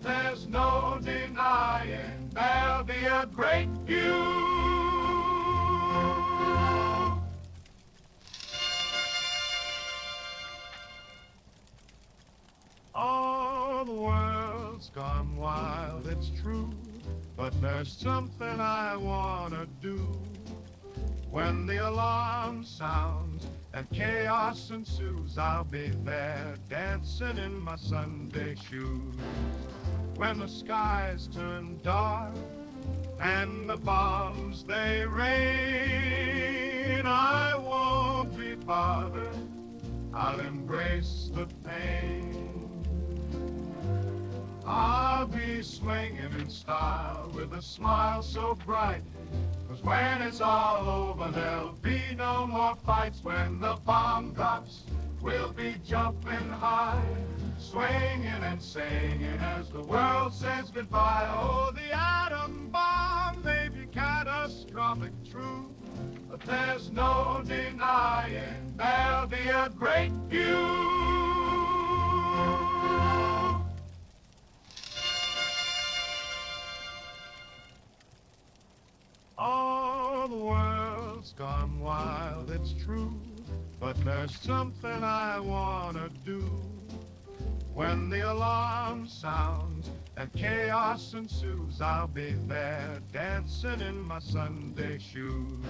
but there's no denying there'll be a great view. Oh, the world's gone wild, it's true, but there's something I wanna do. When the alarm sounds and chaos ensues, I'll be there dancing in my Sunday shoes. When the skies turn dark and the bombs they rain, I won't be bothered, I'll embrace the pain. I'll be swinging in style with a smile so bright, 'cause when it's all over there'll be no more fights. When the bomb drops, we'll be jumping high, swinging and singing as the world says goodbye. Oh, the atom bomb may be catastrophic, true, but there's no denying there'll be a great view. Oh, the world's gone wild, it's true, but there's something I wanna do. When the alarm sounds and chaos ensues, I'll be there dancing in my Sunday shoes.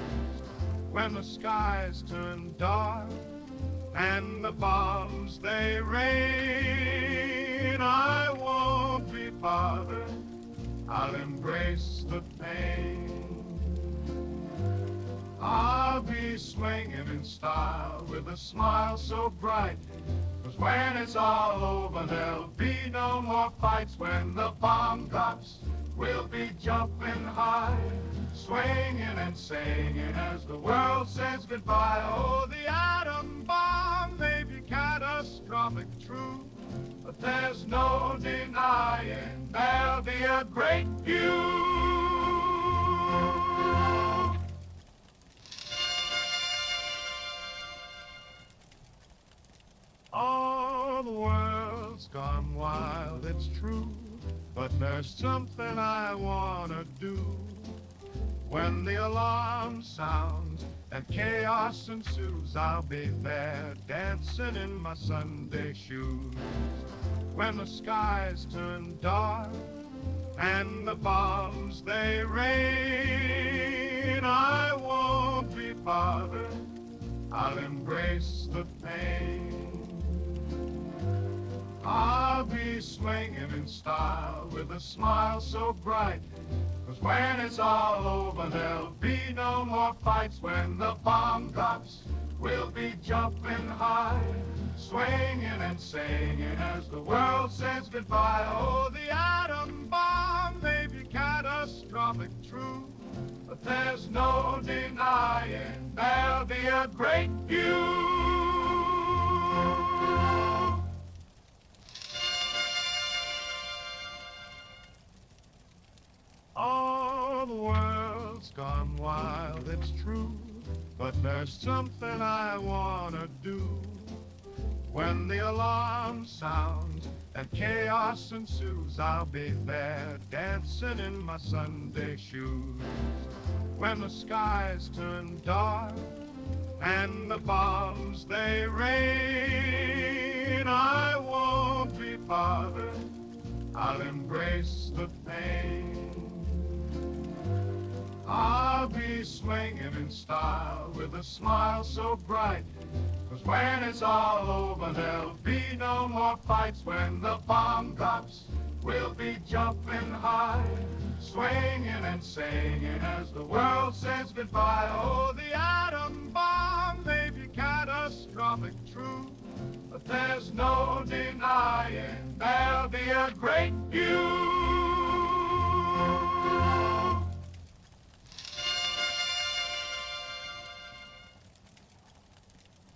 When the skies turn dark and the bombs they rain, I won't be bothered, I'll embrace the pain. I'll be swinging in style with a smile so bright, 'cause when it's all over there'll be no more fights. When the bomb drops, we'll be jumping high, swinging and singing as the world says goodbye. Oh, the atom bomb may be catastrophic, true, but there's no denying there'll be a great view. Oh, the world's gone wild, it's true, but there's something I wanna do. When the alarm sounds and chaos ensues, I'll be there dancing in my Sunday shoes. When the skies turn dark and the bombs they rain, I won't be bothered, I'll embrace the pain. I'll be swinging in style with a smile so bright, 'cause when it's all over there'll be no more fights. When the bomb drops, we'll be jumping high, swinging and singing as the world says goodbye. Oh, the atom bomb may be catastrophic, true, but there's no denying there'll be a great view. Oh, the world's gone wild, it's true, but there's something I wanna do. When the alarm sounds and chaos ensues, I'll be there dancing in my Sunday shoes. When the skies turn dark and the bombs they rain, I won't be bothered, I'll embrace the pain. I'll be swinging in style with a smile so bright, 'cause when it's all over there'll be no more fights. When the bomb drops, we'll be jumping high, swinging and singing as the world says goodbye. Oh, the atom bomb may be catastrophic, true, but there's no denying there'll be a great view.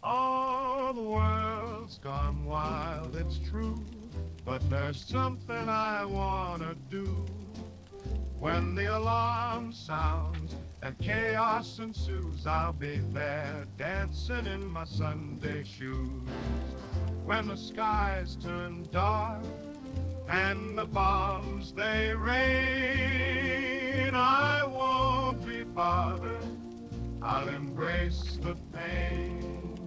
Oh, the world's gone wild, it's true, but there's something I wanna do. When the alarm sounds and chaos ensues, I'll be there dancing in my Sunday shoes. When the skies turn dark and the bombs they rain. I won't be bothered, I'll embrace the pain.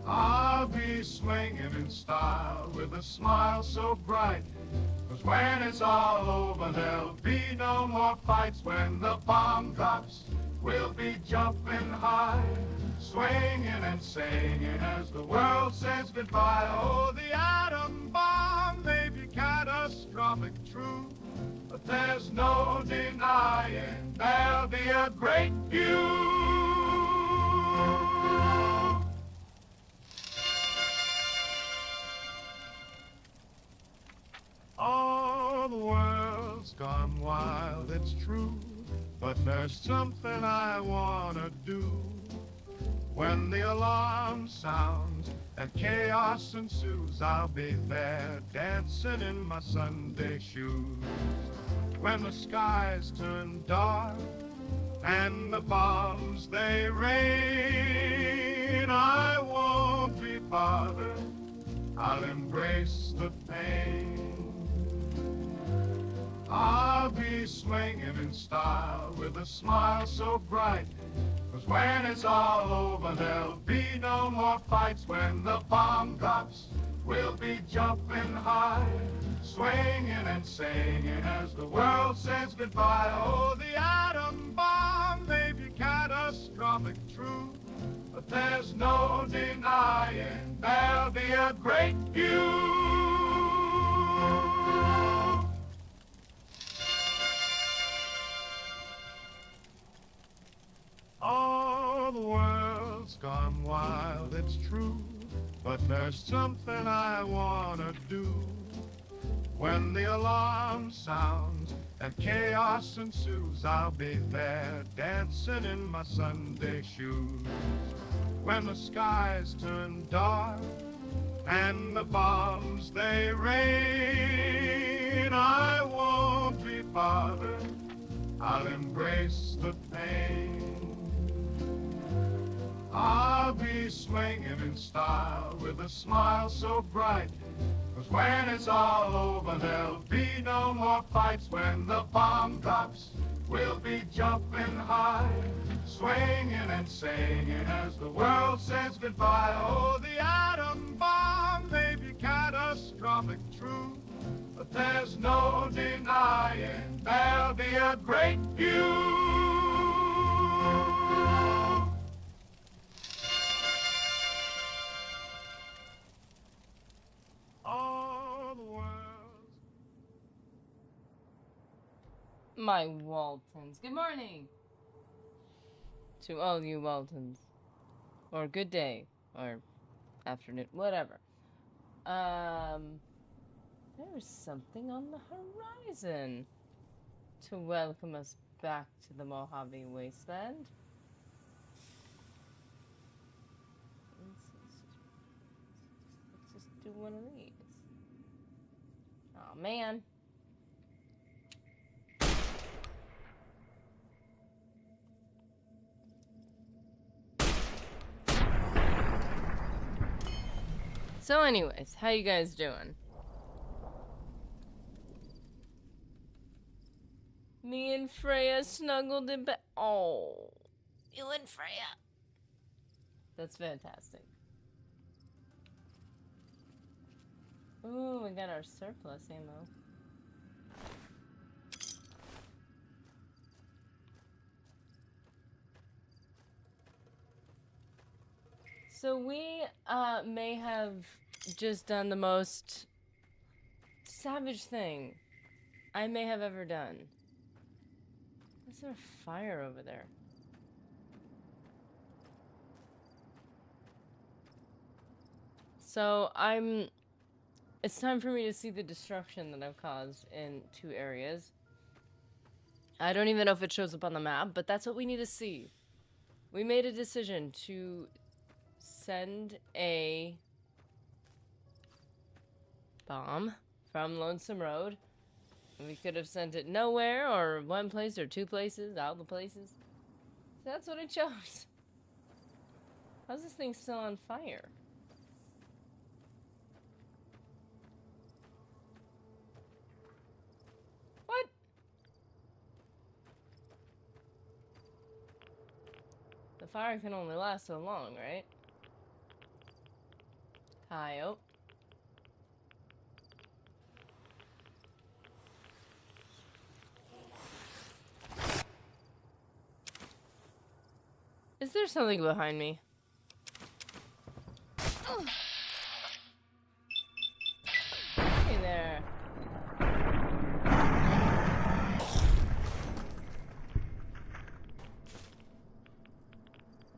I'll be swinging in style with a smile so bright, 'cause when it's all over there'll be no more fights. When the bomb drops, we'll be jumping high, swinging and singing as the world says goodbye. Oh, the atom bomb may be catastrophic, true, but there's no denying there'll be a great view. Oh, the world's gone wild, it's true, but there's something I wanna do. When the alarm sounds and chaos ensues, I'll be there dancing in my Sunday shoes. When the skies turn dark and the bombs they rain, I won't be bothered, I'll embrace the pain. I'll be swinging in style with a smile so bright, 'cause when it's all over there'll be no more fights. When the bomb drops, we'll be jumping high, swinging and singing as the world says goodbye. Oh, the atom bomb may be catastrophic, true, but there's no denying there'll be a great view. Oh, the world's gone wild, it's true, but there's something I wanna do. When the alarm sounds and chaos ensues, I'll be there dancing in my Sunday shoes. When the skies turn dark and the bombs they rain, I won't be bothered, I'll embrace the pain. I'll be swinging in style with a smile so bright, 'cause when it's all over there'll be no more fights. When the bomb drops, we'll be jumping high, swinging and singing as the world says goodbye. Oh, the atom bomb may be catastrophic, true, but there's no denying there'll be a great view. My Waltons. Good morning to all you Waltons. Or good day. Or afternoon. Whatever. There's something on the horizon to welcome us back to the Mojave Wasteland. Let's just do one of these. Oh man. So anyways, how you guys doing? Me and Freya snuggled in bed. Oh, you and Freya. That's fantastic. Ooh, we got our surplus ammo. So we may have just done the most savage thing I may have ever done. Is there a fire over there? So it's time for me to see the destruction that I've caused in 2 areas. I don't even know if it shows up on the map, but that's what we need to see. We made a decision to send a bomb from Lonesome Road. We could have sent it nowhere, or one place, or 2 places, all the places. So that's what I chose. How's this thing still on fire? fire can only last so long, right? Coyote. Is there something behind me? Hey there.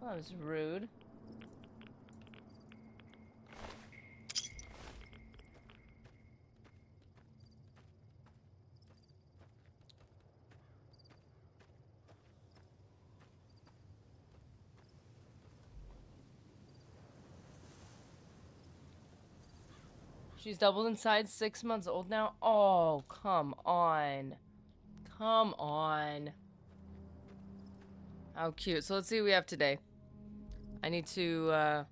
Well, that was rude. She's doubled in size, 6 months old now. Oh, come on. Come on. How cute. So let's see what we have today. I need to,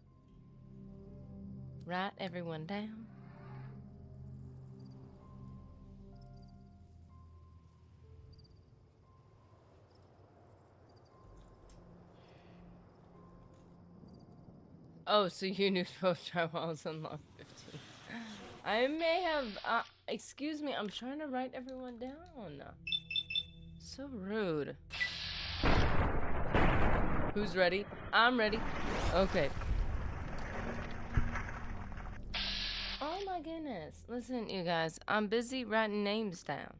write everyone down. Oh, so you knew both tribals unlocked 15. I may have, excuse me, I'm trying to write everyone down. So rude. Who's ready? I'm ready. Okay. Oh my goodness. Listen, you guys, I'm busy writing names down.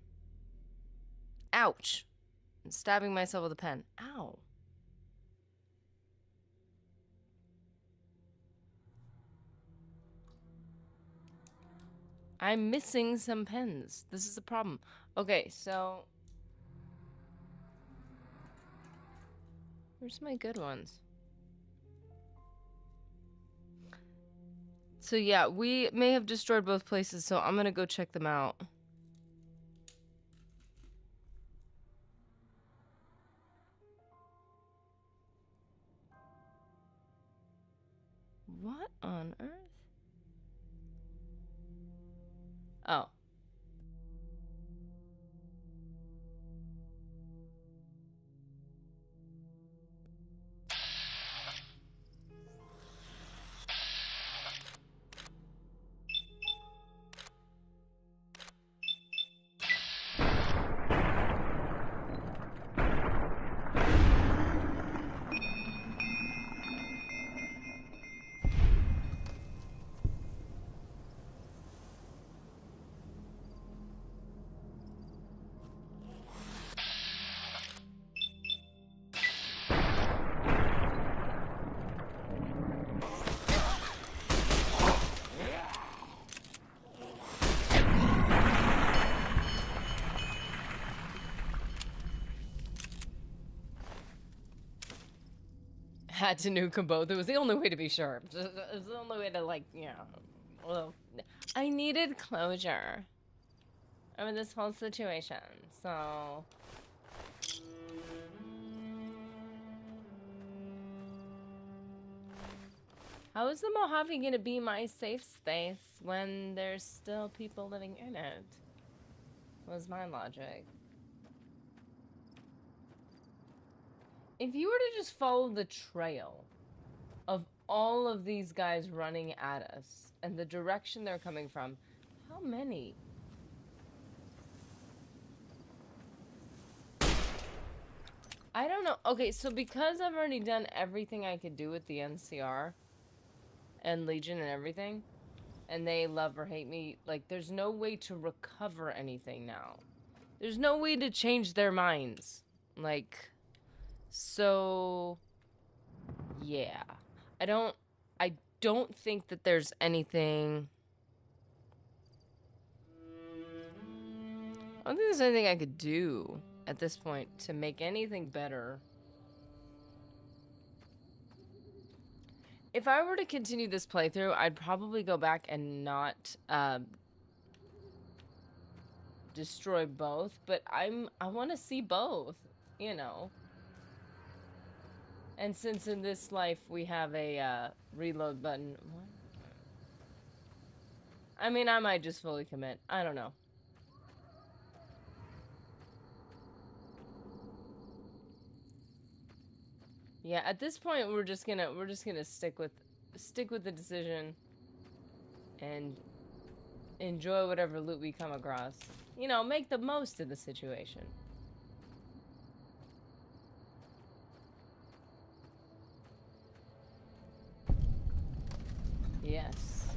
Ouch. I'm stabbing myself with a pen. Ow. I'm missing some pens. This is a problem. Okay, so... where's my good ones? So yeah, we may have destroyed both places, so I'm gonna go check them out. What on earth? Oh. Had to nuke them both. It was the only way to be sure. It was the only way to, like, yeah. Well, I needed closure over this whole situation, so... How is the Mojave gonna be my safe space when there's still people living in it? Was my logic. If you were to just follow the trail of all of these guys running at us and the direction they're coming from, how many? I don't know. Okay, so because I've already done everything I could do with the NCR and Legion and everything, and they love or hate me, like, there's no way to recover anything now. There's no way to change their minds. Like, so... yeah. I don't think that there's anything... I don't think there's anything I could do at this point to make anything better. If I were to continue this playthrough, I'd probably go back and not destroy both, but I want to see both, you know. And since in this life we have a reload button, what? I mean, I might just fully commit. I don't know. Yeah, at this point we're just gonna stick with the decision and enjoy whatever loot we come across. You know, make the most of the situation. Yes.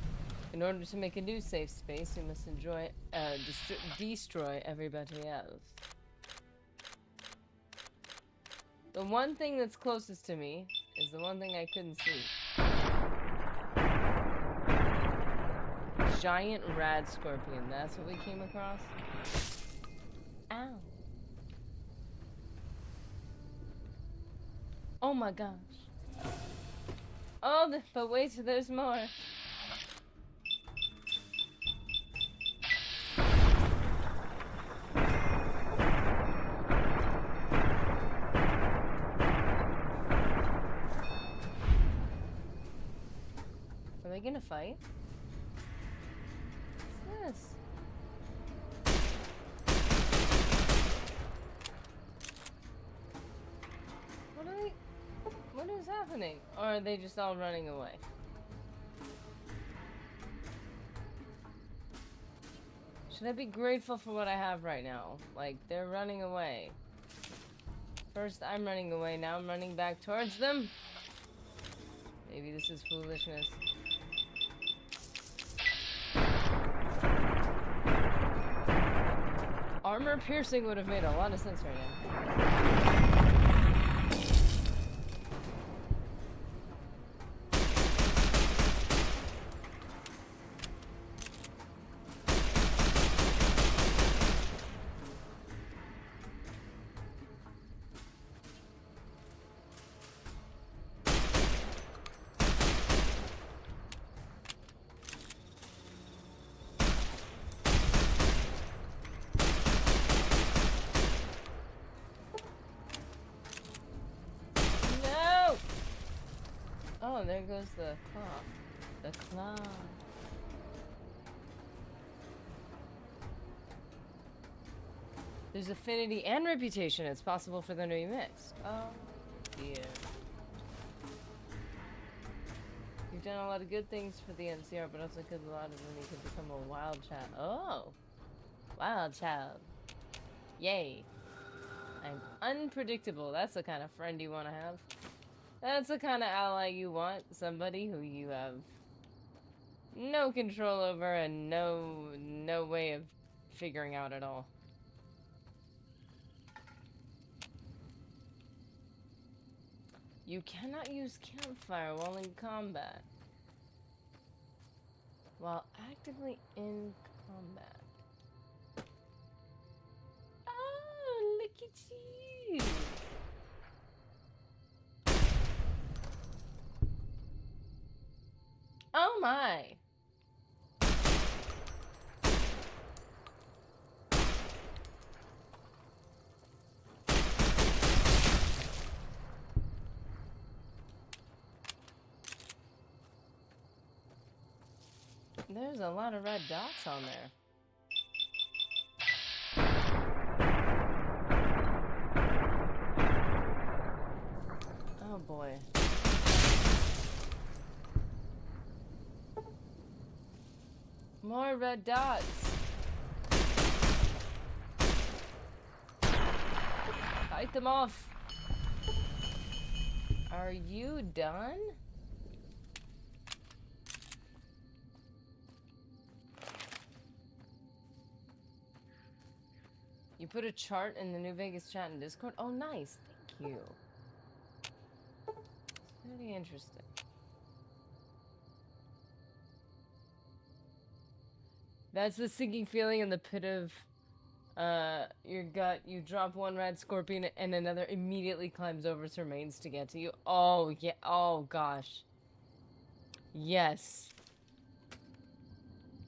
In order to make a new safe space, we must destroy everybody else. The one thing that's closest to me is the one thing I couldn't see. Giant rad scorpion, that's what we came across? Ow. Oh my gosh. Oh, but wait, there's more. Are they gonna fight? What's this? What is happening? Or are they just all running away? Should I be grateful for what I have right now? Like, they're running away. First I'm running away, now I'm running back towards them? Maybe this is foolishness. Armor piercing would have made a lot of sense right now. Oh, there goes the claw. The claw. There's affinity and reputation. It's possible for them to be mixed. Oh, dear. You've done a lot of good things for the NCR, but also because a lot of them you could become a wild child. Oh! Wild child. Yay. I'm unpredictable. That's the kind of friend you want to have. That's the kind of ally you want. Somebody who you have no control over and no way of figuring out at all. You cannot use campfire while in combat. While actively in combat. Oh, look at you! Oh my! There's a lot of red dots on there. Oh boy. More red dots. Fight them off. Are you done? You put a chart in the New Vegas chat and Discord? Oh, nice. Thank you. It's really interesting. That's the sinking feeling in the pit of your gut. You drop one red scorpion and another immediately climbs over its remains to get to you. Oh, yeah. Oh, gosh. Yes.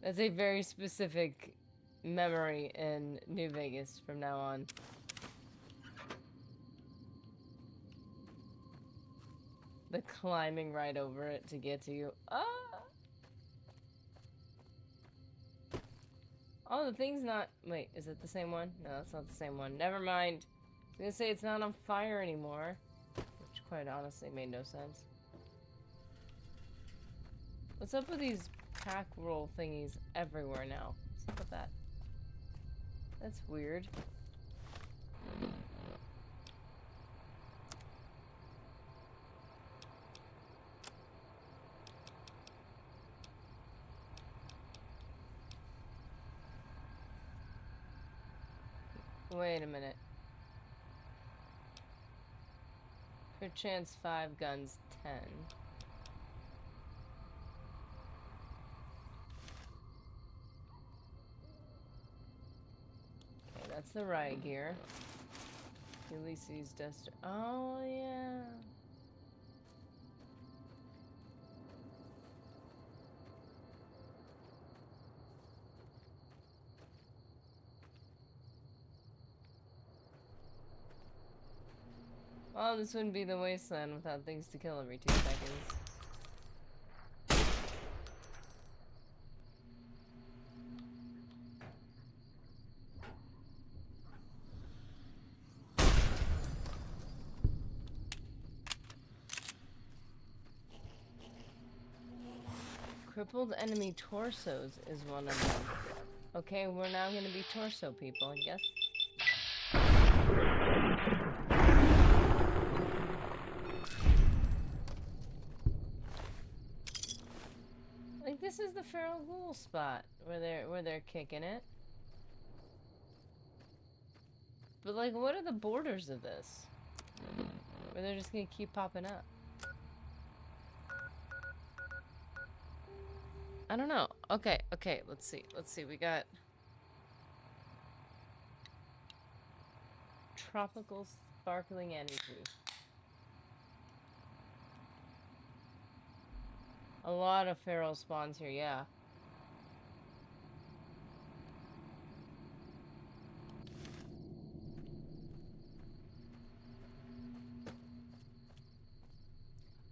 That's a very specific memory in New Vegas from now on. The climbing right over it to get to you. Ah! Oh, the thing's not... Wait, is it the same one? No, it's not the same one. Never mind. I was gonna say it's not on fire anymore. Which quite honestly made no sense. What's up with these pack roll thingies everywhere now? What's up with that? That's weird. Wait a minute. Per chance 5, guns 10. Okay, that's the riot gear. Ulysses Duster. Oh, yeah. Well, this wouldn't be the wasteland without things to kill every 2 seconds. Crippled enemy torsos is one of them. Okay, we're now gonna be torso people, I guess. Like, this is the feral ghoul spot where they're kicking it. But like, what are the borders of this? Where they're just gonna keep popping up? I don't know. Okay, let's see. We got tropical sparkling energy. A lot of feral spawns here, yeah.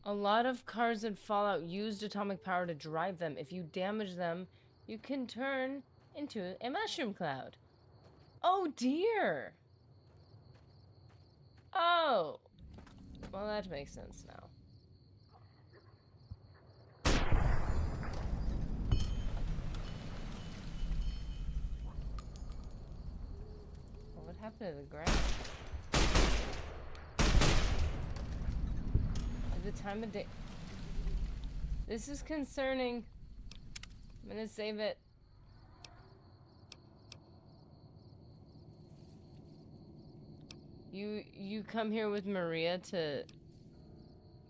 A lot of cars in Fallout used atomic power to drive them. If you damage them, you can turn into a mushroom cloud. Oh dear! Oh! Well, that makes sense now. What happened to the ground? The time of day. This is concerning. I'm gonna save it. You come here with Maria to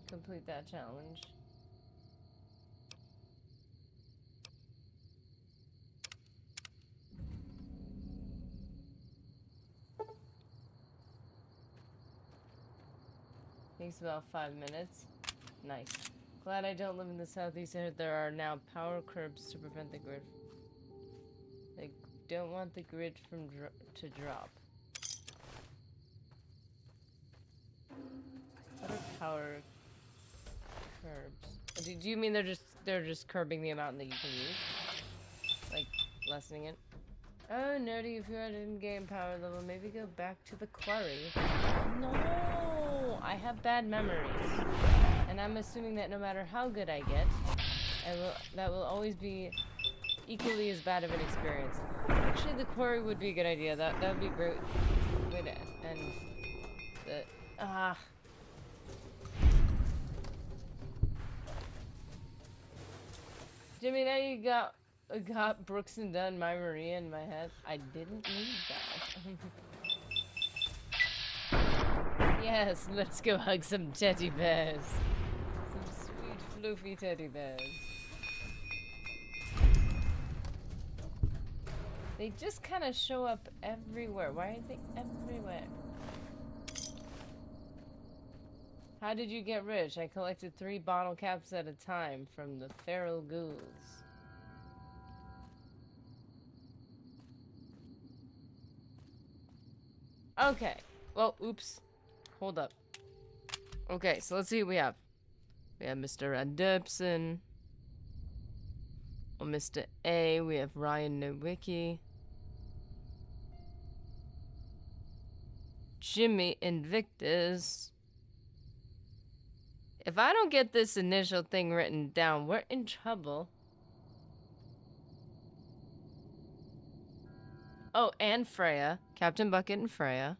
complete that challenge. Takes about 5 minutes. Nice. Glad I don't live in the southeast. There are now power curbs to prevent the grid. They don't want the grid from to drop. What are power curbs? Do you mean they're just curbing the amount that you can use? Like lessening it? Oh, nerdy, if you're at in-game power level, maybe go back to the quarry. No! I have bad memories. And I'm assuming that no matter how good I get, that will always be equally as bad of an experience. Actually, the quarry would be a good idea. That would be great. Way to end the... Jimmy, now you got Brooks and Dunn, my Maria in my head. I didn't need that. Yes, let's go hug some teddy bears. Some sweet, floofy teddy bears. They just kind of show up everywhere. Why are they everywhere? How did you get rich? I collected 3 bottle caps at a time from the feral ghouls. Okay. Well, oops. Hold up. Okay, so let's see what we have. We have Mr. Adepson. Well, Mr. A. We have Ryan Nowicki. Jimmy Invictus. If I don't get this initial thing written down, we're in trouble. Oh, and Freya. Captain Bucket and Freya.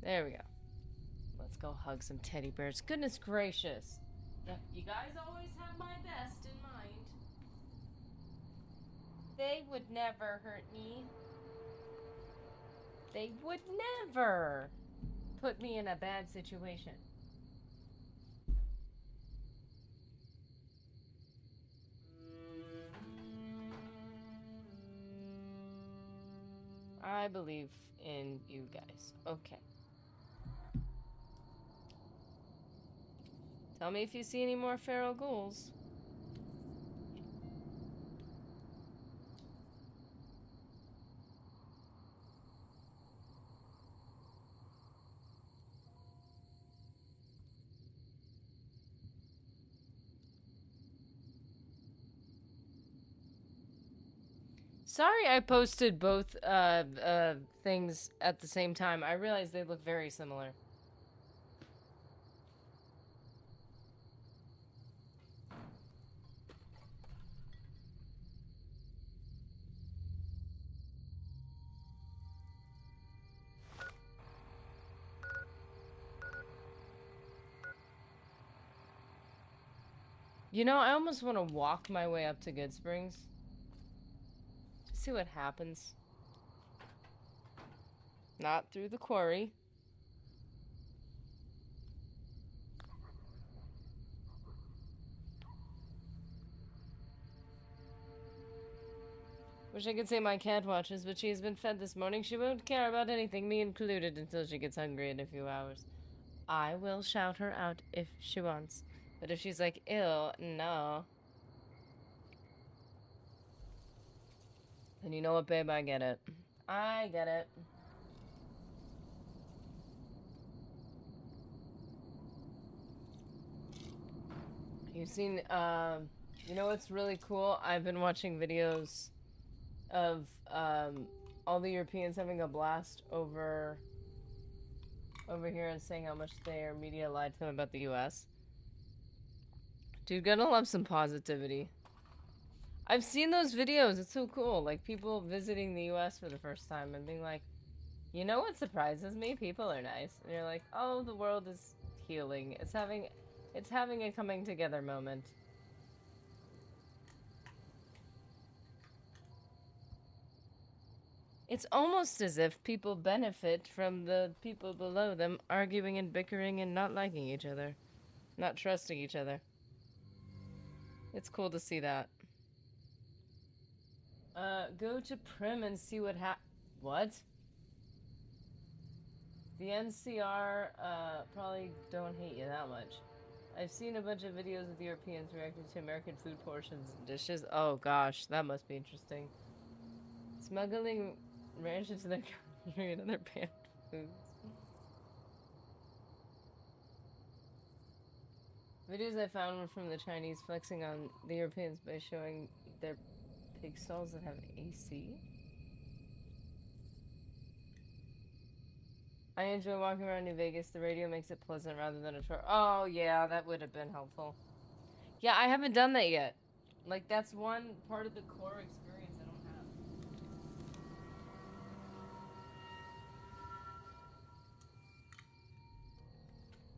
There we go. Let's go hug some teddy bears. Goodness gracious. Yep, you guys always have my best in mind. They would never hurt me. They would never put me in a bad situation. I believe in you guys. Okay. Tell me if you see any more feral ghouls. Sorry I posted both things at the same time. I realized they look very similar. You know, I almost want to walk my way up to Good Springs. See what happens. Not through the quarry. Wish I could say my cat watches, but she has been fed this morning. She won't care about anything, me included, until she gets hungry in a few hours. I will shout her out if she wants. But if she's like, ew, no. Then you know what, babe? I get it. I get it. You've seen, you know what's really cool? I've been watching videos of, all the Europeans having a blast over here and saying how much their media lied to them about the US. Dude, gonna love some positivity. I've seen those videos. It's so cool. Like, people visiting the US for the first time and being like, you know what surprises me? People are nice. And you're like, oh, the world is healing. It's having a coming together moment. It's almost as if people benefit from the people below them arguing and bickering and not liking each other. Not trusting each other. It's cool to see that. Go to Prim and see what? The NCR, probably don't hate you that much. I've seen a bunch of videos of Europeans reacting to American food portions and dishes. Oh gosh, that must be interesting. Smuggling ranch into their country and other banned foods. Videos I found were from the Chinese flexing on the Europeans by showing their pig stalls that have AC. I enjoy walking around New Vegas. The radio makes it pleasant rather than a chore. Oh, yeah, that would have been helpful. Yeah, I haven't done that yet. Like, that's one part of the core experience I don't have.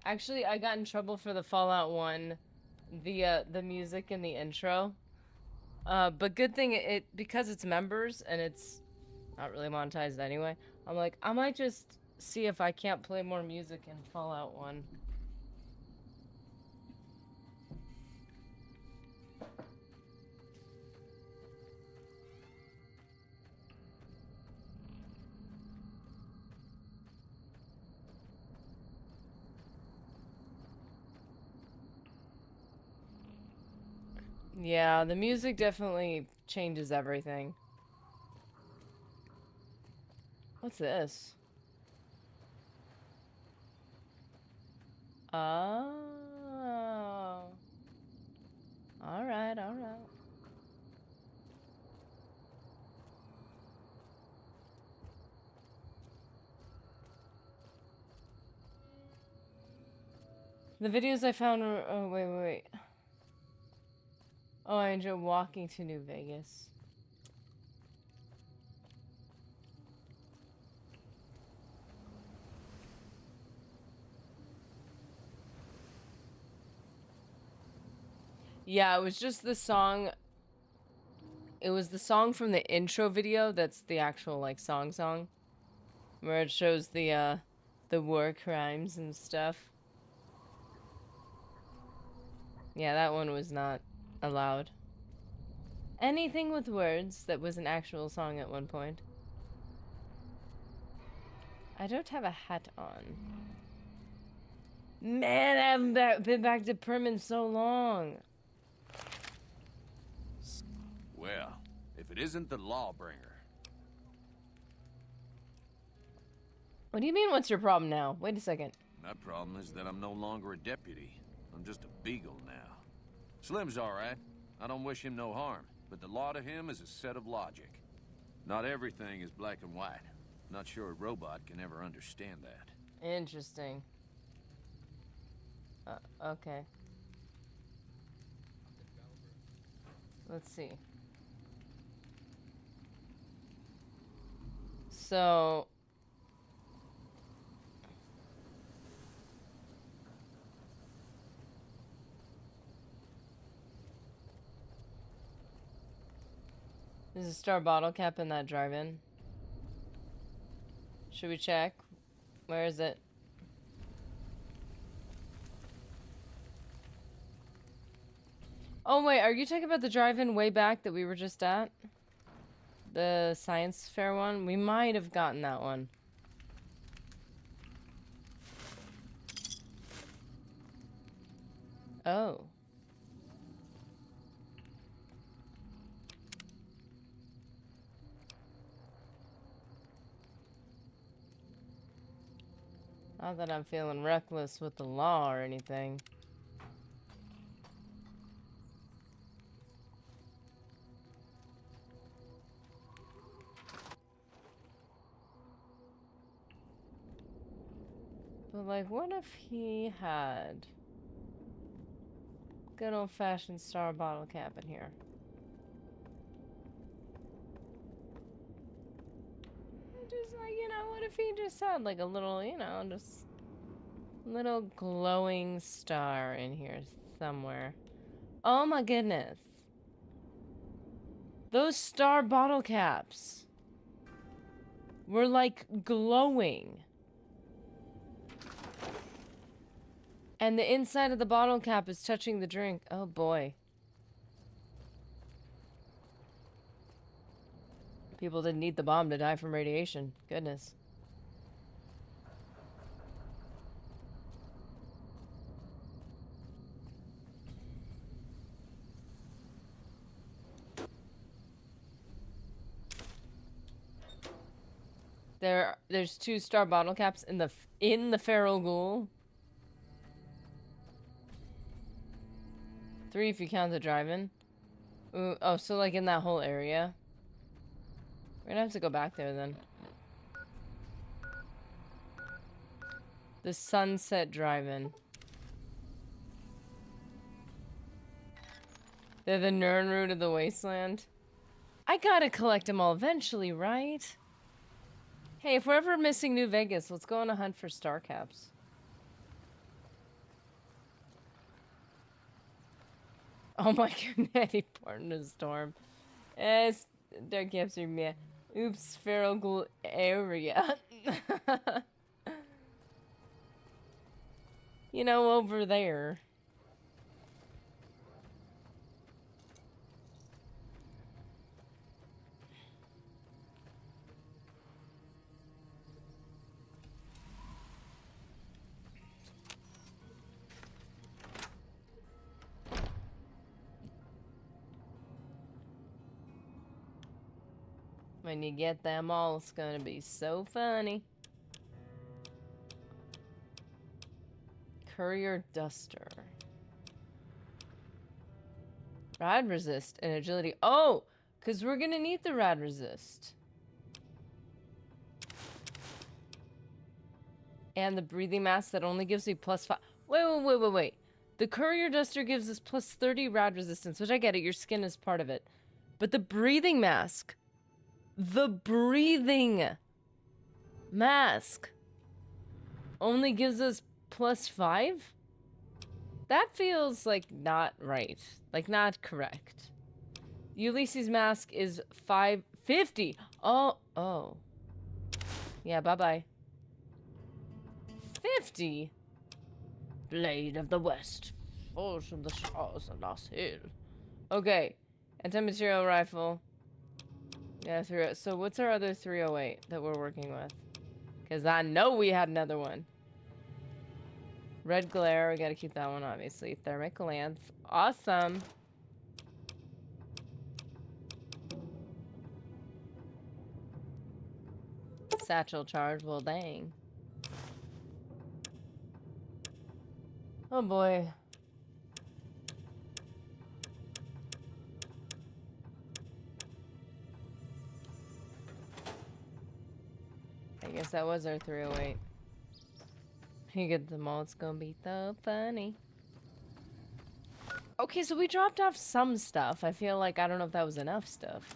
Actually, I got in trouble for the Fallout 1, the music in the intro. But good thing because it's members and it's not really monetized anyway. I'm like, I might just see if I can't play more music in Fallout 1. Yeah, the music definitely changes everything. What's this? Oh. Alright, alright. The videos I found were... Oh, wait. Oh, I enjoy walking to New Vegas. Yeah, it was just the song. It was the song from the intro video that's the actual, like, song. Where it shows the war crimes and stuff. Yeah, that one was not allowed. Anything with words that was an actual song at one point. I don't have a hat on. Man, I haven't been back to Prim in so long. Well, if it isn't the lawbringer. What do you mean, what's your problem now? Wait a second. My problem is that I'm no longer a deputy. I'm just a beagle now. Slim's all right. I don't wish him no harm, but the law to him is a set of logic. Not everything is black and white. Not sure a robot can ever understand that. Interesting. Okay. Let's see. So... There's a star bottle cap in that drive-in. Should we check? Where is it? Oh wait, are you talking about the drive-in way back that we were just at? The science fair one? We might have gotten that one. Oh. Not that I'm feeling reckless with the law or anything. But like, what if he had good old-fashioned star bottle cap in here? Just like, you know, what if he just had like a little, you know, just little glowing star in here somewhere? Oh my goodness. Those star bottle caps were like glowing. And the inside of the bottle cap is touching the drink. Oh boy. People didn't need the bomb to die from radiation. Goodness. There's 2 star bottle caps in the feral ghoul. 3 if you count the drive-in. Ooh, oh, so like in that whole area. We're gonna have to go back there then. The Sunset Drive-In. They're the Nernroot of the Wasteland. I gotta collect them all eventually, right? Hey, if we're ever missing New Vegas, let's go on a hunt for star caps. Oh my god, he poured in a storm. Yes, star caps are me. Oops, feral ghoul area. You know, over there. When you get them all, it's gonna be so funny. Courier Duster. Rad resist and agility. Oh, because we're gonna need the rad resist. And the breathing mask that only gives me +5. Wait. The courier duster gives us +30 rad resistance, which I get it. Your skin is part of it. But the breathing mask. The breathing mask only gives us +5? That feels like not right. Like not correct. Ulysses' mask is 550. Oh. Yeah, bye-bye. 50? Blade of the West. Falls from the shores of Lost Hill. Okay. Anti-material rifle. Yeah, so what's our other 308 that we're working with? Because I know we had another one. Red glare, we gotta keep that one, obviously. Thermic lance. Awesome. Satchel charge, well dang. Oh boy. I guess that was our 308. You get them all, it's gonna be so funny. Okay, so we dropped off some stuff. I feel like I don't know if that was enough stuff.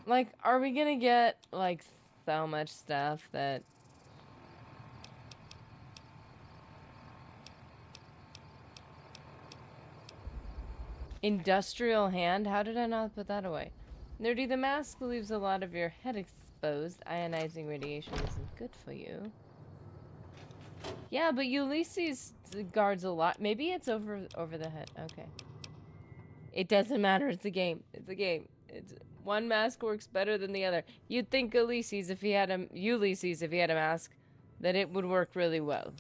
Like, are we gonna get, like, so much stuff that... Industrial hand? How did I not put that away? Nerdy, the mask leaves a lot of your head exposed. Ionizing radiation isn't good for you. Yeah, but Ulysses guards a lot. Maybe it's over the head. Okay. It doesn't matter. It's a game. It's a game. One mask works better than the other. You'd think Ulysses, if he had a mask, that it would work really well.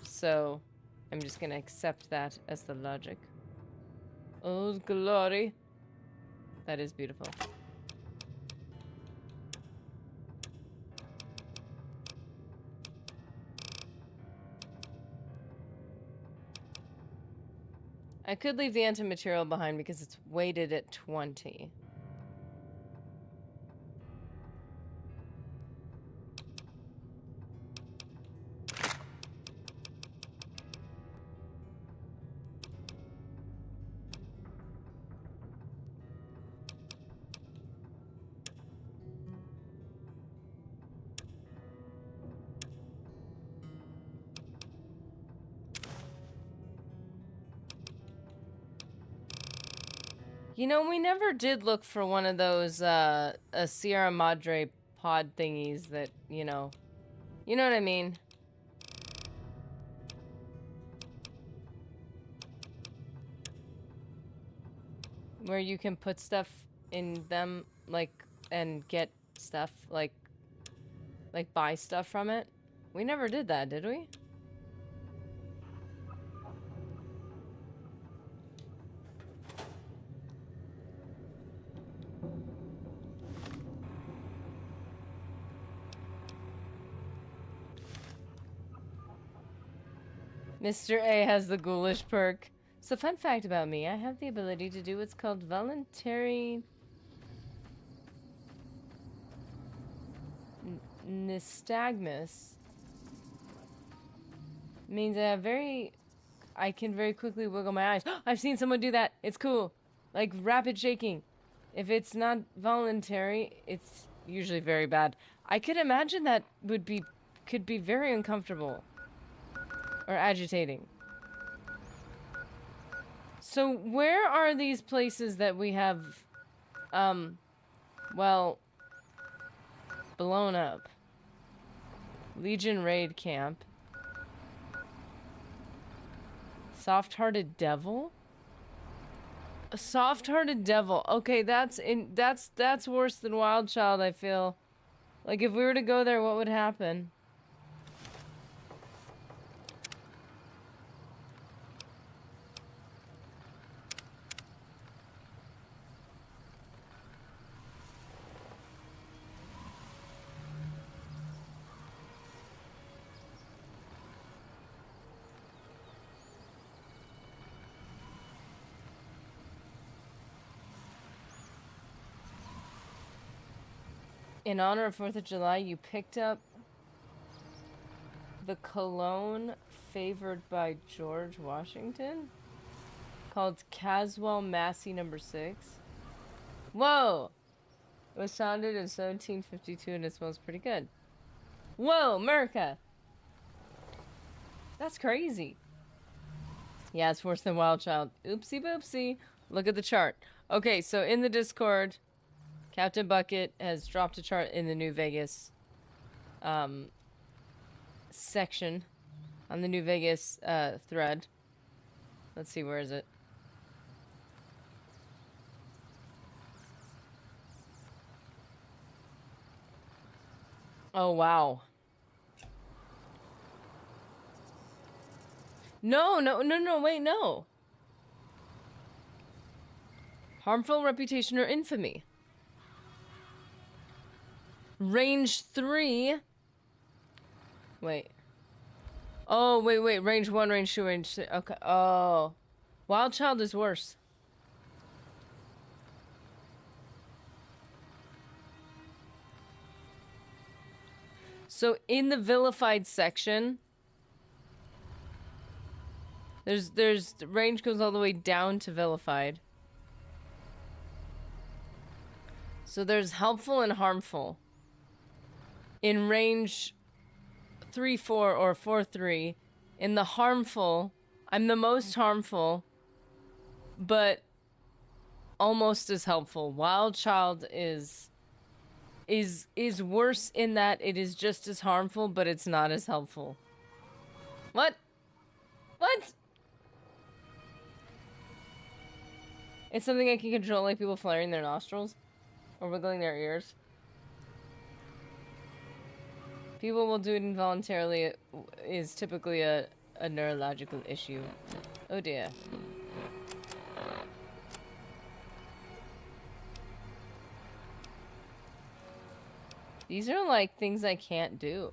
So, I'm just gonna accept that as the logic. Oh, glory. That is beautiful. I could leave the anti-material behind because it's weighted at 20. You know, we never did look for one of those, a Sierra Madre pod thingies that, you know what I mean? Where you can put stuff in them, like, and get stuff, like buy stuff from it. We never did that, did we? Mr. A has the ghoulish perk. So fun fact about me, I have the ability to do what's called voluntary nystagmus. Means I can very quickly wiggle my eyes. I've seen someone do that. It's cool. Like rapid shaking. If it's not voluntary, it's usually very bad. I could imagine that could be very uncomfortable. Or agitating. So where are these places that we have, well, blown up? Legion Raid Camp. Soft-hearted devil? A soft-hearted devil. Okay, that's worse than Wild Child, I feel. Like, if we were to go there, what would happen? In honor of 4th of July, you picked up the cologne favored by George Washington called Caswell Massey No. 6. Whoa! It was founded in 1752 and it smells pretty good. Whoa, America! That's crazy. Yeah, it's worse than Wild Child. Oopsie boopsie. Look at the chart. Okay, so in the Discord, Captain Bucket has dropped a chart in the New Vegas section on the New Vegas thread. Let's see, where is it? Oh, wow. No, wait, no. Harmful reputation or infamy. Range 3. Wait. Oh, wait. Range 1, range 2, range 3. Okay. Oh. Wild Child is worse. So in the vilified section, there's range goes all the way down to vilified. So there's helpful and harmful. In range 3-4 or 4-3, in the harmful, I'm the most harmful, but almost as helpful. Wild Child is worse in that it is just as harmful, but it's not as helpful. What? It's something I can control, like people flaring their nostrils or wiggling their ears. People will do it involuntarily. It is typically a neurological issue. Oh dear. These are like things I can't do.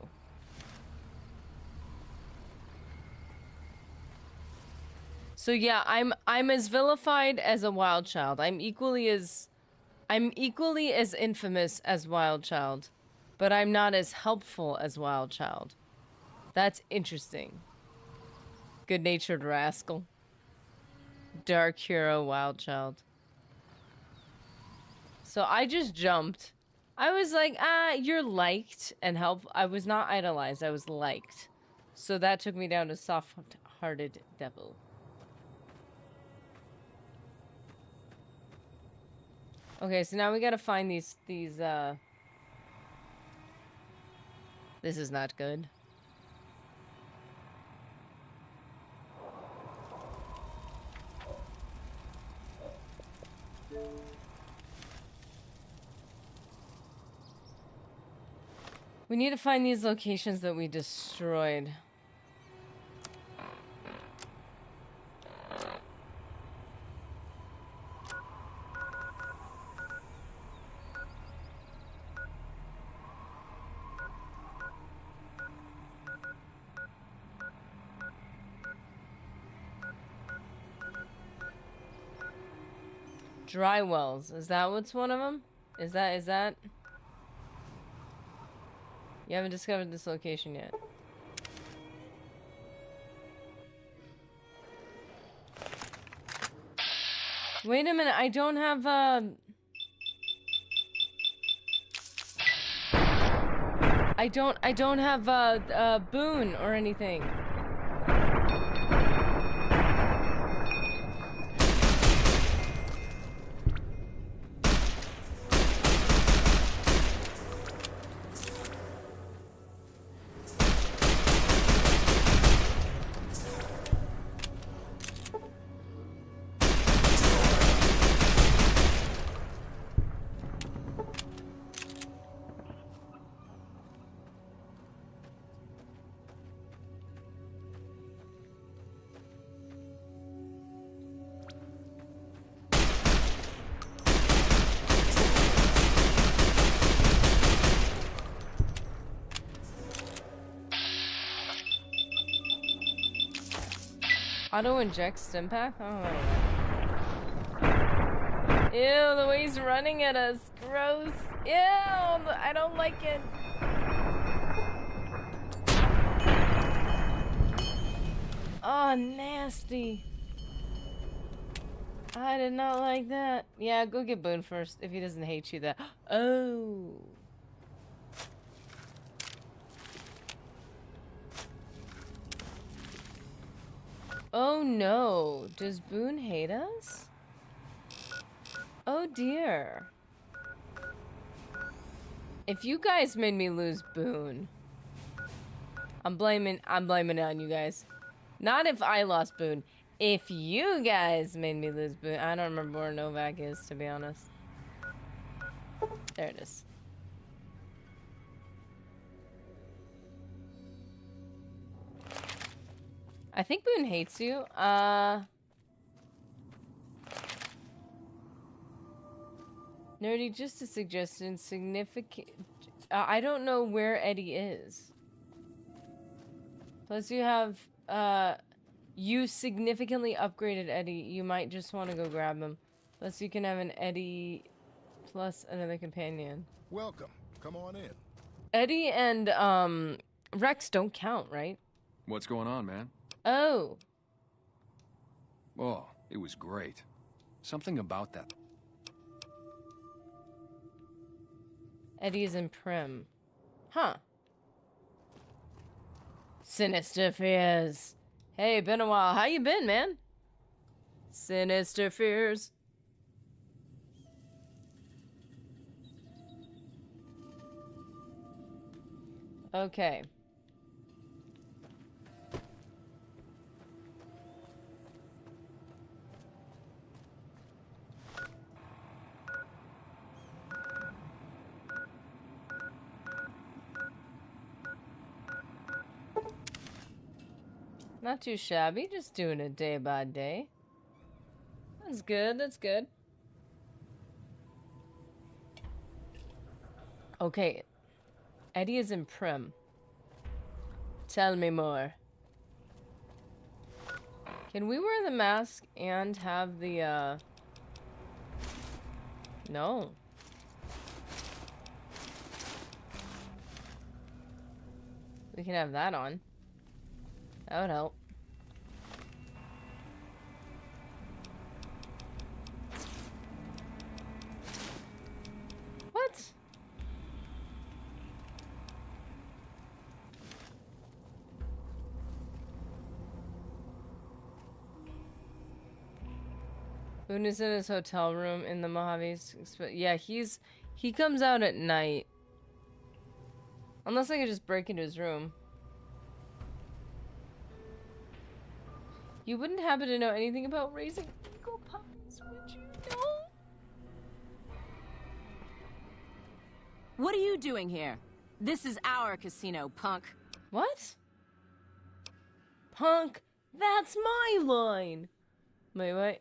So yeah, I'm as vilified as a Wild Child. I'm equally as infamous as Wild Child, but I'm not as helpful as Wild Child. That's interesting. Good-natured rascal. Dark hero, Wild Child. So I just jumped. I was like, you're liked and help. I was not idolized. I was liked. So that took me down to soft-hearted devil. Okay, so now we gotta find these, this is not good. We need to find these locations that we destroyed. Dry wells. Is that what's one of them? Is that? You haven't discovered this location yet. Wait a minute, I don't have I don't have a boon or anything. Auto inject stim pack? Oh. Ew, the way he's running at us. Gross. Ew, I don't like it. Oh, nasty. I did not like that. Yeah, go get Boone first if he doesn't hate you that. Oh. Oh no. Does Boone hate us? Oh dear. If you guys made me lose Boone, I'm blaming it on you guys. Not if I lost Boone. If you guys made me lose Boone. I don't remember where Novak is, to be honest. There it is. I think Boone hates you. Nerdy, just a suggestion. Significant. I don't know where Eddie is. Plus, you have. You significantly upgraded Eddie. You might just want to go grab him. Plus, you can have an Eddie plus another companion. Welcome. Come on in. Eddie and Rex don't count, right? What's going on, man? Oh. Oh, it was great. Something about that. Eddie's in Prim. Huh. Sinister Fears. Hey, been a while. How you been, man? Sinister Fears. Okay. Not too shabby, just doing it day by day. That's good, that's good. Okay. Eddie is in Prim. Tell me more. Can we wear the mask and have the, No. We can have that on. That would help. What? Boone is in his hotel room in the Mojave's. Yeah, he comes out at night. Unless I could just break into his room. You wouldn't happen to know anything about raising eagle puppies, would you know? What are you doing here? This is our casino, punk. What? Punk, that's my line. Wait.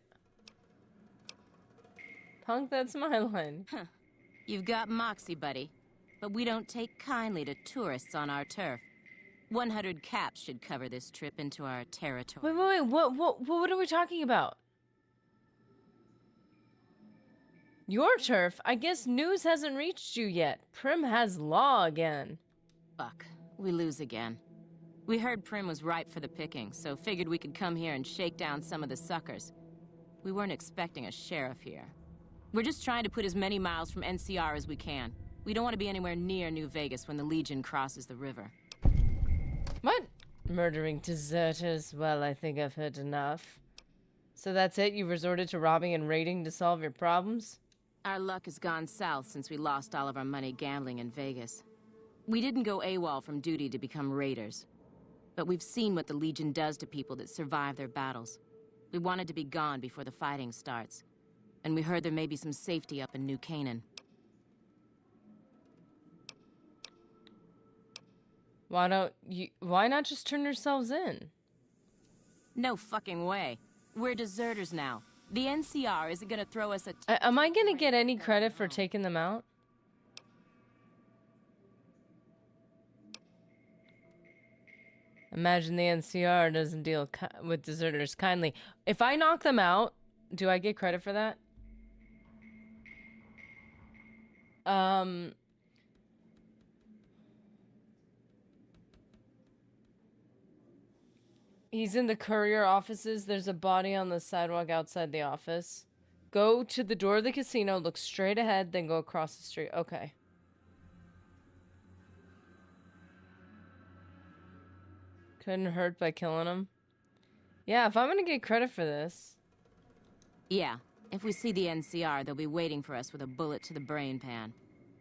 Punk, that's my line. Huh. You've got moxie, buddy. But we don't take kindly to tourists on our turf. 100 caps should cover this trip into our territory. Wait, what are we talking about? Your turf? I guess news hasn't reached you yet. Prim has law again. Fuck, we lose again. We heard Prim was ripe for the picking, so figured we could come here and shake down some of the suckers. We weren't expecting a sheriff here. We're just trying to put as many miles from NCR as we can. We don't want to be anywhere near New Vegas when the Legion crosses the river. What? Murdering deserters? Well, I think I've heard enough. So that's it? You resorted to robbing and raiding to solve your problems? Our luck has gone south since we lost all of our money gambling in Vegas. We didn't go AWOL from duty to become raiders. But we've seen what the Legion does to people that survive their battles. We wanted to be gone before the fighting starts. And we heard there may be some safety up in New Canaan. Why not just turn yourselves in? No fucking way. We're deserters now. The NCR isn't gonna throw us a... Am I gonna get any credit for taking them out? Imagine the NCR doesn't deal with deserters kindly. If I knock them out, do I get credit for that? He's in the courier offices. There's a body on the sidewalk outside the office. Go to the door of the casino, look straight ahead, then go across the street. Okay. Couldn't hurt by killing him. Yeah, if I'm gonna get credit for this. Yeah, if we see the NCR, they'll be waiting for us with a bullet to the brain pan.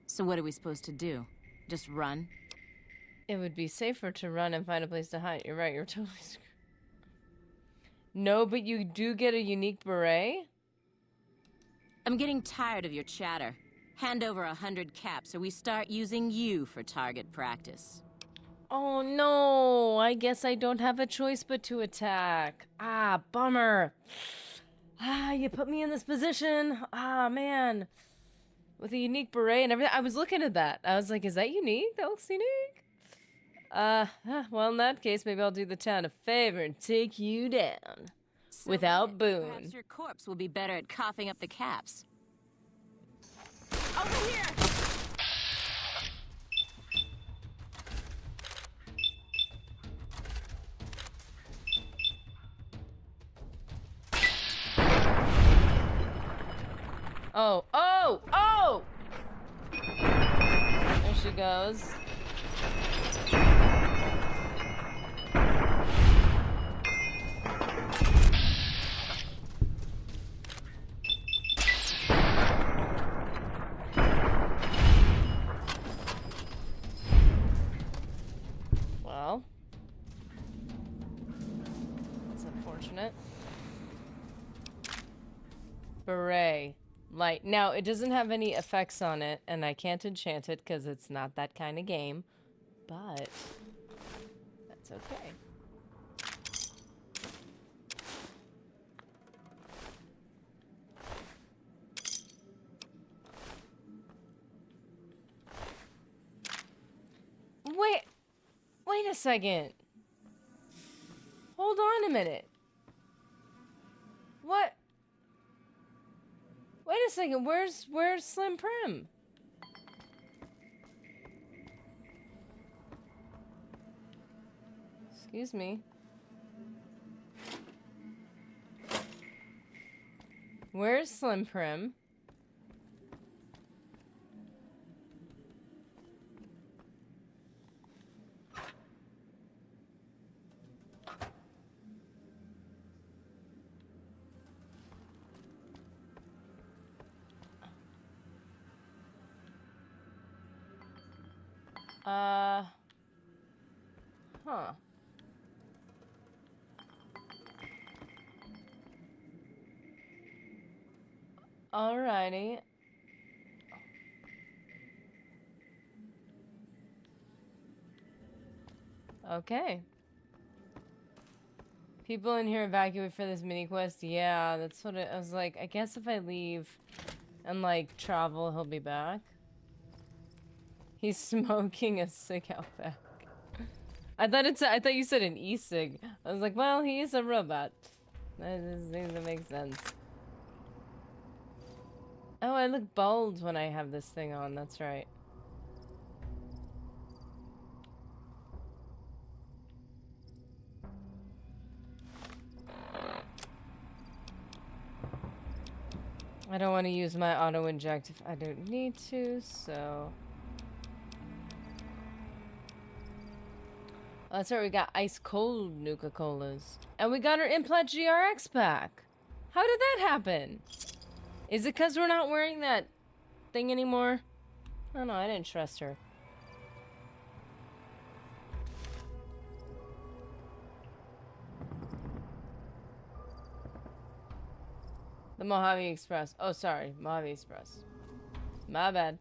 So what are we supposed to do? Just run? It would be safer to run and find a place to hide. You're right, you're totally screwed. No, but you do get a unique beret? I'm getting tired of your chatter. Hand over 100 caps or we start using you for target practice. Oh no, I guess I don't have a choice but to attack. Ah, bummer. Ah, you put me in this position. Ah, man. With a unique beret and everything. I was looking at that. I was like, is that unique? That looks unique. Well, in that case, maybe I'll do the town a favor and take you down. So Without Boone. Perhaps your corpse will be better at coughing up the caps. Over here! Oh, oh, oh! There she goes. Well, that's unfortunate. Beret. Light. Now, it doesn't have any effects on it, and I can't enchant it because it's not that kind of game. But that's okay. Wait a second. Hold on a minute. What? Wait a second, where's Slim Prim? Excuse me. Where's Slim Prim? Huh. Alrighty. Okay. People in here evacuate for this mini quest. Yeah, that's what I was like. I guess if I leave and like travel, he'll be back. He's smoking a cig out back. I thought you said an e-cig. I was like, well, he is a robot. That seems to make sense. Oh, I look bald when I have this thing on. That's right. I don't want to use my auto inject if I don't need to, so. Oh, that's right, we got ice cold Nuka-Colas. And we got our Implant GRX back. How did that happen? Is it because we're not wearing that thing anymore? I don't know, I didn't trust her. The Mojave Express. Oh, sorry, Mojave Express. My bad.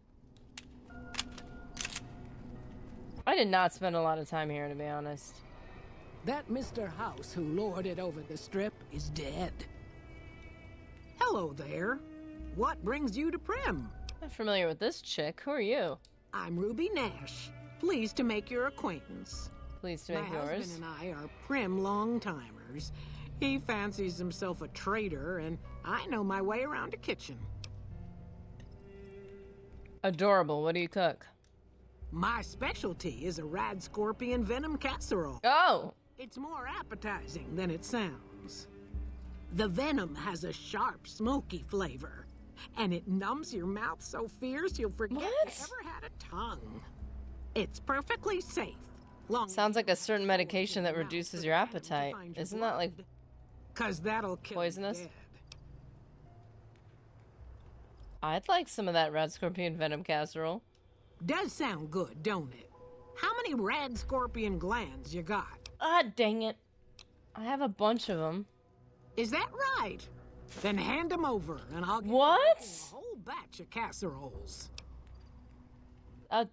I did not spend a lot of time here, to be honest. That Mr. House who lorded over the strip is dead. Hello there. What brings you to Prim? I'm familiar with this chick. Who are you? I'm Ruby Nash. Pleased to make your acquaintance. Pleased to make My yours. husband and I are Prim long-timers. He fancies himself a trader, and I know my way around a kitchen. Adorable. What do you cook? My specialty is a rad scorpion venom casserole. Oh! It's more appetizing than it sounds. The venom has a sharp, smoky flavor, and it numbs your mouth so fierce you'll forget you ever had a tongue. It's perfectly safe. Sounds like a certain medication that reduces your appetite. Isn't that like 'cause that'll kill poisonous? you dead. I'd like some of that red scorpion venom casserole. Does sound good, don't it? How many rad scorpion glands you got? Ah, dang it. I have a bunch of them. Is that right? Then hand them over, and I'll get What? a whole batch of casseroles.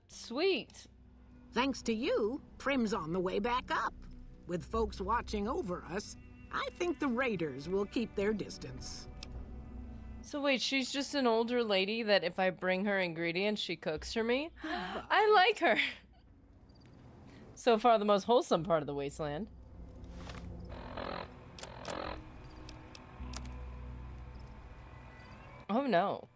Sweet. Thanks to you, Prim's on the way back up. With folks watching over us, I think the raiders will keep their distance. So wait, she's just an older lady that if I bring her ingredients, she cooks for me? I like her. So far, the most wholesome part of the wasteland. Oh no.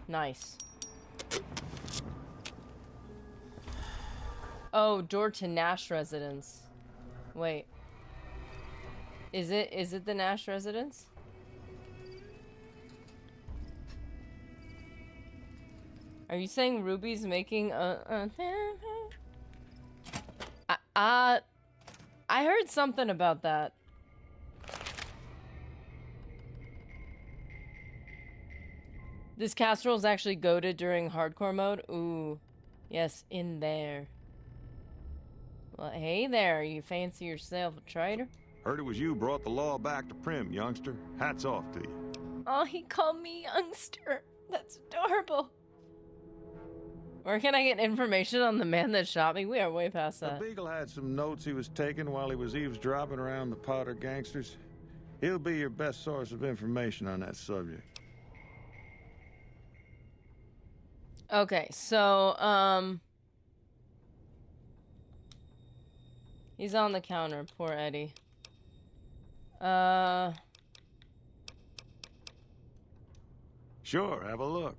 Nice. Oh, door to Nash residence. Wait. Is it the Nash residence? Are you saying Ruby's making I heard something about that. This casserole is actually goated during hardcore mode. Ooh. Yes, in there. Well, hey there, you fancy yourself a traitor? Heard it was you brought the law back to Prim, youngster. Hats off to you. Oh, he called me youngster. That's adorable. Where can I get information on the man that shot me? We are way past that. The Beagle had some notes he was taking while he was eavesdropping around the Potter gangsters. He'll be your best source of information on that subject. Okay, so, he's on the counter, poor Eddie. Sure, have a look.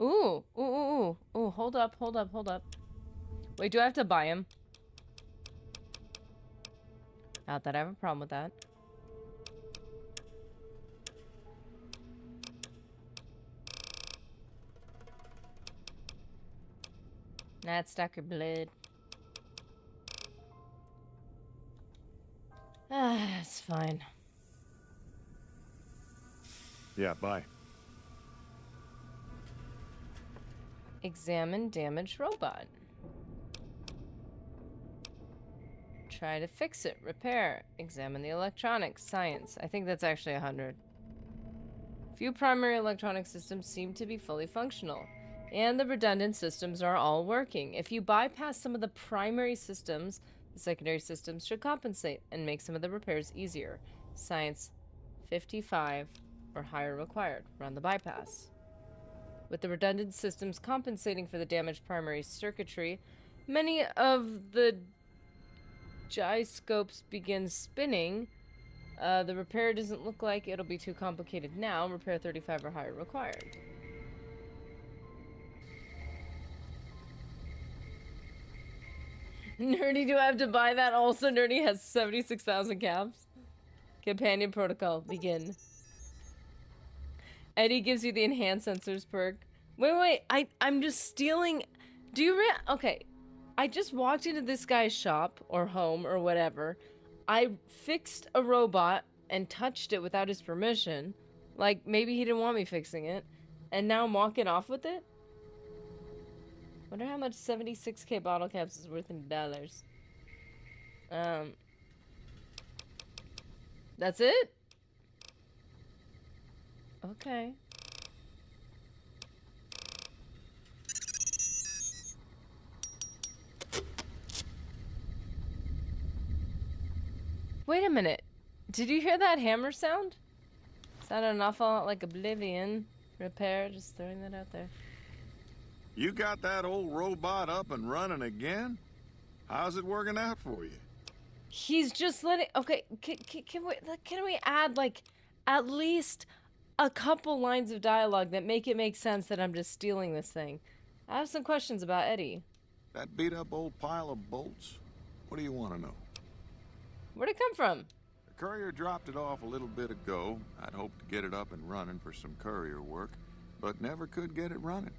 Ooh, hold up. Wait, do I have to buy him? Not that I have a problem with that. Nah, stuck your blood. Ah, it's fine. Yeah, bye. Examine damaged robot. Try to fix it. Repair. Examine the electronics. Science. I think that's actually 100. Few primary electronic systems seem to be fully functional, and the redundant systems are all working. If you bypass some of the primary systems, the secondary systems should compensate and make some of the repairs easier. Science 55 or higher required. Run the bypass. With the redundant systems compensating for the damaged primary circuitry, many of the gyroscopes begin spinning. The repair doesn't look like it'll be too complicated now. Repair 35 or higher required. Nerdy, do I have to buy that? Also, Nerdy has 76,000 caps. Companion protocol, begin. Eddie gives you the enhanced sensors perk. Wait, I'm just stealing. Do you okay. I just walked into this guy's shop or home or whatever. I fixed a robot and touched it without his permission. Like, maybe he didn't want me fixing it. And now I'm walking off with it? Wonder how much 76k bottle caps is worth in dollars. That's it? Okay. Wait a minute. Did you hear that hammer sound? Sounded an awful lot like Oblivion. Repair, just throwing that out there. You got that old robot up and running again? How's it working out for you? He's just letting... Okay, can we add, like, at least a couple lines of dialogue that make sense that I'm just stealing this thing? I have some questions about Eddie. That beat-up old pile of bolts? What do you want to know? Where'd it come from? The courier dropped it off a little bit ago. I'd hoped to get it up and running for some courier work, but never could get it running.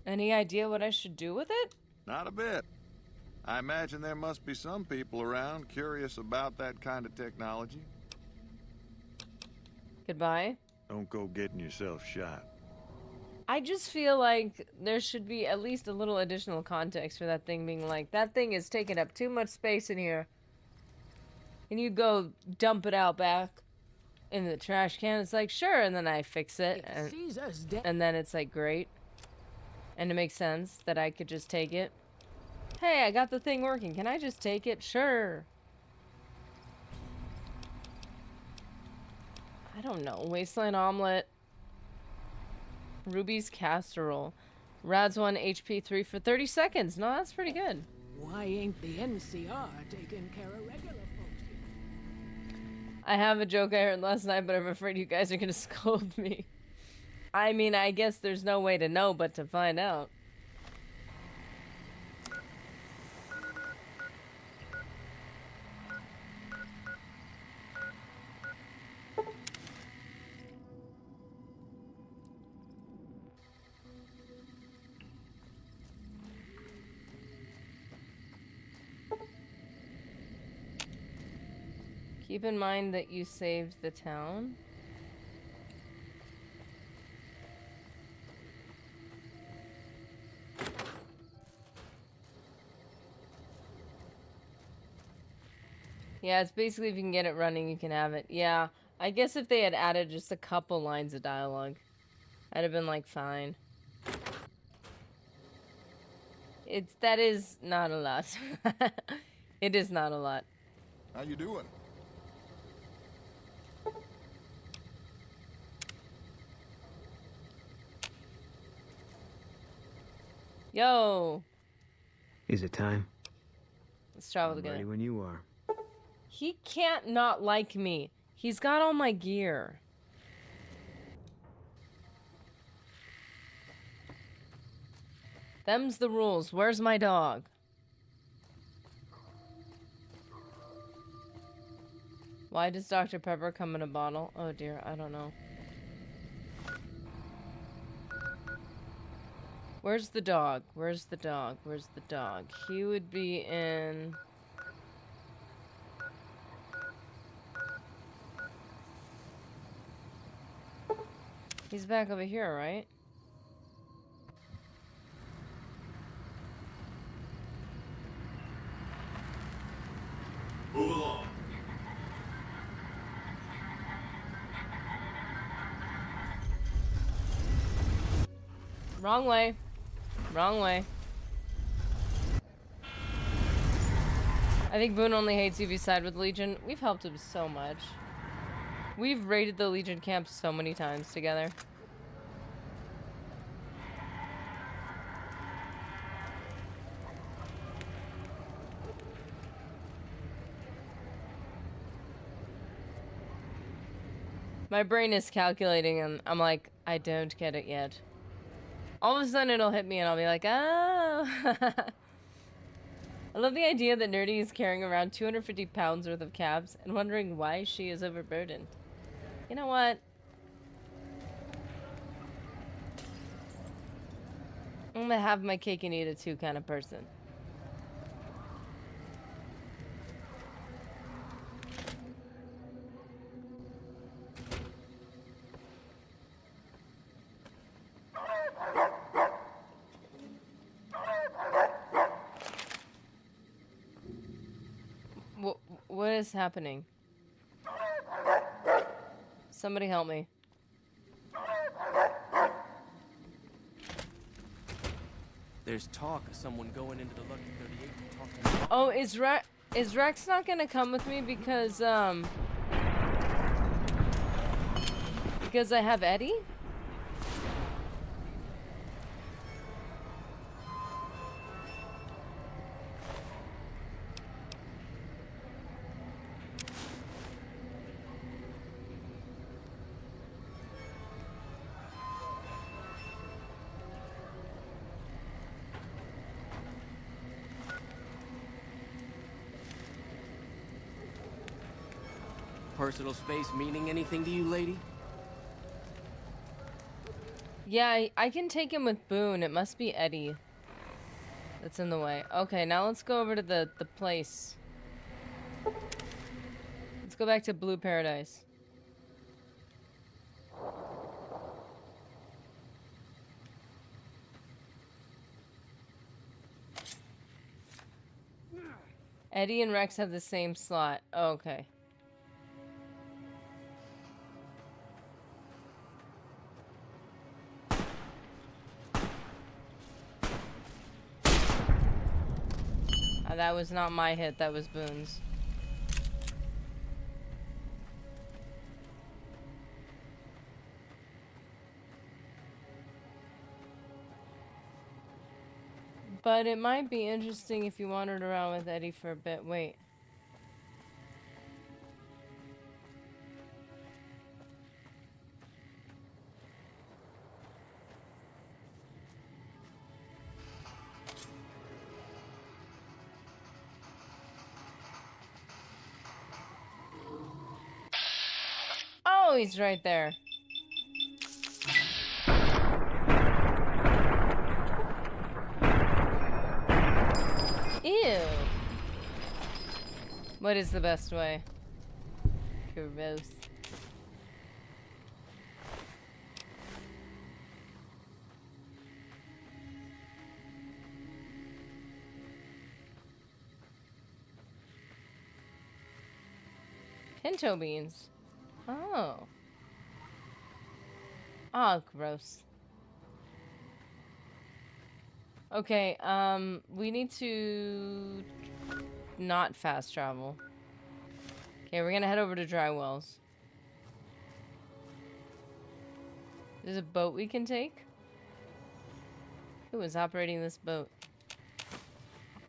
Any idea what I should do with it? Not a bit. I imagine there must be some people around curious about that kind of technology. Goodbye. Don't go getting yourself shot. I just feel like there should be at least a little additional context for that thing being like, that thing is taking up too much space in here. And you go dump it out back in the trash can. It's like, sure, and then I fix it. And then it's like, great. And it makes sense that I could just take it. Hey, I got the thing working. Can I just take it? Sure. I don't know. Wasteland omelet. Ruby's casserole. Rad's 1 HP 3 for 30 seconds. No, that's pretty good. Why ain't the NCR taking care of regular folks here? I have a joke I heard last night, but I'm afraid you guys are gonna scold me. I mean, I guess there's no way to know but to find out. Keep in mind that you saved the town. Yeah, it's basically if you can get it running, you can have it. Yeah, I guess if they had added just a couple lines of dialogue, I'd have been like, fine. That is not a lot. It is not a lot. How you doing? Yo! Is it time? Let's travel I'm together. ready when you are. He can't not like me. He's got all my gear. Them's the rules. Where's my dog? Why does Dr. Pepper come in a bottle? Oh dear, I don't know. Where's the dog? Where's the dog? Where's the dog? He would be in... He's back over here, right? Move along. Wrong way. Wrong way. I think Boone only hates you if you side with Legion. We've helped him so much. We've raided the Legion camp so many times together. My brain is calculating and I'm like, I don't get it yet. All of a sudden it'll hit me and I'll be like, oh. I love the idea that Nerdy is carrying around 250 pounds worth of cabs and wondering why she is overburdened. You know what? I'm gonna have my cake and eat it too kind of person. What is happening? Somebody help me. There's talk of someone going into the Lucky 38 to talk to me. Oh, is Rex not gonna come with me because I have Eddie? Personal space meaning anything to you, lady? Yeah, I can take him with Boone. It must be Eddie that's in the way. Okay, now let's go over to the place. Let's go back to Blue Paradise. Eddie and Rex have the same slot. Oh, okay. That was not my hit, that was Boone's. But it might be interesting if you wandered around with Eddie for a bit. Wait. Oh, he's right there. Ew. What is the best way? Gross. Pinto beans. Oh. Oh, gross. Okay, we need to not fast travel. Okay, we're gonna head over to Dry Wells. There's a boat we can take? Who is operating this boat?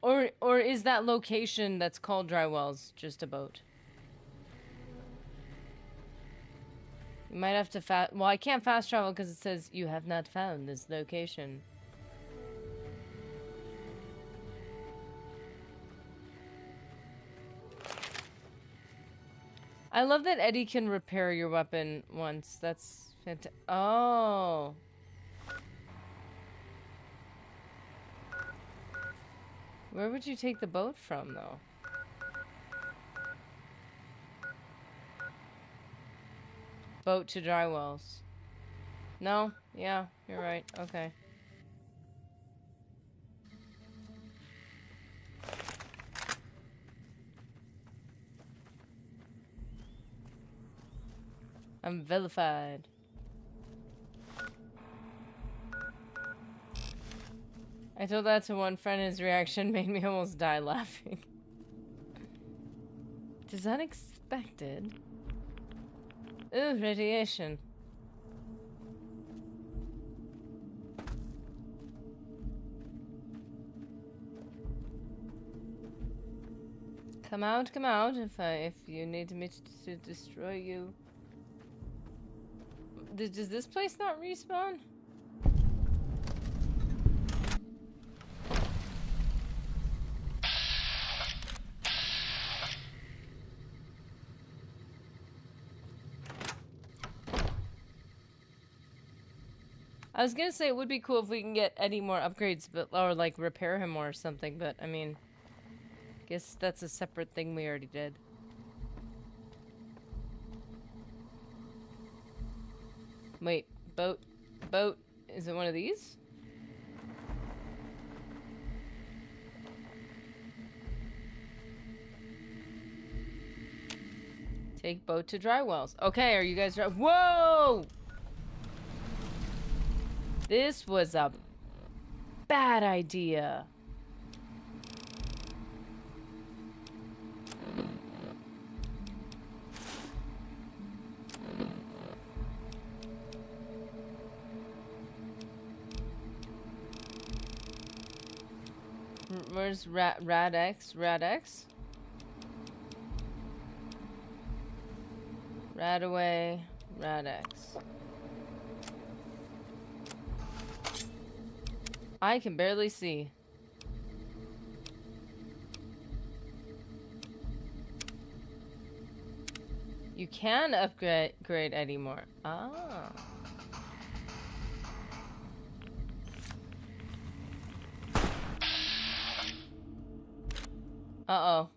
Or is that location that's called Dry Wells just a boat? You might have to well, I can't fast travel because it says you have not found this location. I love that Eddie can repair your weapon once. That's fantastic. Oh. Where would you take the boat from, though? Boat to Dry Wells. No? Yeah, you're right. Okay. I'm vilified. I told that to one friend, his reaction made me almost die laughing. It is unexpected. Ooh, radiation. Come out if you need me to destroy you. Does this place not respawn? I was gonna say it would be cool if we can get Eddie more upgrades, but or like repair him more or something, but I mean, guess that's a separate thing we already did. Wait, boat, is it one of these? Take boat to Dry Wells. Okay, are you guys ready? Whoa! This was a bad idea. Where's Rad-X? Rad-X? Radaway, Rad-X. I can barely see. You can upgrade Eddie more. Ah. Uh-oh.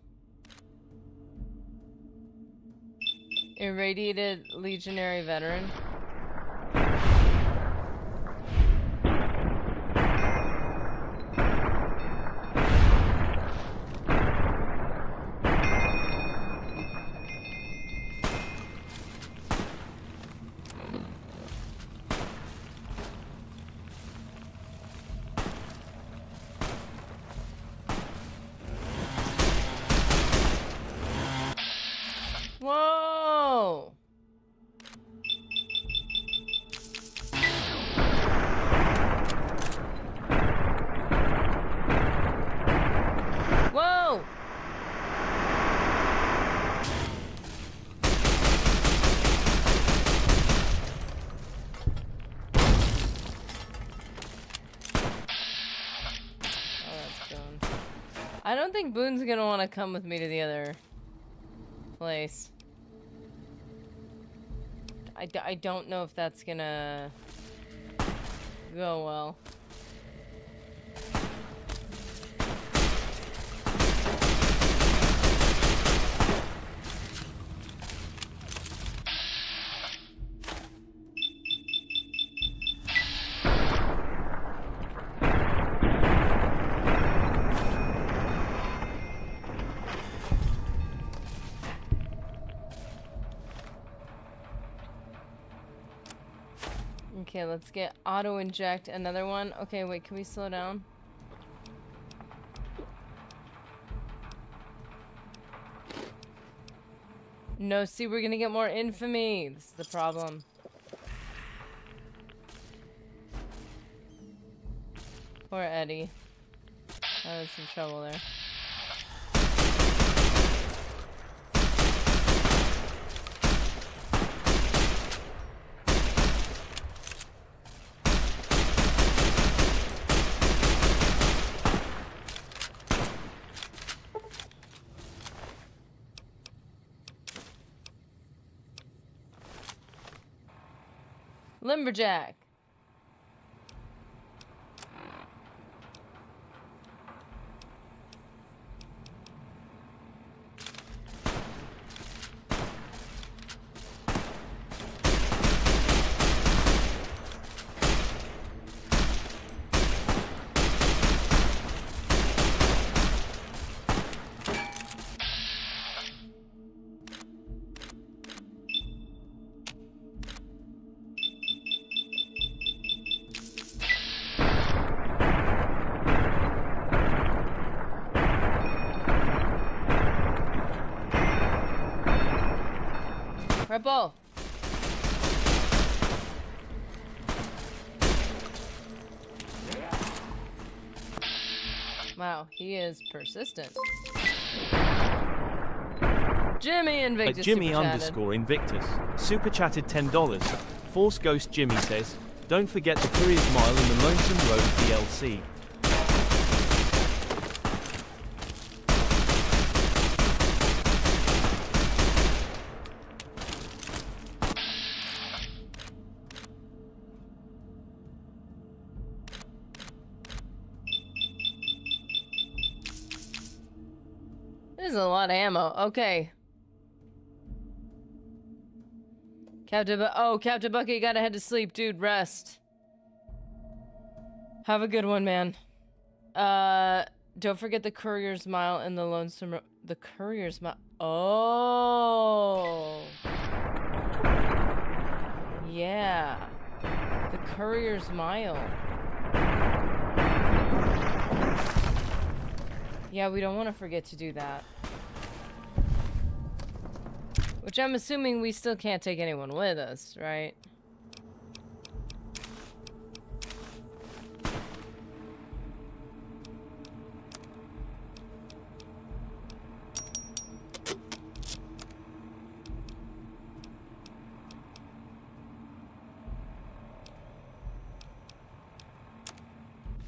Irradiated legionary veteran. Whoa! Whoa! Oh, that's Boone. I don't think Boone's gonna want to come with me to the other place. I don't know if that's gonna go well. Okay, let's get auto-inject another one. Okay, wait, can we slow down? No, see, we're gonna get more infamy. This is the problem. Poor Eddie. I was in trouble there. Lumberjack. Rebel. Wow, he is persistent. Jimmy Invictus. Jimmy _ Invictus super chatted $10. Force Ghost Jimmy says, "Don't forget the Couriers Mile in the Lonesome Road DLC." This is a lot of ammo. Okay. Captain Bucky, you gotta head to sleep, dude. Rest. Have a good one, man. Don't forget the Courier's Mile in the Lonesome Road. The Courier's Mile. Oh. Yeah. The Courier's Mile. Yeah, we don't want to forget to do that. Which I'm assuming we still can't take anyone with us, right?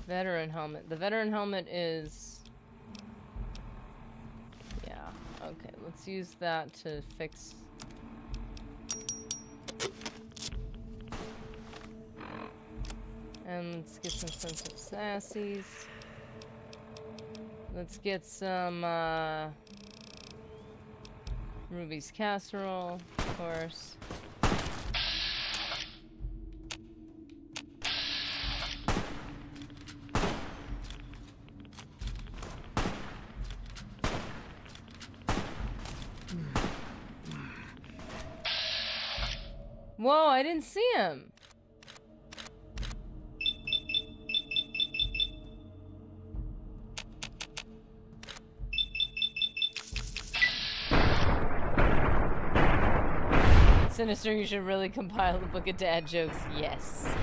Veteran helmet. The veteran helmet is... Yeah, okay, let's use that to fix And let's get some sensitive sassies. Let's get some Ruby's casserole, of course. Whoa, I didn't see him. Sinister, you should really compile a book of dad jokes. Yes.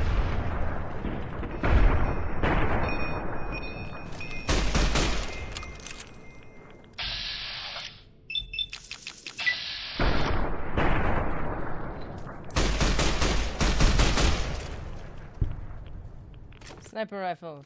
Sniper rifle.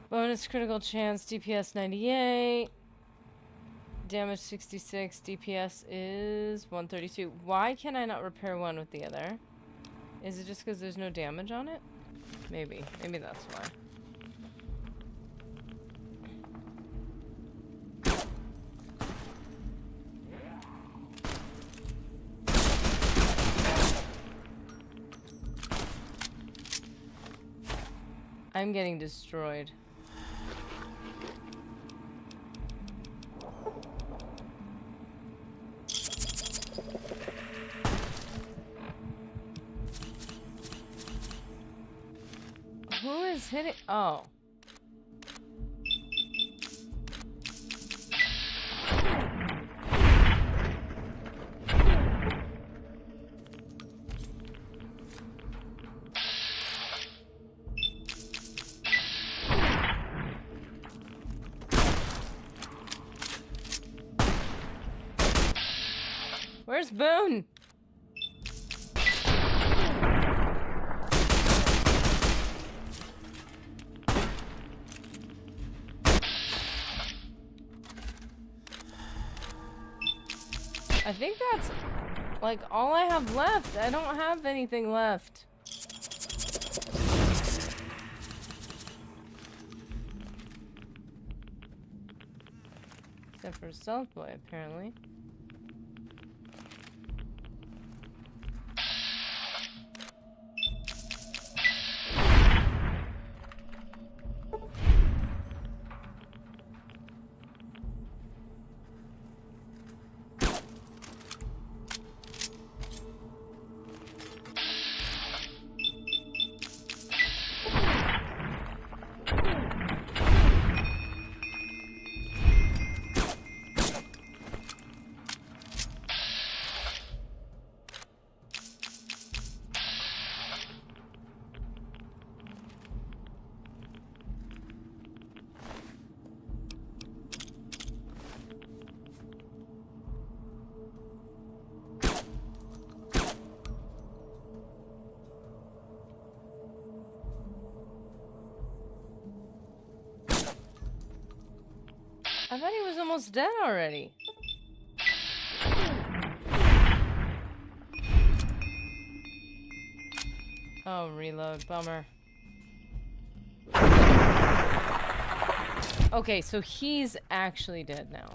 Bonus critical chance, DPS 98. Damage 66, DPS is 132. Why can I not repair one with the other? Is it just because there's no damage on it? Maybe. Maybe that's why. I'm getting destroyed. Who is hitting? Oh. Where's Boone? I think that's like all I have left. I don't have anything left. Except for Stealth Boy, apparently. I thought he was almost dead already. Oh, reload. Bummer. Okay, so he's actually dead now.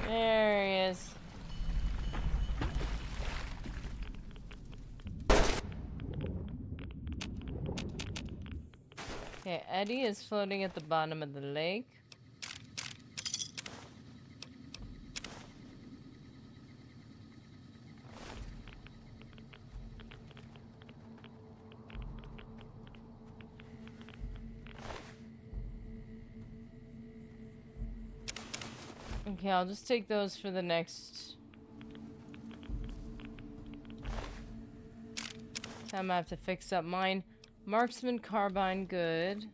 There he is. Okay, Eddie is floating at the bottom of the lake. Okay, I'll just take those for the next time I have to fix up mine. Marksman carbine, good.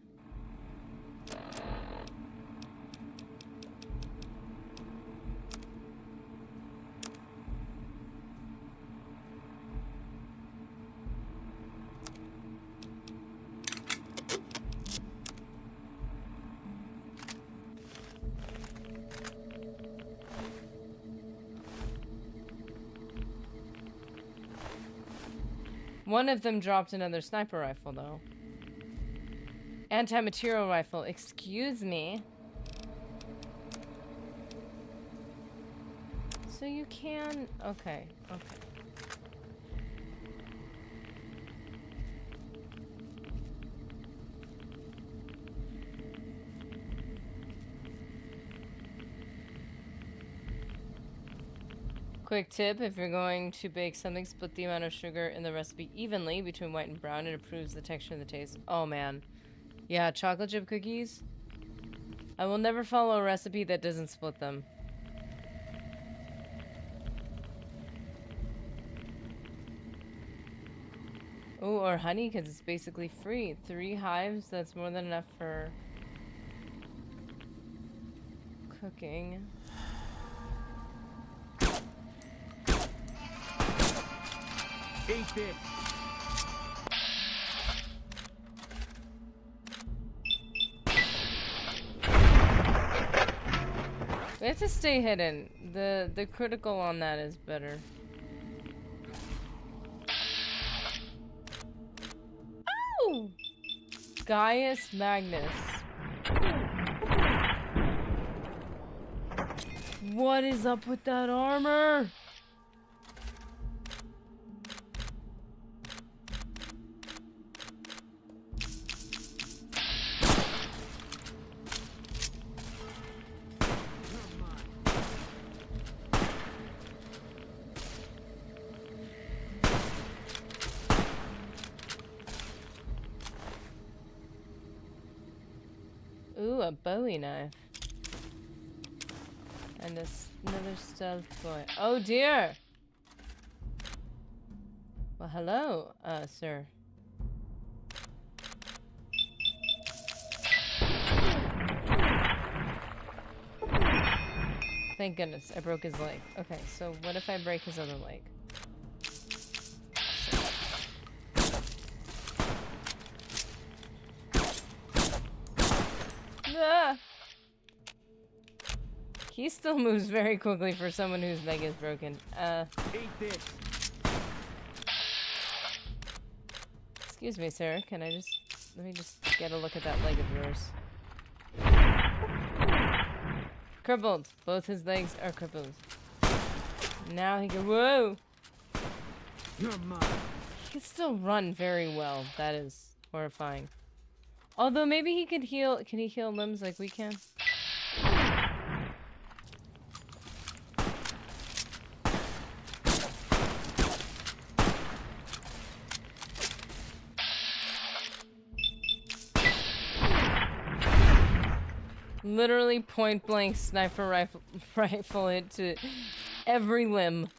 One of them dropped another sniper rifle, though. Anti-material rifle. Excuse me. So you can... Okay, okay. Quick tip, if you're going to bake something, split the amount of sugar in the recipe evenly between white and brown. It improves the texture and the taste. Oh, man. Yeah, chocolate chip cookies. I will never follow a recipe that doesn't split them. Oh, or honey, because it's basically free. 3 hives, that's more than enough for cooking. Eat this. We have to stay hidden. The critical on that is better. Oh! Gaius Magnus. What is up with that armor? Ooh, a Bowie knife. And another stealth boy. Oh dear! Well, hello, sir. Thank goodness, I broke his leg. Okay, so what if I break his other leg? Ah! He still moves very quickly for someone whose leg is broken. Eat this. Excuse me, sir. Can I just... Let me just get a look at that leg of yours. Crippled. Both his legs are crippled. Now he can... Whoa! You're mine. He can still run very well. That is horrifying. Although maybe he could heal... Can he heal limbs like we can? Literally point blank sniper rifle it to every limb.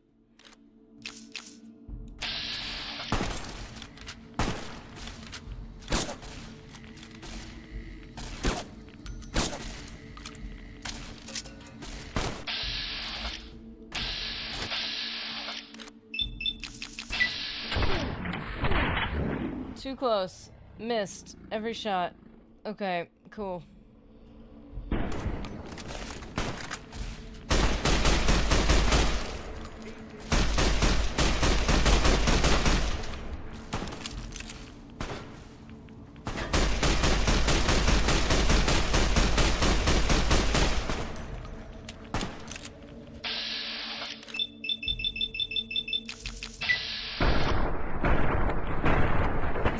Too close. Missed. Every shot. Okay, cool.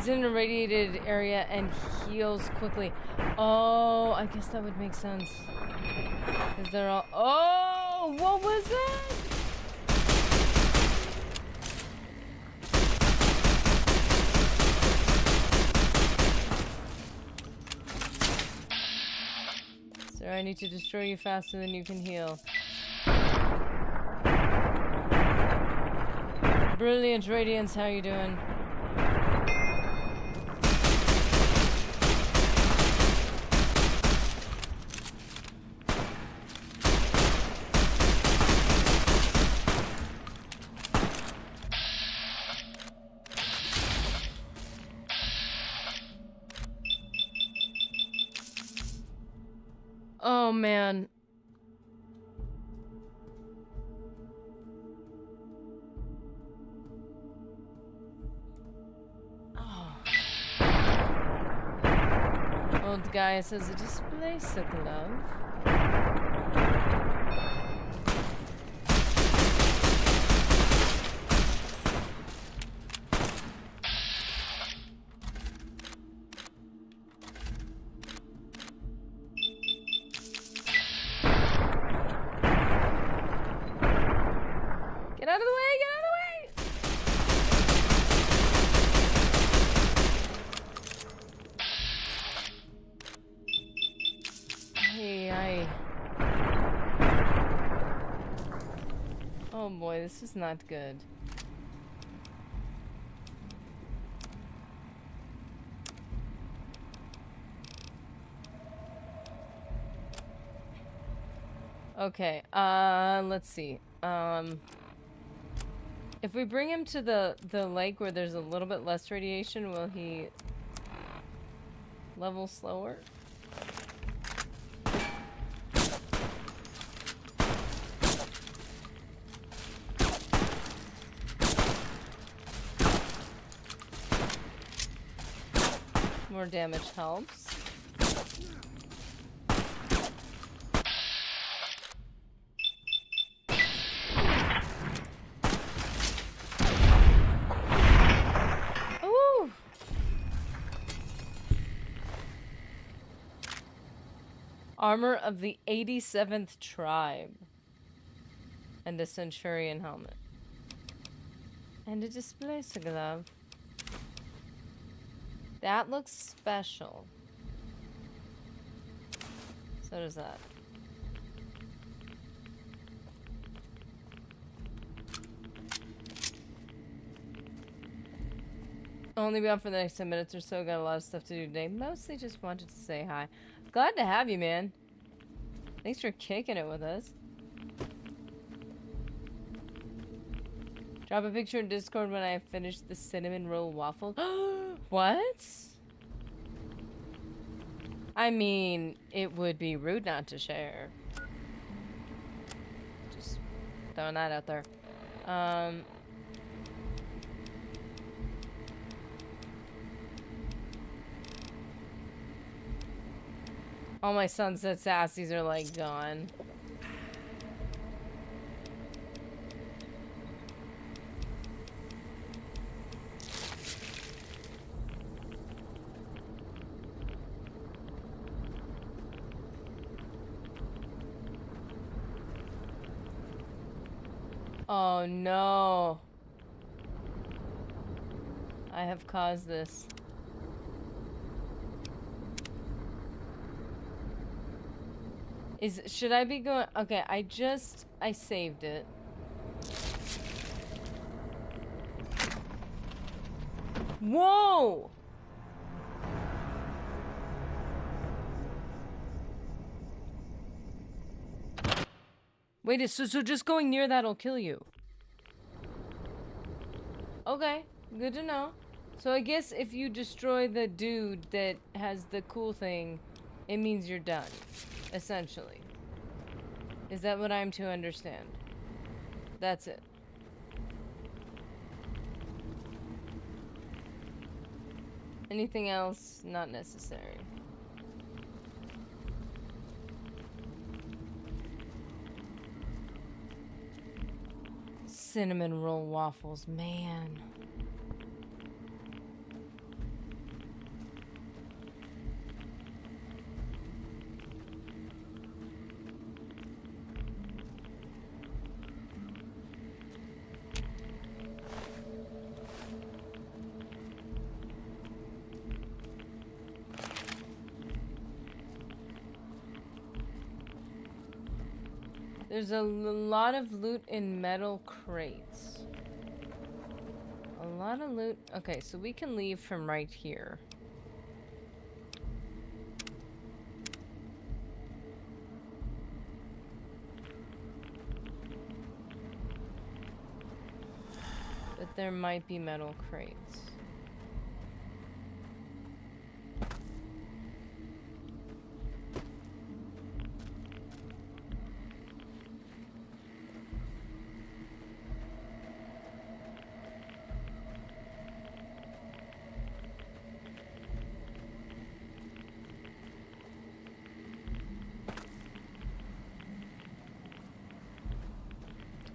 In a radiated area and heals quickly. Oh, I guess that would make sense. Because they're all... Oh, what was that? Sir, I need to destroy you faster than you can heal. Brilliant Radiance, how you doing? Oh man. Old guy says a display sick love. Get out of the way, get out of the way! Hey, oh boy, this is not good. Okay, let's see. If we bring him to the lake where there's a little bit less radiation, will he level slower? More damage helps. Ooh. Armor of the 87th tribe. And a centurion helmet. And a displacer glove. That looks special. So does that. Only be on for the next 10 minutes or so. Got a lot of stuff to do today. Mostly just wanted to say hi. Glad to have you, man. Thanks for kicking it with us. Drop a picture in Discord when I have finished the cinnamon roll waffle. What? I mean, it would be rude not to share. Just throwing that out there. All my sunset sassies are like gone. Oh no. I have caused this. Should I be going? Okay, I saved it. Whoa! Wait, so just going near that'll kill you? Okay, good to know. So I guess if you destroy the dude that has the cool thing, it means you're done, essentially. Is that what I'm to understand? That's it. Anything else? Not necessary. Cinnamon roll waffles, man. There's a lot of loot in metal crates. lot of loot. Okay, so we can leave from right here. But there might be metal crates.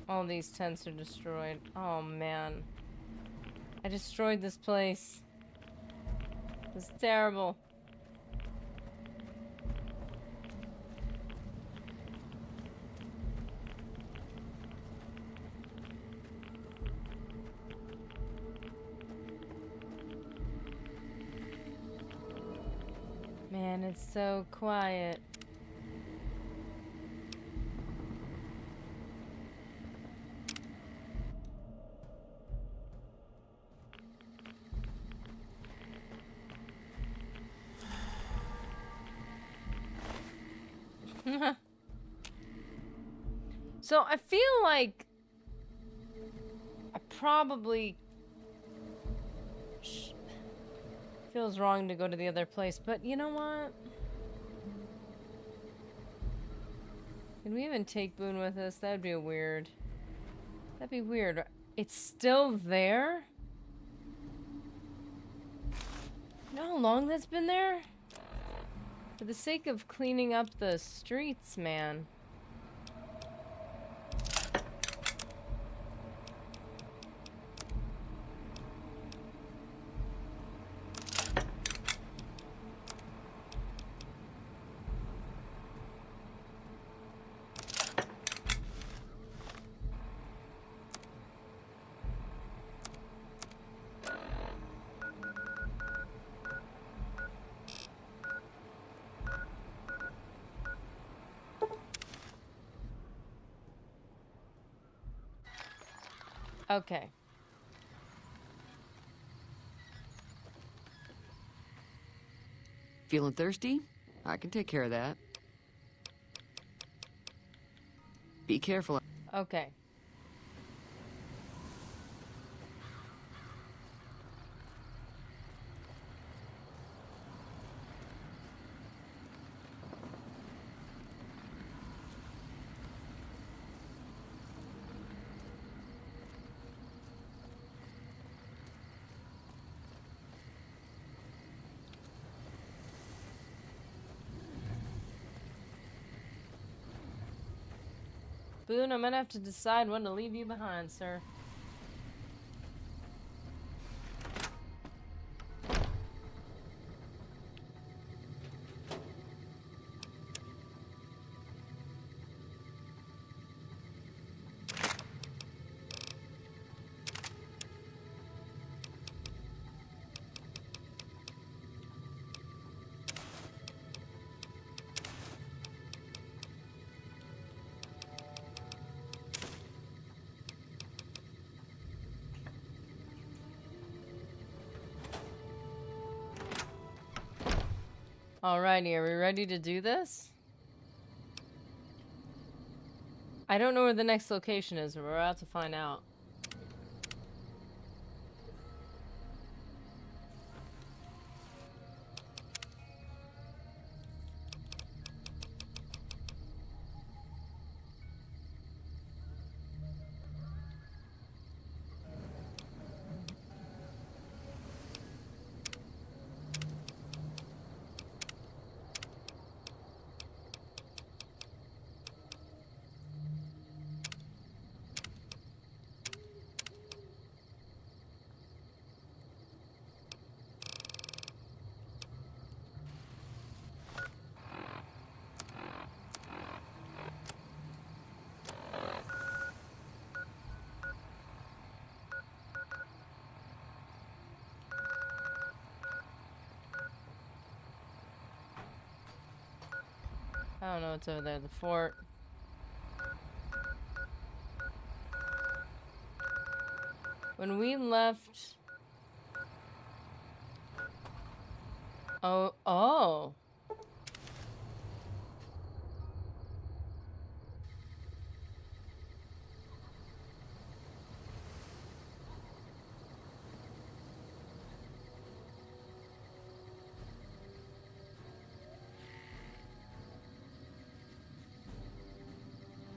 All these tents are destroyed. Oh man. I destroyed this place. It's terrible. Man, it's so quiet. So I feel like I probably feels wrong to go to the other place, but you know what? Can we even take Boone with us? That'd be weird. That'd be weird. It's still there? You know how long that's been there? For the sake of cleaning up the streets, man. Okay. Feeling thirsty? I can take care of that. Be careful. Okay. Boone, I'm gonna have to decide when to leave you behind, sir. Alrighty, are we ready to do this? I don't know where the next location is, but we're about to find out. I don't know what's over there. The fort. When we left Oh, oh.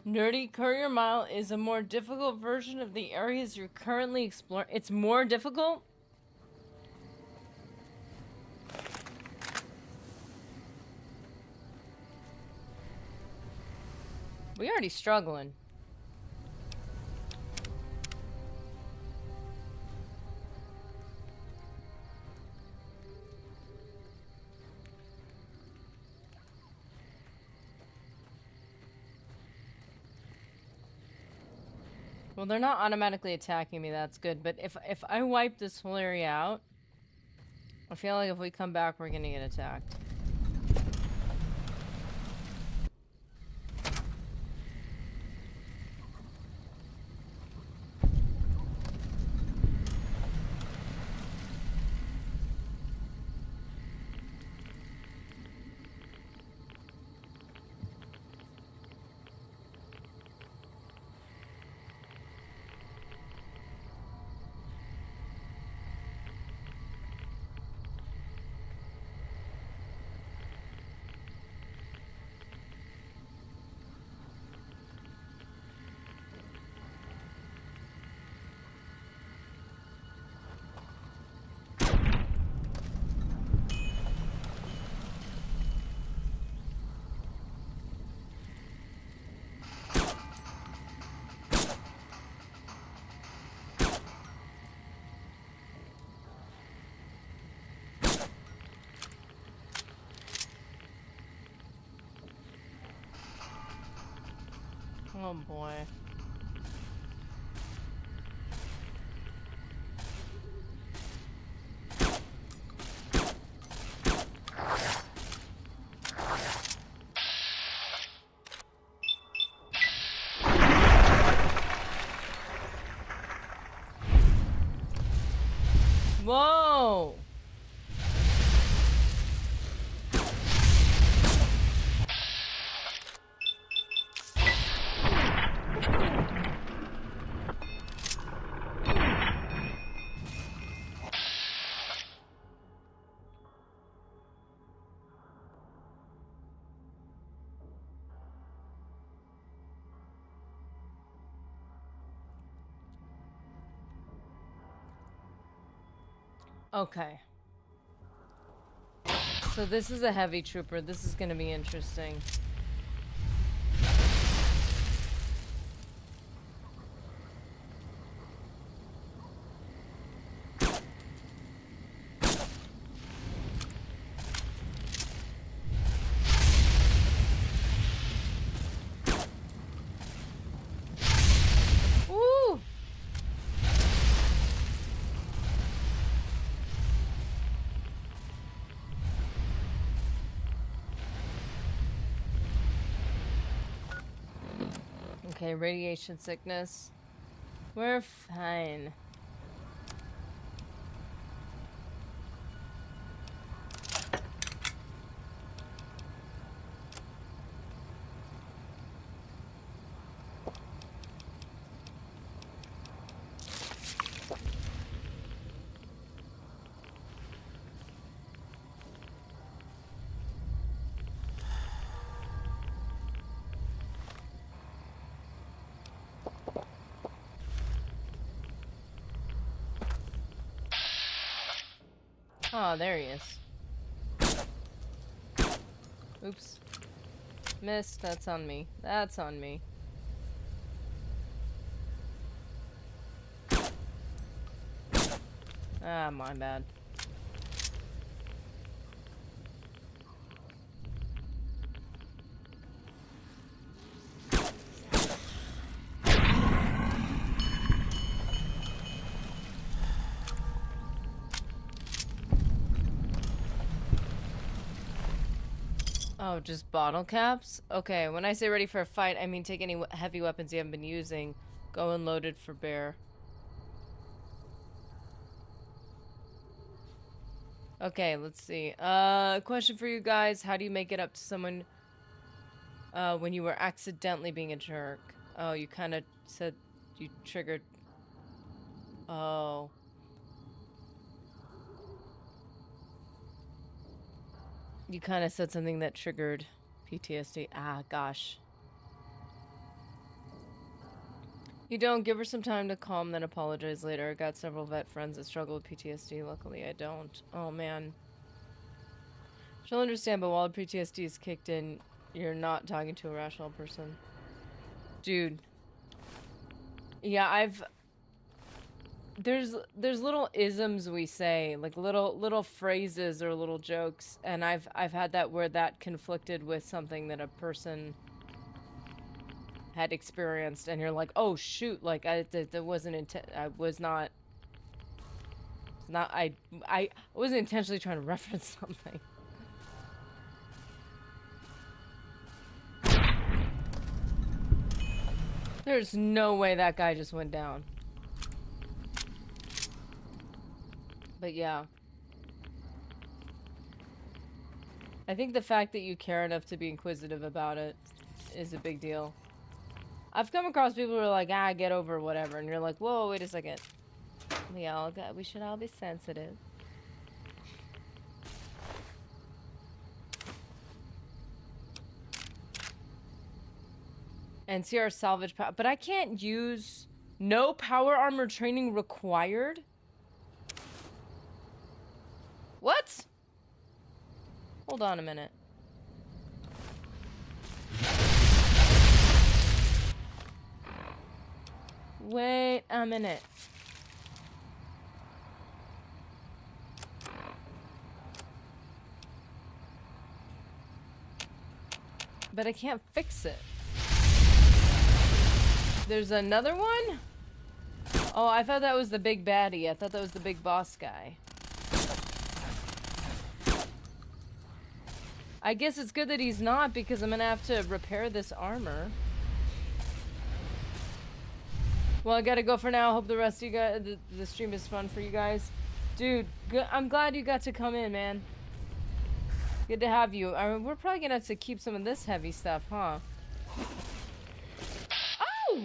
Nerdy Courier Mile is a more difficult version of the areas you're currently exploring. It's more difficult? We already struggling. Well, they're not automatically attacking me, that's good. But if I wipe this whole area out, I feel like if we come back, we're gonna get attacked. Oh boy. Whoa! Okay. So this is a heavy trooper. This is gonna be interesting. Woo! Okay, radiation sickness. We're fine. Oh, there he is. Oops. Missed. That's on me. That's on me. Ah, my bad. Oh, just bottle caps? Okay, when I say ready for a fight, I mean take any heavy weapons you haven't been using. Go unloaded for bear. Okay, let's see. Question for you guys. How do you make it up to someone when you were accidentally being a jerk? Oh, you kind of said you triggered... Oh. You kind of said something that triggered PTSD. Ah, gosh. You don't give her some time to calm, then apologize later. I got several vet friends that struggle with PTSD. Luckily, I don't. Oh, man. She'll understand, but while PTSD is kicked in, you're not talking to a rational person. Dude. Yeah, there's little isms we say, like little phrases or little jokes, and I've had that where that conflicted with something that a person had experienced, and you're like, oh shoot, like that wasn't I wasn't intentionally trying to reference something. There's no way that guy just went down. But yeah. I think the fact that you care enough to be inquisitive about it is a big deal. I've come across people who are like, ah, get over whatever. And you're like, whoa, wait a second. We should all be sensitive. And see our salvage power. But I can't use no power armor training required? What? Hold on a minute. Wait a minute. But I can't fix it. There's another one? Oh, I thought that was the big baddie. I thought that was the big boss guy. I guess it's good that he's not, because I'm gonna have to repair this armor. Well, I gotta go for now. Hope the rest of you guys, the stream is fun for you guys. Dude, I'm glad you got to come in, man. Good to have you. I mean, we're probably gonna have to keep some of this heavy stuff, huh? Oh!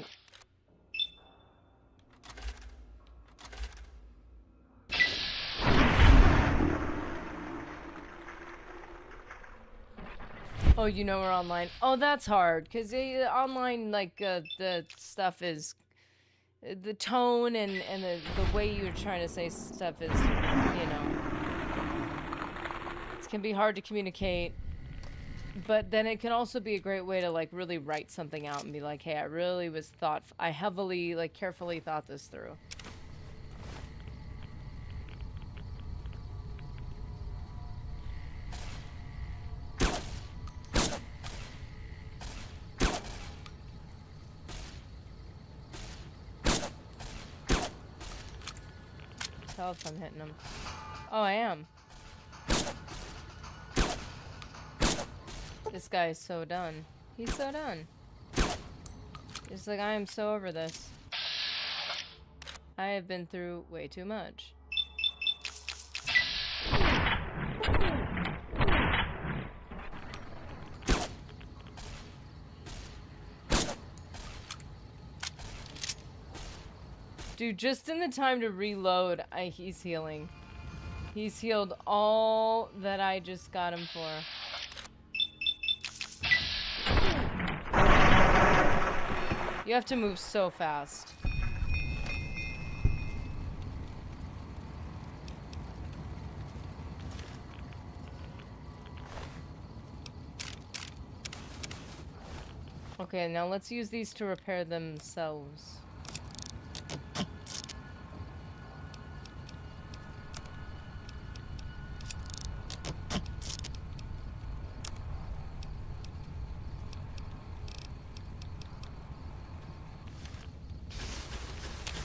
Oh, you know we're online. Oh, that's hard, because online, like, the stuff is... The tone and the way you're trying to say stuff is, you know... It can be hard to communicate. But then it can also be a great way to, like, really write something out and be like, hey, I really was I heavily, like, carefully thought this through. Tell if I'm hitting him. Oh, I am. This guy is so done. He's so done. It's like, I am so over this. I have been through way too much. Dude, just in the time to reload, he's healing. He's healed all that I just got him for. You have to move so fast. Okay, now let's use these to repair themselves.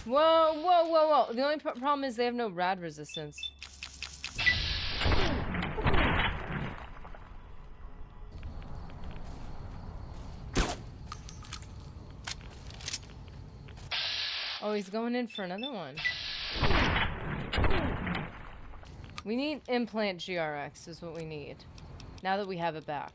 Whoa, whoa, whoa, whoa. The only problem is they have no rad resistance. Oh, he's going in for another one. We need implant GRX is what we need. Now that we have it back.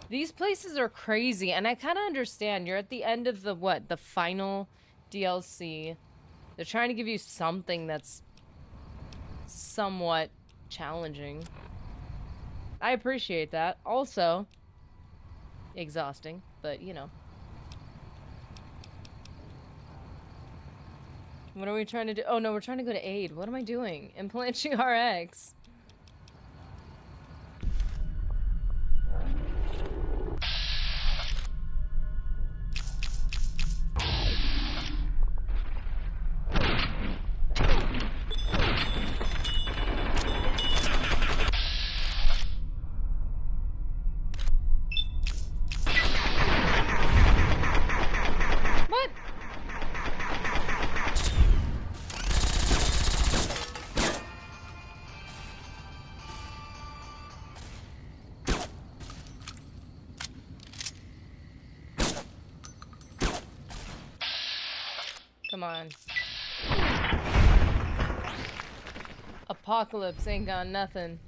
These places are crazy, and I kind of understand. You're at the end of the, what? The final DLC. They're trying to give you something that's somewhat challenging. I appreciate that. Also, exhausting, but you know. What are we trying to do? Oh no, we're trying to go to aid. What am I doing? Implant GRX. What? Come on. Apocalypse ain't got nothing.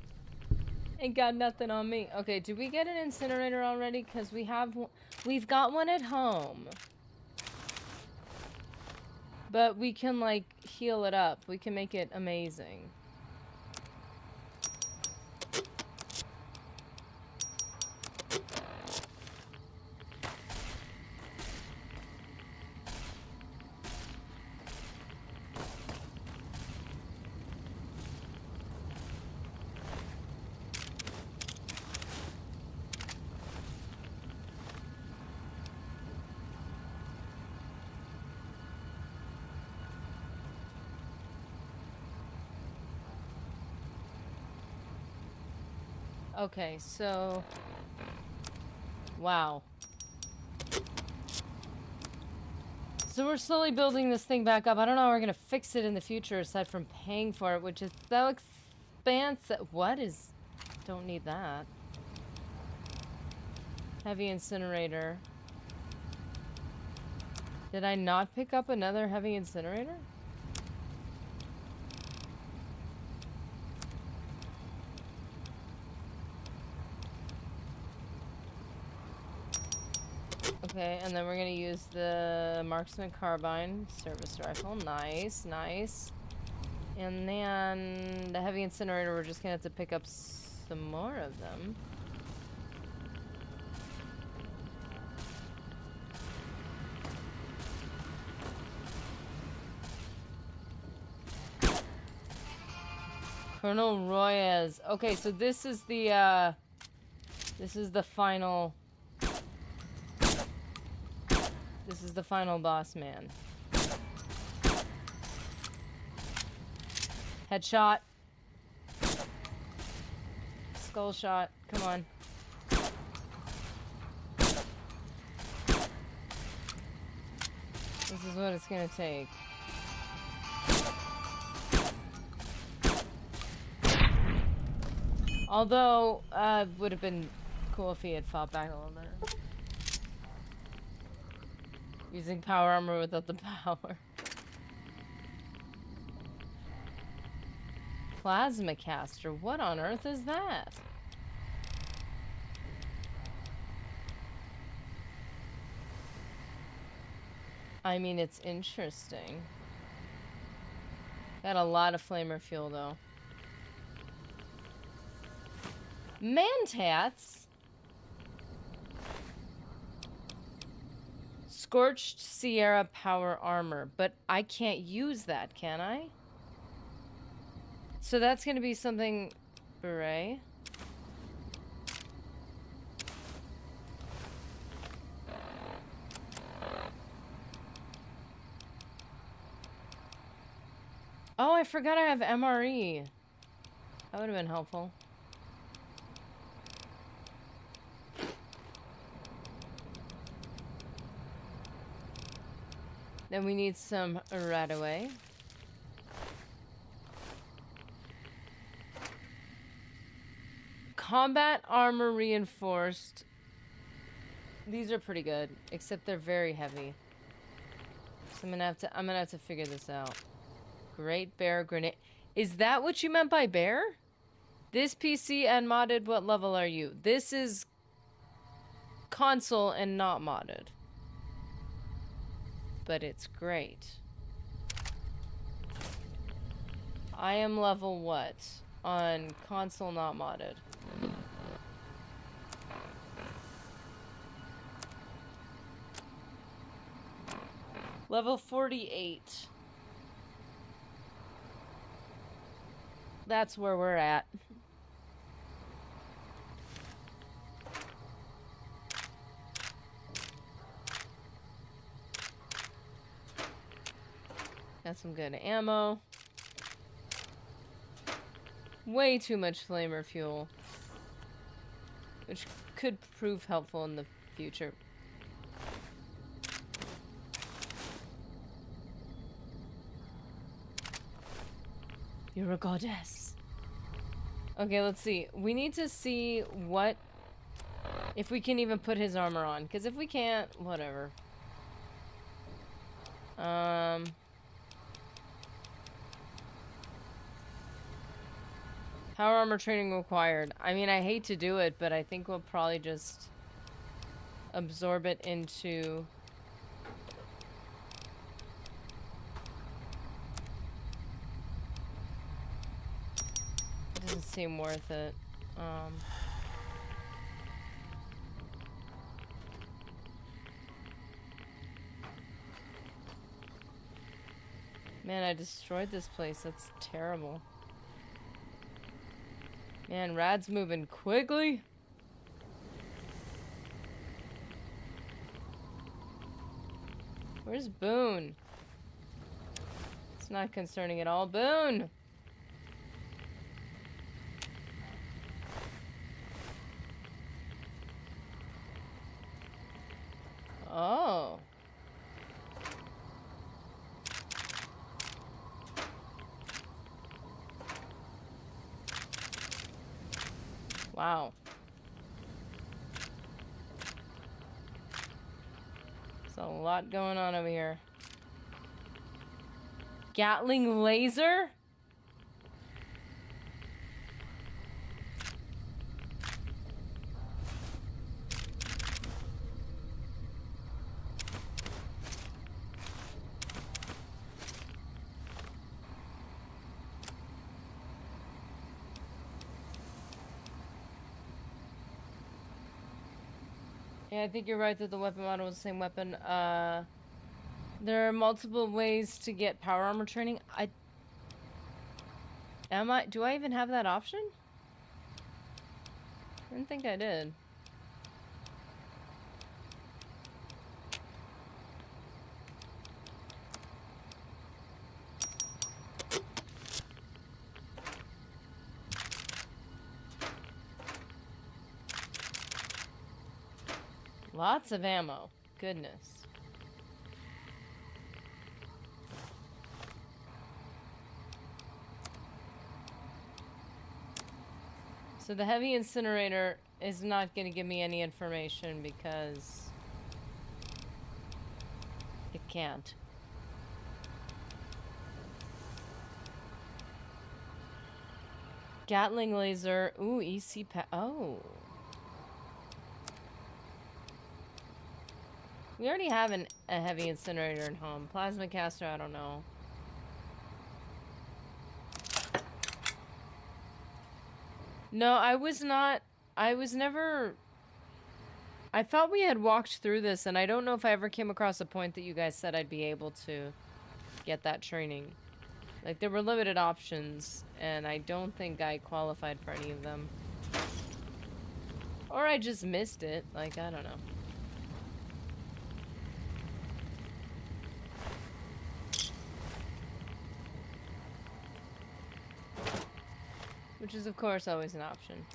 Ain't got nothing on me. Okay, did we get an incinerator already? Because we've got one at home. But we can, like, heal it up. We can make it amazing. Okay, so... Wow. So we're slowly building this thing back up. I don't know how we're gonna fix it in the future aside from paying for it, which is so expensive. What is... Don't need that. Heavy incinerator. Did I not pick up another heavy incinerator? Okay, and then we're gonna use the marksman carbine service rifle. Nice, nice. And then the heavy incinerator, we're just gonna have to pick up some more of them. Colonel Royez. Okay, so this is the final... This is the final boss man. Headshot. Skull shot. Come on. This is what it's gonna take. Although, would have been cool if he had fought back a little bit. Using power armor without the power. Plasma caster. What on earth is that? I mean, it's interesting. Got a lot of flamer fuel, though. Mantats? Scorched Sierra power armor, but I can't use that, can I? So that's gonna be something... Beret? Oh, I forgot I have MRE. That would have been helpful. Then we need some right away. Combat armor reinforced. These are pretty good, except they're very heavy. So I'm gonna have to figure this out. Great Bear grenade. Is that what you meant by bear? This PC and modded, what level are you? This is console and not modded. But it's great. I am level what? On console not modded. Level 48. That's where we're at. Got some good ammo. Way too much flamer fuel. Which could prove helpful in the future. You're a goddess. Okay, let's see. We need to see what... if we can even put his armor on. Because if we can't, whatever. Power armor training required. I mean, I hate to do it, but I think we'll probably just absorb it into... doesn't seem worth it. Man, I destroyed this place. That's terrible. Man, Rad's moving quickly. Where's Boone? It's not concerning at all. Boone! Oh. Wow. There's a lot going on over here. Gatling laser? Yeah, I think you're right that the weapon model is the same weapon. There are multiple ways to get power armor training. Do I even have that option? I didn't think I did. Lots of ammo. Goodness. So the heavy incinerator is not going to give me any information because it can't. Gatling laser. Ooh, EC oh. We already have a heavy incinerator at home. Plasma caster, I don't know. No, I was never... I thought we had walked through this, and I don't know if I ever came across a point that you guys said I'd be able to get that training. Like, there were limited options, and I don't think I qualified for any of them. Or I just missed it. Like, I don't know. Which is, of course, always an option.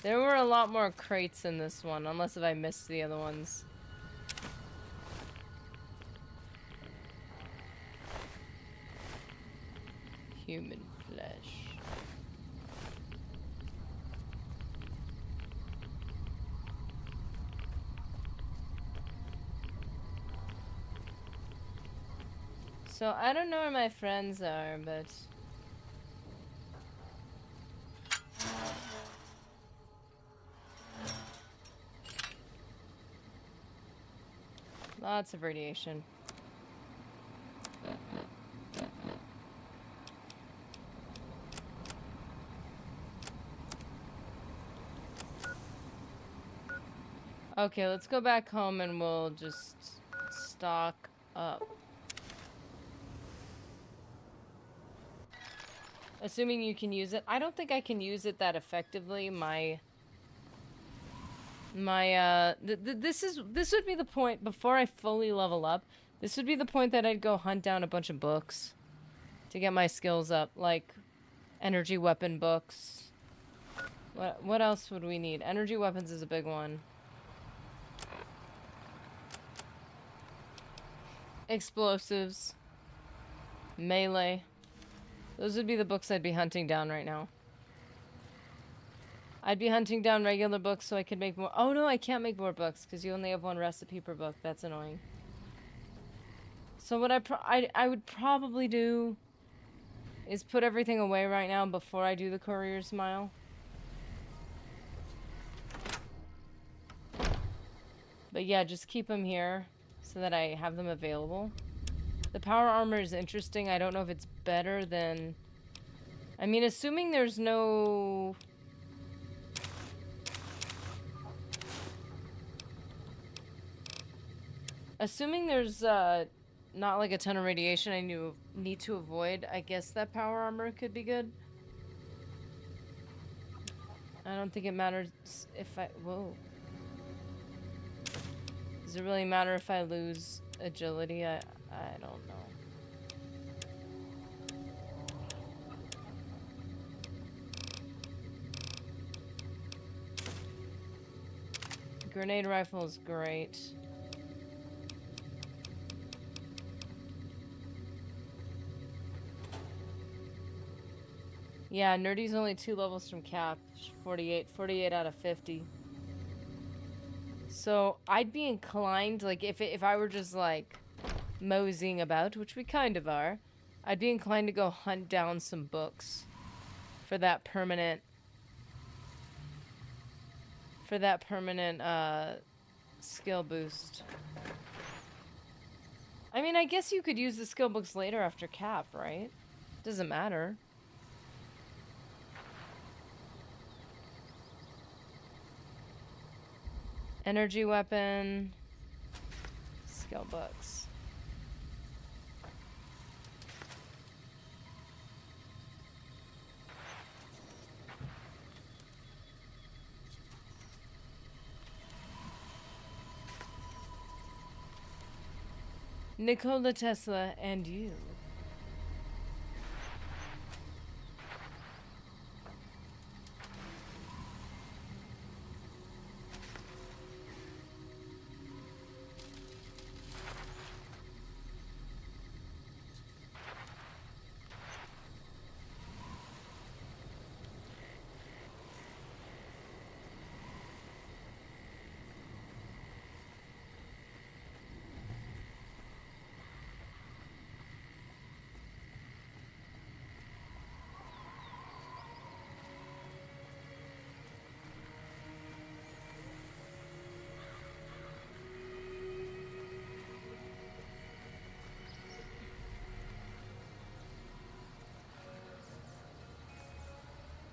There were a lot more crates in this one, unless if I missed the other ones. Human flesh. So I don't know where my friends are, but lots of radiation. Okay, let's go back home and we'll just stock up. Assuming you can use it. I don't think I can use it that effectively. This would be the point before I fully level up. This would be the point that I'd go hunt down a bunch of books to get my skills up, like energy weapon books. What else would we need? Energy weapons is a big one. Explosives. Melee. Those would be the books I'd be hunting down right now. I'd be hunting down regular books so I could make more. Oh no, I can't make more books because you only have one recipe per book. That's annoying. So what I would probably do is put everything away right now before I do the Courier's Mile. But yeah, just keep them here so that I have them available. The power armor is interesting. I don't know if it's better than... I mean, assuming there's no... Assuming there's not like a ton of radiation I need to avoid, I guess that power armor could be good. I don't think it matters if I... Whoa. Does it really matter if I lose agility? I don't know. Grenade rifle is great. Yeah, Nerdy's only 2 levels from Cap. 48 out of 50. So I'd be inclined, like, if I were just like moseying about, which we kind of are, I'd be inclined to go hunt down some books for that permanent skill boost. I mean, I guess you could use the skill books later after Cap, right? Doesn't matter. Energy weapon, skill books. Nikola Tesla and you.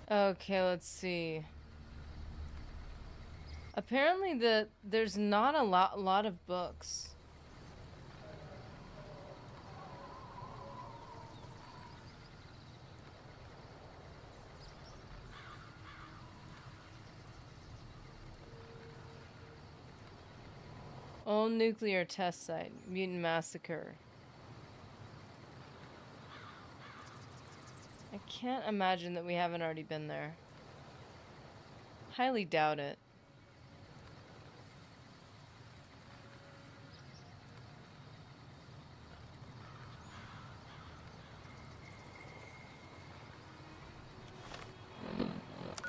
Okay, let's see. Apparently there's not a lot of books. Old nuclear test site, mutant massacre. I can't imagine that we haven't already been there. Highly doubt it.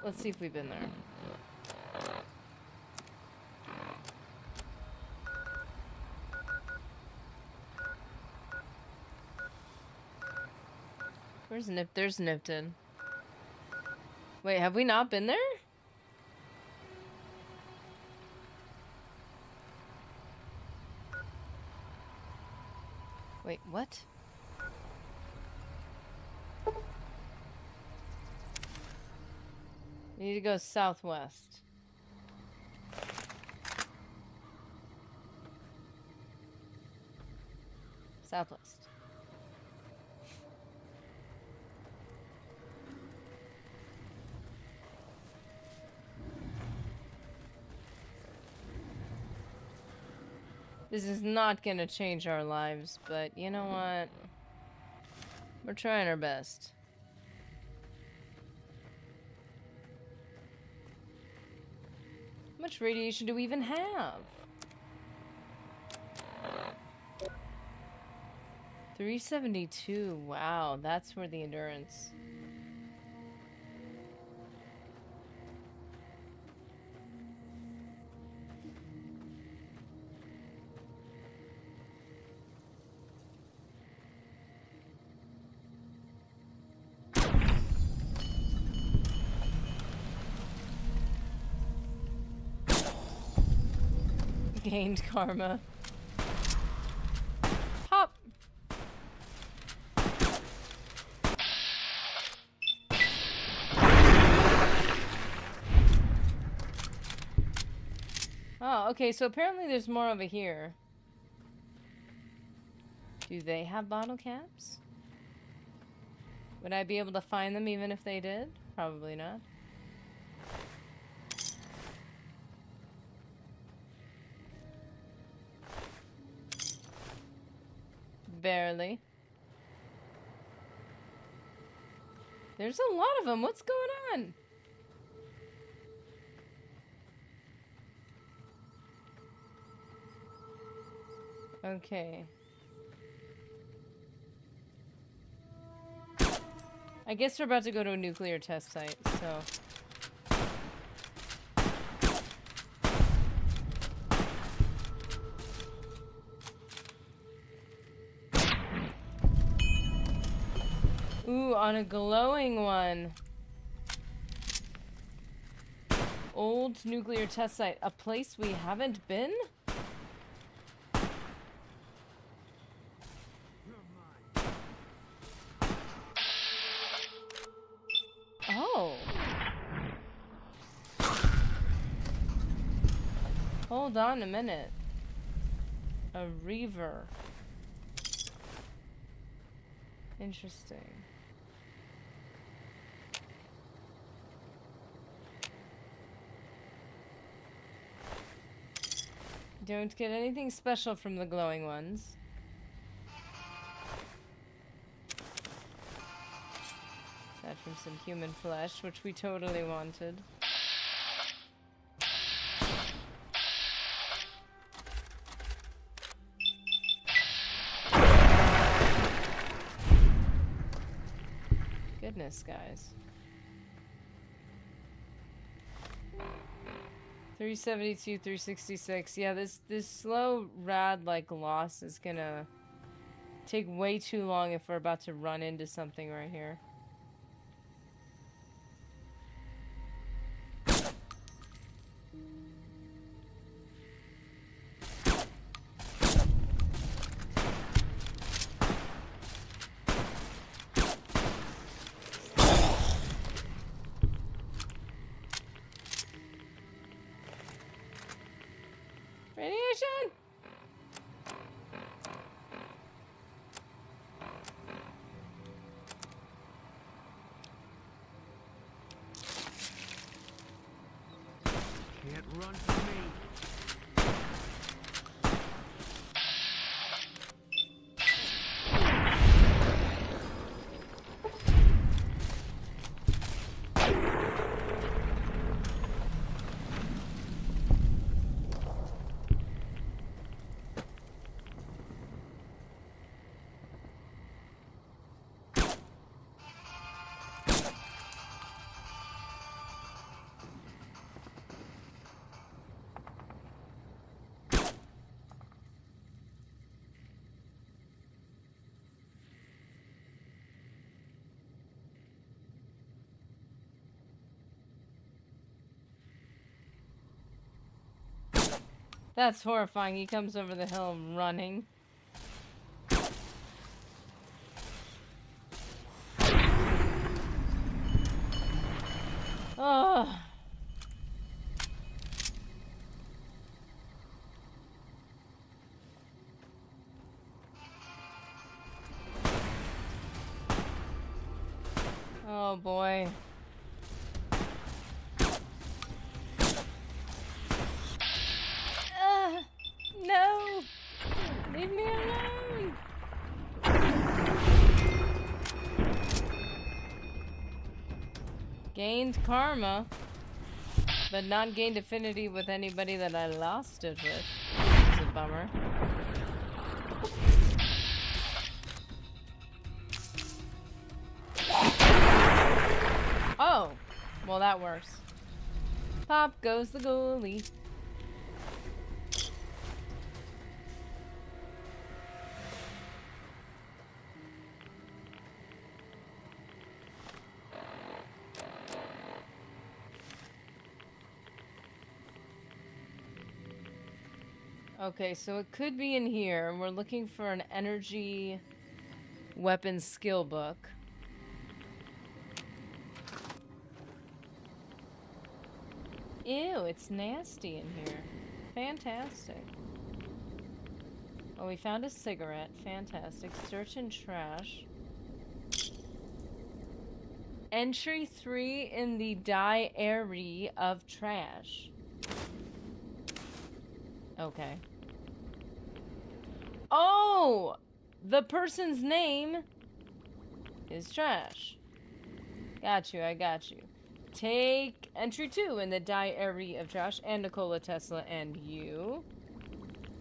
Let's see if we've been there. Where's Nip? There's Nipton. Wait, have we not been there? Wait, what? We need to go southwest. Southwest. This is not gonna change our lives, but you know what? We're trying our best. How much radiation do we even have? 372. Wow, that's where the endurance. Gained karma. Pop. Oh, okay, so apparently there's more over here. Do they have bottle caps? Would I be able to find them even if they did? Probably not. Barely. There's a lot of them. What's going on? Okay. I guess we're about to go to a nuclear test site, so... Ooh, on a glowing one. Old nuclear test site. A place we haven't been? Oh. Hold on a minute. A reaver. Interesting. Don't get anything special from the glowing ones. Aside from some human flesh, which we totally wanted. Goodness, guys. 372, 366. Yeah, this slow rad like loss is gonna take way too long if we're about to run into something right here. Radiation! Can't run from me. That's horrifying. He comes over the hill running. Oh. Oh boy. No! Leave me alone! Gained karma, but not gained affinity with anybody that I lost it with. It's a bummer. Oh! Well, that works. Pop goes the goalie. Okay, so it could be in here. We're looking for an energy weapon skill book. Ew, it's nasty in here. Fantastic. Well, we found a cigarette. Fantastic. Search and trash. Entry 3 in the diary of trash. Okay. Oh! The person's name is trash. Got you, I got you. Take entry 2 in the diary of trash and Nikola Tesla and you.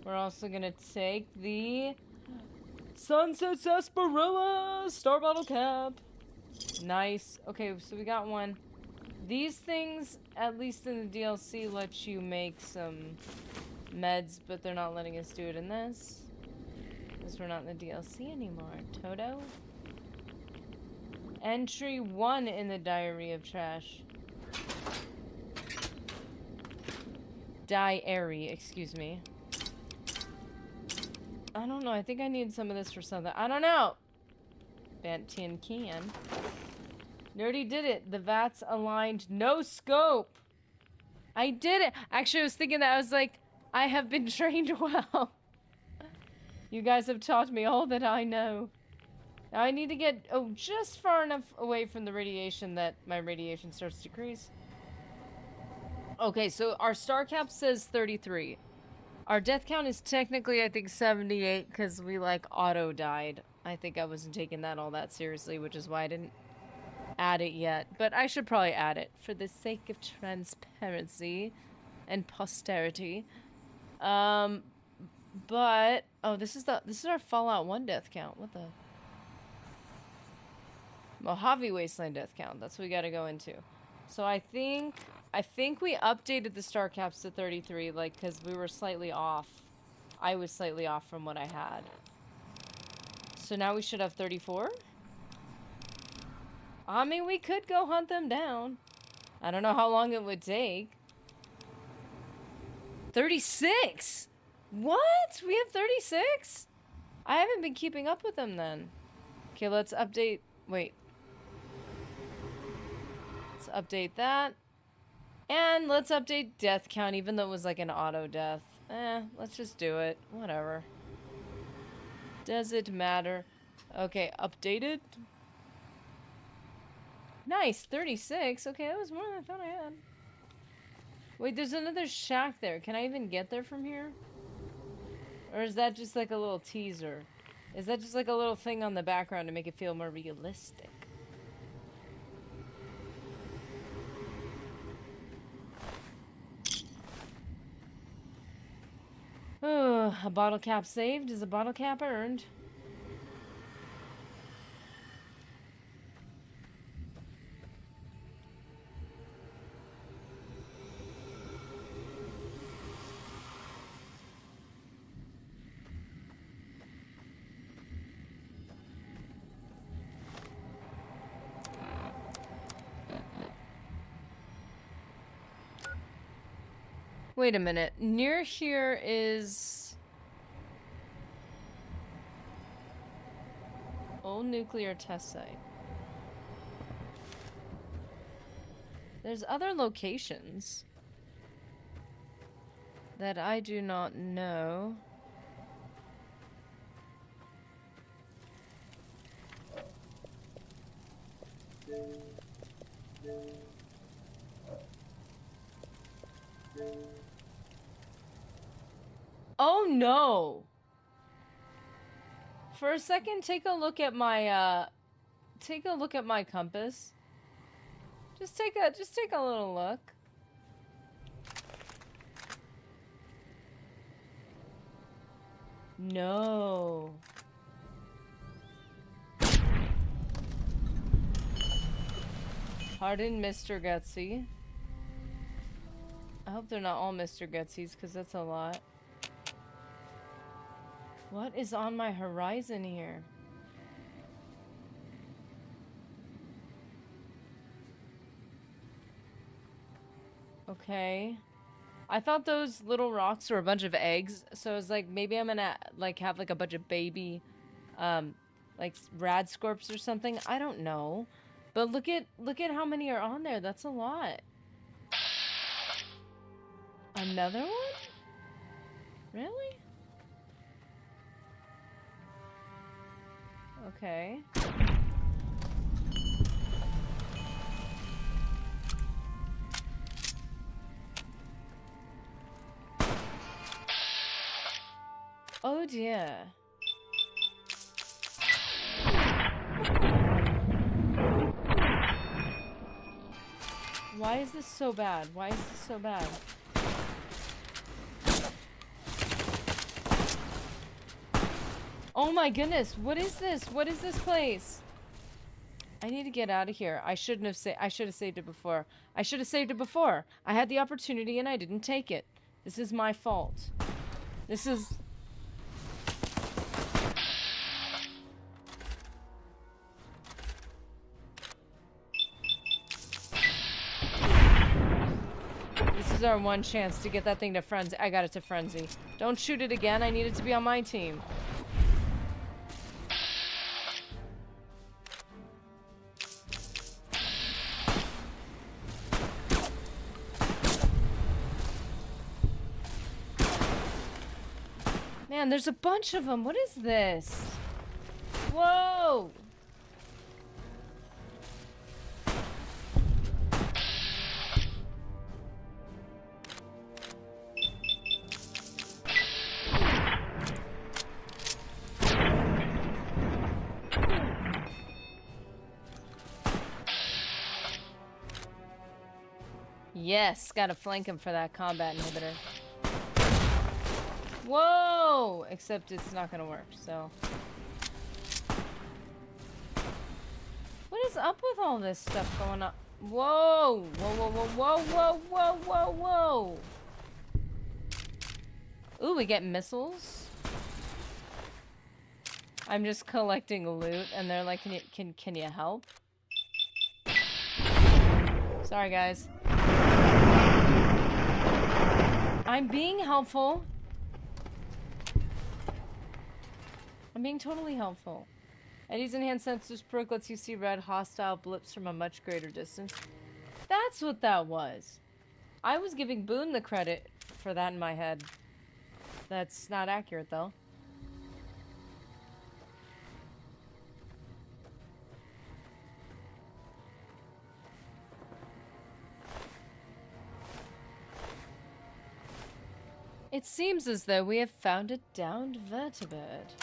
We're also gonna take the Sunset Sarsaparilla Star Bottle Cap. Nice. Okay, so we got one. These things, at least in the DLC, let you make some meds, but they're not letting us do it in this. Because we're not in the DLC anymore. Toto? Entry 1 in the diary of trash. Diary, excuse me. I don't know, I think I need some of this for something. I don't know! Bent tin can. Nerdy did it. The VAT's aligned. No scope! I did it! Actually, I was thinking that. I was like, I have been trained well. You guys have taught me all that I know. Now I need to get just far enough away from the radiation that my radiation starts to decrease. Okay, so our star cap says 33. Our death count is technically, I think, 78 because we, like, auto-died. I think I wasn't taking that all that seriously, which is why I didn't add it yet. But I should probably add it for the sake of transparency and posterity. But oh, this is our Fallout 1 death count. What the Mojave Wasteland death count. That's what we got to go into. So I think we updated the star caps to 33, like, because we were slightly off. I was slightly off from what I had. So now we should have 34? I mean, we could go hunt them down. I don't know how long it would take. 36? What? We have 36? I haven't been keeping up with them then. Okay, let's update. Wait. Let's update that. And let's update death count, even though it was like an auto death. Let's just do it. Whatever. Does it matter? Okay, updated. Nice, 36. Okay, that was more than I thought I had. Wait, there's another shack there. Can I even get there from here? Or is that just like a little teaser? Is that just like a little thing on the background to make it feel more realistic? A bottle cap saved is a bottle cap earned. Wait a minute. Near here is... Old nuclear test site. There's other locations that I do not know. Oh no! For a second, take a look at my compass. Just take a little look. No. Pardon, Mr. Gutsy. I hope they're not all Mr. Gutsies, because that's a lot. What is on my horizon here? Okay. I thought those little rocks were a bunch of eggs, so I was like, maybe I'm gonna like have like a bunch of baby like rad scorps or something. I don't know. But look at how many are on there. That's a lot. Another one? Really? Okay. Oh dear. Why is this so bad? Why is this so bad? Oh my goodness, what is this? What is this place? I need to get out of here. I should have saved it before. I should have saved it before. I had the opportunity and I didn't take it. This is my fault. This is... This is our one chance to get that thing to frenzy. I got it to frenzy. Don't shoot it again. I need it to be on my team. Man, there's a bunch of them. What is this? Whoa! Yes, gotta flank him for that combat inhibitor. Whoa! Except it's not gonna work, so... What is up with all this stuff going on? Whoa! Whoa, whoa, whoa, whoa, whoa, whoa, whoa, whoa! Ooh, we get missiles. I'm just collecting loot, and they're like, can you help? Sorry, guys. I'm being helpful. I'm being totally helpful. Eddie's enhanced sensors perk lets you see red hostile blips from a much greater distance. That's what that was. I was giving Boone the credit for that in my head. That's not accurate, though. It seems as though we have found a downed vertebrate.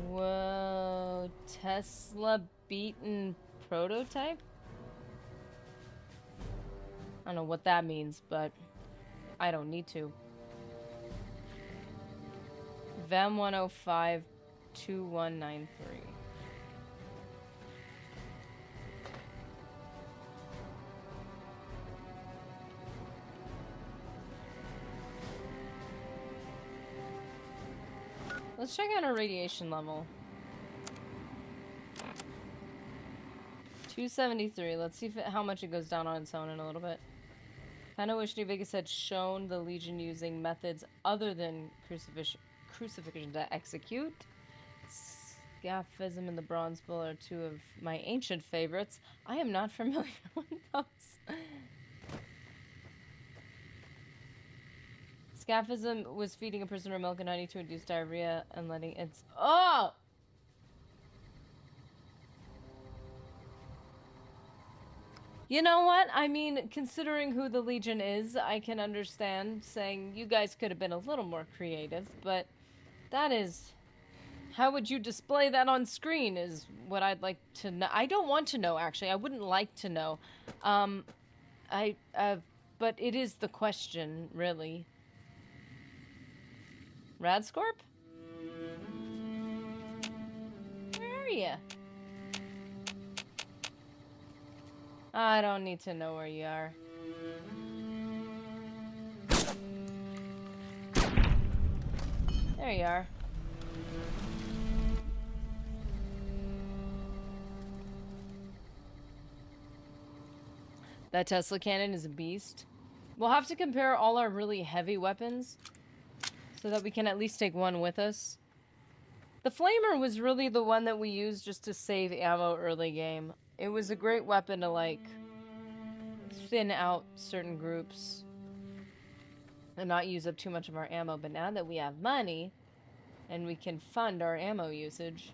Whoa, Tesla beaten prototype? I don't know what that means, but I don't need to. VEM 105 2193. Let's check out our radiation level. 273. Let's see how much it goes down on its own in a little bit. Kinda wish New Vegas had shown the Legion using methods other than crucifixion to execute. Scaphism and the Bronze Bull are two of my ancient favorites. I am not familiar with those. Scaphism was feeding a prisoner milk and honey to induce diarrhea and letting its... Oh! You know what? I mean, considering who the Legion is, I can understand saying you guys could have been a little more creative, but that is... How would you display that on screen is what I'd like to know. I don't want to know, actually. I wouldn't like to know. But it is the question, really. Radscorp? Where are you? I don't need to know where you are. There you are. That Tesla cannon is a beast. We'll have to compare all our really heavy weapons so that we can at least take one with us. The Flamer was really the one that we used just to save ammo early game. It was a great weapon to, like, thin out certain groups and not use up too much of our ammo. But now that we have money and we can fund our ammo usage,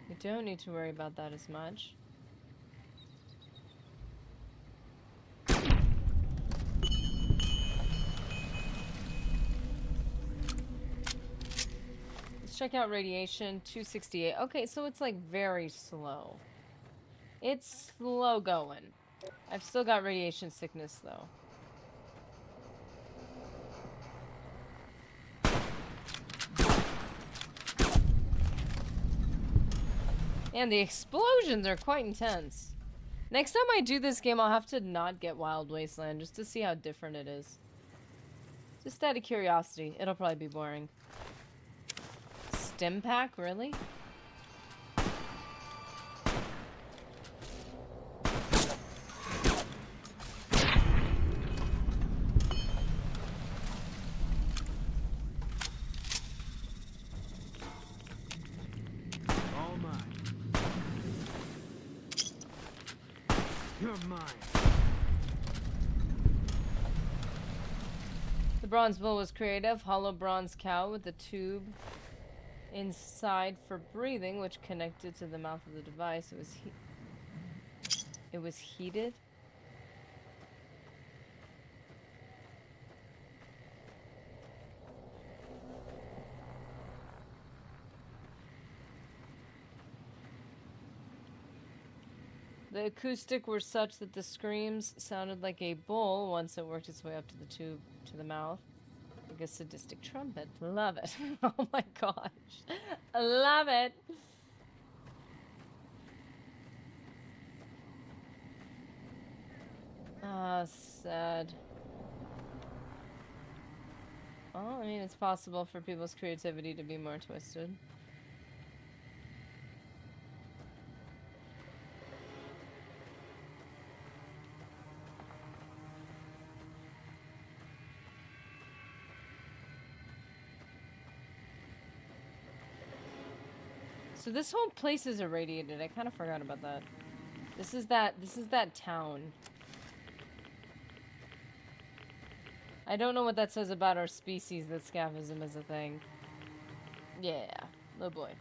we don't need to worry about that as much. Check out radiation, 268. Okay, so it's like very slow. It's slow going. I've still got radiation sickness though. And the explosions are quite intense. Next time I do this game, I'll have to not get Wild Wasteland just to see how different it is. Just out of curiosity. It'll probably be boring. Stim pack, really? All mine. You're mine. The Bronze Bull was creative. Hollow bronze cow with a tube inside for breathing, which connected to the mouth of the device. It was heated. The acoustic were such that the screams sounded like a bull once it worked its way up to the tube to the mouth. Like a sadistic trumpet. Love it. Oh my gosh. I love it. Ah, sad. Well, I mean, it's possible for people's creativity to be more twisted. So this whole place is irradiated. I kind of forgot about that. This is that town. I don't know what that says about our species that scaphism is a thing. Yeah. Oh boy.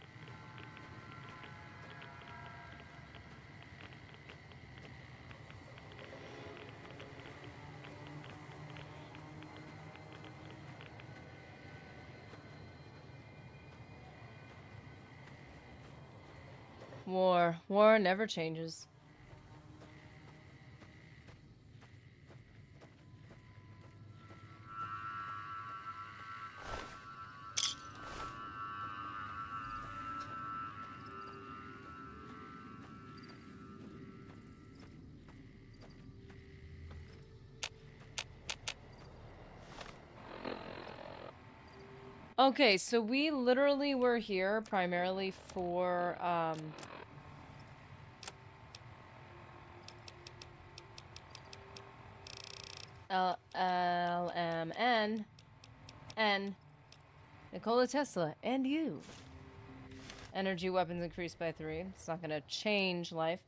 War. War never changes. Okay, so we literally were here primarily for, LMN, N, Nikola Tesla, and you. Energy weapons increased by 3. It's not gonna change life.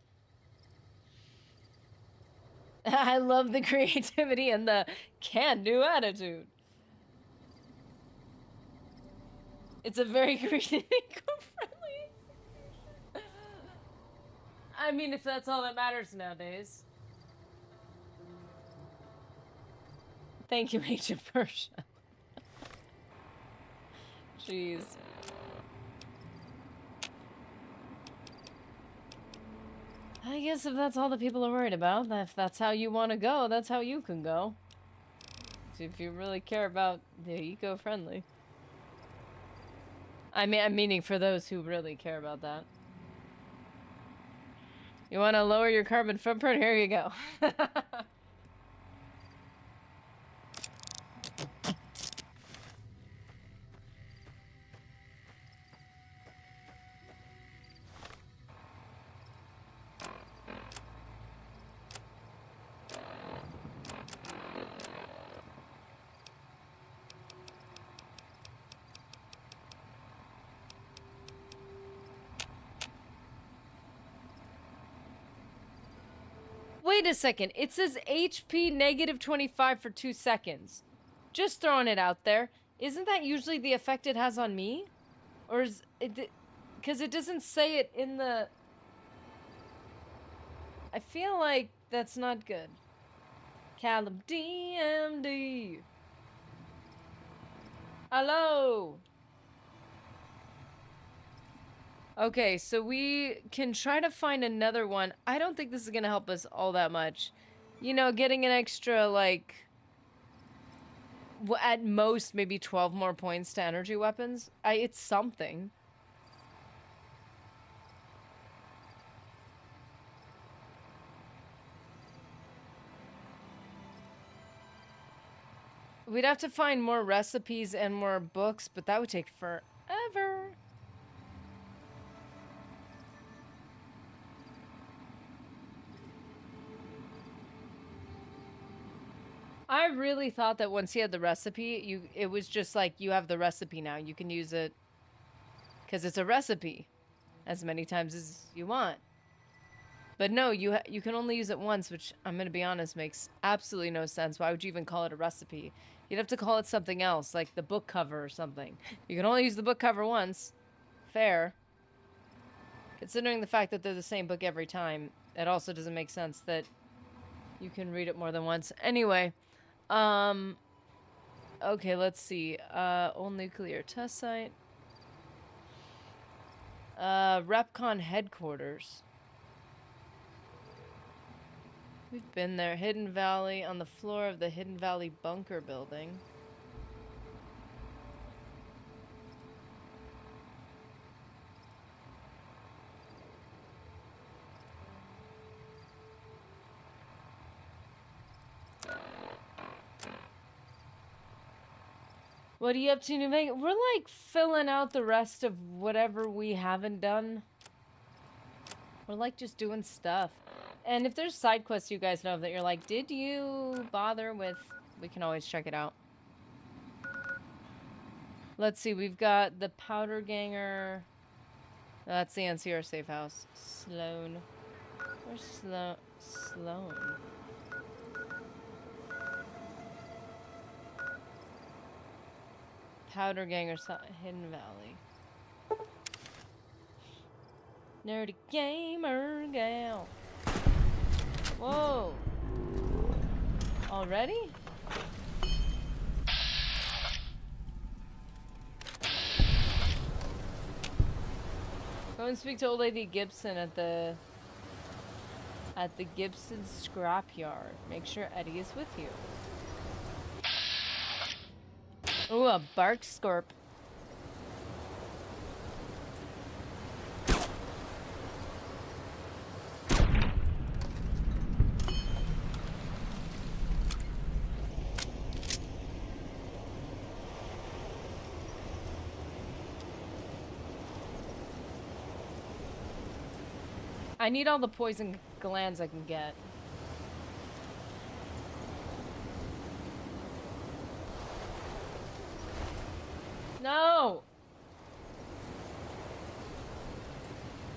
I love the creativity and the can-do attitude. It's a very creative eco-friendly execution. I mean, if that's all that matters nowadays. Thank you, Ancient Persia. Jeez. I guess if that's all that people are worried about, if that's how you want to go, that's how you can go. So if you really care about the eco-friendly. I'm meaning for those who really care about that. You want to lower your carbon footprint? Here you go. Wait a second. It says HP negative 25 for 2 seconds. Just throwing it out there. Isn't that usually the effect it has on me? Or is it... Because it doesn't say it in the... I feel like that's not good. Callum DMD. Hello. Okay, so we can try to find another one. I don't think this is going to help us all that much. You know, getting an extra, like... at most, maybe 12 more points to energy weapons. It's something. We'd have to find more recipes and more books, but that would take forever. I really thought that once you had the recipe, it was just like, you have the recipe now. You can use it because it's a recipe as many times as you want. But no, you can only use it once, which I'm going to be honest, makes absolutely no sense. Why would you even call it a recipe? You'd have to call it something else, like the book cover or something. You can only use the book cover once. Fair. Considering the fact that they're the same book every time, it also doesn't make sense that you can read it more than once. Anyway, okay, let's see. Old nuclear test site. Repcon headquarters. We've been there. Hidden Valley, on the floor of the Hidden Valley bunker building. What are you up to, New Vegas? We're like filling out the rest of whatever we haven't done. We're like just doing stuff. And if there's side quests you guys know that you're like, did you bother with, we can always check it out. Let's see, we've got the Powder Ganger. That's the NCR safe house. Sloan. Where's Sloan? Powder Ganger, Hidden Valley. Nerdy gamer gal. Whoa. Already? Go and speak to old lady Gibson at the Gibson scrapyard. Make sure Eddie is with you. Ooh, a bark scorp. I need all the poison glands I can get. No!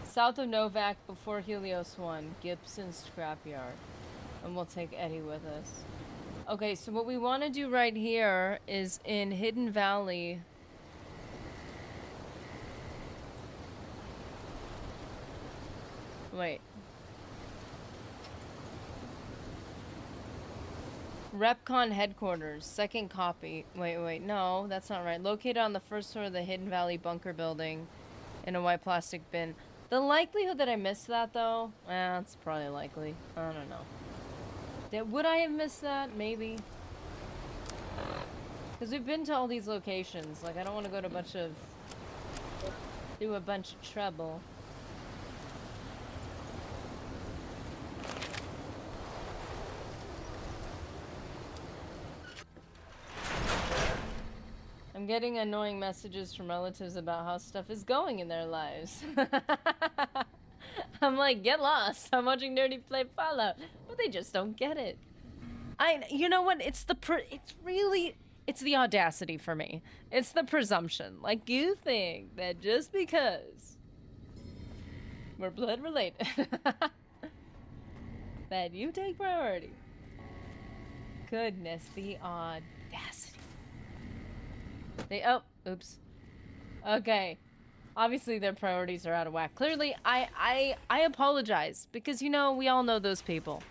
South of Novak before Helios 1, Gibson's scrapyard. And we'll take Eddie with us. Okay, so what we want to do right here is in Hidden Valley. Wait. Repcon headquarters, second copy. Wait, no, that's not right. Located on the first floor of the Hidden Valley bunker building in a white plastic bin. The likelihood that I missed that, though, it's probably likely. I don't know. Would I have missed that? Maybe. Because we've been to all these locations. Like, I don't want to go to do a bunch of trouble. I'm getting annoying messages from relatives about how stuff is going in their lives. I'm like, get lost. I'm watching Nerdy play Fallout. But they just don't get it. You know what? It's the audacity for me. It's the presumption. Like, you think that just because we're blood related, that you take priority. Goodness, the audacity. Oops. Okay. Obviously their priorities are out of whack. Clearly, I apologize because, you know, we all know those people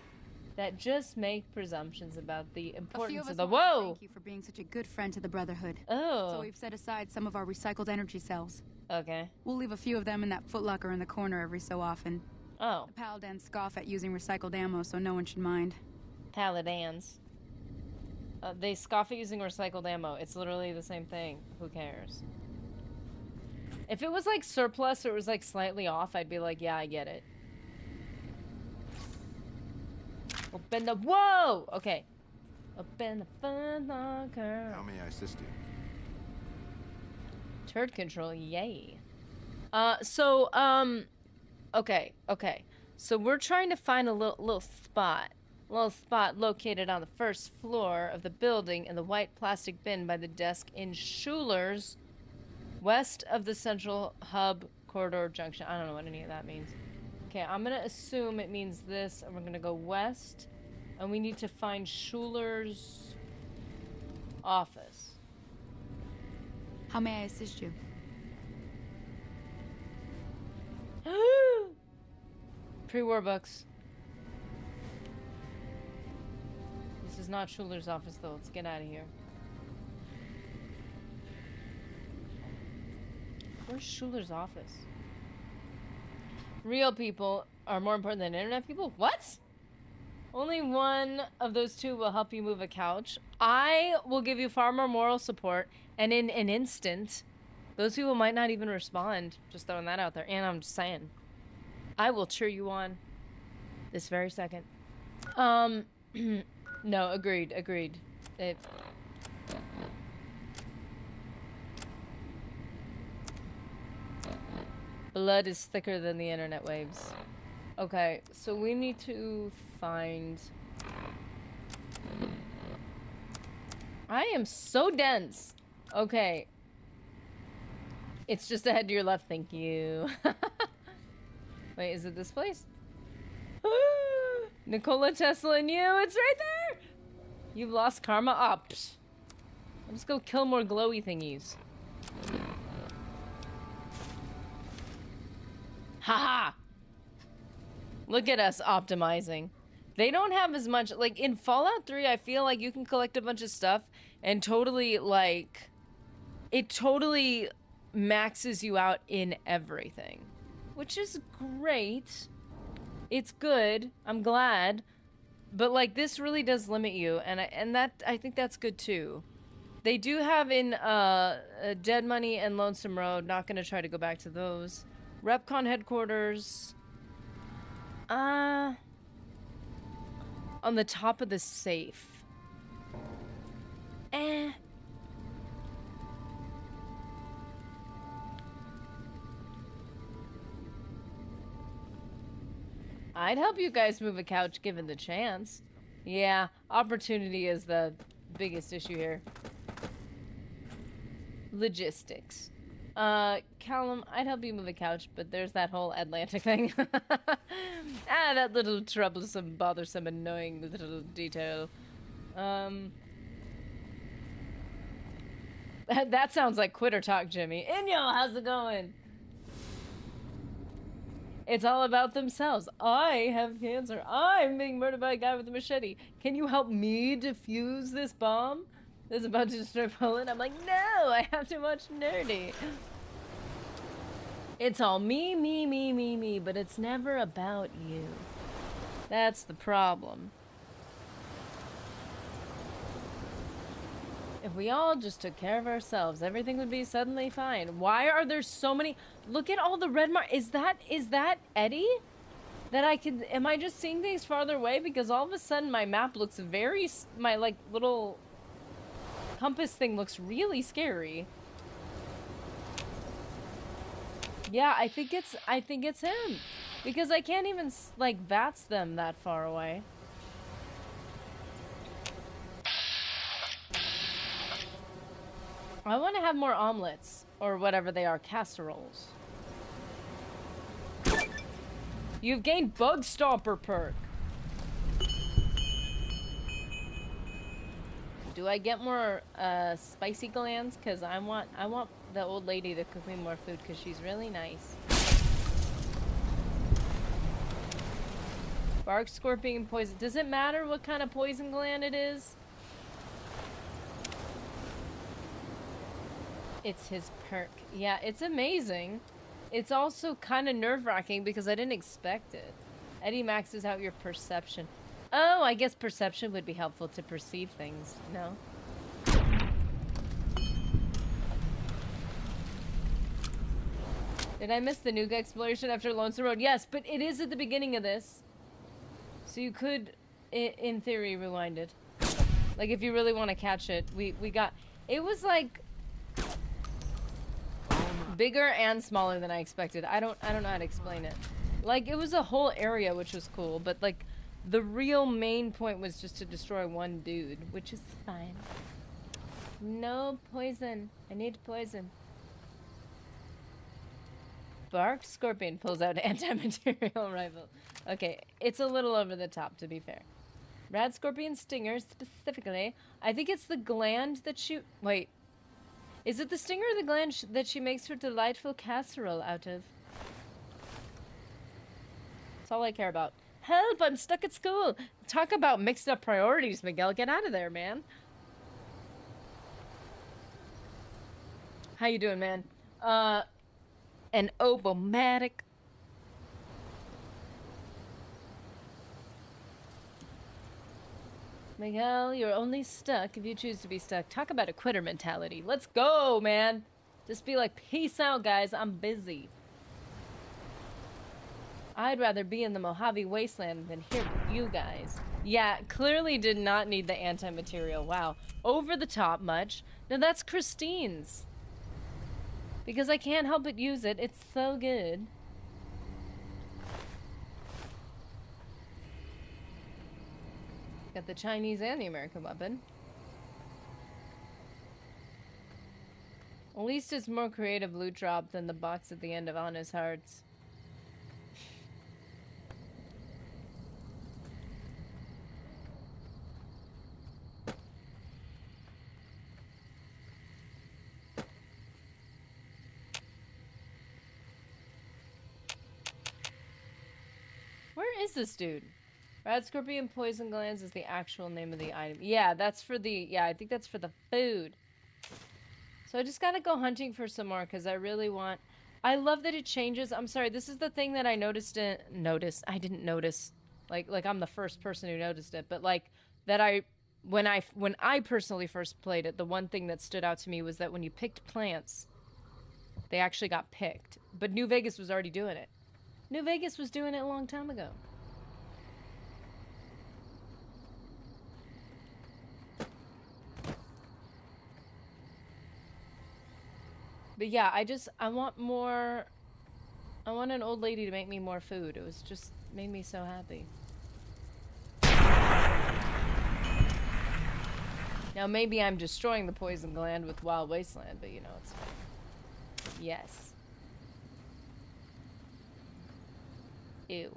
that just make presumptions about the importance of the Thank you for being such a good friend to the Brotherhood. Oh. So we've set aside some of our recycled energy cells. Okay. We'll leave a few of them in that footlocker in the corner every so often. Oh. The Paladins scoff at using recycled ammo, so no one should mind. Paladins. They scoff at using recycled ammo. It's literally the same thing. Who cares? If it was like surplus or it was like slightly off, I'd be like, yeah, I get it. Open the— whoa! Okay. Open the fun locker. How may I assist you? Turd control, yay. Okay. So we're trying to find a little spot located on the first floor of the building in the white plastic bin by the desk in Schuler's, west of the central hub corridor junction. I don't know what any of that means. Okay, I'm gonna assume it means this, and we're gonna go west, and we need to find Schuler's office. How may I assist you? Pre-war books. This is not Schuler's office, though. Let's get out of here. Where's Schuler's office? Real people are more important than internet people? What? Only one of those two will help you move a couch. I will give you far more moral support, and in an instant, those people might not even respond. Just throwing that out there. And I'm just saying, I will cheer you on this very second. No, agreed. Blood is thicker than the internet waves. Okay, so we need to find... I am so dense. Okay. It's just ahead to your left, thank you. Wait, is it this place? Nikola Tesla and you, it's right there! You've lost karma up. I'll just go kill more glowy thingies. Haha! Look at us optimizing. They don't have as much, like in Fallout 3, I feel like you can collect a bunch of stuff and totally, like, it totally maxes you out in everything. Which is great. It's good. I'm glad. But like this really does limit you, and I think that's good too. They do have in Dead Money and Lonesome Road. Not gonna try to go back to those. Repcon headquarters. On the top of the safe. I'd help you guys move a couch given the chance. Yeah, opportunity is the biggest issue here. Logistics. Callum, I'd help you move a couch, but there's that whole Atlantic thing. That little troublesome, bothersome, annoying little detail. That sounds like quitter talk, Jimmy. Inyo, how's it going? It's all about themselves. I have cancer. I'm being murdered by a guy with a machete. Can you help me defuse this bomb that's about to destroy Poland? I'm like, no, I have to watch Nerdy. It's all me, me, me, me, me, but it's never about you. That's the problem. If we all just took care of ourselves, everything would be suddenly fine. Why are there so many? Look at all the red marks. Is that Eddie? That I could, am I just seeing things farther away? Because all of a sudden my map looks very, my like little compass thing looks really scary. Yeah, I think it's him. Because I can't even like VATS them that far away. I want to have more omelets, or whatever they are, casseroles. You've gained Bug Stomper perk. Do I get more spicy glands? Cause I want the old lady to cook me more food, cause she's really nice. Bark, scorpion, poison. Does it matter what kind of poison gland it is? It's his perk. Yeah, it's amazing. It's also kind of nerve-wracking because I didn't expect it. Eddie maxes out your perception. Oh, I guess perception would be helpful to perceive things. No? Did I miss the Nuga exploration after Lonesome Road? Yes, but it is at the beginning of this. So you could, in theory, rewind it. Like, if you really want to catch it. We got... It was like... bigger and smaller than I expected. I don't know how to explain it. Like, it was a whole area, which was cool, but like the real main point was just to destroy one dude, which is fine. No poison. I need poison. Bark scorpion pulls out anti-material rifle. Okay, it's a little over the top, to be fair. Rad scorpion stinger specifically. I think it's the gland that shoot. Wait. Is it the stinger or the gland that she makes her delightful casserole out of? That's all I care about. Help! I'm stuck at school! Talk about mixed up priorities, Miguel. Get out of there, man. How you doing, man? An obomatic. Miguel, you're only stuck if you choose to be stuck. Talk about a quitter mentality. Let's go, man. Just be like, peace out, guys. I'm busy. I'd rather be in the Mojave Wasteland than here with you guys. Yeah, clearly did not need the anti-material. Wow. Over the top much. No, that's Christine's. Because I can't help but use it. It's so good. Got the Chinese and the American weapon. At least it's more creative loot drop than the box at the end of Honest Hearts. Where is this dude? Rad scorpion poison glands is the actual name of the item. Yeah, that's for the... Yeah, I think that's for the food. So I just gotta go hunting for some more because I really want... I love that it changes. I'm sorry, this is the thing that I noticed. I didn't notice. Like I'm the first person who noticed it. But like that when I personally first played it, the one thing that stood out to me was that when you picked plants, they actually got picked. But New Vegas was already doing it. New Vegas was doing it a long time ago. But yeah, I want more... I want an old lady to make me more food. It was just made me so happy. Now maybe I'm destroying the poison gland with Wild Wasteland, but you know, it's fine. Yes. Ew.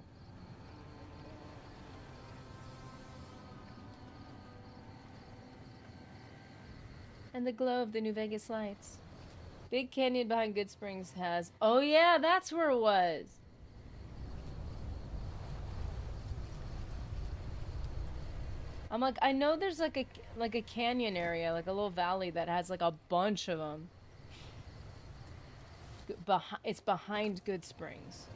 And the glow of the New Vegas lights. Big canyon behind Good Springs has... Oh yeah, that's where it was. I'm like, I know there's like a canyon area, like a little valley that has like a bunch of them. It's behind Good Springs.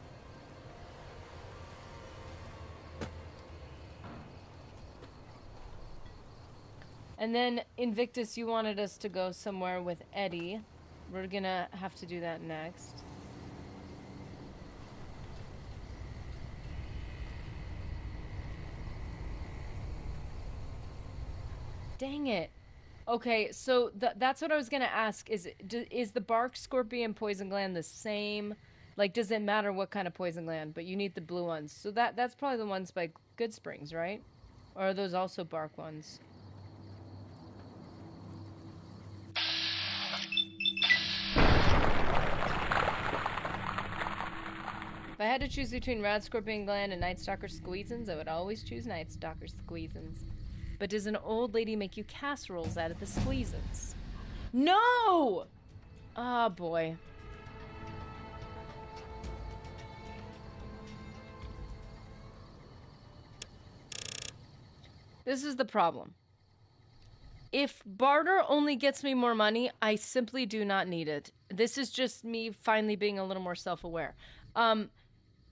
And then Invictus, you wanted us to go somewhere with Eddie. We're gonna have to do that next. Dang it. Okay, so that's what I was gonna ask. Is the bark scorpion poison gland the same? Like, does it matter what kind of poison gland? But you need the blue ones. So that's probably the ones by Good Springs, right? Or are those also bark ones? If I had to choose between Rad Scorpion Gland and Night Stalker Squeezins, I would always choose Night Stalker Squeezins. But does an old lady make you casseroles out of the Squeezins? No! Ah, oh, boy. This is the problem. If barter only gets me more money, I simply do not need it. This is just me finally being a little more self-aware.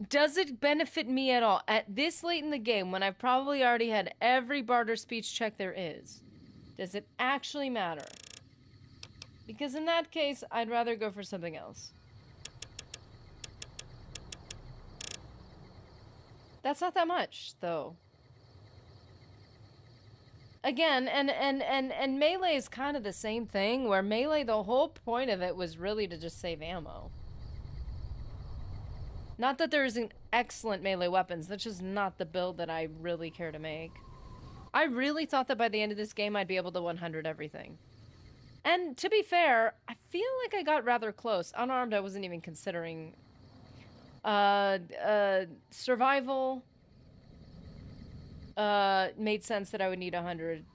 Does it benefit me at all? At this late in the game, when I've probably already had every barter speech check there is, does it actually matter? Because in that case, I'd rather go for something else. That's not that much, though. Again, and melee is kind of the same thing, where melee, the whole point of it was really to just save ammo. Not that there isn't excellent melee weapons, that's just not the build that I really care to make. I really thought that by the end of this game I'd be able to 100 everything. And to be fair, I feel like I got rather close. Unarmed, I wasn't even considering. Survival made sense that I would need 100.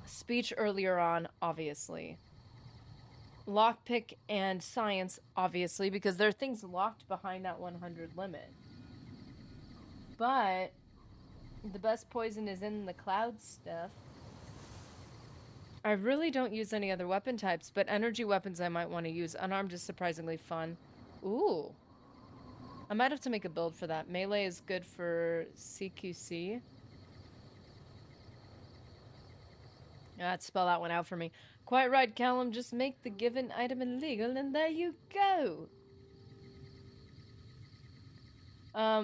Speech earlier on, obviously. Lockpick and science, obviously, because there are things locked behind that 100 limit. But the best poison is in the cloud stuff. I really don't use any other weapon types, but energy weapons I might want to use. Unarmed is surprisingly fun. Ooh. I might have to make a build for that. Melee is good for CQC. Spell that one out for me. Quite right, Callum. Just make the given item illegal, and there you go.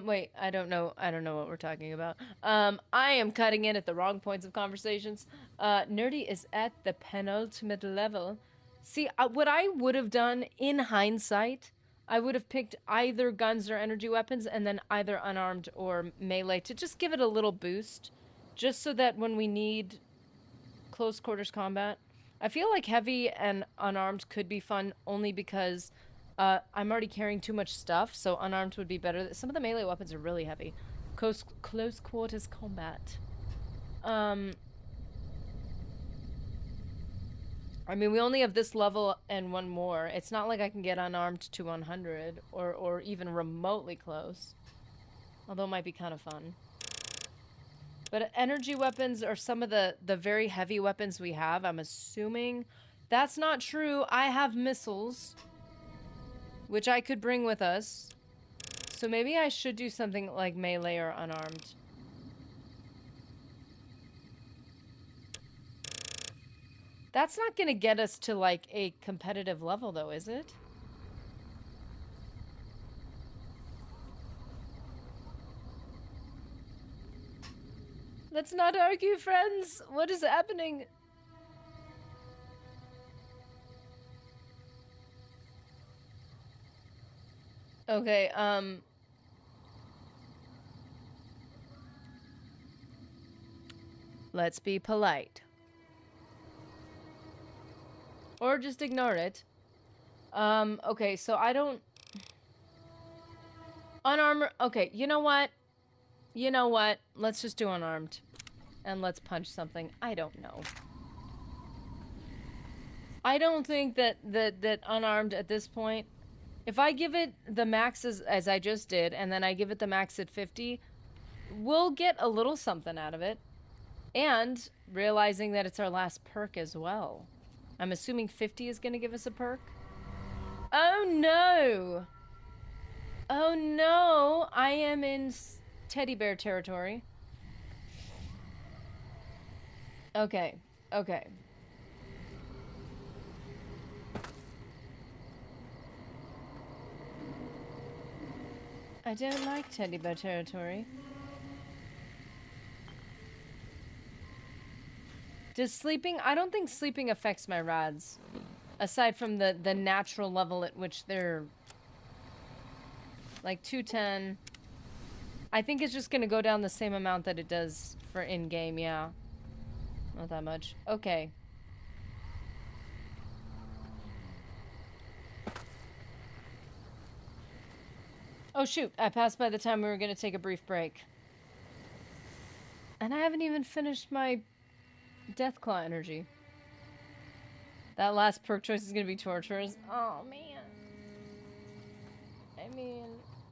Wait, I don't know what we're talking about. I am cutting in at the wrong points of conversations. Nerdy is at the penultimate level. See, what I would have done in hindsight, I would have picked either guns or energy weapons, and then either unarmed or melee to just give it a little boost, just so that when we need close quarters combat. I feel like heavy and unarmed could be fun only because I'm already carrying too much stuff, so unarmed would be better. Some of the melee weapons are really heavy. Close quarters combat. I mean, we only have this level and one more. It's not like I can get unarmed to 100 or even remotely close. Although it might be kind of fun. But energy weapons are some of the very heavy weapons we have, I'm assuming. That's not true. I have missiles, which I could bring with us. So maybe I should do something like melee or unarmed. That's not gonna get us to, like, a competitive level, though, is it? Let's not argue, friends. What is happening? Okay, Let's be polite. Or just ignore it. Okay, so I don't... Unarmed... Okay, you know what? You know what? Let's just do unarmed. And let's punch something. I don't know. I don't think that unarmed at this point... If I give it the max as I just did, and then I give it the max at 50, we'll get a little something out of it. And realizing that it's our last perk as well. I'm assuming 50 is going to give us a perk. Oh no! Oh no! I am in teddy bear territory. Okay, okay. I don't like teddy bear territory. Does sleeping... I don't think sleeping affects my rads. Aside from the natural level at which they're... Like 210. I think it's just gonna go down the same amount that it does for in-game, yeah. Not that much. Okay. Oh shoot, I passed by the time we were gonna take a brief break. And I haven't even finished my Deathclaw energy. That last perk choice is gonna be torturous. Oh man. I mean,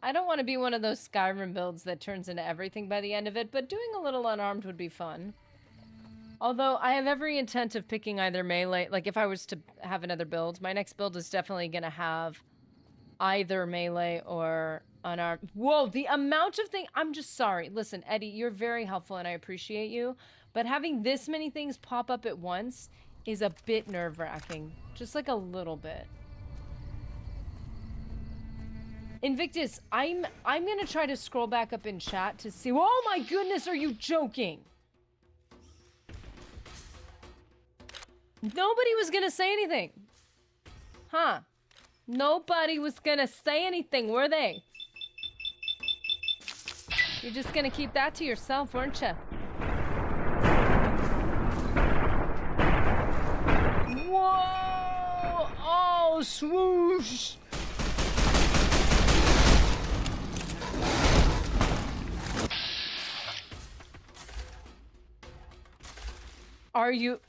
I don't want to be one of those Skyrim builds that turns into everything by the end of it, but doing a little unarmed would be fun. Although I have every intent of picking either melee, like if I was to have another build, my next build is definitely gonna have either melee or unarmed. Whoa, the amount of thing. I'm just sorry. Listen, Eddie, you're very helpful and I appreciate you, but having this many things pop up at once is a bit nerve-wracking. Just like a little bit. Invictus, I'm gonna try to scroll back up in chat to see. Oh my goodness, are you joking? Nobody was gonna say anything. Huh. Nobody was gonna say anything, were they? You're just gonna keep that to yourself, weren't you? Whoa! Oh, swoosh! Are you...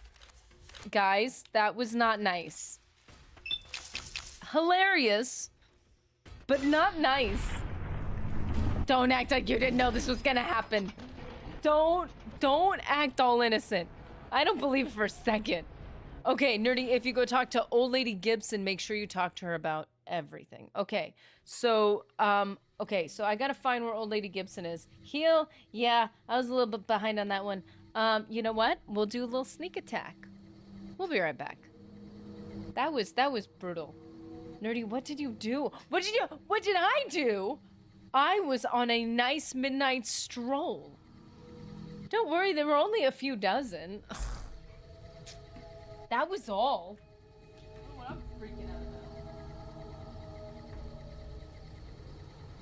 Guys, that was not nice. Hilarious, but not nice. Don't act like you didn't know this was gonna happen. Don't act all innocent. I don't believe for a second. Okay, Nerdy, if you go talk to old lady Gibson, make sure you talk to her about everything. Okay, so I gotta find where old lady Gibson is. Heal, yeah, I was a little bit behind on that one. You know what? We'll do a little sneak attack. We'll be right back. That was brutal. Nerdy, what did you do? What did I do? I was on a nice midnight stroll. Don't worry, there were only a few dozen. That was all. I'm freaking out about.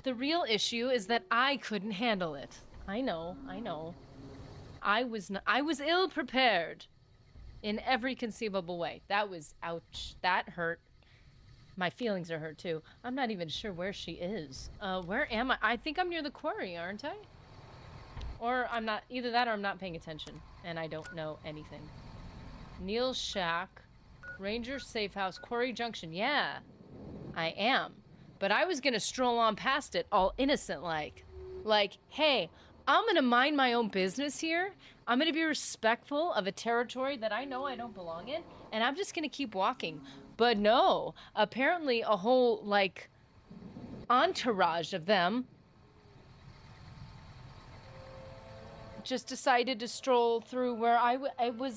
The real issue is that I couldn't handle it. I know. I was ill prepared in every conceivable way. That was ouch. That hurt. My feelings are hurt too. I'm not even sure where she is. Where am I? I think I'm near the quarry, aren't I? Or I'm not. Either that or I'm not paying attention and I don't know anything. Neil's Shack, Ranger Safe House, Quarry Junction. Yeah, I am. But I was gonna stroll on past it all innocent like, hey, I'm gonna mind my own business here. I'm gonna be respectful of a territory that I know I don't belong in, and I'm just gonna keep walking. But no, apparently a whole, entourage of them just decided to stroll through where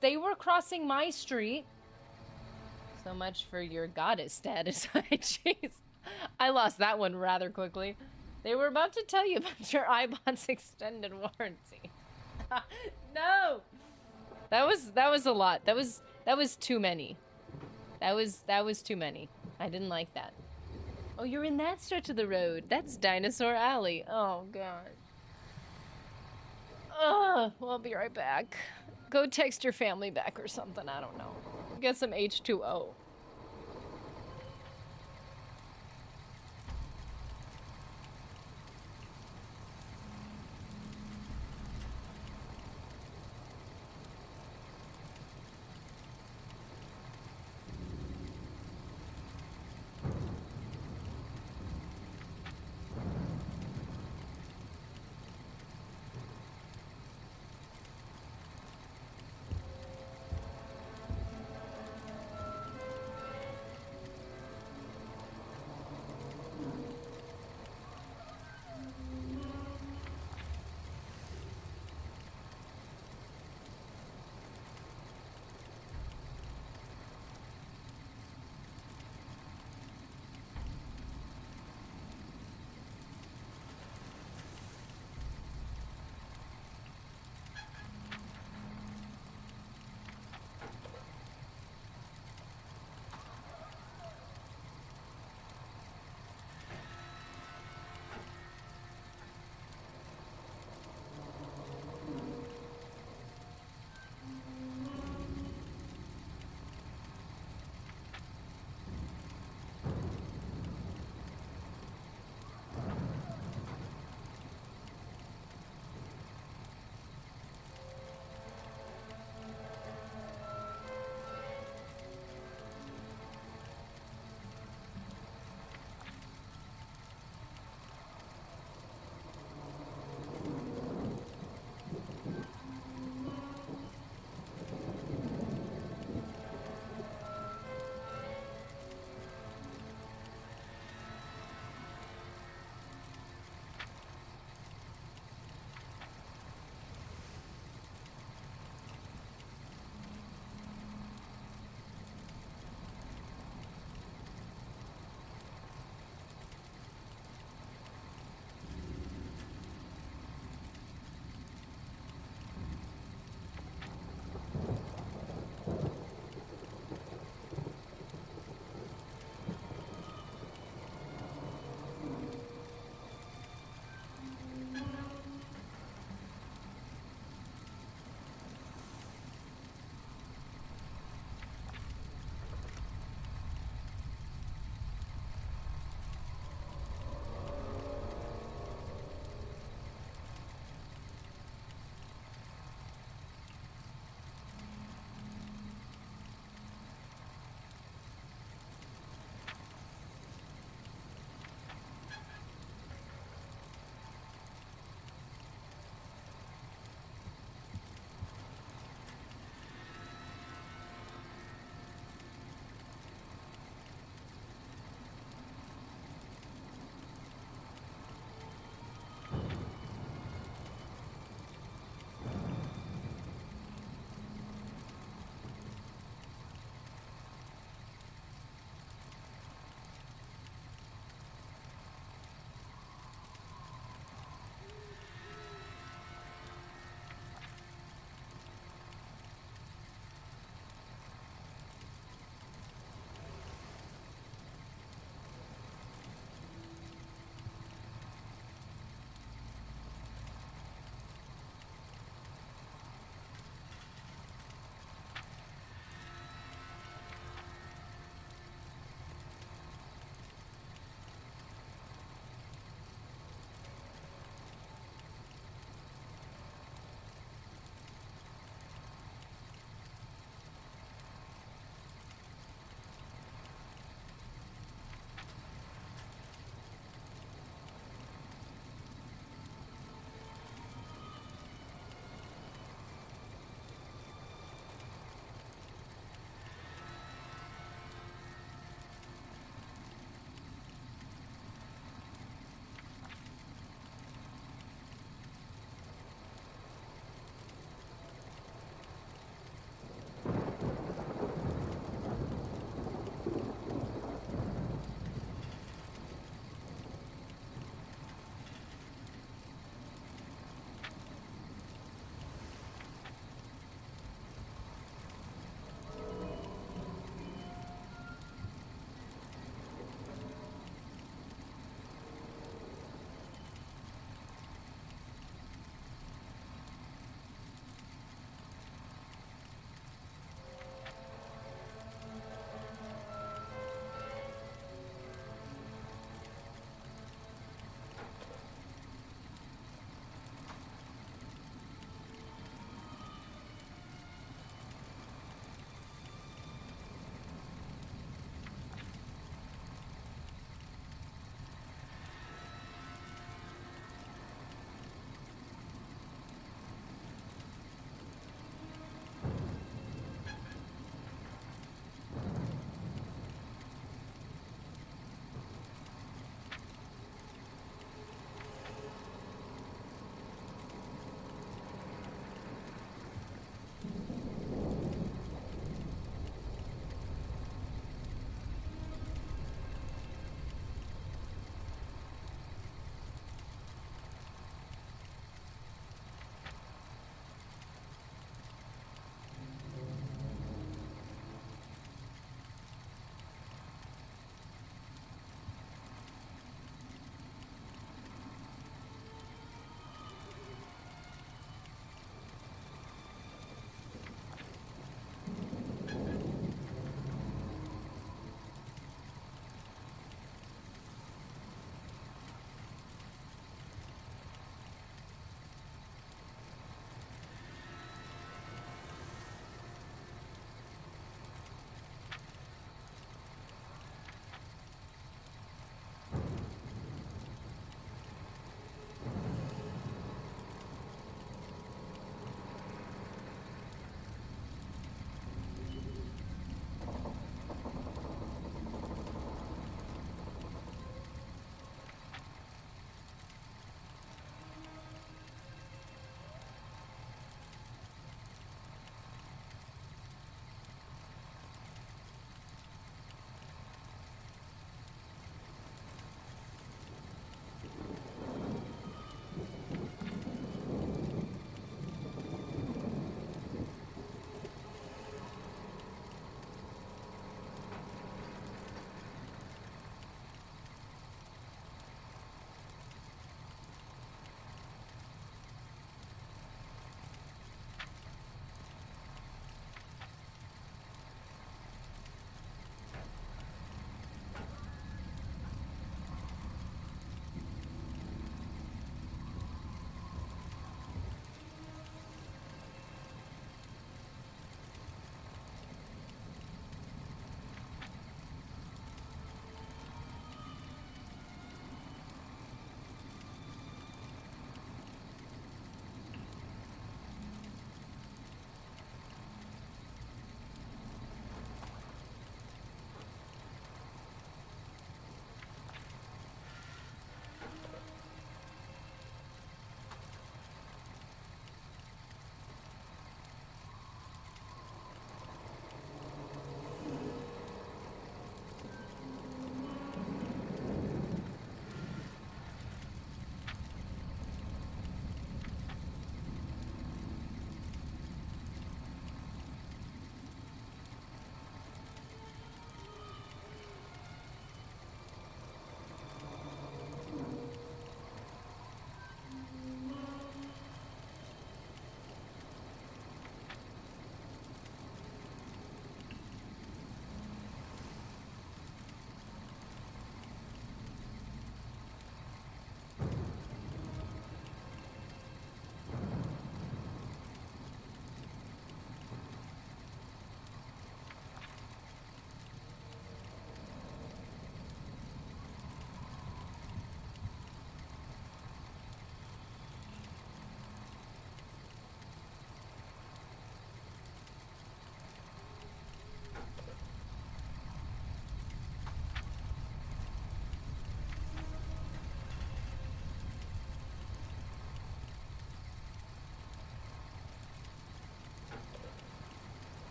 they were crossing my street. So much for your goddess status. Jeez. I lost that one rather quickly. They were about to tell you about your iBot's extended warranty. No! That was a lot. That was too many. That was too many. I didn't like that. Oh, you're in that stretch of the road. That's Dinosaur Alley. Oh, God. Well, I'll be right back. Go text your family back or something, I don't know. Get some H2O.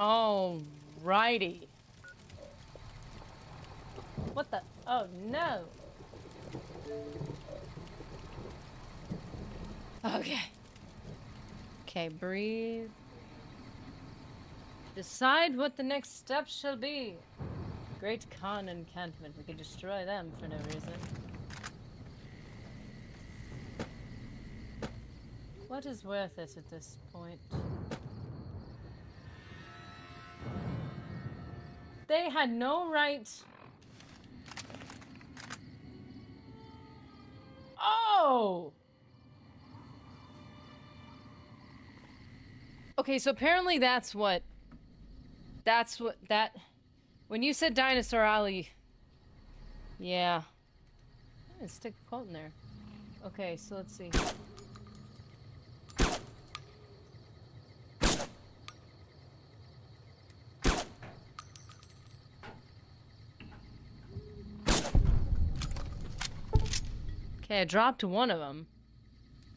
Alrighty. What the? Oh no. Okay. Okay, breathe. Decide what the next step shall be. Great Khan encampment. We could destroy them for no reason. What is worth it at this point? They had no right. Oh! Okay, so apparently that's what that... When you said Dinosaur Alley... Yeah. Let's stick a quote in there. Okay, so let's see. Okay, I dropped one of them.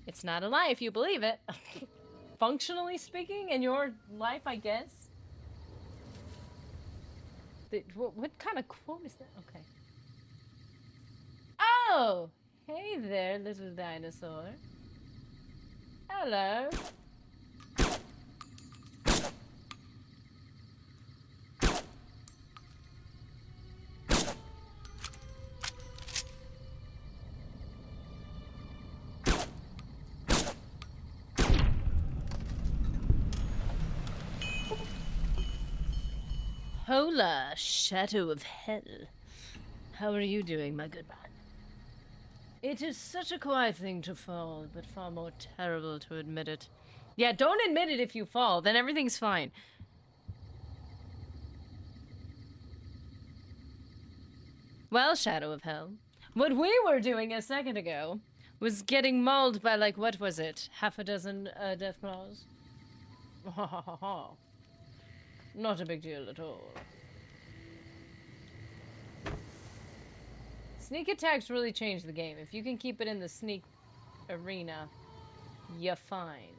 It's not a lie if you believe it. Functionally speaking, in your life, I guess. What kind of quote is that? Okay. Oh! Hey there, little dinosaur. Hello. Hola, Shadow of Hell. How are you doing, my good man? It is such a quiet thing to fall, but far more terrible to admit it. Yeah, don't admit it if you fall, then everything's fine. Well, Shadow of Hell, what we were doing a second ago was getting mauled by, like, what was it? Half a dozen death claws? Ha ha ha ha. Not a big deal at all. Sneak attacks really change the game. If you can keep it in the sneak arena, you're fine.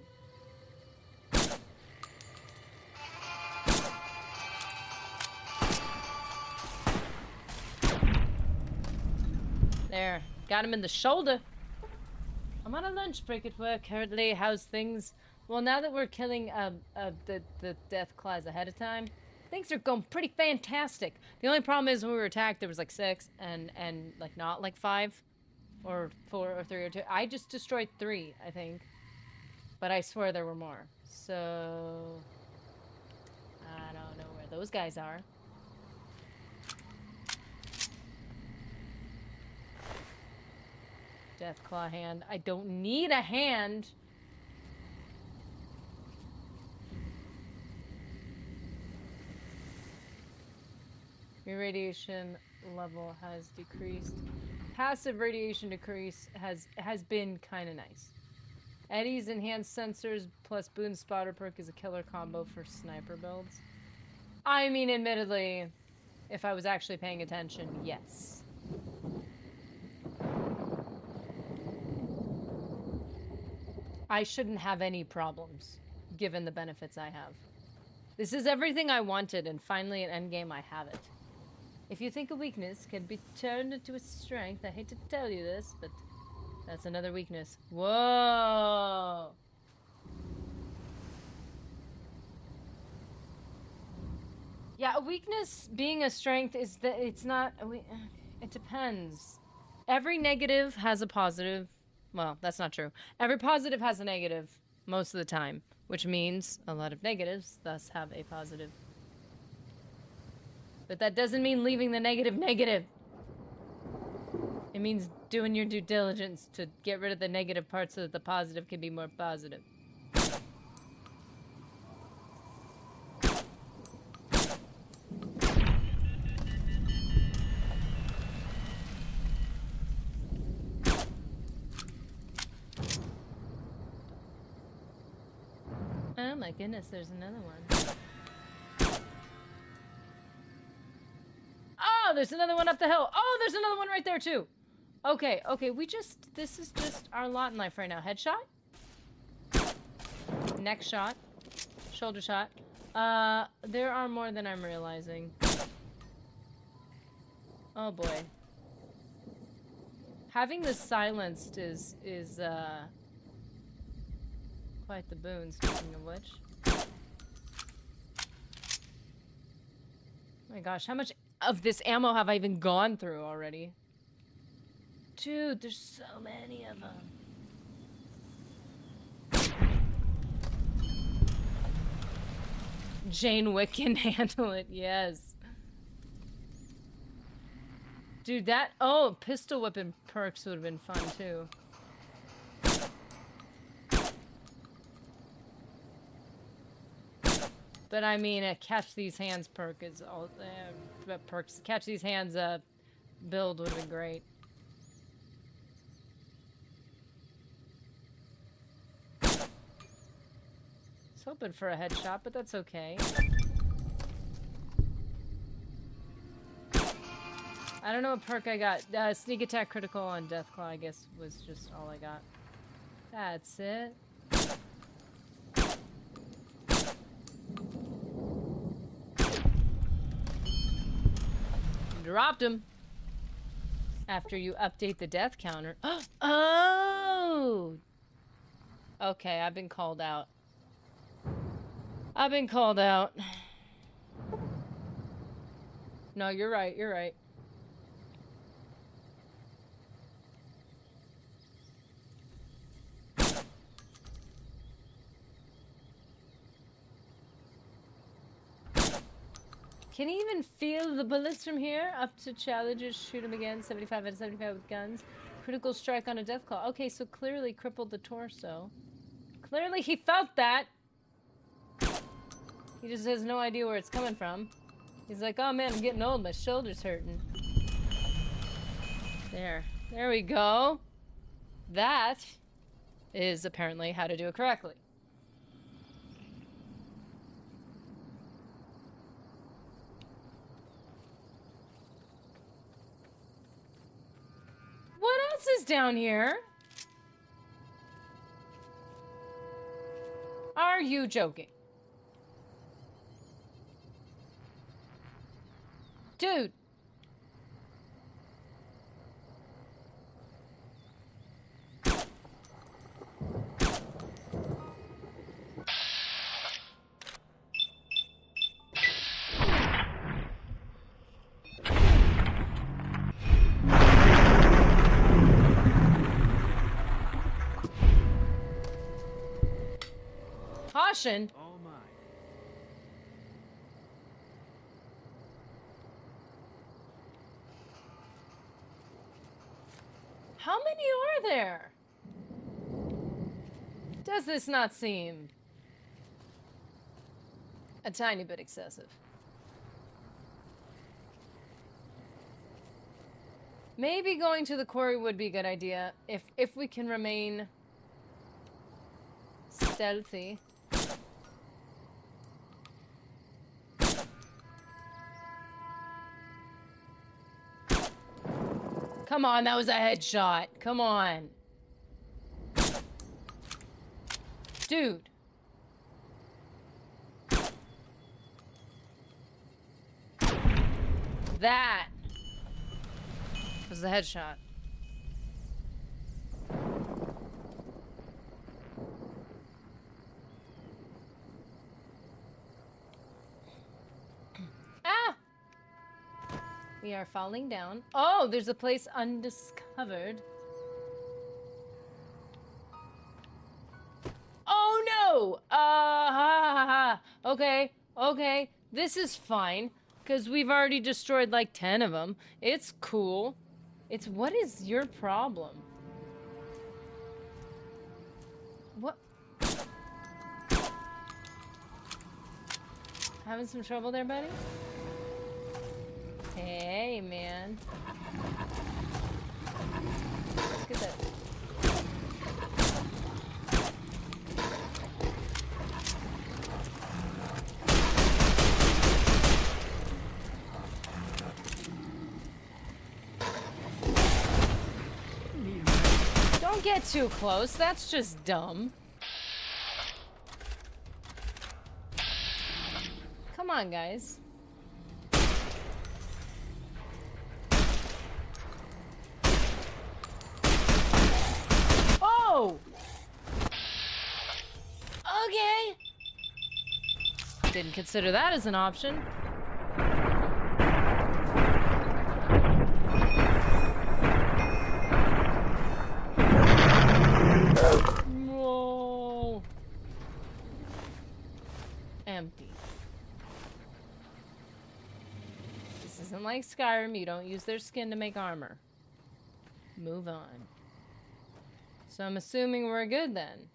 There. Got him in the shoulder. I'm on a lunch break at work currently. How's things? Well, now that we're killing the death claws ahead of time, things are going pretty fantastic. The only problem is when we were attacked, there was like 6 and like not like 5 or 4 or 3 or 2. I just destroyed 3, I think. But I swear there were more. So I don't know where those guys are. Deathclaw hand. I don't need a hand. Your radiation level has decreased. Passive radiation decrease has been kind of nice. Eddie's enhanced sensors plus Boone spotter perk is a killer combo for sniper builds. I mean, admittedly, if I was actually paying attention, yes. I shouldn't have any problems, given the benefits I have. This is everything I wanted, and finally at endgame I have it. If you think a weakness can be turned into a strength, I hate to tell you this, but that's another weakness. Whoa! Yeah, a weakness being a strength is that it's not... It depends. Every negative has a positive. Well, that's not true. Every positive has a negative most of the time, which means a lot of negatives thus have a positive. But that doesn't mean leaving the negative negative. It means doing your due diligence to get rid of the negative parts so that the positive can be more positive. Oh my goodness, there's another one. Oh, there's another one up the hill. Oh, there's another one right there too. Okay, okay, this is just our lot in life right now. Headshot. Neck shot. Shoulder shot. There are more than I'm realizing. Oh boy. Having this silenced is quite the boon, speaking of which. Oh my gosh, how much of this ammo have I even gone through already? Dude, there's so many of them. Jane Wick can handle it, yes. Dude, that... Oh, pistol whipping perks would have been fun, too. But I mean, a catch these hands perk is all... perks. Catch these hands build would have been great. I was hoping for a headshot, but that's okay. I don't know what perk I got. Sneak attack critical on Deathclaw, I guess, was just all I got. That's it. Dropped him. After you update the death counter. Oh! Okay, I've been called out. I've been called out. No, you're right, you're right. Can he even feel the bullets from here? Up to challenges, shoot him again. 75 out of 75 with guns. Critical strike on a Deathclaw. Okay, so clearly crippled the torso. Clearly he felt that. He just has no idea where it's coming from. He's like, oh man, I'm getting old. My shoulder's hurting. There. There we go. That is apparently how to do it correctly. What else is down here? Are you joking? Dude. Caution. Oh my. How many are there? Does this not seem a tiny bit excessive? Maybe going to the quarry would be a good idea if we can remain stealthy. Come on, that was a headshot. Come on. Dude. That was the headshot. Ah! We are falling down. Oh, there's a place undiscovered. Oh no! Ha ha ha. Okay, okay. This is fine. Because we've already destroyed like 10 of them. It's cool. It's what is your problem? What? Having some trouble there, buddy? Hey, man. Let's get that. Don't get too close. That's just dumb. on, guys. Oh! Okay. Didn't consider that as an option. Whoa. Empty. This isn't like Skyrim. You don't use their skin to make armor. Move on. So I'm assuming we're good then.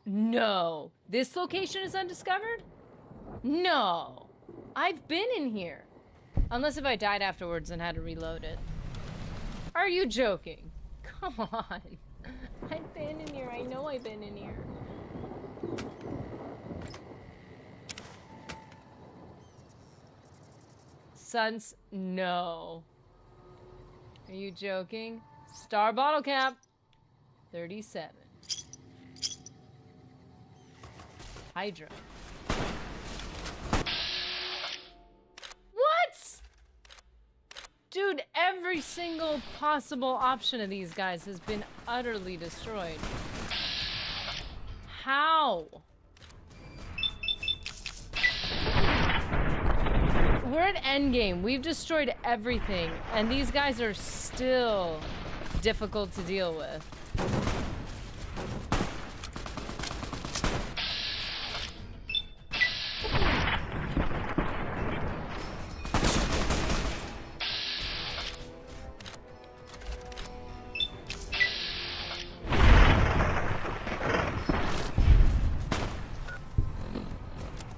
No. This location is undiscovered? No. I've been in here. Unless if I died afterwards and had to reload it. Are you joking? Come on. I've been in here. I know I've been in here. No. Are you joking? Star bottle cap. 37. Hydra. What? Dude, every single possible option of these guys has been utterly destroyed. How? We're at endgame. We've destroyed everything, and these guys are still difficult to deal with.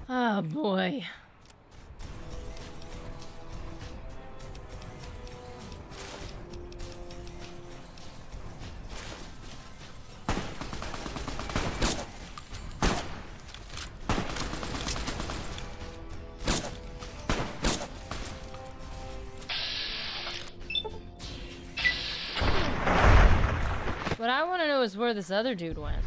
Oh boy. What I want to know is where this other dude went.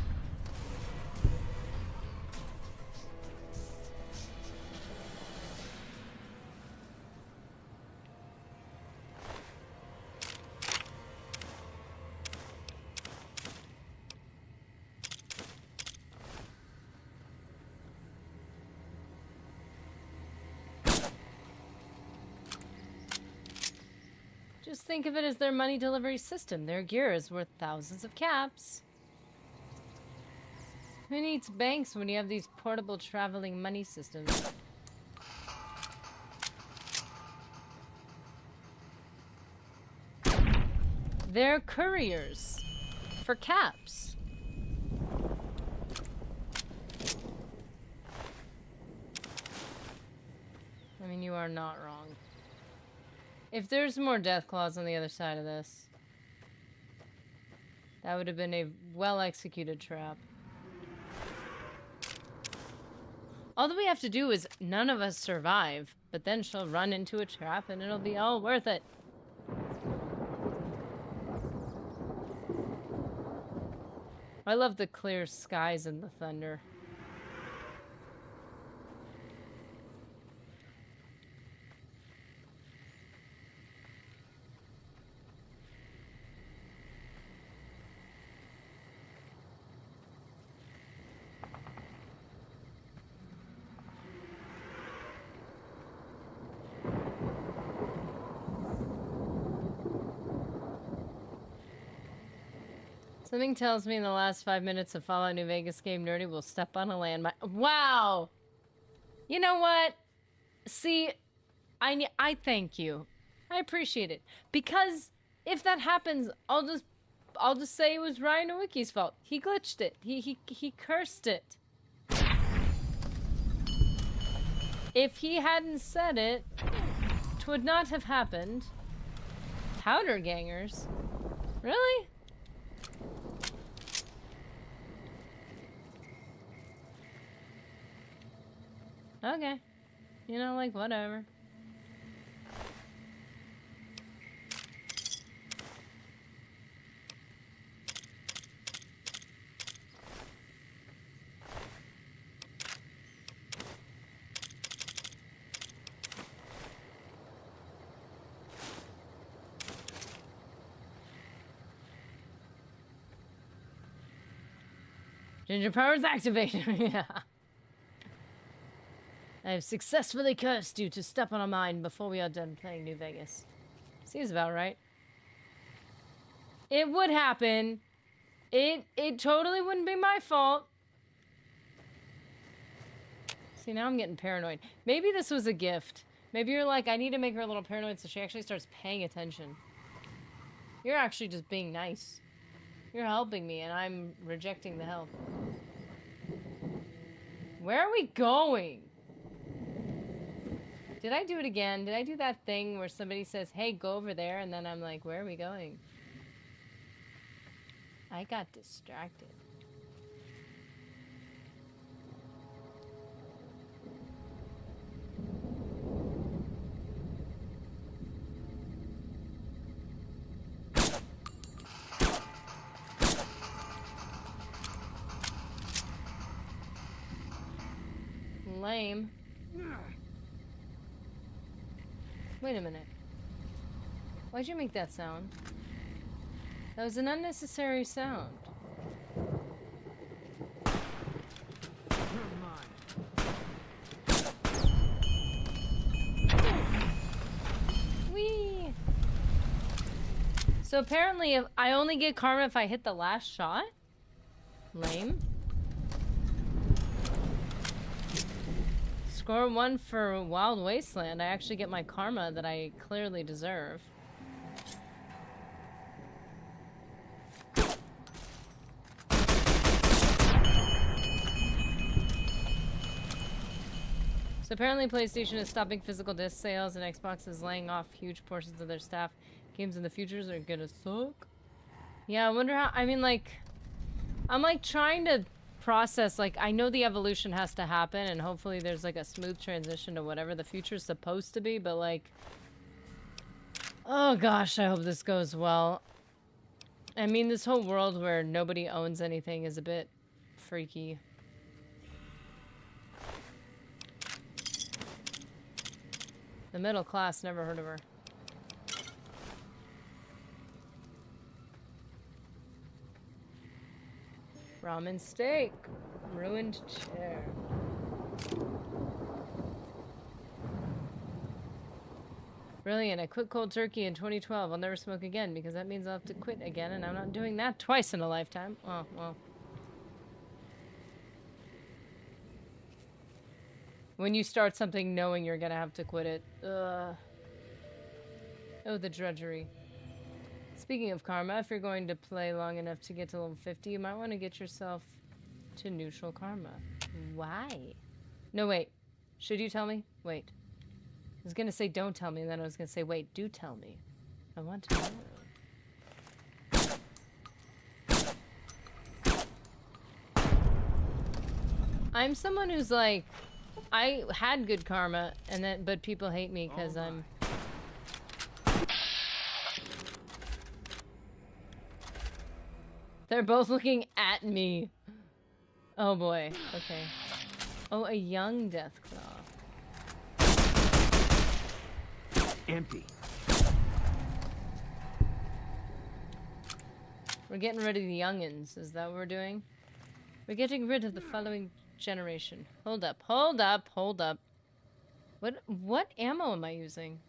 Just think of it as their money delivery system. Their gear is worth thousands of caps. Who needs banks when you have these portable traveling money systems? They're couriers for caps. I mean, you are not wrong. If there's more death claws on the other side of this, that would have been a well-executed trap. All that we have to do is none of us survive, but then she'll run into a trap and it'll be all worth it. I love the clear skies and the thunder. Something tells me in the last 5 minutes of Fallout New Vegas Game Nerdy will step on a landmine. Wow! You know what? See, I thank you. I appreciate it. Because if that happens, I'll just say it was Ryan Nowicki's fault. He glitched it. He cursed it. If he hadn't said it, it would not have happened. Powder gangers? Really? Okay. You know, like, whatever. Ginger powers activated. Yeah. I have successfully cursed you to step on a mine before we are done playing New Vegas. Seems about right. It would happen. It totally wouldn't be my fault. See, now I'm getting paranoid. Maybe this was a gift. Maybe you're like, I need to make her a little paranoid so she actually starts paying attention. You're actually just being nice. You're helping me, and I'm rejecting the help. Where are we going? Did I do it again? Did I do that thing where somebody says, hey, go over there, and then I'm like, where are we going? I got distracted. Lame. Wait a minute. Why'd you make that sound? That was an unnecessary sound. Whee! So apparently if I only get karma if I hit the last shot? Lame. Score 1 for Wild Wasteland. I actually get my karma that I clearly deserve. So apparently PlayStation is stopping physical disc sales and Xbox is laying off huge portions of their staff. Games in the futures are gonna suck. Yeah, I wonder how, I mean, like, I'm like trying to process, like, I know the evolution has to happen and hopefully there's like a smooth transition to whatever the future's supposed to be, but like, oh gosh, I hope this goes well. I mean, this whole world where nobody owns anything is a bit freaky. The middle class, never heard of her. Ramen steak. Ruined chair. Brilliant. I quit cold turkey in 2012. I'll never smoke again because that means I'll have to quit again and I'm not doing that twice in a lifetime. Oh, well. When you start something knowing you're gonna have to quit it. Oh, the drudgery. Speaking of karma, if you're going to play long enough to get to level 50, you might want to get yourself to neutral karma. Why? No, wait. Should you tell me? Wait. I was gonna say don't tell me, and then I was gonna say, wait, do tell me. I want to know. I'm someone who's like, I had good karma, and then but people hate me because I'm. They're both looking at me. Oh boy. Okay. Oh, a young Deathclaw. Empty. We're getting rid of the youngins. Is that what we're doing? We're getting rid of the following generation. Hold up, hold up, hold up. What ammo am I using?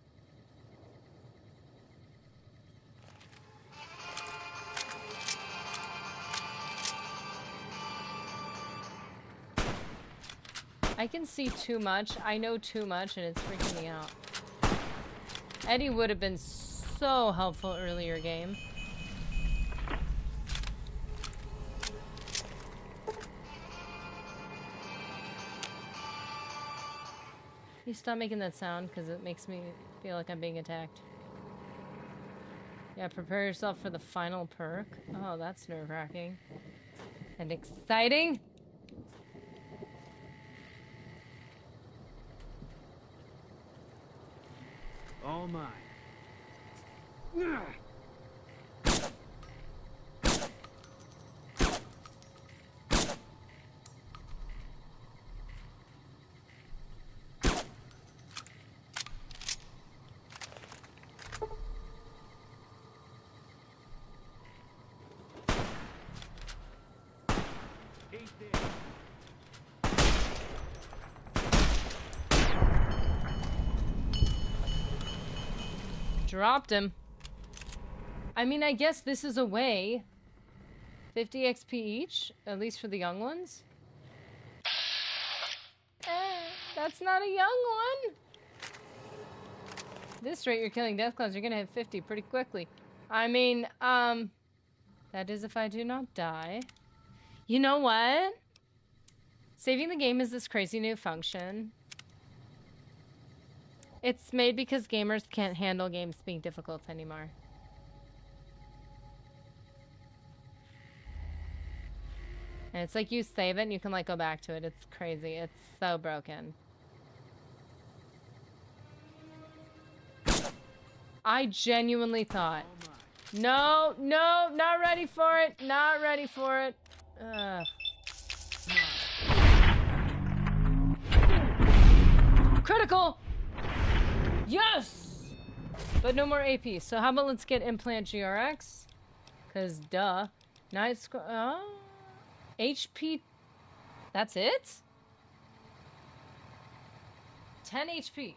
I can see too much. I know too much and it's freaking me out. Eddie would have been so helpful earlier game. You stop making that sound because it makes me feel like I'm being attacked. Yeah, prepare yourself for the final perk. Oh, that's nerve-wracking. And exciting. All mine. Dropped him. I mean, I guess this is a way. 50 XP each, at least for the young ones. That's not a young one. This rate, you're killing Deathclaws, you're gonna hit 50 pretty quickly. I mean, that is if I do not die. You know what? Saving the game is this crazy new function. It's made because gamers can't handle games being difficult anymore. And it's like you save it and you can like go back to it. It's crazy. It's so broken. I genuinely thought. No, no, not ready for it. Not ready for it. Ugh. Critical! Yes! But no more AP. So how about let's get Implant GRX? Because duh. Night HP. That's it? 10 HP.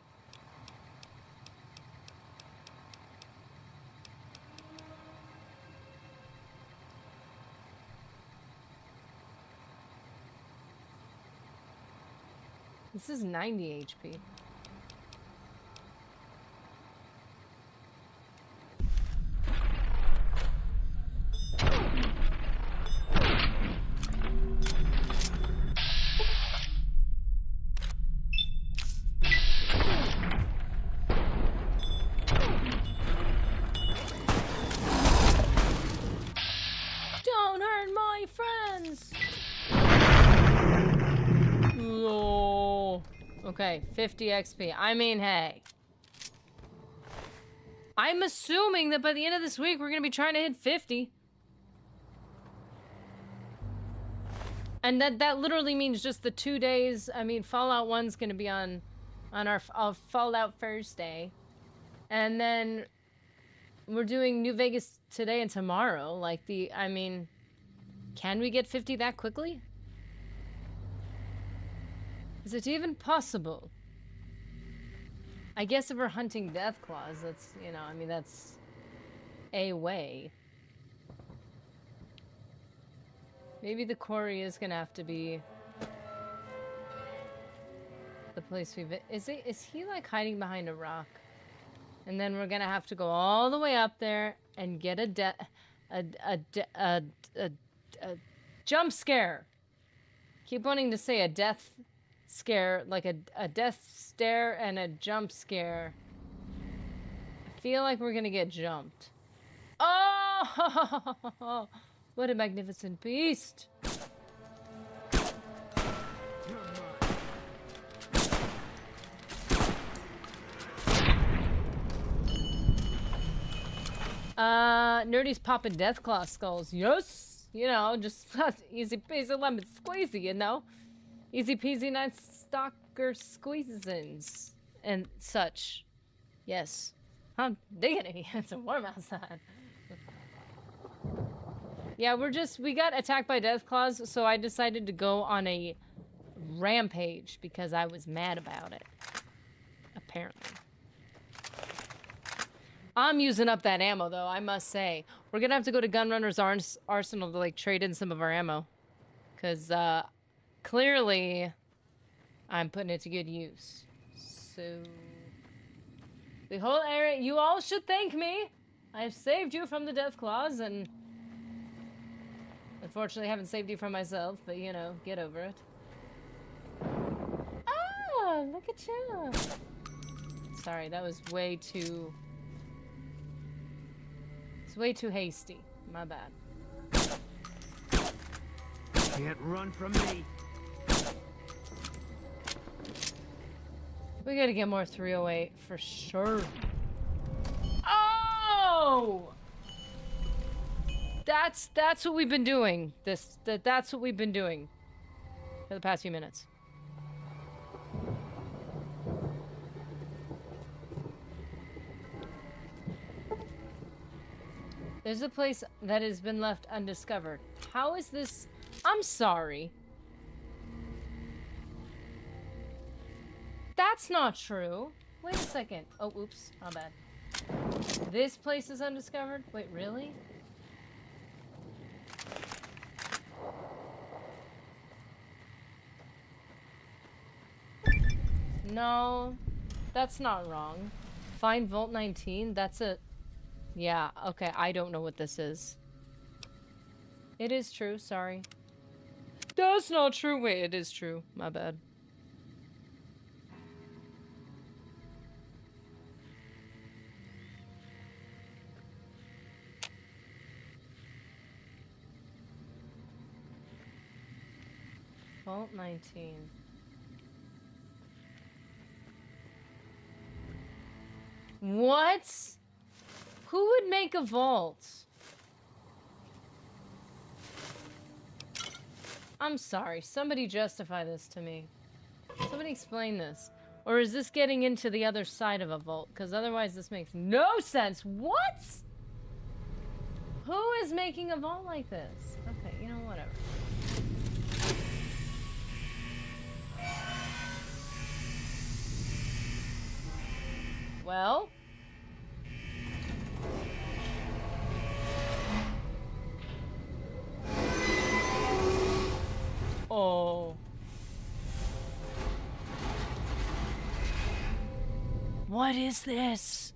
This is 90 HP. Don't hurt my friends! Oh. Okay, 50 XP. I mean, hey. I'm assuming that by the end of this week, we're going to be trying to hit 50. And that literally means just the 2 days. I mean, Fallout 1's going to be on our Fallout Thursday. And then we're doing New Vegas today and tomorrow. Like, I mean, can we get 50 that quickly? Is it even possible? I guess if we're hunting Deathclaws, that's, you know, I mean, that's a way. Maybe the quarry is gonna have to be the place we've... Is he like hiding behind a rock? And then we're gonna have to go all the way up there and get a jump scare. Keep wanting to say a death scare, like a death stare and a jump scare. I feel like we're gonna get jumped. Oh! What a magnificent beast! Nerdy's popping Deathclaw skulls. Yes! You know, just easy peasy lemon squeezy, you know? Easy peasy night stalker squeezins and such. Yes. I'm diggity. It's a warm outside. Yeah, we got attacked by Deathclaws, so I decided to go on a rampage because I was mad about it. Apparently. I'm using up that ammo, though, I must say. We're gonna have to go to Gunrunner's Arsenal to, like, trade in some of our ammo. Because, clearly, I'm putting it to good use. So... the whole area... You all should thank me! I've saved you from the Deathclaws, and... unfortunately, I haven't saved you from myself, but, you know, get over it. Ah! Look at you! Sorry, that was way too... it's way too hasty. My bad. Can't run from me. We gotta get more 308 for sure. Oh! That's what we've been doing. That's what we've been doing for the past few minutes. There's a place that has been left undiscovered. How is this? I'm sorry. That's not true. Wait a second. Oh, oops. My bad. This place is undiscovered? Wait, really? No, that's not wrong. Find Vault 19? That's a... Yeah, okay, I don't know what this is. It is true, sorry. That's not true. Wait, it is true. My bad. Vault 19. What? Who would make a vault? I'm sorry. Somebody justify this to me. Somebody explain this. Or is this getting into the other side of a vault? Because otherwise this makes no sense. What? Who is making a vault like this? Okay, you know, whatever. Well... Oh. What is this?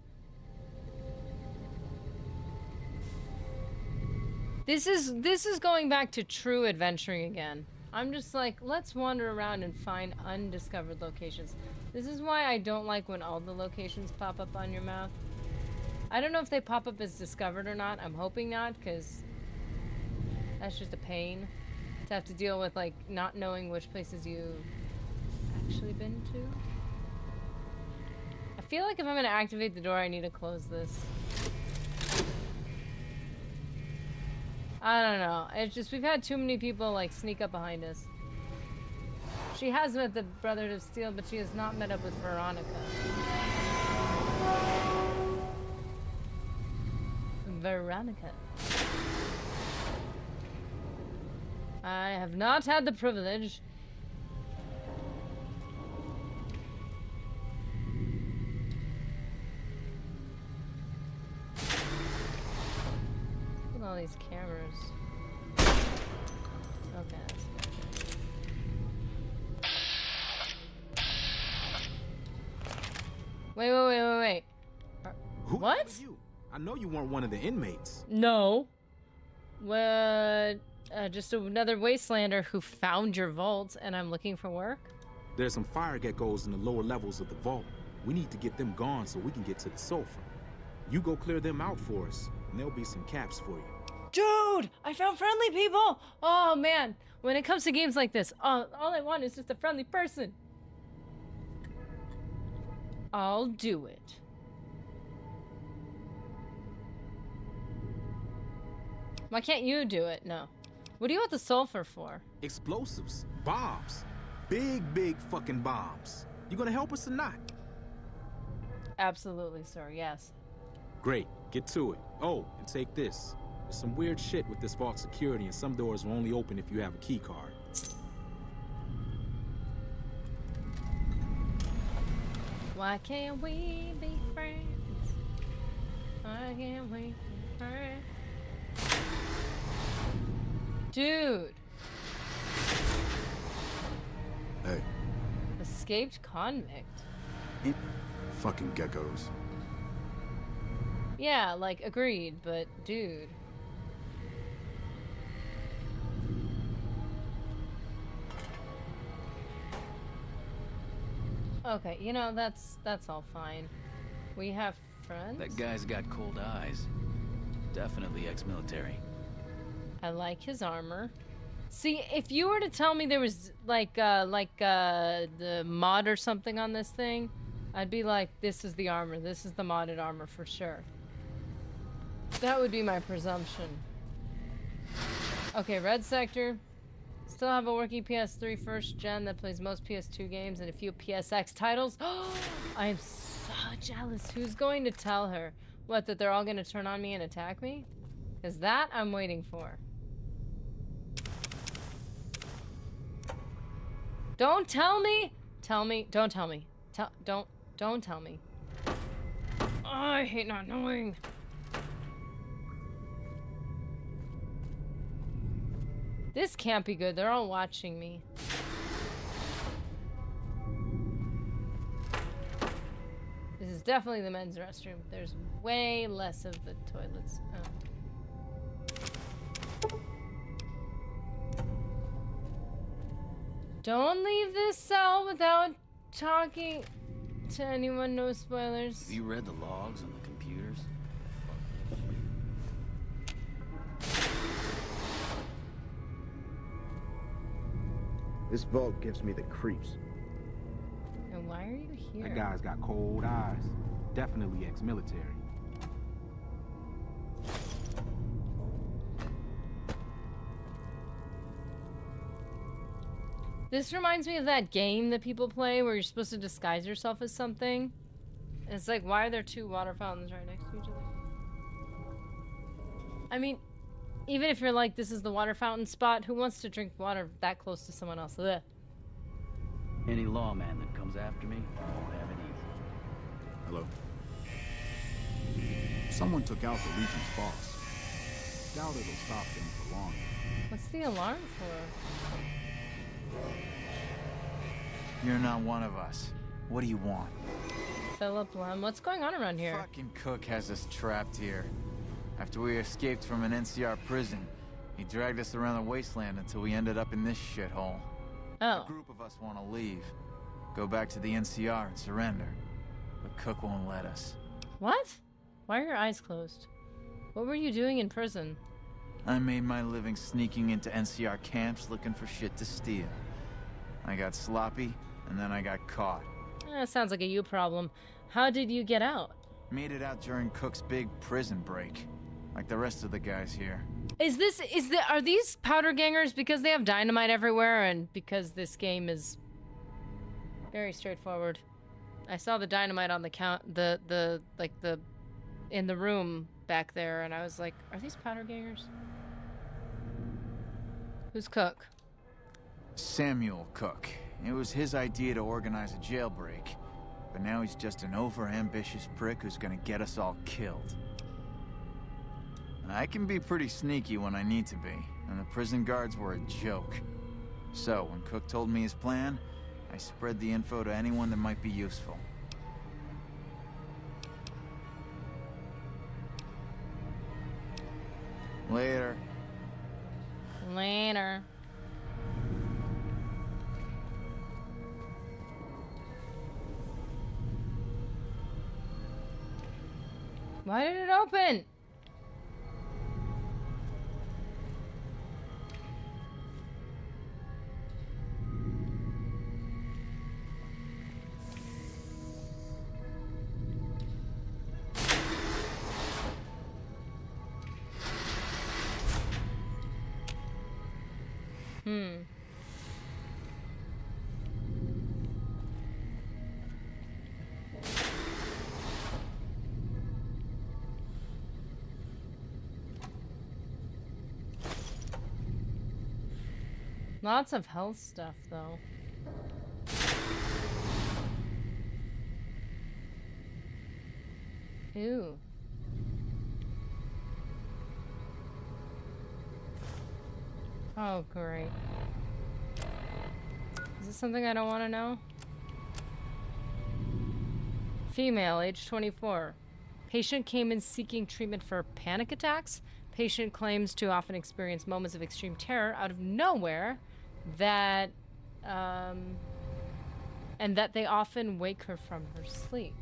This is going back to true adventuring again. I'm just like, let's wander around and find undiscovered locations. This is why I don't like when all the locations pop up on your map. I don't know if they pop up as discovered or not. I'm hoping not, because that's just a pain to have to deal with, like, not knowing which places you've actually been to. I feel like if I'm gonna activate the door, I need to close this. I don't know. It's just, we've had too many people, like, sneak up behind us. She has met the Brotherhood of Steel, but she has not met up with Veronica. Veronica. I have not had the privilege. Look at all these cameras. Okay, that's good. Wait. What? Who are you? I know you weren't one of the inmates. No. What? Just another wastelander who found your vault, and I'm looking for work? There's some fire geckos in the lower levels of the vault. We need to get them gone so we can get to the sulfur. You go clear them out for us, and there'll be some caps for you. Dude! I found friendly people! Oh, man. When it comes to games like this, all I want is just a friendly person. I'll do it. Why can't you do it? No. What do you want the sulfur for? Explosives. Bombs. Big fucking bombs. You gonna help us or not? Absolutely, sir. Yes. Great. Get to it. Oh, and take this. There's some weird shit with this vault security, and some doors will only open if you have a key card. Why can't we be friends? Why can't we be friends? Dude. Hey. Escaped convict. Fucking geckos. Yeah, like, agreed, but dude. Okay, you know, that's all fine. We have friends? That guy's got cold eyes. Definitely ex-military. I like his armor. See, if you were to tell me there was the mod or something on this thing, I'd be like, this is the armor. This is the modded armor for sure. That would be my presumption. Okay, Red Sector. Still have a working PS3 first gen that plays most PS2 games and a few PSX titles. I am so jealous. Who's going to tell her? What, that they're all going to turn on me and attack me? Because that I'm waiting for. Don't tell me. Tell me. Don't tell me. Don't tell me. I hate not knowing. This can't be good. They're all watching me. This is definitely the men's restroom. There's way less of the toilets. Oh. Don't leave this cell without talking to anyone. No spoilers. Have you read the logs on the computers? This vault gives me the creeps. And why are you here? That guy's got cold eyes. Definitely ex-military. This reminds me of that game that people play where you're supposed to disguise yourself as something. And it's like, why are there two water fountains right next to each other? I mean, even if you're like, this is the water fountain spot, who wants to drink water that close to someone else? Ugh. Any lawman that comes after me won't have it easy. Hello. Someone took out the Legion's boss. Doubt it'll stop them for long. What's the alarm for? You're not one of us. What do you want? Philip Lem, what's going on around here? Fucking Cook has us trapped here. After we escaped from an NCR prison, he dragged us around the wasteland until we ended up in this shithole. Oh. A group of us want to leave. Go back to the NCR and surrender. But Cook won't let us. What? Why are your eyes closed? What were you doing in prison? I made my living sneaking into NCR camps looking for shit to steal. I got sloppy, and then I got caught. That sounds like a you problem. How did you get out? Made it out during Cook's big prison break. Like the rest of the guys here. Are these powder gangers because they have dynamite everywhere and because this game is very straightforward? I saw the dynamite on the in the room back there, and I was like, are these powder gangers? Who's Cook? Samuel Cook. It was his idea to organize a jailbreak. But now he's just an over-ambitious prick who's gonna get us all killed. I can be pretty sneaky when I need to be, and the prison guards were a joke. So, when Cook told me his plan, I spread the info to anyone that might be useful. Later. Later. Why did it open? Lots of health stuff, though. Ew. Oh, great. Is this something I don't want to know? Female, age 24. Patient came in seeking treatment for panic attacks. Patient claims to often experience moments of extreme terror out of nowhere that, and that they often wake her from her sleep.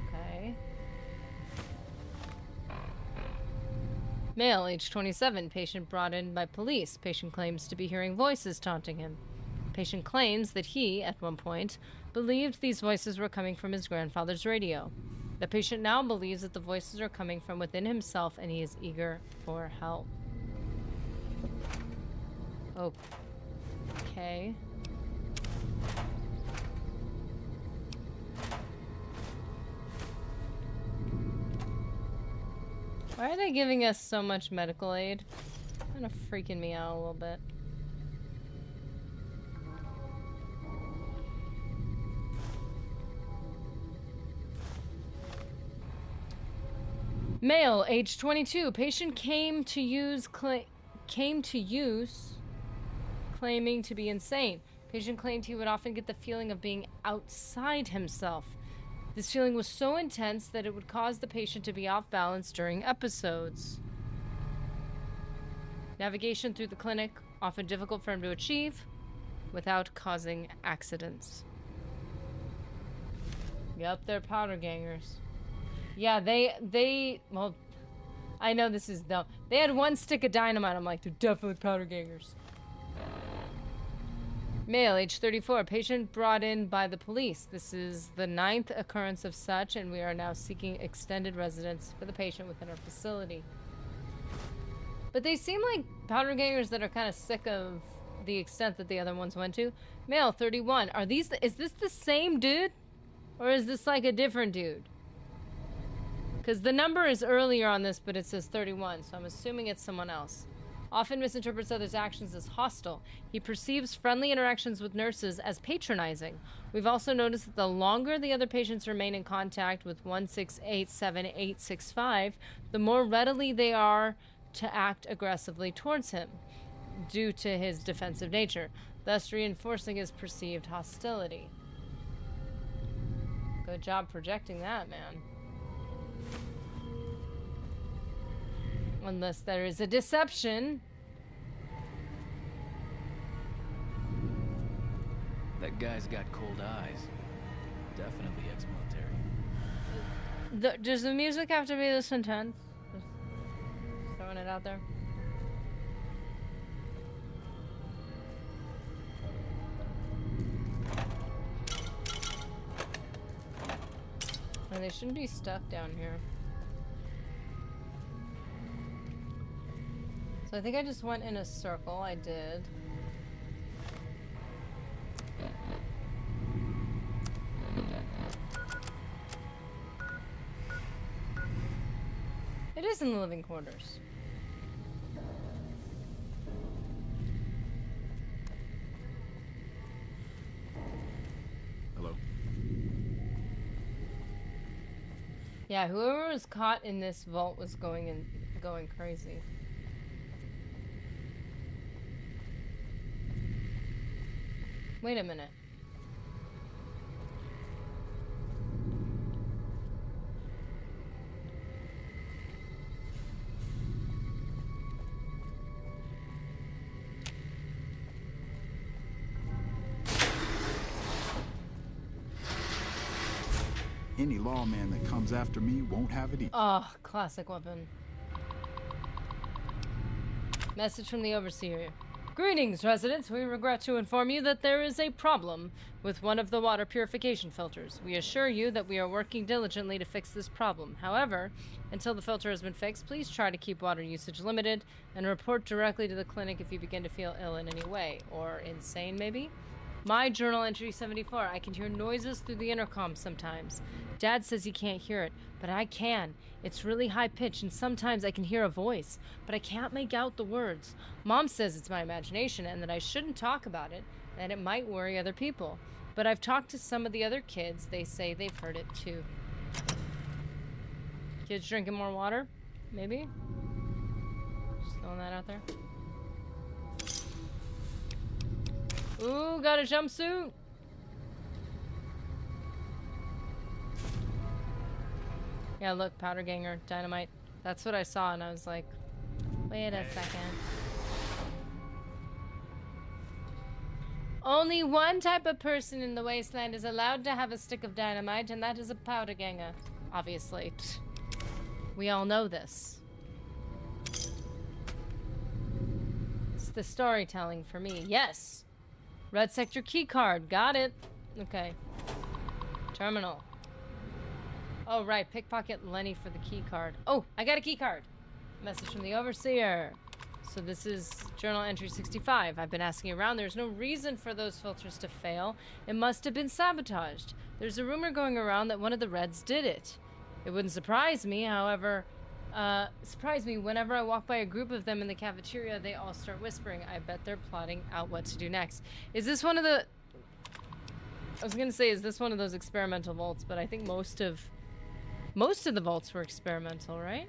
Okay. Male, age 27. Patient brought in by police. Patient claims to be hearing voices taunting him. Patient claims that he, at one point, believed these voices were coming from his grandfather's radio. The patient now believes that the voices are coming from within himself and he is eager for help. Okay. Why are they giving us so much medical aid? Kind of freaking me out a little bit. Male, age 22. Patient came to use claiming to be insane. Patient claimed he would often get the feeling of being outside himself. This feeling was so intense that it would cause the patient to be off balance during episodes. Navigation through the clinic, often difficult for him to achieve without causing accidents. Yep, they're powder gangers. Yeah, well, I know this is dumb. They had one stick of dynamite. I'm like, they're definitely powder gangers. Male, age 34, patient brought in by the police. This is the 9th occurrence of such, and we are now seeking extended residence for the patient within our facility. But they seem like powder gangers that are kind of sick of the extent that the other ones went to. Male, 31. Is this the same dude? Or is this like a different dude? Because the number is earlier on this, but it says 31, so I'm assuming it's someone else. Often misinterprets others' actions as hostile. He perceives friendly interactions with nurses as patronizing. We've also noticed that the longer the other patients remain in contact with 1687865, the more readily they are to act aggressively towards him, due to his defensive nature, thus reinforcing his perceived hostility. Good job projecting that, man. Unless there is a deception. That guy's got cold eyes. Definitely ex-military. Does the music have to be this intense? Just throwing it out there. And they shouldn't be stuck down here. So I think I just went in a circle. I did. It is in the living quarters. Hello. Yeah, whoever was caught in this vault was going crazy. Wait a minute. Any lawman that comes after me won't have it either. Oh, classic weapon. Message from the overseer. Greetings, residents. We regret to inform you that there is a problem with one of the water purification filters. We assure you that we are working diligently to fix this problem. However, until the filter has been fixed, please try to keep water usage limited and report directly to the clinic if you begin to feel ill in any way. Or insane, maybe? My journal entry 74. I can hear noises through the intercom sometimes. Dad says he can't hear it, but I can. It's really high pitched, and sometimes I can hear a voice, but I can't make out the words. Mom says it's my imagination and that I shouldn't talk about it, and it might worry other people. But I've talked to some of the other kids. They say they've heard it too. Kids drinking more water? Maybe? Just throwing that out there. Ooh, got a jumpsuit. Yeah, look, powder ganger, dynamite. That's what I saw, and I was like, wait a second. Only one type of person in the wasteland is allowed to have a stick of dynamite, and that is a powder ganger. Obviously. We all know this. It's the storytelling for me. Yes! Red sector key card. Got it. Okay. Terminal. Oh, right. Pickpocket Lenny for the key card. Oh, I got a key card. Message from the overseer. So this is journal entry 65. I've been asking around. There's no reason for those filters to fail. It must have been sabotaged. There's a rumor going around that one of the Reds did it. It wouldn't surprise me, however... whenever I walk by a group of them in the cafeteria, they all start whispering. I bet they're plotting out what to do next. Is this one of the... I was gonna say, is this one of those experimental vaults, but I think most of Most of the vaults were experimental, right?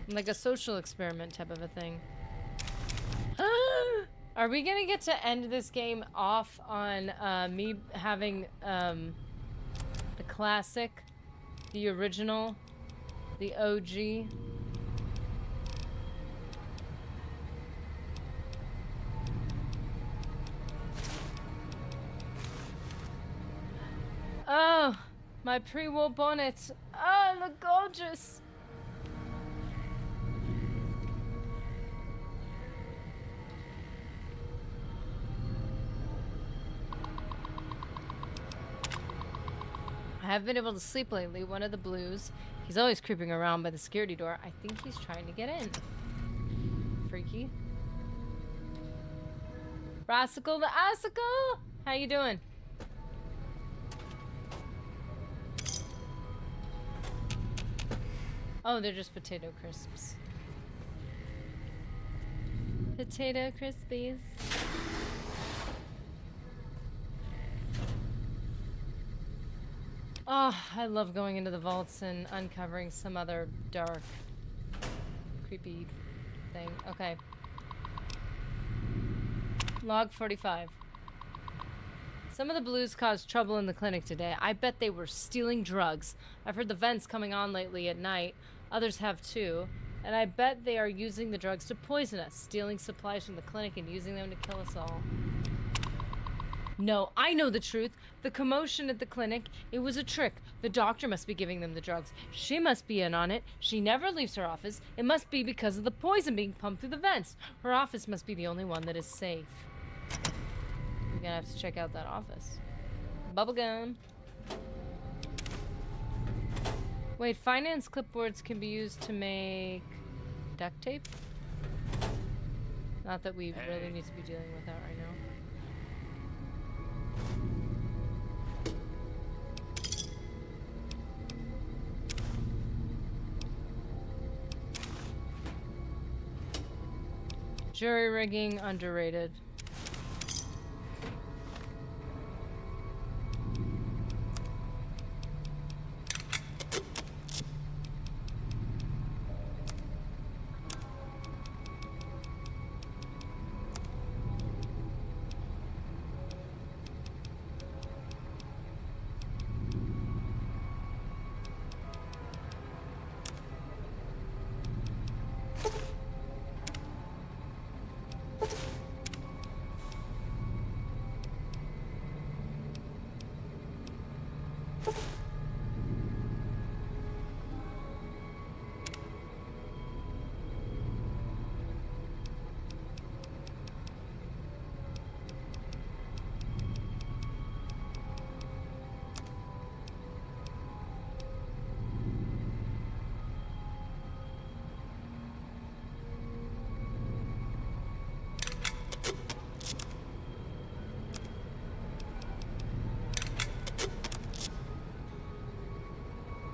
Like a social experiment type of a thing. Are we gonna get to end this game off on me having the classic, the original, the OG? Oh, my pre-war bonnet. Oh, look gorgeous. I haven't been able to sleep lately. One of the blues. He's always creeping around by the security door. I think he's trying to get in. Freaky. Rassicle the Assicle! How you doing? Oh, they're just potato crisps. Potato crispies. Oh, I love going into the vaults and uncovering some other dark, creepy thing. Okay. Log 45. Some of the blues caused trouble in the clinic today. I bet they were stealing drugs. I've heard the vents coming on lately at night. Others have too. And I bet they are using the drugs to poison us, stealing supplies from the clinic and using them to kill us all. No, I know the truth. The commotion at the clinic, it was a trick. The doctor must be giving them the drugs. She must be in on it. She never leaves her office. It must be because of the poison being pumped through the vents. Her office must be the only one that is safe. We're gonna have to check out that office. Bubblegum. Wait, finance clipboards can be used to make duct tape? Not that we really need to be dealing with that right now. Jury rigging, underrated.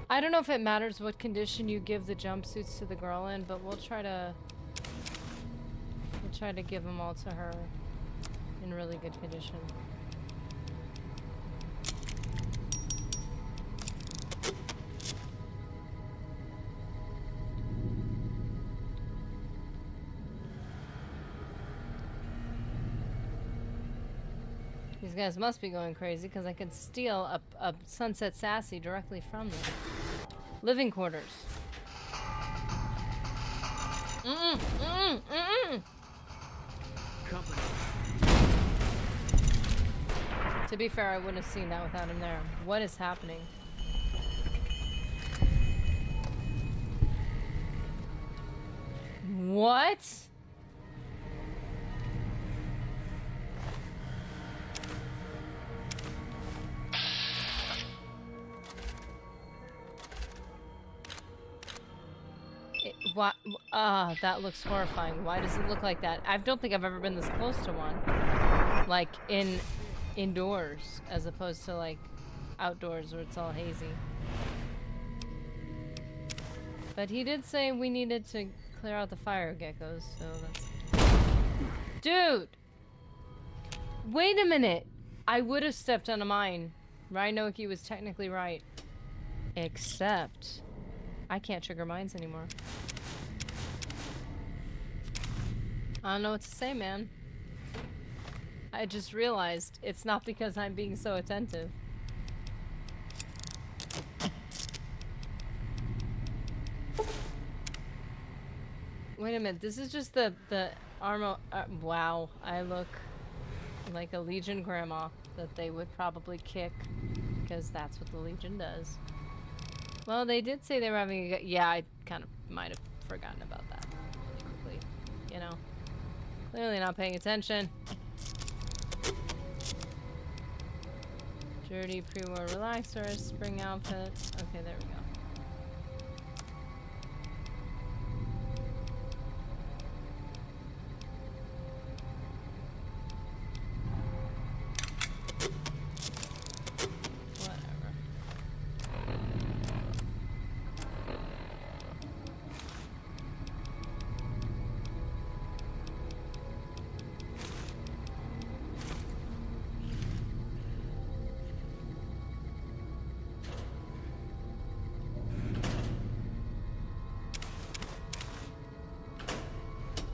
I don't know if it matters what condition you give the jumpsuits to the girl in, but we'll try to give them all to her in really good condition. These guys must be going crazy because I could steal a Sunset Sassy directly from them. Living quarters. Company. To be fair, I wouldn't have seen that without him there. What is happening? What? What? That looks horrifying. Why does it look like that? I don't think I've ever been this close to one. Like, indoors, as opposed to, like, outdoors where it's all hazy. But he did say we needed to clear out the fire geckos, so that's... Dude! Wait a minute! I would have stepped on a mine. Rhinoki was technically right. Except... I can't trigger mines anymore. I don't know what to say, man. I just realized it's not because I'm being so attentive. Wait a minute, this is just the armor. Wow, I look like a Legion grandma that they would probably kick because that's what the Legion does. Well, they did say they were having a... Yeah, I kind of might have forgotten about that quickly. You know, clearly not paying attention. Dirty pre-war relaxers, spring outfit. Okay, there we go.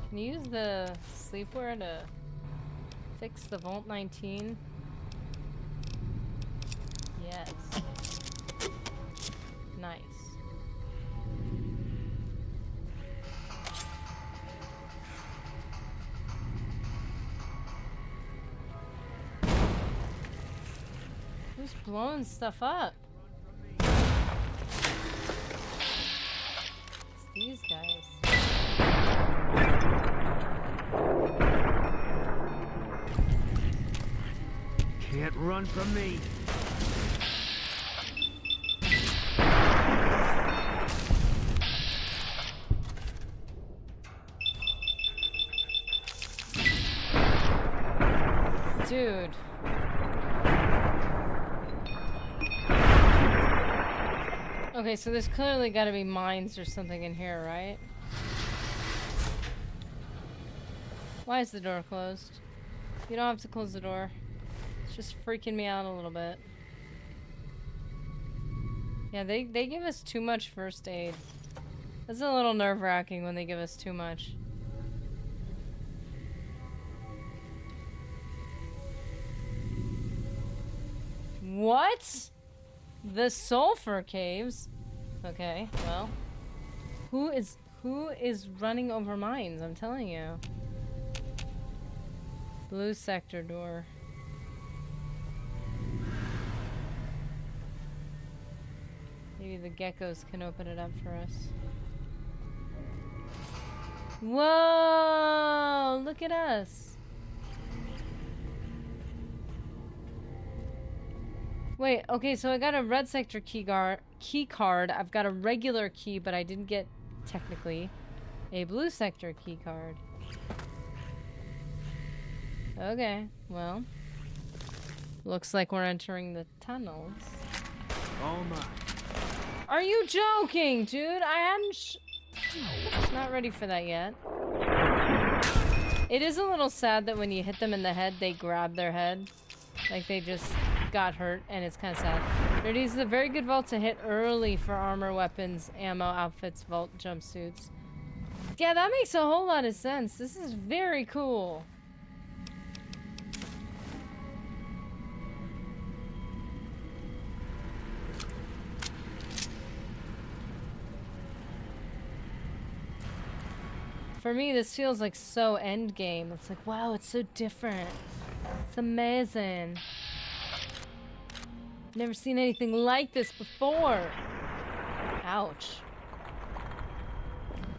Can you use the sleepwear to fix the Vault 19? Yes. Nice. Who's blowing stuff up? It's these guys. Can't run from me. Dude. Okay, so there's clearly got to be mines or something in here, right? Why is the door closed? You don't have to close the door. It's just freaking me out a little bit. Yeah, they give us too much first aid. That's a little nerve-wracking when they give us too much. What? The sulfur caves? Okay, well. Who is running over mines? I'm telling you. Blue sector door. Maybe the geckos can open it up for us. Whoa! Look at us. Wait, okay, so I got a red sector key card. I've got a regular key, but I didn't get, technically, a blue sector key card. Okay, well. Looks like we're entering the tunnels. Oh my. Are you joking, dude? I hadn't It's not ready for that yet. It is a little sad that when you hit them in the head, they grab their head. Like they just got hurt, and it's kind of sad. But it is a very good vault to hit early for armor, weapons, ammo, outfits, vault jumpsuits. Yeah, that makes a whole lot of sense. This is very cool. For me, this feels like so endgame. It's like, wow, it's so different. It's amazing. Never seen anything like this before. Ouch.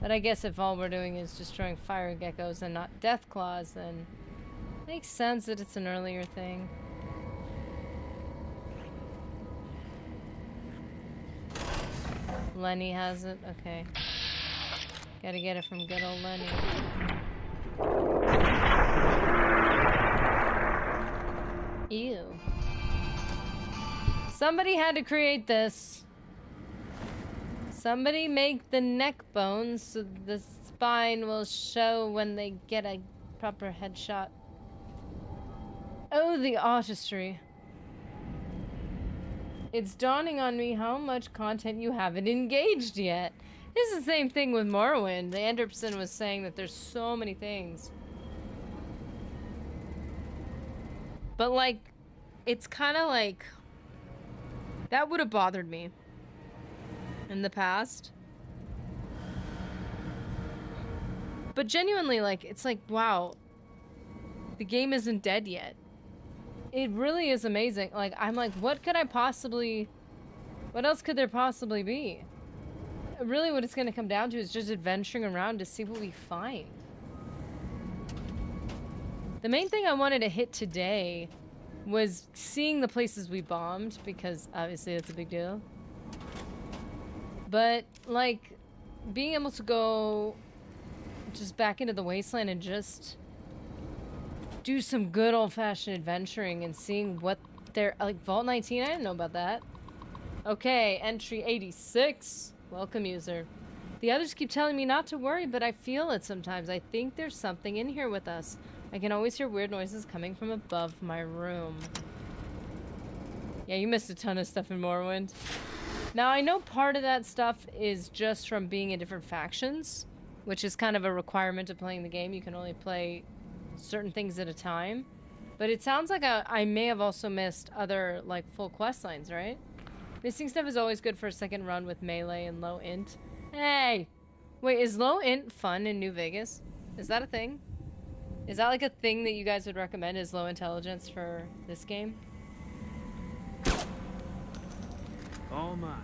But I guess if all we're doing is destroying fire geckos and not death claws, then it makes sense that it's an earlier thing. Lenny has it? Okay. Gotta get it from good old Lenny. Ew. Somebody had to create this. Somebody make the neck bones so the spine will show when they get a proper headshot. Oh, the artistry. It's dawning on me how much content you haven't engaged yet. It's the same thing with Morrowind. Anderson was saying that there's so many things. But like, it's kind of like, that would have bothered me in the past. But genuinely, like, it's like, wow, the game isn't dead yet. It really is amazing. Like, I'm like, what else could there possibly be? Really what it's going to come down to is just adventuring around to see what we find. The main thing I wanted to hit today was seeing the places we bombed, because obviously that's a big deal. But, like, being able to go just back into the wasteland and just do some good old-fashioned adventuring and seeing what they're like. Vault 19, I didn't know about that. Okay, entry 86. Welcome, user. The others keep telling me not to worry, but I feel it sometimes. I think there's something in here with us. I can always hear weird noises coming from above my room. Yeah, you missed a ton of stuff in Morrowind. Now, I know part of that stuff is just from being in different factions, which is kind of a requirement of playing the game. You can only play certain things at a time. But it sounds like I may have also missed other, like, full quest lines, right? Missing stuff is always good for a second run with melee and low int. Hey! Wait, is low int fun in New Vegas? Is that a thing? Is that like a thing that you guys would recommend, is low intelligence for this game? All mine.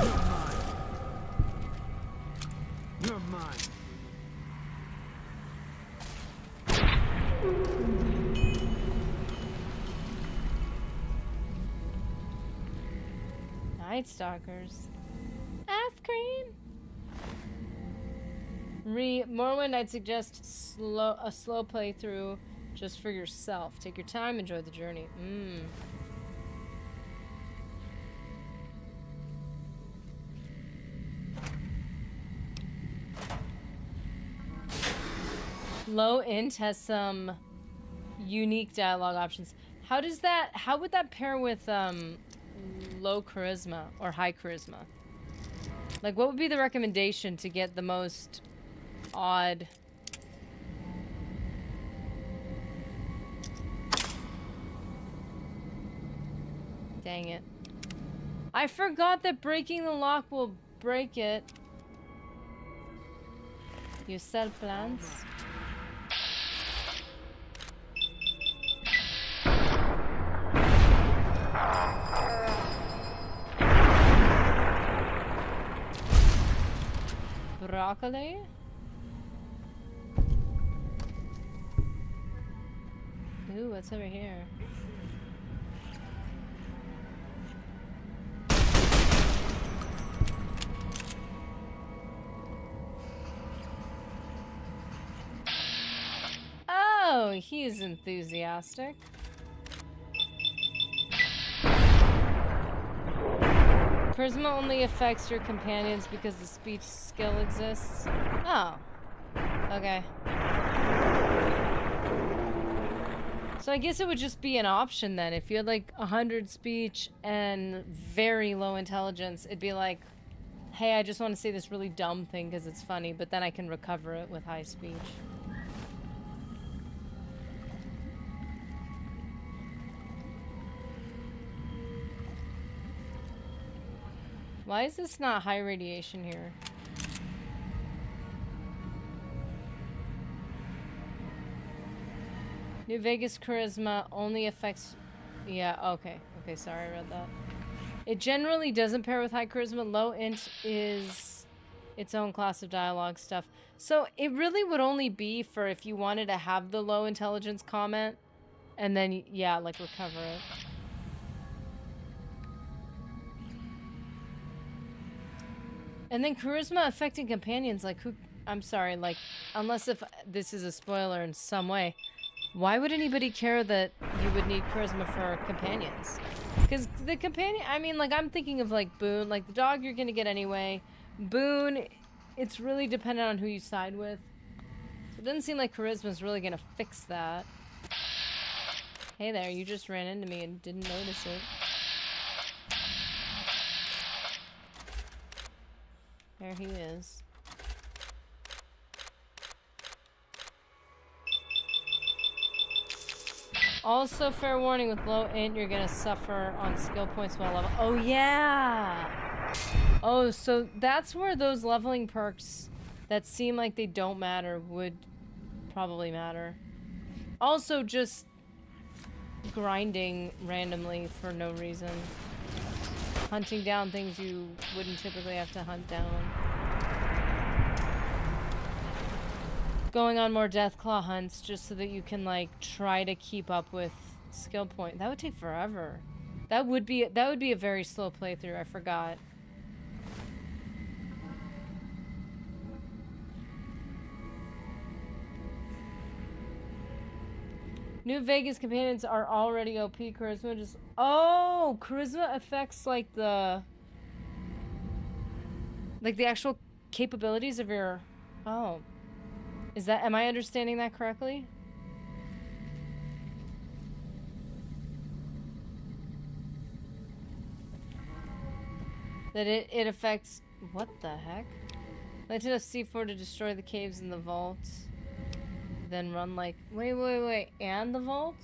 You're mine. You're mine. Night Stalkers. Ice cream. Morrowind, I'd suggest a slow playthrough just for yourself. Take your time, enjoy the journey. Low int has some unique dialogue options. How would that pair with low charisma or high charisma? Like, what would be the recommendation to get the most odd? Dang it. I forgot that breaking the lock will break it. You sell plants? Broccoli? Ooh, what's over here? Oh, he's enthusiastic. Charisma only affects your companions because the speech skill exists. Oh. Okay. So I guess it would just be an option then. If you had like 100 speech and very low intelligence, it'd be like, hey, I just want to say this really dumb thing because it's funny, but then I can recover it with high speech. Why is this not high radiation here? New Vegas charisma only affects... Yeah, okay. Okay, sorry, I read that. It generally doesn't pair with high charisma. Low int is its own class of dialogue stuff. So it really would only be for if you wanted to have the low intelligence comment and then, yeah, like recover it. And then charisma affecting companions, like who... I'm sorry, like, unless if this is a spoiler in some way, why would anybody care that you would need charisma for companions? Because the companion... I mean, like, I'm thinking of, like, Boone. Like, the dog you're gonna get anyway. Boone, it's really dependent on who you side with. It doesn't seem like charisma's really gonna fix that. Hey there, you just ran into me and didn't notice it. There he is. Also, fair warning, with low int, you're gonna suffer on skill points while level. Oh, yeah! Oh, so that's where those leveling perks that seem like they don't matter would probably matter. Also, just grinding randomly for no reason. Hunting down things you wouldn't typically have to hunt down. Going on more Deathclaw hunts just so that you can, like, try to keep up with skill point. That would take forever. That would be a very slow playthrough, I forgot. New Vegas companions are already OP. Charisma just... Oh! Charisma affects, like, the actual capabilities of your... Oh. Is that... Am I understanding that correctly? That it affects... What the heck? Light enough C4 to destroy the caves in the vaults. Then run like... Wait. And the vault?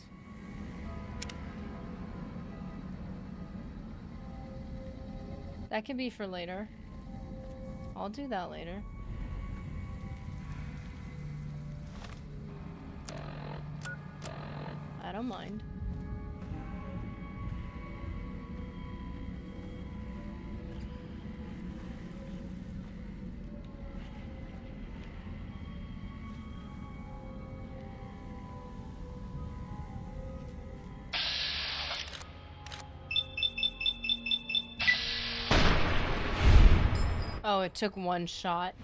That can be for later. I'll do that later. I don't mind. Oh, it took one shot.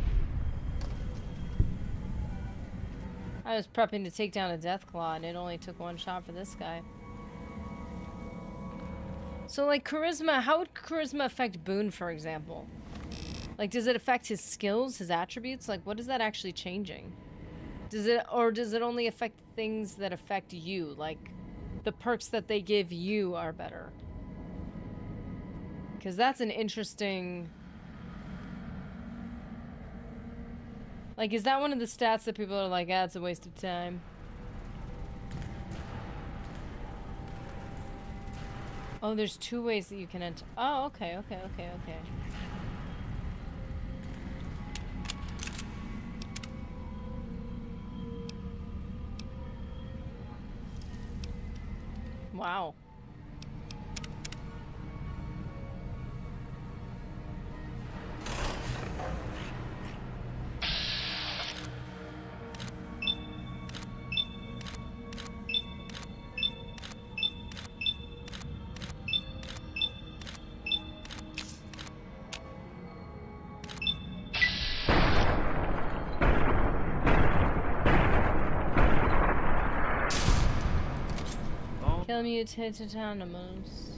I was prepping to take down a Deathclaw and it only took one shot for this guy. So, like, charisma, how would charisma affect Boone, for example? Like, does it affect his skills, his attributes? Like, what is that actually changing? Does it only affect things that affect you? Like, the perks that they give you are better. Because that's an interesting... Like, is that one of the stats that people are like, ah, it's a waste of time? Oh, there's two ways that you can enter. Oh, okay. Wow. Kill mutated animals.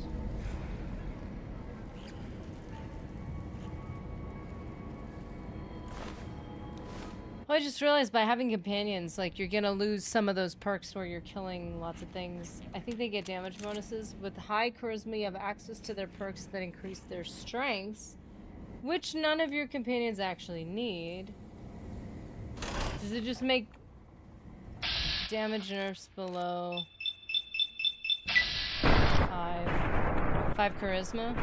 Well, I just realized by having companions, like, you're gonna lose some of those perks where you're killing lots of things. I think they get damage bonuses. With high charisma, you have access to their perks that increase their strengths, which none of your companions actually need. Does it just make damage nerfs below 5 charisma?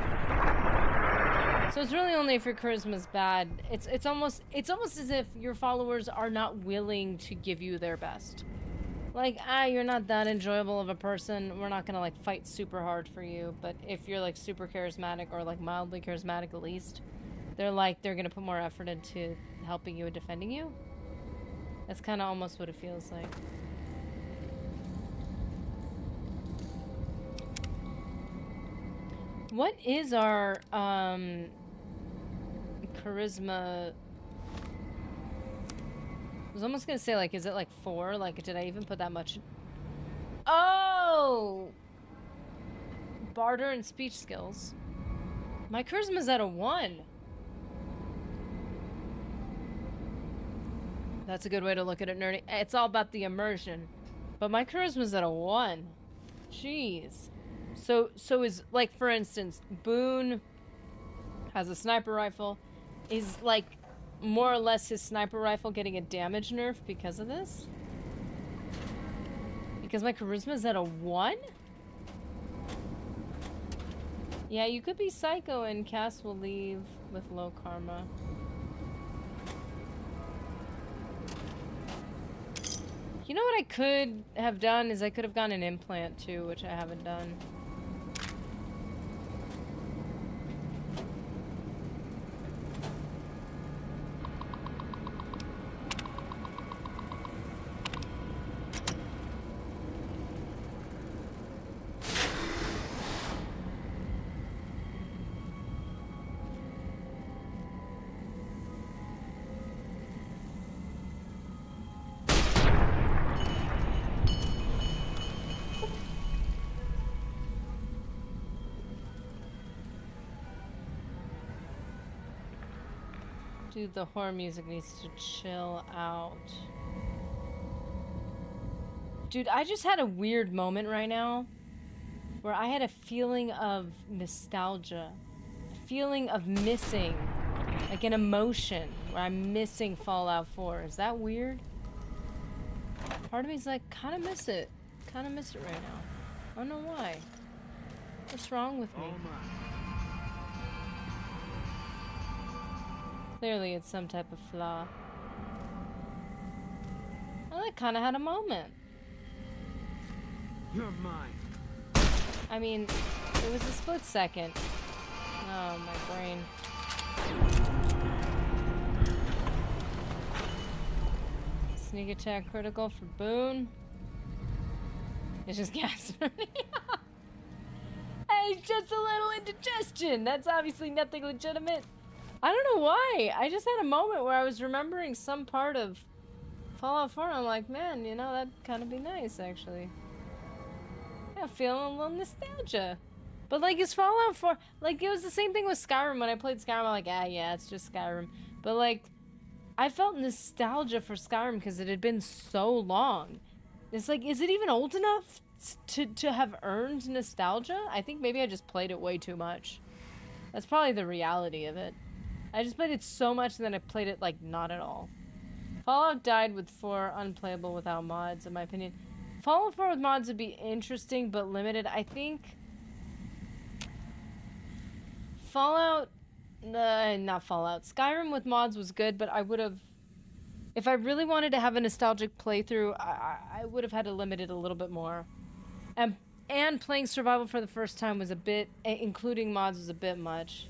So it's really only if your charisma is bad. It's almost as if your followers are not willing to give you their best. Like, you're not that enjoyable of a person. We're not gonna like fight super hard for you. But if you're like super charismatic or like mildly charismatic at least, they're gonna put more effort into helping you and defending you. That's kind of almost what it feels like. What is our charisma? I was almost gonna say, like, is it like 4? Like, did I even put that much? Oh! Barter and speech skills. My charisma's at a 1. That's a good way to look at it, nerdy. It's all about the immersion. But my charisma's at a 1. Jeez. So is, like, for instance, Boone has a sniper rifle. Is, like, more or less his sniper rifle getting a damage nerf because of this? Because my charisma's at a 1? Yeah, you could be psycho and Cass will leave with low karma. You know what I could have done is I could have gotten an implant too, which I haven't done. Dude, the horror music needs to chill out. Dude, I just had a weird moment right now where I had a feeling of nostalgia. A feeling of missing. Like an emotion where I'm missing Fallout 4. Is that weird? Part of me's like, kinda miss it. Kinda miss it right now. I don't know why. What's wrong with me? Clearly it's some type of flaw. Well, I kinda had a moment. You're mine. I mean, it was a split second. Oh, my brain. Sneak attack critical for Boone. It's just gas. Hey, just a little indigestion. That's obviously nothing legitimate. I don't know why. I just had a moment where I was remembering some part of Fallout 4. I'm like, man, you know, that'd kind of be nice, actually. Yeah, feeling a little nostalgia. But, like, is Fallout 4... Like, it was the same thing with Skyrim. When I played Skyrim, I'm like, yeah, it's just Skyrim. But, like, I felt nostalgia for Skyrim because it had been so long. It's like, is it even old enough to have earned nostalgia? I think maybe I just played it way too much. That's probably the reality of it. I just played it so much and then I played it, like, not at all. Fallout died with 4 unplayable without mods, in my opinion. Fallout 4 with mods would be interesting, but limited. I think... Fallout... not Fallout. Skyrim with mods was good, but I would have... If I really wanted to have a nostalgic playthrough, I would have had to limit it a little bit more. And playing survival for the first time was a bit... Including mods was a bit much.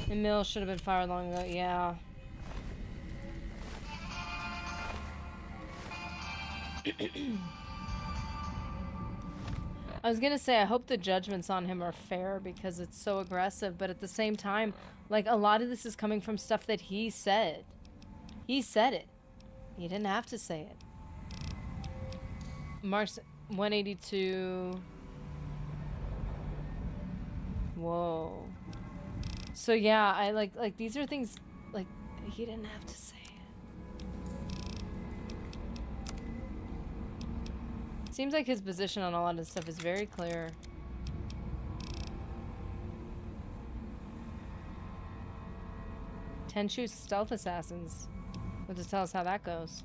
The mill should have been fired long ago, yeah. I was gonna say, I hope the judgments on him are fair because it's so aggressive, but at the same time, like, a lot of this is coming from stuff that he said. He said it. He didn't have to say it. Mark's 182. Whoa. So yeah, I like these are things like he didn't have to say it. Seems like his position on a lot of this stuff is very clear. Tenchu stealth assassins. We'll just tell us how that goes.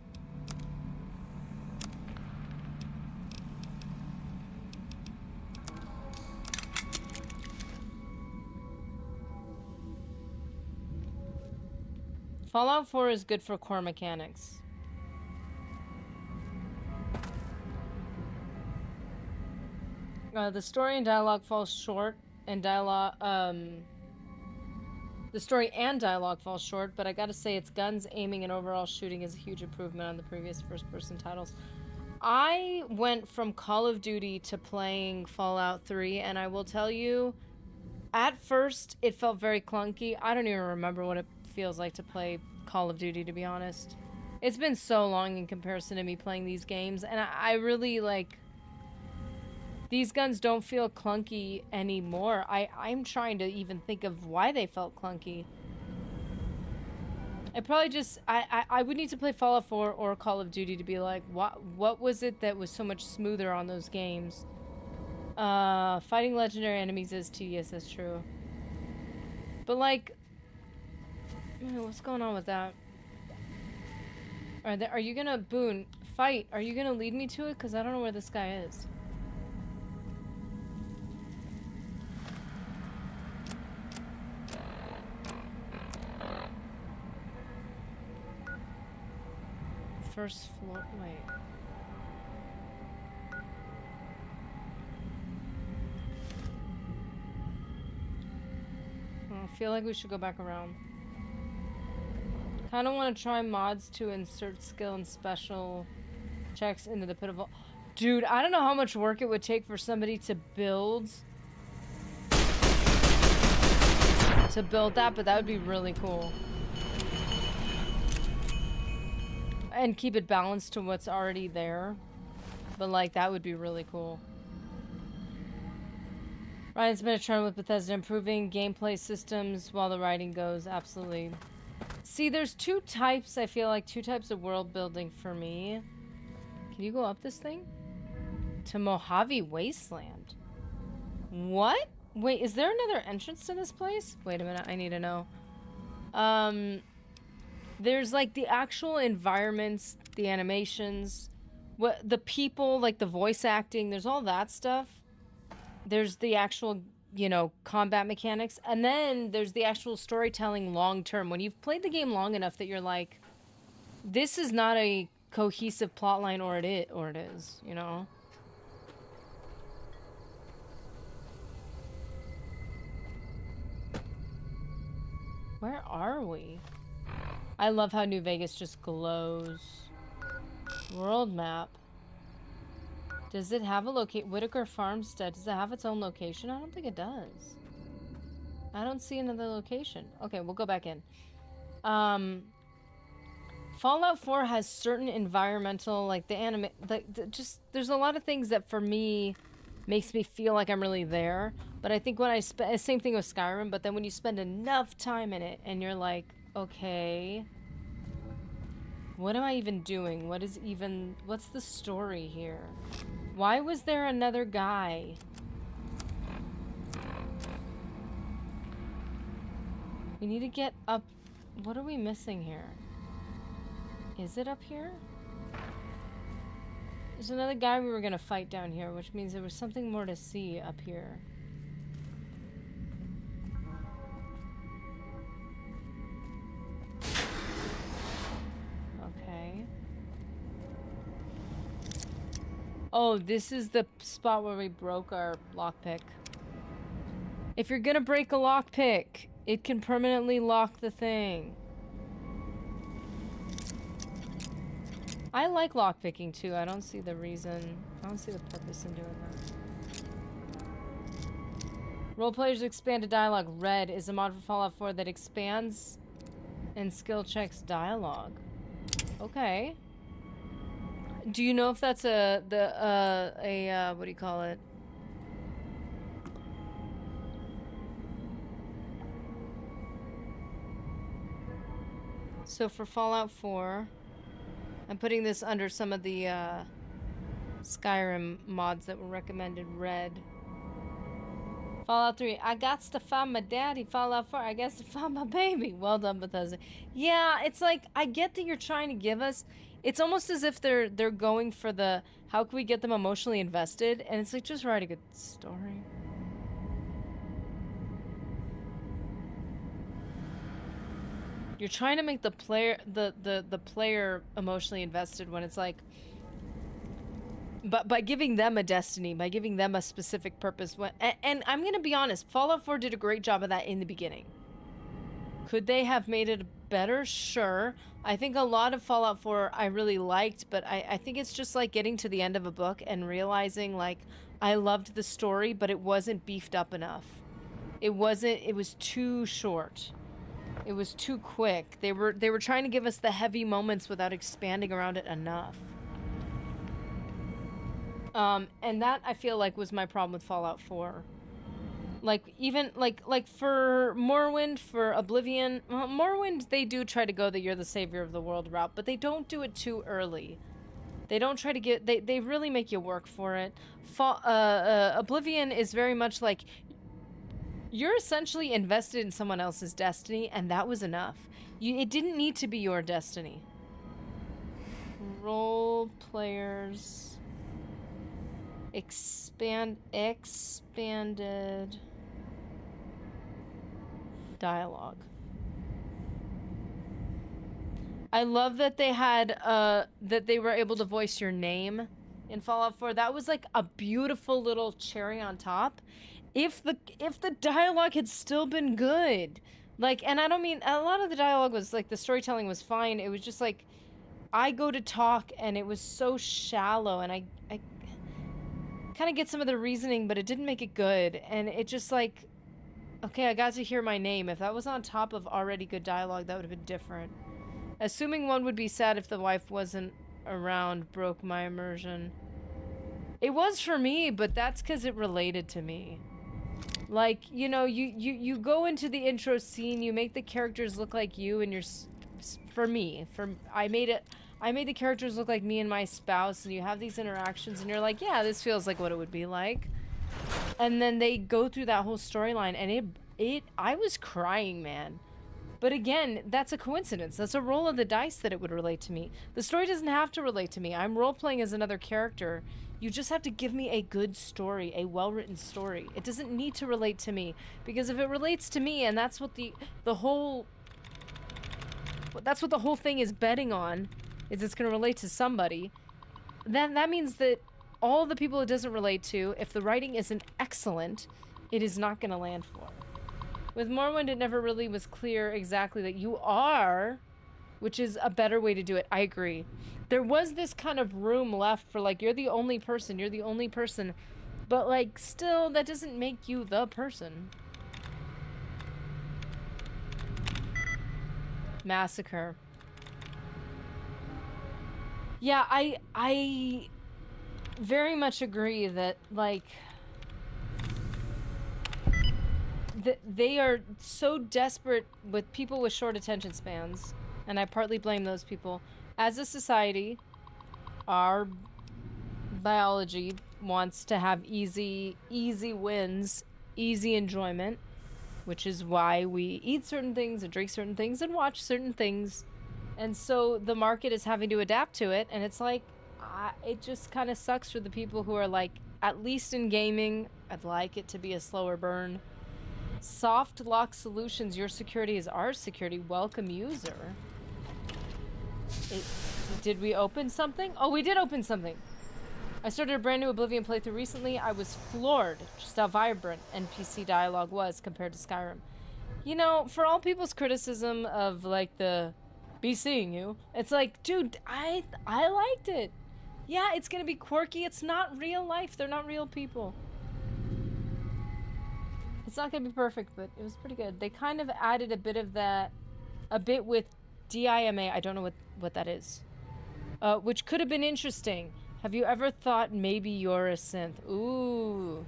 Fallout 4 is good for core mechanics. The story and dialogue falls short, and the story and dialogue falls short, but I gotta say its guns, aiming, and overall shooting is a huge improvement on the previous first-person titles. I went from Call of Duty to playing Fallout 3, and I will tell you, at first, it felt very clunky. I don't even remember what it feels like to play Call of Duty, to be honest. It's been so long in comparison to me playing these games, and I really, like... These guns don't feel clunky anymore. I'm trying to even think of why they felt clunky. I probably just I would need to play Fallout 4 or Call of Duty to be like, what was it that was so much smoother on those games? Fighting legendary enemies is tedious, that's true. But like, what's going on with that? Are you gonna, Boone, fight? Are you gonna lead me to it? Because I don't know where this guy is. First floor, wait. I feel like we should go back around. Kind of want to try mods to insert skill and special checks into the pit of... Dude, I don't know how much work it would take for somebody to build that, but that would be really cool. And keep it balanced to what's already there. But like, that would be really cool. Ryan's been a trend with Bethesda improving gameplay systems while the writing goes. Absolutely. See, there's two types, I feel like, two types of world building for me. Can you go up this thing? To Mojave Wasteland. What? Wait, is there another entrance to this place? Wait a minute, I need to know. There's like the actual environments, the animations, the people, like the voice acting, there's all that stuff. There's the actual, you know, combat mechanics, and then there's the actual storytelling long term. When you've played the game long enough that you're like, this is not a cohesive plotline, or it is, you know? Where are we? I love how New Vegas just glows. World map. Does it have a Whitaker Farmstead, does it have its own location? I don't think it does. I don't see another location. Okay, we'll go back in. Fallout 4 has certain environmental, like there's a lot of things that for me makes me feel like I'm really there. But I think when I same thing with Skyrim, but then when you spend enough time in it and you're like, okay, what am I even doing? What's the story here? Why was there another guy? We need to get up. What are we missing here? Is it up here? There's another guy we were gonna fight down here, which means there was something more to see up here. Okay. Oh, this is the spot where we broke our lockpick. If you're gonna break a lockpick, it can permanently lock the thing. I like lockpicking too. I don't see the purpose in doing that. Roleplayers expanded dialogue. Red is a mod for Fallout 4 that expands and skill checks dialogue. Okay. Do you know if that's what do you call it? So for Fallout 4, I'm putting this under some of the Skyrim mods that were recommended. Red. Fallout 3, I got to find my daddy. Fallout 4, I got to find my baby. Well done, Bethesda. Yeah, it's like, I get that you're trying to give us, it's almost as if they're going for the, how can we get them emotionally invested? And it's like, just write a good story. You're trying to make the player the player emotionally invested when it's like, but by giving them a destiny, by giving them a specific purpose. And I'm gonna be honest, Fallout 4 did a great job of that in the beginning. Could they have made it better? Sure. I think a lot of Fallout 4 I really liked, but I think it's just like getting to the end of a book and realizing like I loved the story, but it wasn't beefed up enough. It was too short. It was too quick. They were trying to give us the heavy moments without expanding around it enough. And that, I feel like, was my problem with Fallout 4. Like, even, like for Morrowind, for Oblivion, well, Morrowind, they do try to go the you're the savior of the world route, but they don't do it too early. They don't try to get, they really make you work for it. Oblivion is very much like, you're essentially invested in someone else's destiny, and that was enough. It didn't need to be your destiny. Role players... expanded dialogue. I love that they had that they were able to voice your name in Fallout 4. That was like a beautiful little cherry on top. If the dialogue had still been good. Like, and I don't mean, a lot of the dialogue was like, the storytelling was fine. It was just like, I go to talk and it was so shallow, and I kind of get some of the reasoning, but it didn't make it good. And it just like, okay, I got to hear my name. If that was on top of already good dialogue, that would have been different. Assuming one would be sad if the wife wasn't around broke my immersion. It was for me, but that's because it related to me. Like, you know, you go into the intro scene, you make the characters look like you, and I made the characters look like me and my spouse, and you have these interactions, and you're like, yeah, this feels like what it would be like. And then they go through that whole storyline, and I was crying, man. But again, that's a coincidence. That's a roll of the dice that it would relate to me. The story doesn't have to relate to me. I'm role-playing as another character. You just have to give me a good story, a well-written story. It doesn't need to relate to me, because if it relates to me, and that's what the whole thing is betting on, is it's going to relate to somebody, then that means that all the people it doesn't relate to, if the writing isn't excellent, it is not going to land for. With Morrowind, it never really was clear exactly that you are, which is a better way to do it. I agree. There was this kind of room left for, like, you're the only person, but, like, still, that doesn't make you the person. Massacre. Yeah, I very much agree that, like, they are so desperate with people with short attention spans, and I partly blame those people. As a society, our biology wants to have easy wins, easy enjoyment, which is why we eat certain things and drink certain things and watch certain things. And so the market is having to adapt to it, and it's like, it just kind of sucks for the people who are like, at least in gaming, I'd like it to be a slower burn. Soft lock solutions, your security is our security. Welcome, user. Did we open something? Oh, we did open something. I started a brand new Oblivion playthrough recently. I was floored just how vibrant NPC dialogue was compared to Skyrim. You know, for all people's criticism of, like, the be seeing you, it's like, dude, I liked it. Yeah, it's gonna be quirky. It's not real life. They're not real people. It's not gonna be perfect, but it was pretty good. They kind of added a bit of that, a bit with DIMA. I don't know what that is. Which could have been interesting. Have you ever thought maybe you're a synth? Ooh.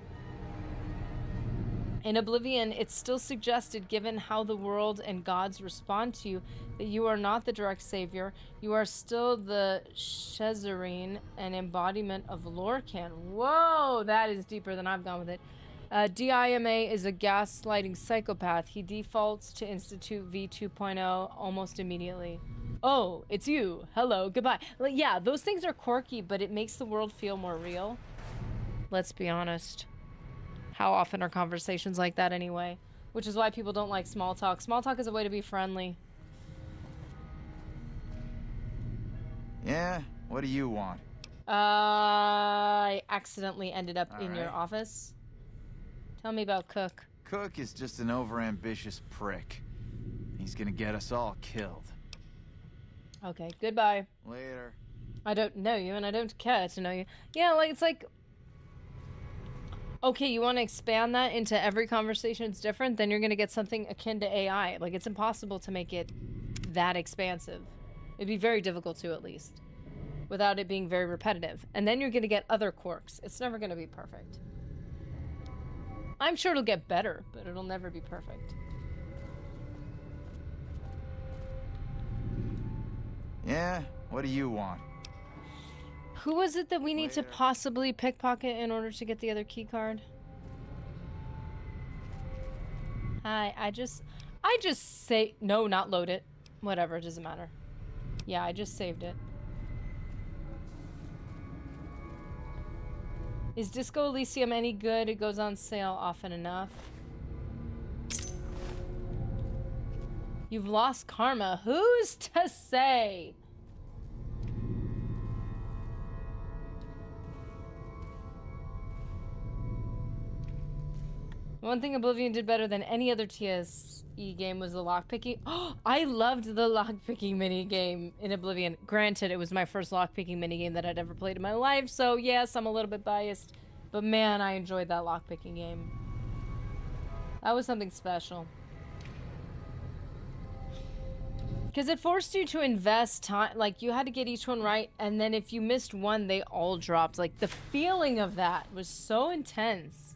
In Oblivion, it's still suggested, given how the world and gods respond to you, that you are not the direct savior. You are still the Shezarene, an embodiment of Lorcan. Whoa, that is deeper than I've gone with it. DIMA is a gaslighting psychopath. He defaults to Institute V2.0 almost immediately. Oh, it's you. Hello, goodbye. Like, yeah, those things are quirky, but it makes the world feel more real. Let's be honest. How often are conversations like that anyway? Which is why people don't like small talk. Small talk is a way to be friendly. Yeah? What do you want? I accidentally ended up in your office. Tell me about Cook. Cook is just an overambitious prick. He's gonna get us all killed. Okay, goodbye. Later. I don't know you, and I don't care to know you. Yeah, like, it's like... Okay, you want to expand that into every conversation's different, then you're gonna get something akin to AI. Like, it's impossible to make it that expansive. It'd be very difficult to, at least. without it being very repetitive. And then you're going to get other quirks. It's never going to be perfect. I'm sure it'll get better, but it'll never be perfect. Yeah? What do you want? Who was it that we need to possibly pickpocket in order to get the other key card? Hi, I just say no, not load it. Whatever, it doesn't matter. Yeah, I just saved it. Is Disco Elysium any good? It goes on sale often enough. You've lost karma. Who's to say? One thing Oblivion did better than any other TSE game was the lockpicking. Oh, I loved the lockpicking minigame in Oblivion. Granted, it was my first lockpicking minigame that I'd ever played in my life, so yes, I'm a little bit biased. But man, I enjoyed that lockpicking game. That was something special. Because it forced you to invest time, like you had to get each one right, and then if you missed one, they all dropped. Like the feeling of that was so intense.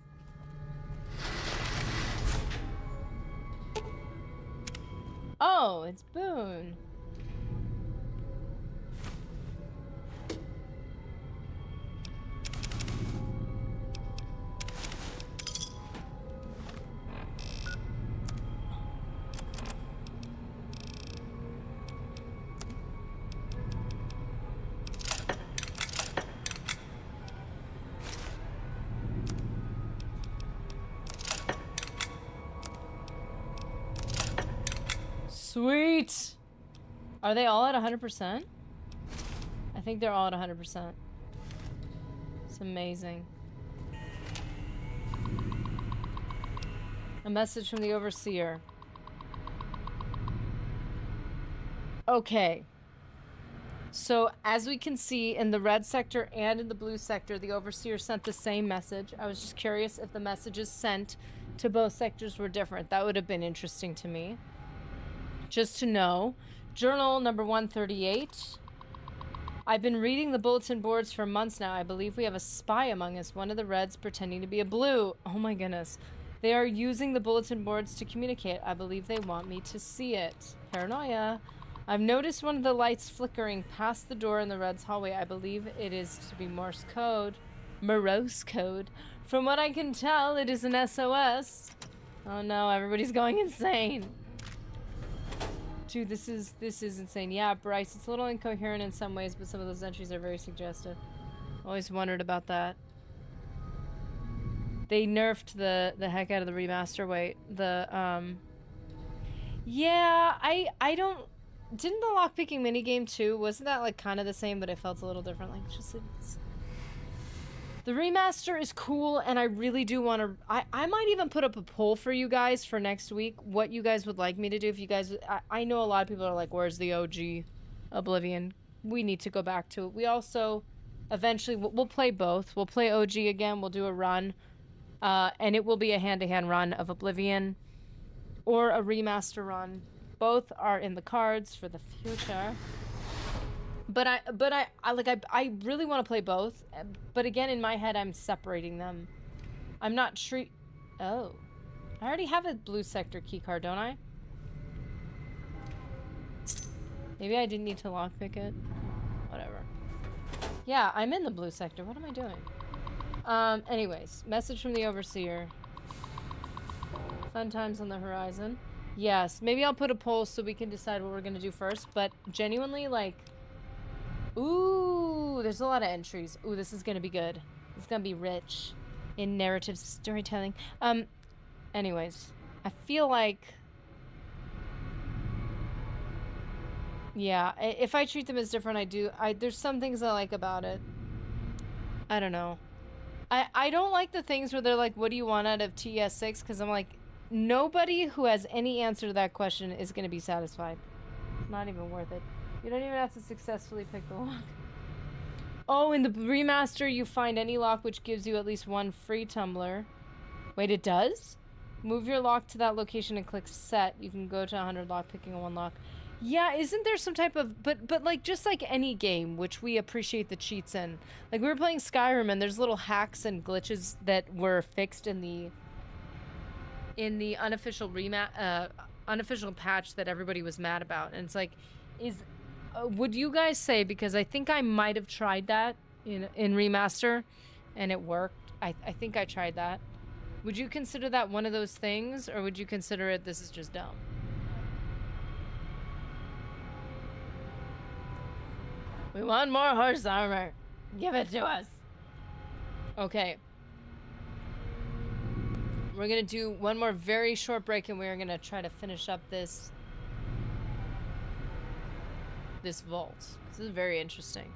Oh, it's Boone. Sweet! Are they all at 100%? I think they're all at 100%. It's amazing. A message from the Overseer. Okay. So, as we can see in the red sector and in the blue sector, the Overseer sent the same message. I was just curious if the messages sent to both sectors were different. That would have been interesting to me. Just to know. Journal number 138. I've been reading the bulletin boards for months now. I believe we have a spy among us. One of the reds pretending to be a blue. Oh my goodness. They are using the bulletin boards to communicate. I believe they want me to see it. Paranoia. I've noticed one of the lights flickering past the door in the red's hallway. I believe it is to be Morse code. Morse code. From what I can tell, it is an SOS. Oh no, everybody's going insane. Dude, this is insane. Yeah, Bryce, it's a little incoherent in some ways, but some of those entries are very suggestive. Always wondered about that. They nerfed the heck out of the remaster. Wait, yeah, I don't. Didn't the lockpicking minigame too? Wasn't that like kind of the same, but it felt a little different? Like just. The remaster is cool, and I really do want to... I might even put up a poll for you guys for next week, what you guys would like me to do. If you guys... I know a lot of people are like, where's the OG Oblivion? We need to go back to it. We also, eventually, we'll play both. We'll play OG again, we'll do a run, and it will be a hand-to-hand run of Oblivion, or a remaster run. Both are in the cards for the future. But I really want to play both. But again, in my head, I'm separating them. I'm not Oh. I already have a blue sector keycard, don't I? Maybe I didn't need to lockpick it. Whatever. Yeah, I'm in the blue sector. What am I doing? Anyways. Message from the Overseer. Fun times on the horizon. Yes, maybe I'll put a poll so we can decide what we're going to do first. But genuinely, like... Ooh, there's a lot of entries. Ooh, this is gonna be good. It's gonna be rich in narrative storytelling. Anyways, I feel like... Yeah, if I treat them as different, there's some things I like about it. I don't know. I don't like the things where they're like, what do you want out of TS6? Because I'm like, nobody who has any answer to that question is gonna be satisfied. It's not even worth it. You don't even have to successfully pick the lock. Oh, in the remaster, you find any lock which gives you at least one free tumbler. Wait, it does? Move your lock to that location and click set. You can go to 100 lock picking on one lock. Yeah, isn't there some type of but like just like any game which we appreciate the cheats in. Like we were playing Skyrim and there's little hacks and glitches that were fixed in the unofficial unofficial patch that everybody was mad about. And it's like would you guys say, because I think I might have tried that in remaster and it worked. I think I tried that. Would you consider that one of those things, or would you consider it this is just dumb? We want more horse armor. Give it to us. Okay. We're gonna do one more very short break and we're gonna try to finish up this vault. This is very interesting.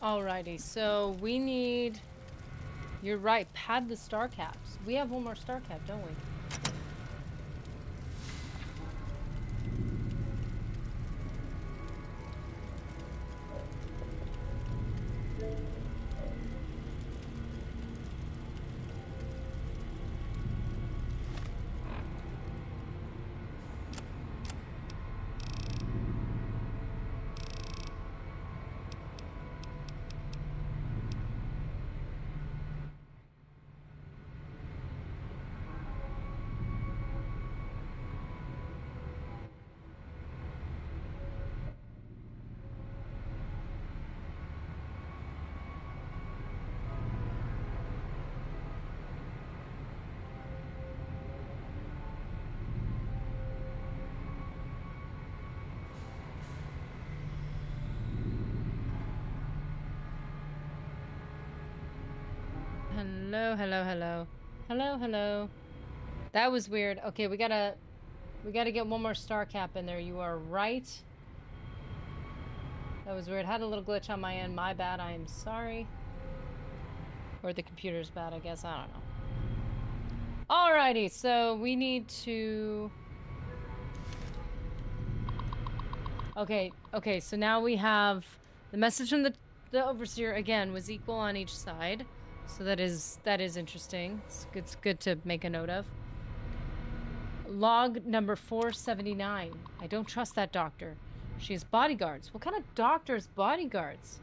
Alrighty, so we need... You're right, pad the star caps. We have one more star cap, don't we? Hello, hello, hello. Hello, hello. That was weird. Okay, we gotta get one more star cap in there. You are right. That was weird. Had a little glitch on my end. My bad. I am sorry. Or the computer's bad, I guess. I don't know. Alrighty, so we need to... Okay, so now we have the message from the overseer again was equal on each side. So that is interesting. It's good to make a note of. Log number 479. I don't trust that doctor. She has bodyguards. What kind of doctor's bodyguards?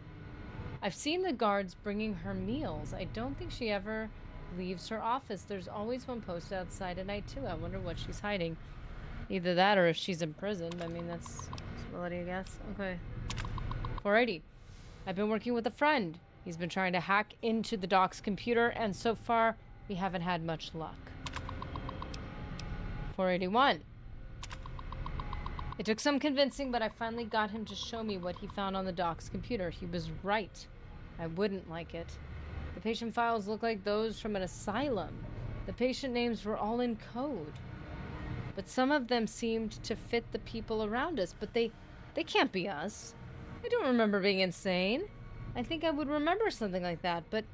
I've seen the guards bringing her meals. I don't think she ever leaves her office. There's always one posted outside at night, too. I wonder what she's hiding. Either that or if she's imprisoned. I mean, that's a possibility, I guess. Okay. 480. I've been working with a friend. He's been trying to hack into the doc's computer, and so far, we haven't had much luck. 481. It took some convincing, but I finally got him to show me what he found on the doc's computer. He was right. I wouldn't like it. The patient files look like those from an asylum. The patient names were all in code. But some of them seemed to fit the people around us, but they can't be us. I don't remember being insane. I think I would remember something like that, but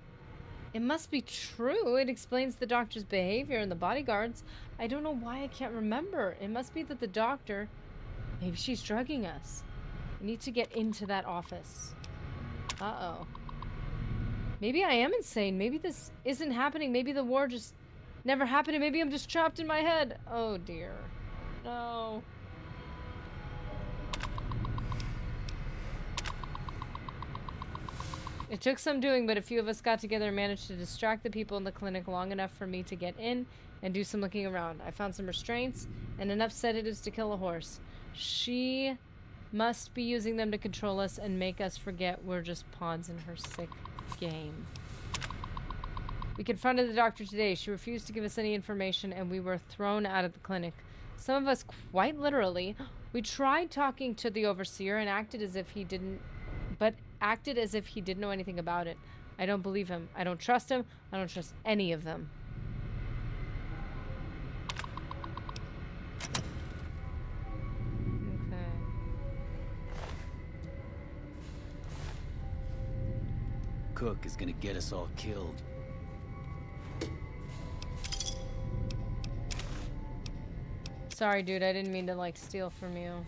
it must be true. It explains the doctor's behavior and the bodyguards. I don't know why I can't remember. It must be that the doctor... Maybe she's drugging us. We need to get into that office. Uh-oh. Maybe I am insane. Maybe this isn't happening. Maybe the war just never happened, and maybe I'm just trapped in my head. Oh, dear. No. It took some doing, but a few of us got together and managed to distract the people in the clinic long enough for me to get in and do some looking around. I found some restraints and enough sedatives to kill a horse. She must be using them to control us and make us forget we're just pawns in her sick game. We confronted the doctor today. She refused to give us any information, and we were thrown out of the clinic. Some of us, quite literally. We tried talking to the overseer and acted as if he didn't know anything about it. I don't believe him. I don't trust him. I don't trust any of them. Okay. Cook is gonna get us all killed. Sorry, dude. I didn't mean to, like, steal from you.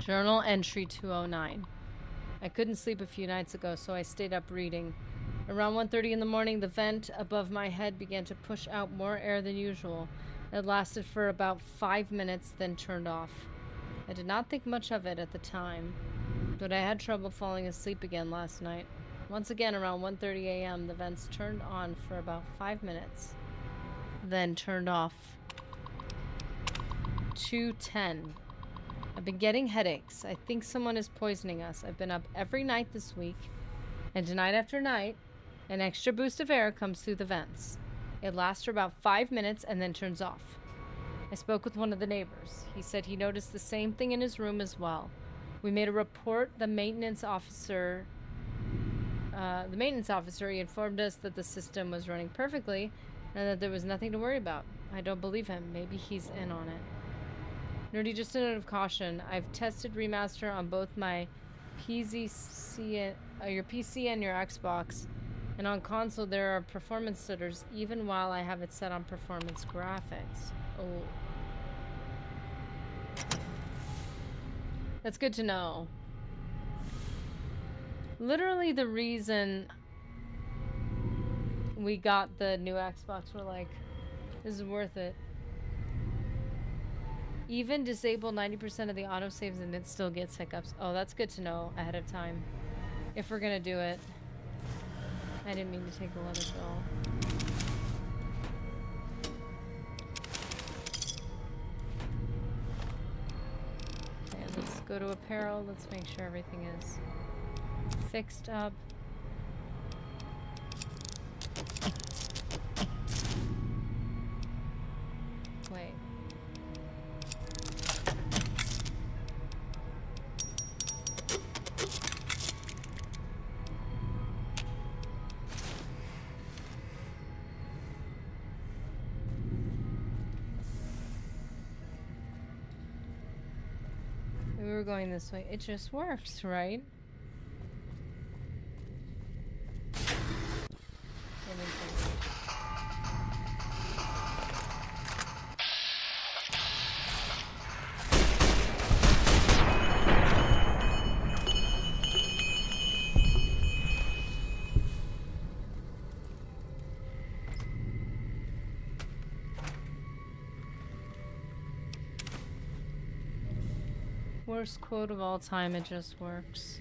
Journal entry 209. I couldn't sleep a few nights ago, so I stayed up reading. Around 1:30 in the morning, the vent above my head began to push out more air than usual. It lasted for about 5 minutes, then turned off. I did not think much of it at the time, but I had trouble falling asleep again last night. Once again, around 1:30 a.m., the vents turned on for about 5 minutes, then turned off. 2:10. I've been getting headaches. I think someone is poisoning us. I've been up every night this week, and night after night, an extra boost of air comes through the vents. It lasts for about 5 minutes and then turns off. I spoke with one of the neighbors. He said he noticed the same thing in his room as well. We made a report. The maintenance officer, he informed us that the system was running perfectly and that there was nothing to worry about. I don't believe him. Maybe he's in on it. Nerdy, just a note of caution. I've tested remaster on both my your PC and your Xbox, and on console there are performance stutters even while I have it set on performance graphics. Oh. That's good to know. Literally the reason we got the new Xbox, we're like, this is worth it. Even disable 90% of the autosaves and it still gets hiccups. Oh, that's good to know ahead of time. If we're gonna do it. I didn't mean to take the letter bill. Okay, let's go to apparel. Let's make sure everything is fixed up. Wait. were going this way. It just works, right? Worst quote of all time, it just works.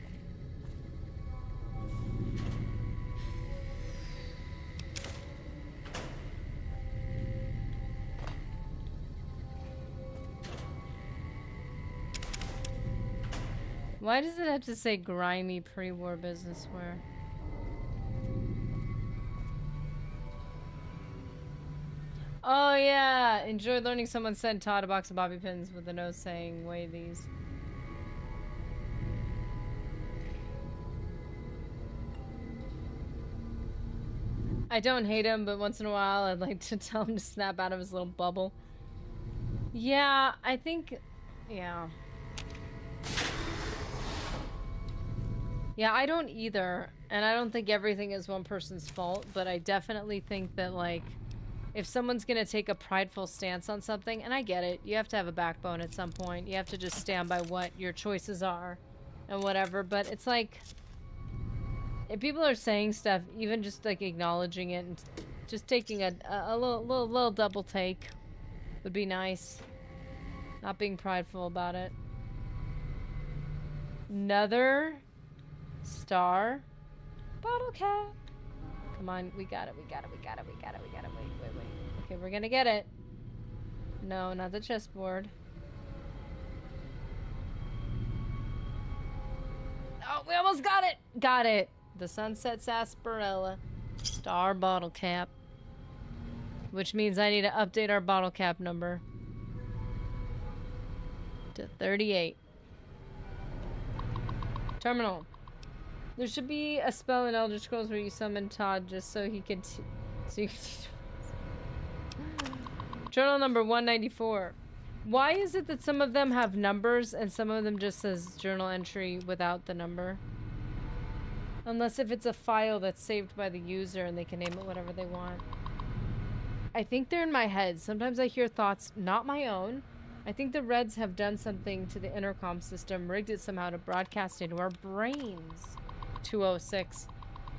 Why does it have to say grimy pre-war business wear? Oh yeah! Enjoyed learning someone sent Todd a box of bobby pins with a note saying, weigh these. I don't hate him, but once in a while I'd like to tell him to snap out of his little bubble. Yeah, I think... yeah. Yeah, I don't either. And I don't think everything is one person's fault, but I definitely think that, like, if someone's gonna take a prideful stance on something, and I get it, you have to have a backbone at some point. You have to just stand by what your choices are and whatever, but it's like... if people are saying stuff, even just like acknowledging it and just taking a little double take would be nice. Not being prideful about it. Another star bottle cap. Come on, we got it, we got it, we got it, we got it, we got it. Wait. Okay, we're gonna get it. No, not the chessboard. Oh, we almost got it! Got it! The Sunset Sarsaparilla star bottle cap, which means I need to update our bottle cap number to 38. Terminal. There should be a spell in Elder Scrolls where you summon Todd just so he could Journal number 194. Why is it that some of them have numbers and some of them just says journal entry without the number? Unless if it's a file that's saved by the user and they can name it whatever they want. I think they're in my head. Sometimes I hear thoughts not my own. I think the Reds have done something to the intercom system, rigged it somehow to broadcast into our brains. 206.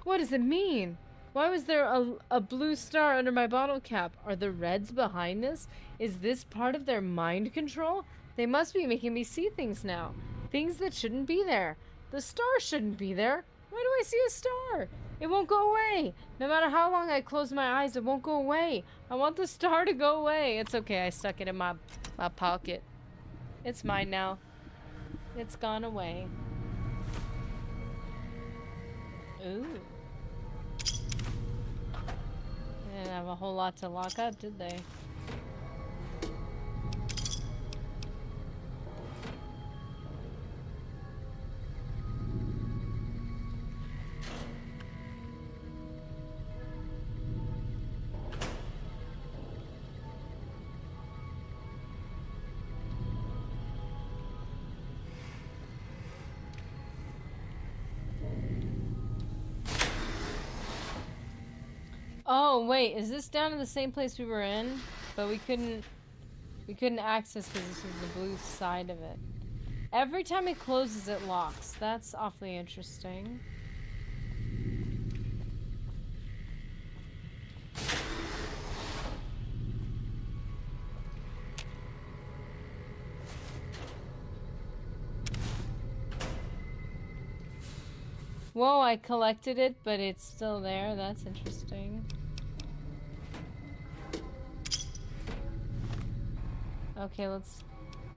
What does it mean? Why was there a blue star under my bottle cap? Are the Reds behind this? Is this part of their mind control? They must be making me see things now. Things that shouldn't be there. The star shouldn't be there. Why do I see a star? It won't go away. No matter how long I close my eyes, it won't go away. I want the star to go away. It's okay. I stuck it in my pocket. It's mine now. It's gone away. Ooh. They didn't have a whole lot to lock up, did they? Oh wait, is this down in the same place we were in? But we couldn't access because this was the blue side of it. Every time it closes, it locks. That's awfully interesting. Whoa, I collected it, but it's still there. That's interesting. Okay, let's...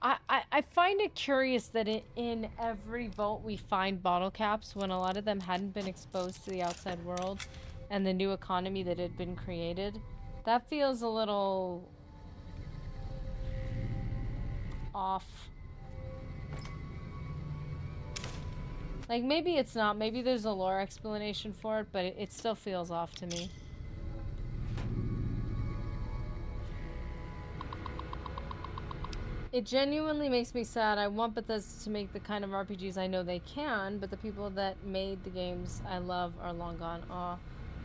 I find it curious that in every vault we find bottle caps when a lot of them hadn't been exposed to the outside world and the new economy that had been created. That feels a little... off. Like, maybe it's not. Maybe there's a lore explanation for it, but it still feels off to me. It genuinely makes me sad. I want Bethesda to make the kind of RPGs I know they can, but the people that made the games I love are long gone. Aw.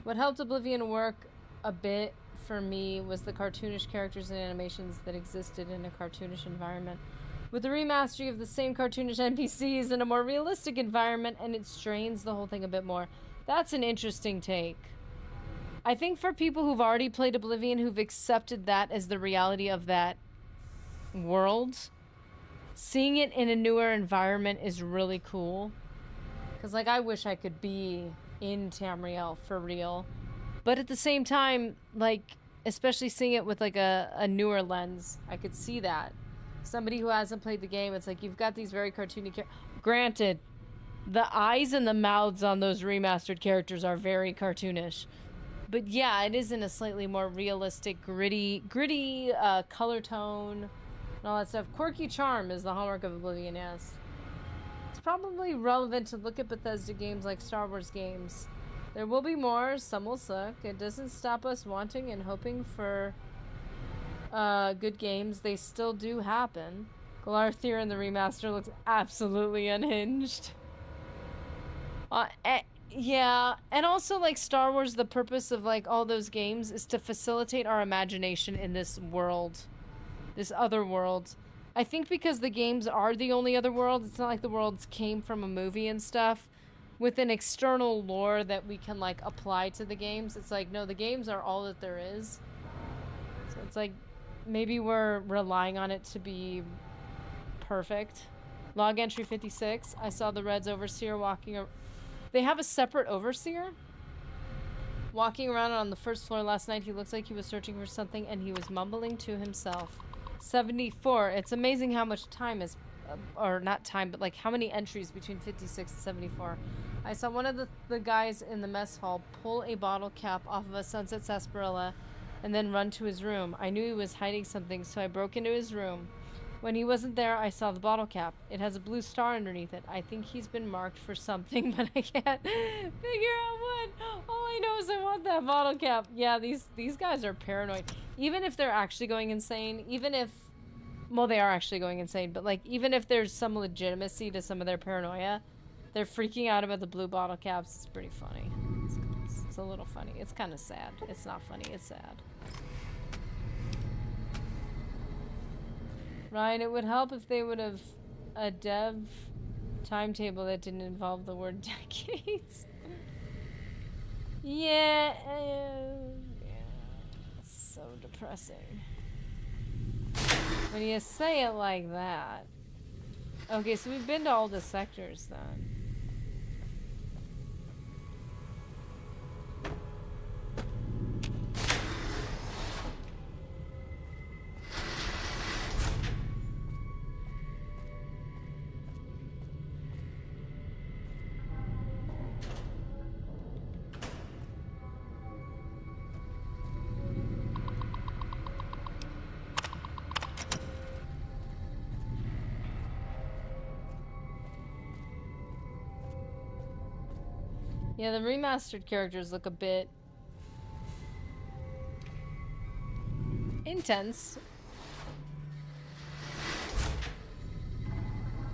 What helped Oblivion work a bit for me was the cartoonish characters and animations that existed in a cartoonish environment. With the remastery of the same cartoonish NPCs in a more realistic environment, and it strains the whole thing a bit more. That's an interesting take. I think for people who've already played Oblivion, who've accepted that as the reality of that world, seeing it in a newer environment is really cool. Because, like, I wish I could be in Tamriel for real. But at the same time, like, especially seeing it with, like, a newer lens, I could see that. Somebody who hasn't played the game, it's like, you've got these very cartoony characters. Granted, the eyes and the mouths on those remastered characters are very cartoonish. But yeah, it is in a slightly more realistic, gritty color tone and all that stuff. Quirky charm is the hallmark of Oblivion, yes. It's probably relevant to look at Bethesda games like Star Wars games. There will be more, some will suck. It doesn't stop us wanting and hoping for good games. They still do happen. Galarthir in the remaster looks absolutely unhinged. Yeah, and also, like, Star Wars, the purpose of, like, all those games is to facilitate our imagination in this world. This other world. I think because the games are the only other world, it's not like the worlds came from a movie and stuff. With an external lore that we can, like, apply to the games. It's like, no, the games are all that there is. So it's like, maybe we're relying on it to be perfect. Log entry 56. I saw the Reds Overseer walking... They have a separate Overseer? Walking around on the first floor last night, he looks like he was searching for something and he was mumbling to himself. 74. It's amazing how much time is... or not time, but like how many entries between 56 and 74. I saw one of the guys in the mess hall pull a bottle cap off of a Sunset Sarsaparilla and then run to his room. I knew he was hiding something, so I broke into his room. When he wasn't there, I saw the bottle cap. It has a blue star underneath it. I think he's been marked for something, but I can't figure out what. All I know is I want that bottle cap. Yeah, these guys are paranoid. Even if they're actually going insane, even if... Well, they are actually going insane, but, like, even if there's some legitimacy to some of their paranoia, they're freaking out about the blue bottle caps. It's pretty funny. It's a little funny. It's kind of sad. It's not funny. It's sad. Ryan, it would help if they would have a dev timetable that didn't involve the word decades. Yeah, it's so depressing. When you say it like that. Okay, so we've been to all the sectors then. Yeah, the remastered characters look a bit intense.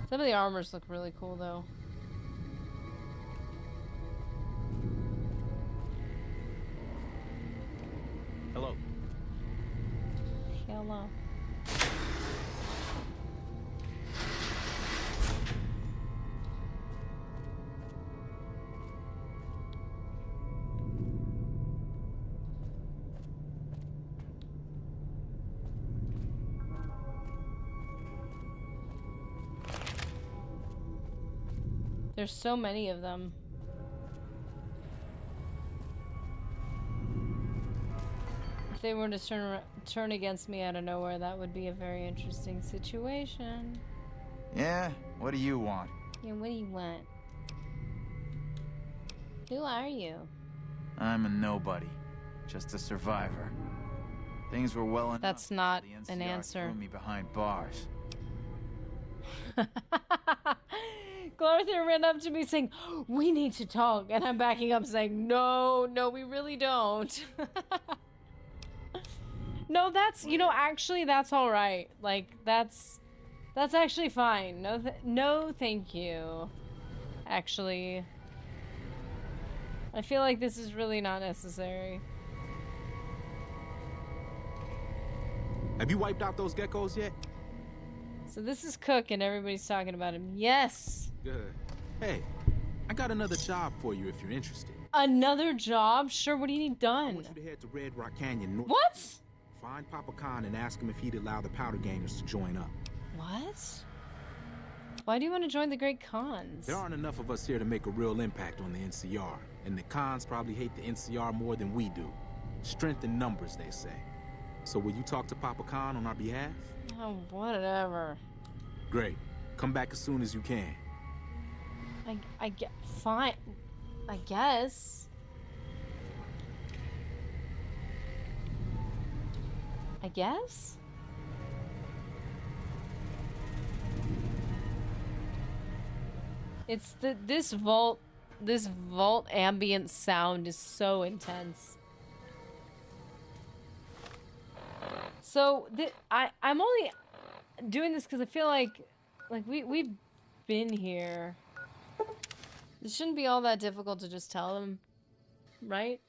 Some of the armors look really cool though. Hello. Hello. There's so many of them. If they were to turn against me out of nowhere, that would be a very interesting situation. Yeah? What do you want? Yeah, what do you want? Who are you? I'm a nobody. Just a survivor. Things were well enough. That's not the an NCR answer. threw me behind bars. Glarther ran up to me saying, "We need to talk," and I'm backing up saying, "No, we really don't." No, that's, you know, actually that's all right. Like, that's That's actually fine. No, thank you. Actually, I feel like this is really not necessary. Have you wiped out those geckos yet? So this is Cook and everybody's talking about him. Yes! Good. Hey, I got another job for you if you're interested. Another job? Sure, what do you need done? I want you to head to Red Rock Canyon north. What? Find Papa Khan and ask him if he'd allow the Powder Gangers to join up. What? Why do you want to join the Great Khans? There aren't enough of us here to make a real impact on the NCR, and the Khans probably hate the NCR more than we do. Strength in numbers, they say. So will you talk to Papa Khan on our behalf? Oh, whatever. Great. Come back as soon as you can. I get fine. I guess. I guess? It's this vault ambient sound is so intense. So I'm only doing this because I feel like we've been here. It shouldn't be all that difficult to just tell them, right?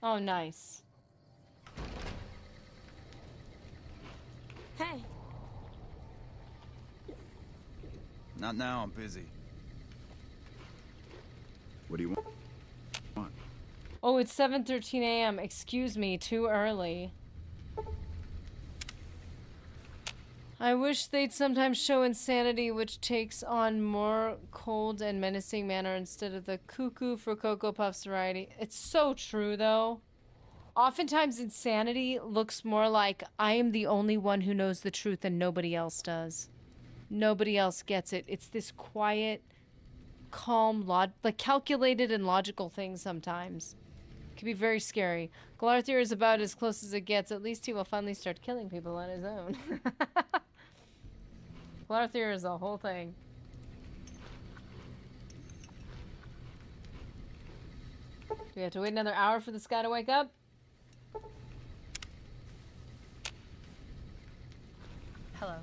Oh, nice. Hey. Not now, I'm busy. What do you want? Oh, it's 7:13 a.m. Excuse me, too early. I wish they'd sometimes show insanity which takes on more cold and menacing manner instead of the cuckoo for Cocoa Puffs variety. It's so true, though. Oftentimes, insanity looks more like I am the only one who knows the truth and nobody else does. Nobody else gets it. It's this quiet, calm, like calculated and logical thing sometimes. It can be very scary. Glarthier is about as close as it gets. At least he will finally start killing people on his own. Glarthier is the whole thing. Do we have to wait another hour for this guy to wake up? Hello.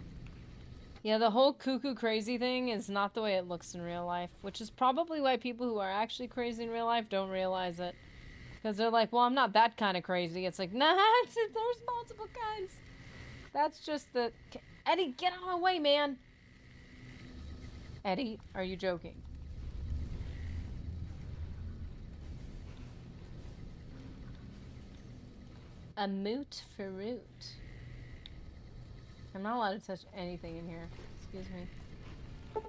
Yeah, the whole cuckoo crazy thing is not the way it looks in real life, which is probably why people who are actually crazy in real life don't realize it. Because they're like, well, I'm not that kind of crazy. It's like, nah, there's multiple kinds. That's just the... Eddie, get out of my way, man. Eddie, are you joking? A moot for root. I'm not allowed to touch anything in here. Excuse me.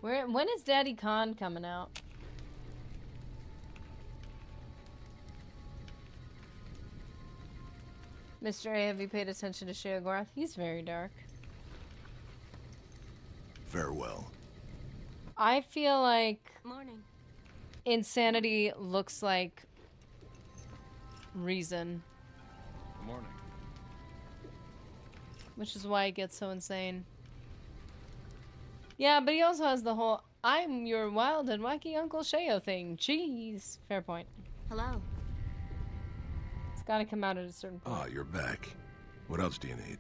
When is Daddy Khan coming out? Mr. A, have you paid attention to Sheogorath? He's very dark. Farewell. I feel like Morning. insanity looks like reason. Good morning. Which is why it gets so insane. Yeah, but he also has the whole I'm your wild and wacky Uncle Sheo thing. Jeez. Fair point. Hello. It's gotta come out at a certain point. Ah, you're back. What else do you need?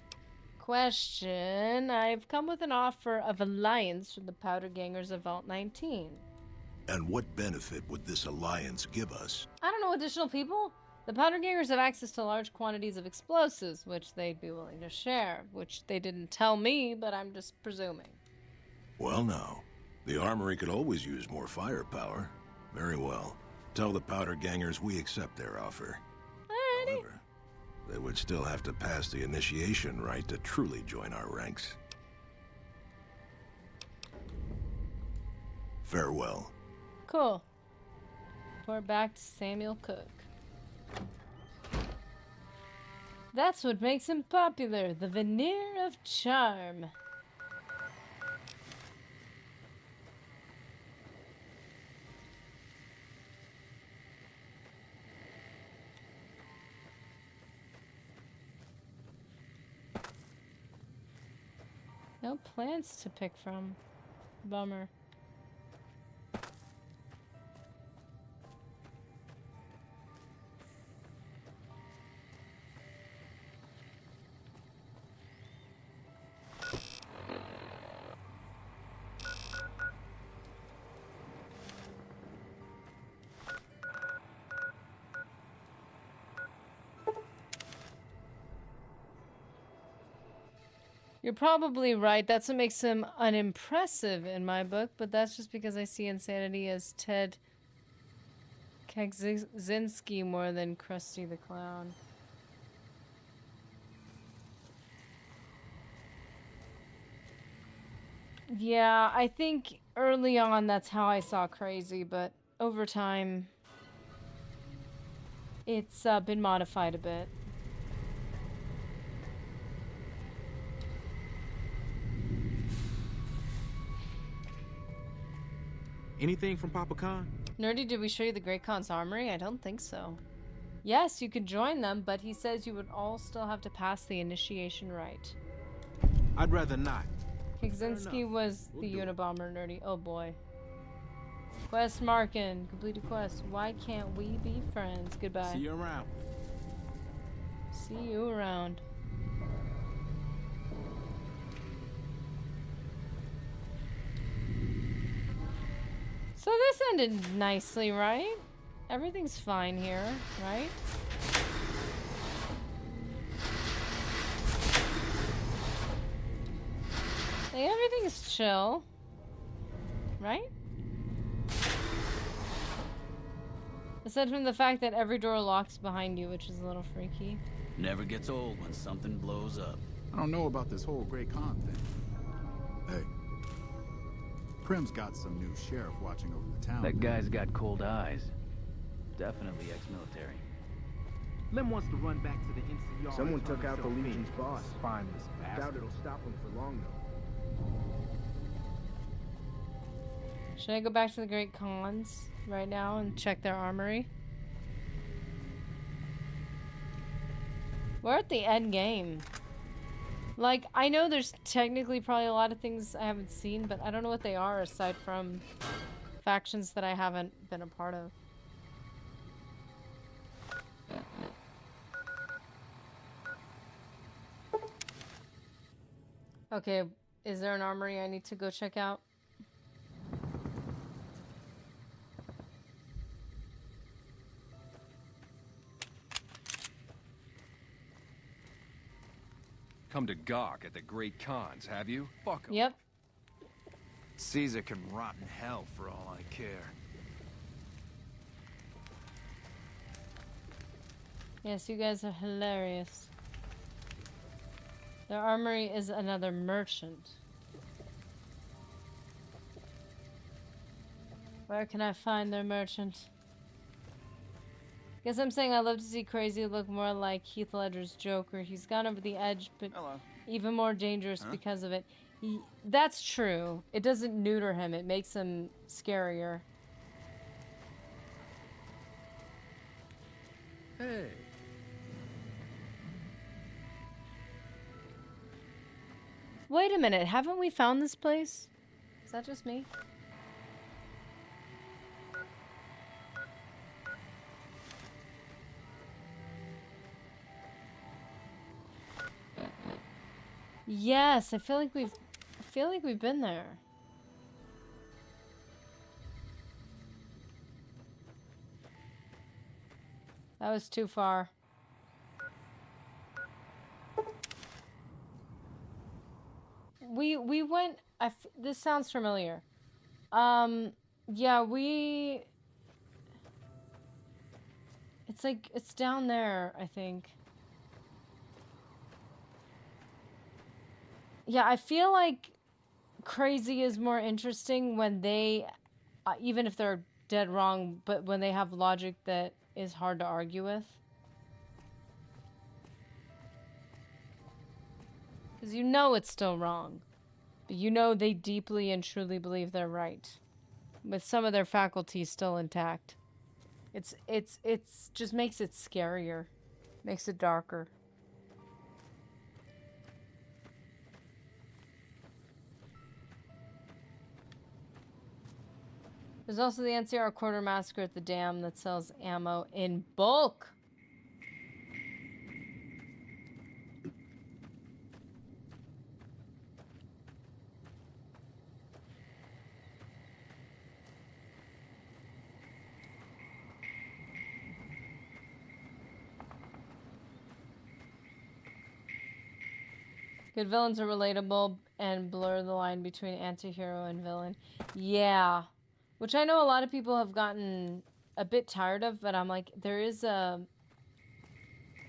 Question. I've come with an offer of alliance from the Powder Gangers of Vault 19. And what benefit would this alliance give us? I don't know, additional people? The Powder Gangers have access to large quantities of explosives, which they'd be willing to share, which they didn't tell me, but I'm just presuming. Well, now, the armory could always use more firepower. Very well. Tell the Powder Gangers we accept their offer. Alrighty. However, they would still have to pass the initiation rite to truly join our ranks. Farewell. Cool. We're back to Samuel Cook. That's what makes him popular, the veneer of charm. No plants to pick from. Bummer. You're probably right. That's what makes him unimpressive in my book, but that's just because I see insanity as Ted Kaczynski more than Krusty the Clown. Yeah, I think early on that's how I saw Crazy, but over time it's been modified a bit. Anything from Papa Khan? Nerdy, did we show you the Great Khan's armory? I don't think so. Yes, you could join them, but he says you would all still have to pass the initiation rite. I'd rather not. Kaczynski was the Unabomber, Nerdy. Oh boy. Quest marking. Complete a quest. Why can't we be friends? Goodbye. See you around. See you around. So this ended nicely, right? Everything's fine here, right? Like, everything's chill, right? Aside from the fact that every door locks behind you, which is a little freaky. Never gets old when something blows up. I don't know about this whole Great Khan thing. Hey, Prim's got some new sheriff watching over the town. That guy's got cold eyes. Definitely ex-military. Lem wants to run back to the NCR. Someone took out the Legion's boss. Spineless bastard. Doubt it'll stop him for long, though. Should I go back to the Great Khans right now and check their armory? We're at the end game. Like, I know there's technically probably a lot of things I haven't seen, but I don't know what they are aside from factions that I haven't been a part of. Okay, is there an armory I need to go check out? Come to gawk at the Great Khans, have you? Fuck 'em. Yep. Caesar can rot in hell for all I care. Yes, you guys are hilarious. Their armory is another merchant. Where can I find their merchant? Guess I'm saying I'd love to see Crazy look more like Heath Ledger's Joker. He's gone over the edge, but even more dangerous because of it. That's true. It doesn't neuter him. It makes him scarier. Hey. Wait a minute. Haven't we found this place? Is that just me? Yes, I feel like we've been there. That was too far. We went. This sounds familiar. Yeah, it's like it's down there, I think. Yeah, I feel like Crazy is more interesting when they, even if they're dead wrong, but when they have logic that is hard to argue with. Because you know it's still wrong, but you know they deeply and truly believe they're right, with some of their faculties still intact. It's just makes it scarier, makes it darker. There's also the NCR quartermaster at the dam that sells ammo in bulk. Good villains are relatable and blur the line between anti-hero and villain. Yeah. Which I know a lot of people have gotten a bit tired of, but I'm like, there is a...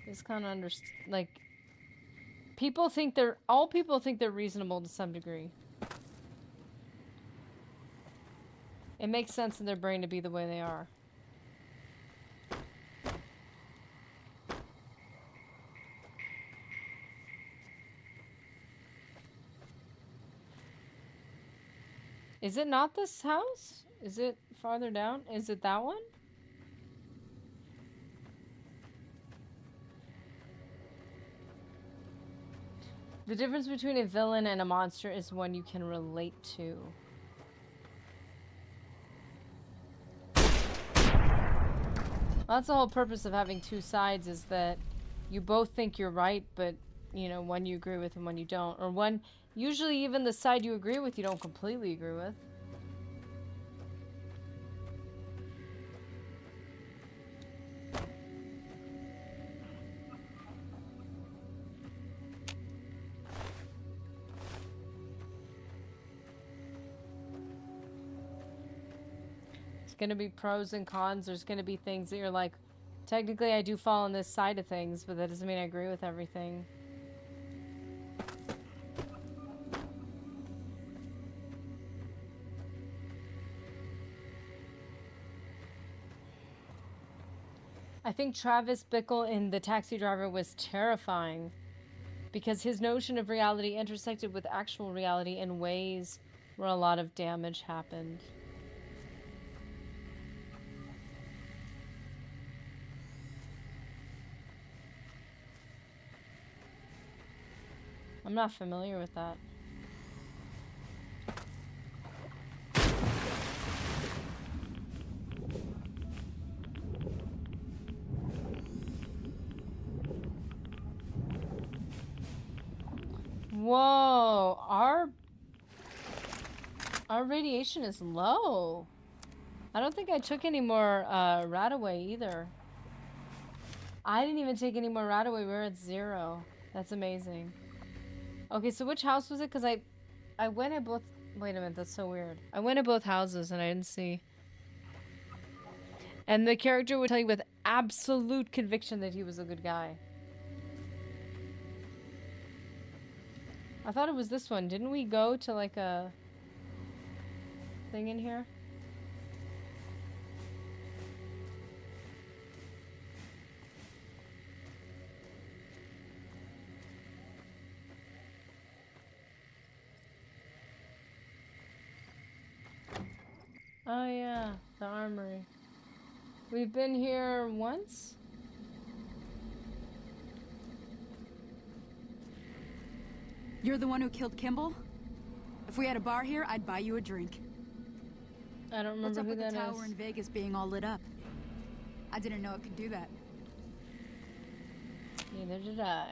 This kind of like... all people think they're reasonable to some degree. It makes sense in their brain to be the way they are. Is it not this house? Is it farther down? Is it that one? The difference between a villain and a monster is one you can relate to. Well, that's the whole purpose of having two sides, is that you both think you're right, but, you know, one you agree with and one you don't. Or one, usually even the side you agree with, you don't completely agree with. Going to be pros and cons. There's going to be things that you're like, technically I do fall on this side of things, but that doesn't mean I agree with everything. I think Travis Bickle in The Taxi Driver was terrifying because his notion of reality intersected with actual reality in ways where a lot of damage happened. I'm not familiar with that. Whoa, our radiation is low. I don't think I took any more Radaway either. I didn't even take any more Radaway. We're at 0. That's amazing. Okay, so which house was it? Because I went at both... Wait a minute, that's so weird. I went at both houses and I didn't see. And the character would tell you with absolute conviction that he was a good guy. I thought it was this one. Didn't we go to like a thing in here? Oh yeah, the armory. We've been here once? You're the one who killed Kimball? If we had a bar here, I'd buy you a drink. I don't remember who that is. What's up with the tower in Vegas being all lit up? I didn't know it could do that. Neither did I.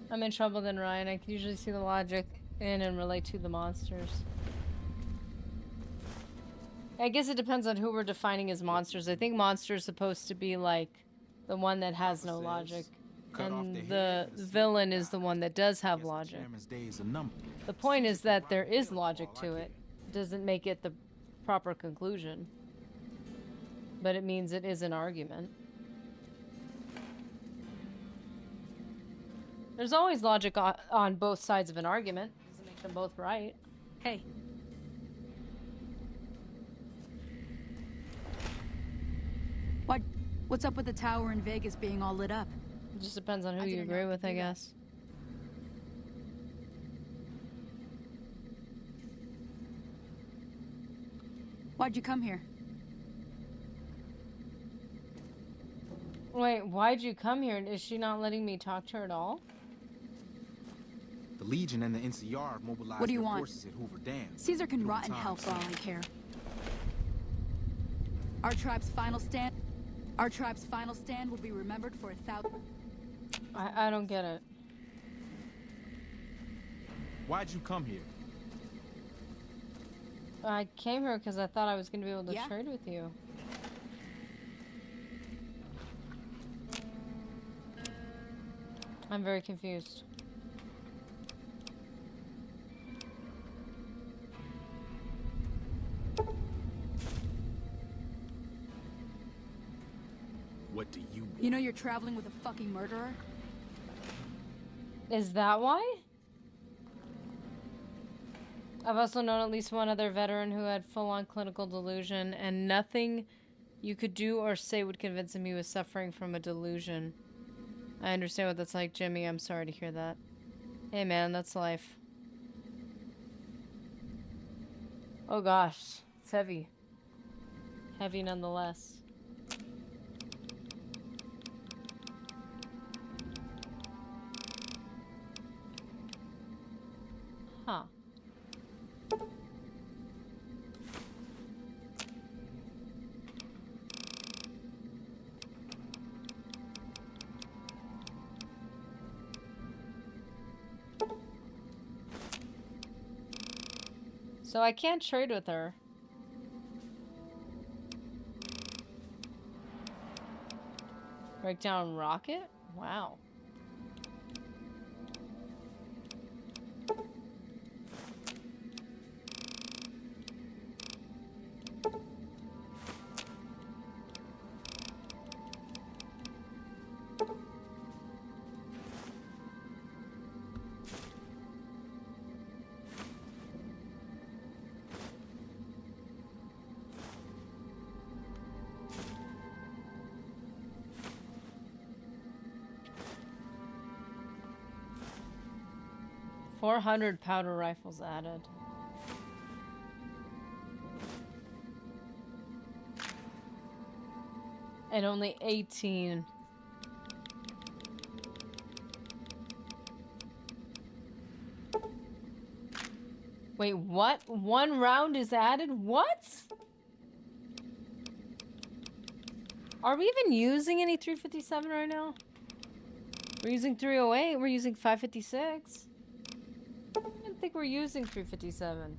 I'm in trouble then, Ryan. I can usually see the logic in and relate to the monsters. I guess it depends on who we're defining as monsters. I think monster's supposed to be like the one that has no logic. And the villain is the one that does have logic. The point is that there is logic to it. It doesn't make it the proper conclusion. But it means it is an argument. There's always logic on both sides of an argument. Doesn't make them both right. Hey. What's up with the tower in Vegas being all lit up? It just depends on who you agree with, I guess. Why'd you come here? Wait, why'd you come here? Is she not letting me talk to her at all? The Legion and the NCR have mobilized What do you their want? forces at Hoover Dam. Caesar can Hoover rot in hell Times. for all I care. Our tribe's final stand will be remembered for 1,000. I don't get it. Why'd you come here? I came here because I thought I was going to be able to Yeah? trade with you. I'm very confused. What do you want? You know you're traveling with a fucking murderer? Is that why? I've also known at least one other veteran who had full-on clinical delusion, and nothing you could do or say would convince him he was suffering from a delusion. I understand what that's like, Jimmy. I'm sorry to hear that. Hey, man, that's life. Oh, gosh. It's heavy. Heavy nonetheless. Huh. So I can't trade with her. Break down rocket? Wow. .400 powder rifles added. And only 18. Wait, what? 1 round is added? What? Are we even using any 357 right now? We're using 308. We're using 556. I don't think we're using 357.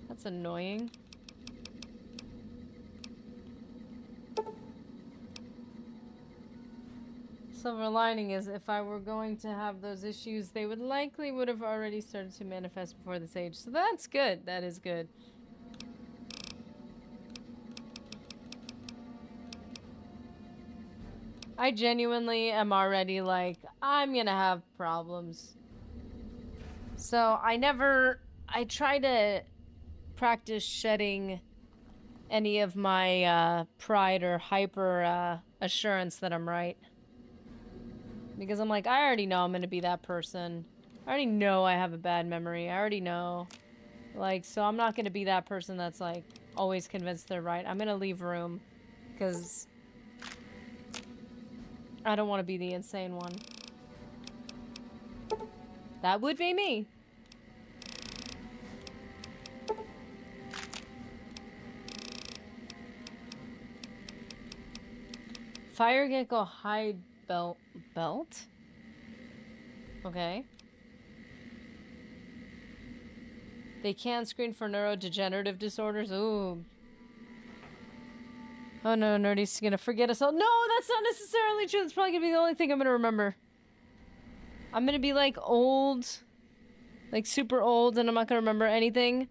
That's annoying. Silver lining is if I were going to have those issues, they would have already started to manifest before this age. So that's good. That is good. I genuinely am already like, I'm gonna have problems. So I try to practice shedding any of my pride or hyper assurance that I'm right. Because I'm like, I already know I'm gonna be that person. I already know I have a bad memory. I already know. Like, so I'm not gonna be that person that's like, always convinced they're right. I'm gonna leave room. Because I don't want to be the insane one. That would be me. Fire gecko hide belt? Okay. They can screen for neurodegenerative disorders. Ooh. Oh no, Nerdy's gonna forget us all. No, that's not necessarily true. That's probably gonna be the only thing I'm gonna remember. I'm gonna be like old. Like super old, and I'm not gonna remember anything.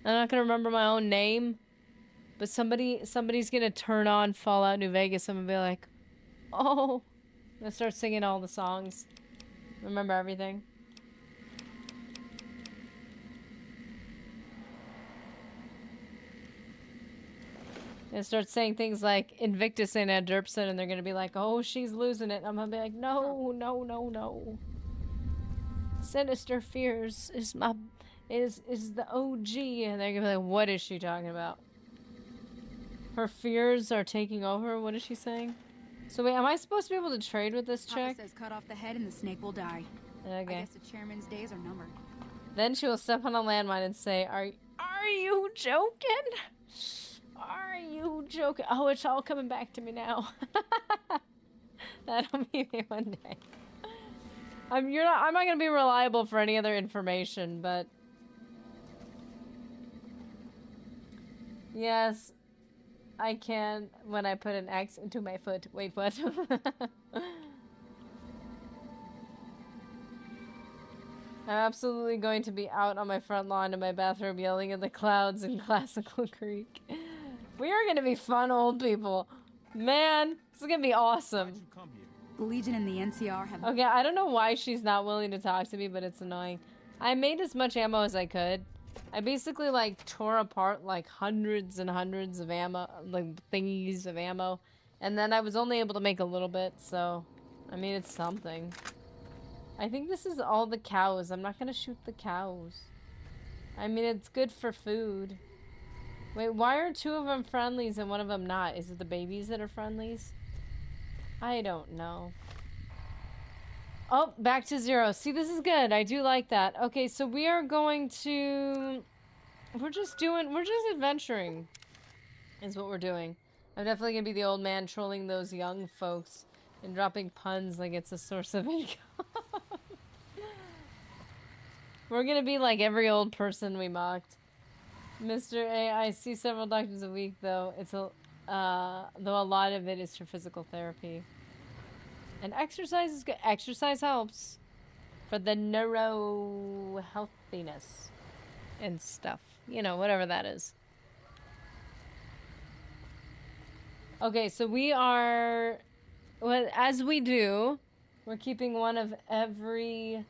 I'm not gonna remember my own name. But somebody's gonna turn on Fallout New Vegas. I'm gonna be like, oh. I'm gonna start singing all the songs. Remember everything. And start saying things like Invictus and Adderpson, and they're gonna be like, oh, she's losing it. I'm gonna be like, no, no, no, no. Sinister Fears is the OG, and they're gonna be like, what is she talking about? Her fears are taking over. What is she saying? So wait, am I supposed to be able to trade with this Papa chick? says cut off the head and the snake will die. Okay. I guess the chairman's days are numbered. Then she will step on a landmine and say, Are you joking? Are you joking? Oh, it's all coming back to me now. That'll be me one day. I'm not gonna be reliable for any other information, but yes, I can when I put an X into my foot. Wait, what? I'm absolutely going to be out on my front lawn in my bathrobe yelling at the clouds in Classical Creek. We are going to be fun old people. Man, this is going to be awesome. The Legion and the NCR have... Okay, I don't know why she's not willing to talk to me, but it's annoying. I made as much ammo as I could. I basically, like, tore apart, like, hundreds and hundreds of ammo, like, thingies of ammo. And then I was only able to make a little bit, so... I mean, it's something. I think this is all the cows. I'm not gonna shoot the cows. I mean, it's good for food. Wait, why are two of them friendlies and one of them not? Is it the babies that are friendlies? I don't know. Oh, back to 0. See, this is good. I do like that. Okay, so we are going to... We're just adventuring. Is what we're doing. I'm definitely gonna be the old man trolling those young folks and dropping puns like it's a source of income. We're gonna be like every old person we mocked. Mr. A, I see several doctors a week though. Though a lot of it is for physical therapy. And exercise is good. Exercise helps for the neuro healthiness and stuff. You know, whatever that is. Okay, so we are, well, as we do, we're keeping one of every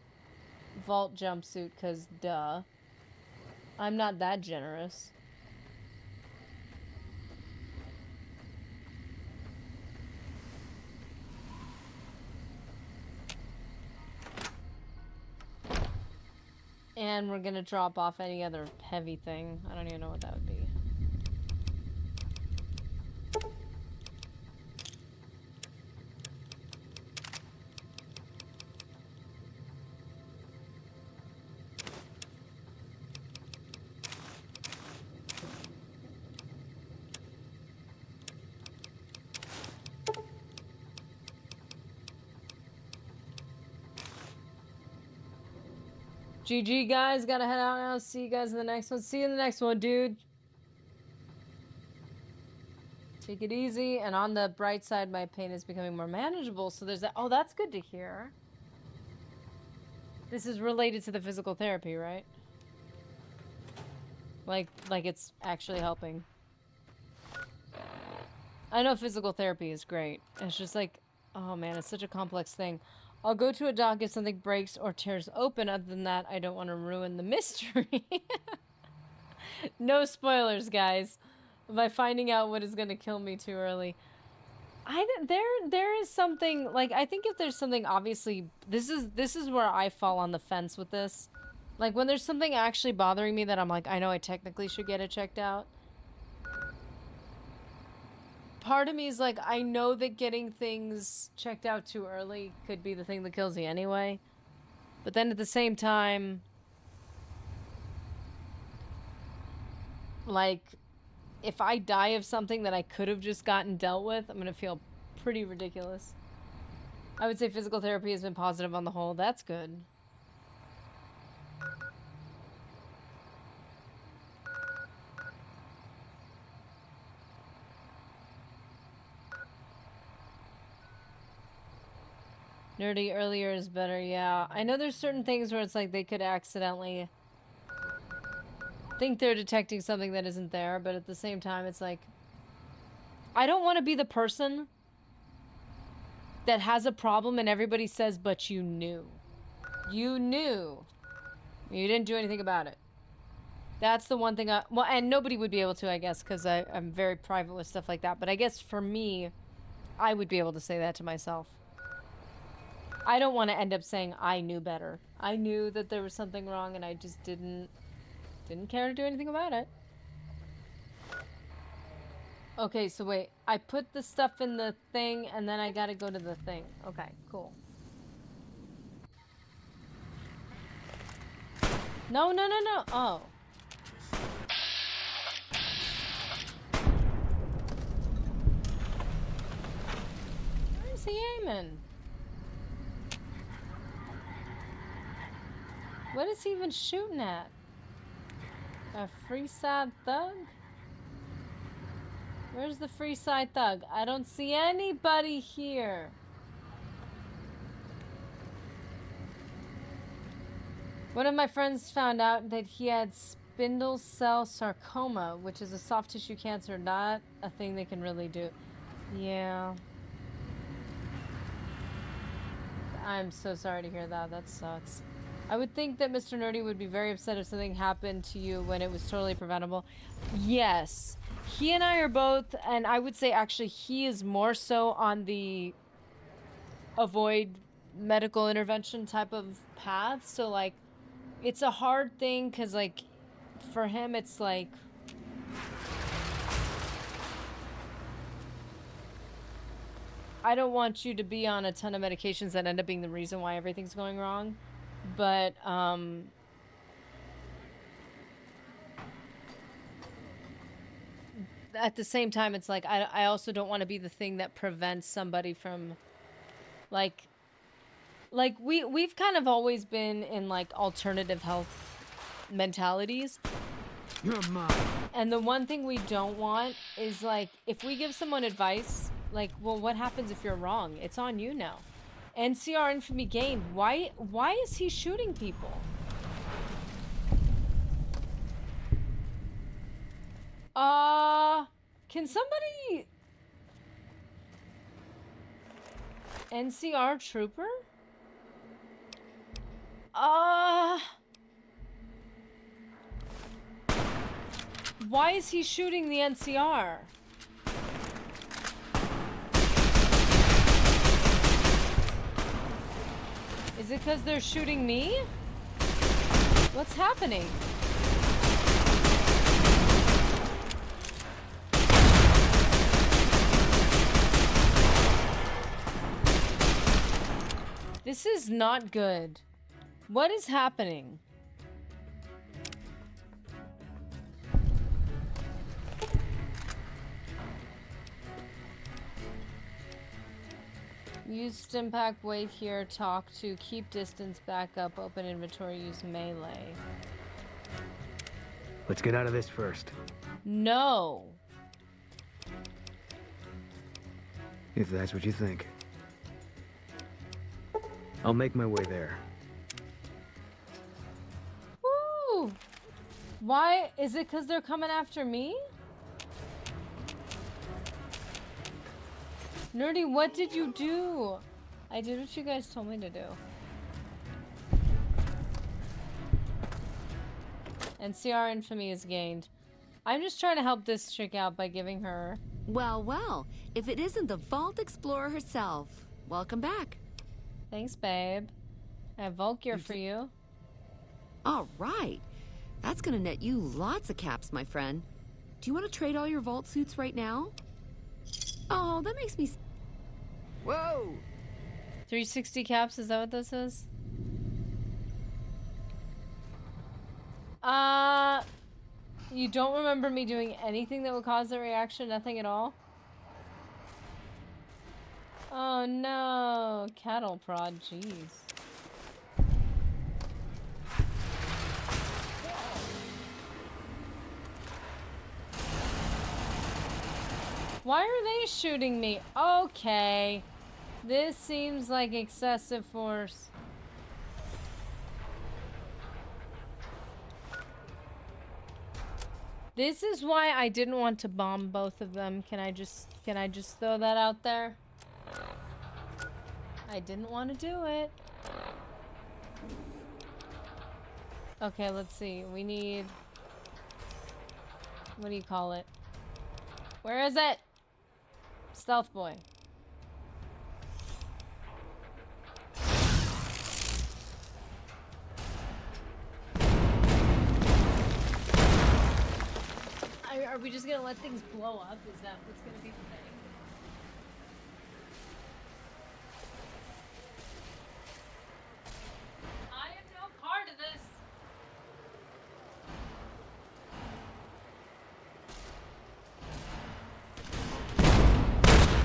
vault jumpsuit, because duh. I'm not that generous. And we're gonna drop off any other heavy thing. I don't even know what that would be. GG, guys. Gotta head out now. See you guys in the next one. See you in the next one, dude. Take it easy. And on the bright side, my pain is becoming more manageable. So there's that. Oh, that's good to hear. This is related to the physical therapy, right? Like it's actually helping. I know physical therapy is great. It's just like, oh man, it's such a complex thing. I'll go to a doc if something breaks or tears open. Other than that, I don't want to ruin the mystery. No spoilers, guys. By finding out what is going to kill me too early. There is something, like, I think if there's something, obviously, this is where I fall on the fence with this. Like, when there's something actually bothering me that I'm like, I know I technically should get it checked out. Part of me is like, I know that getting things checked out too early could be the thing that kills you anyway. But then at the same time, like, if I die of something that I could have just gotten dealt with, I'm gonna feel pretty ridiculous. I would say physical therapy has been positive on the whole. That's good. Nerdy earlier is better, yeah. I know there's certain things where it's like they could accidentally think they're detecting something that isn't there, but at the same time it's like, I don't want to be the person that has a problem and everybody says, but you knew. You knew. You didn't do anything about it. That's the one thing well, and nobody would be able to, I guess, because I'm very private with stuff like that, but I guess for me, I would be able to say that to myself. I don't want to end up saying I knew better. I knew that there was something wrong and I just didn't care to do anything about it. Okay, so wait. I put the stuff in the thing, and then I gotta go to the thing. Okay, cool. No, no, no, no. Oh. Where's he aiming? What is he even shooting at? A free side thug? Where's the free side thug? I don't see anybody here. One of my friends found out that he had spindle cell sarcoma, which is a soft tissue cancer, not a thing they can really do. Yeah. I'm so sorry to hear that. That sucks. I would think that Mr. Nerdy would be very upset if something happened to you when it was totally preventable. Yes. He and I are both, and I would say actually he is more so on the avoid medical intervention type of path. So, like, it's a hard thing because, like, for him, it's like... I don't want you to be on a ton of medications that end up being the reason why everything's going wrong. But, at the same time, it's like, I also don't want to be the thing that prevents somebody from, like we've kind of always been in, like, alternative health mentalities. You're mine. And the one thing we don't want is, like, if we give someone advice, like, well, what happens if you're wrong? It's on you now. NCR infamy gained. Why is he shooting people? Can somebody... NCR trooper? Why is he shooting the NCR? Is it because they're shooting me? What's happening? This is not good. What is happening? Use stim pack, wait here, talk to, keep distance, back up, open inventory, use melee. Let's get out of this first. No. If that's what you think. I'll make my way there. Woo! Why? Is it because they're coming after me? Nerdy, what did you do? I did what you guys told me to do. NCR infamy is gained. I'm just trying to help this chick out by giving her... Well, well, if it isn't the Vault Explorer herself. Welcome back. Thanks, babe. I have Vault gear for you. All right. That's gonna net you lots of caps, my friend. Do you want to trade all your Vault suits right now? Oh, that makes me... Whoa! 360 caps, is that what this is? You don't remember me doing anything that would cause that reaction? Nothing at all? Oh no, cattle prod, jeez. Why are they shooting me? Okay. This seems like excessive force. This is why I didn't want to bomb both of them. Can I just throw that out there? I didn't want to do it. Okay, let's see. We need... What do you call it? Where is it? Stealth boy. Are we just gonna let things blow up? Is that what's gonna be the thing? I am no part of this.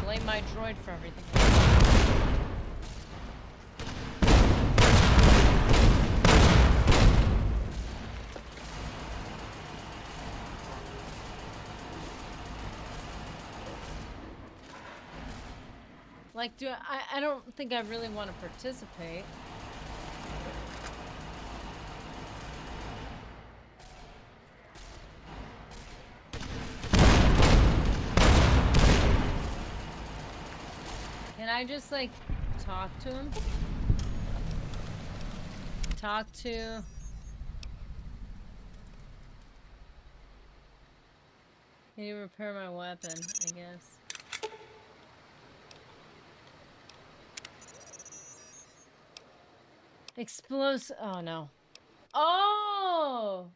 Blame my droid for everything. Like, I don't think I really want to participate. Can I just, like, talk to him? Talk to... Can you repair my weapon, I guess? Explosive. Oh no. Oh.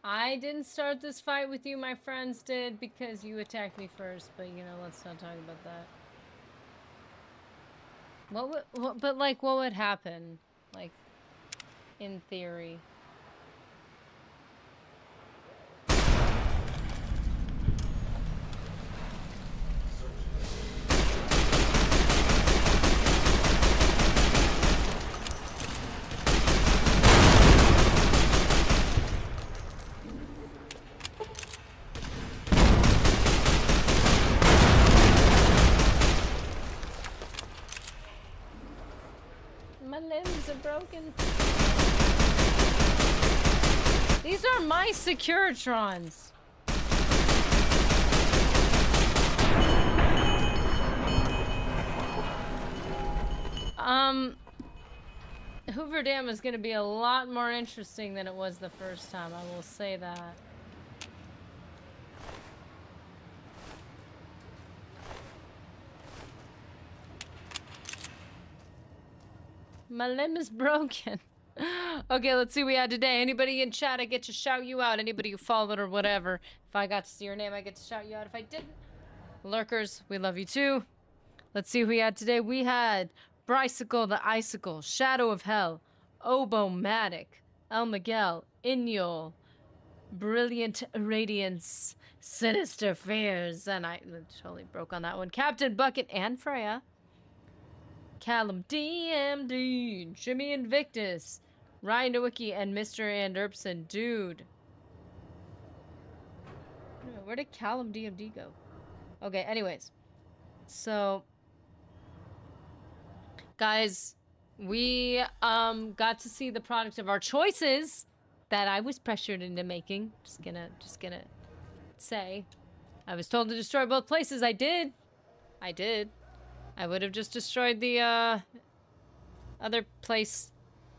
I didn't start this fight with you, my friends did, because you attacked me first, but you know, let's not talk about that. But like, what would happen? Like, in theory. My limbs are broken. These are my Securitrons. Hoover Dam is going to be a lot more interesting than it was the first time, I will say that. My limb is broken. Okay, let's see what we had today. Anybody in chat, I get to shout you out. Anybody who followed or whatever. If I got to see your name, I get to shout you out. If I didn't, lurkers, we love you too. Let's see who we had today. We had Brycicle the Icicle, Shadow of Hell, Obomatic, El Miguel, Inyol, Brilliant Radiance, Sinister Fears, and I totally broke on that one. Captain Bucket and Freya. Callum DMD, Jimmy Invictus, Ryan Nowicki, and Mr. Anderpson. Dude. Where did Callum DMD go? Okay, anyways. So, guys, we got to see the product of our choices that I was pressured into making. Just gonna say. I was told to destroy both places. I did. I would have just destroyed the other place,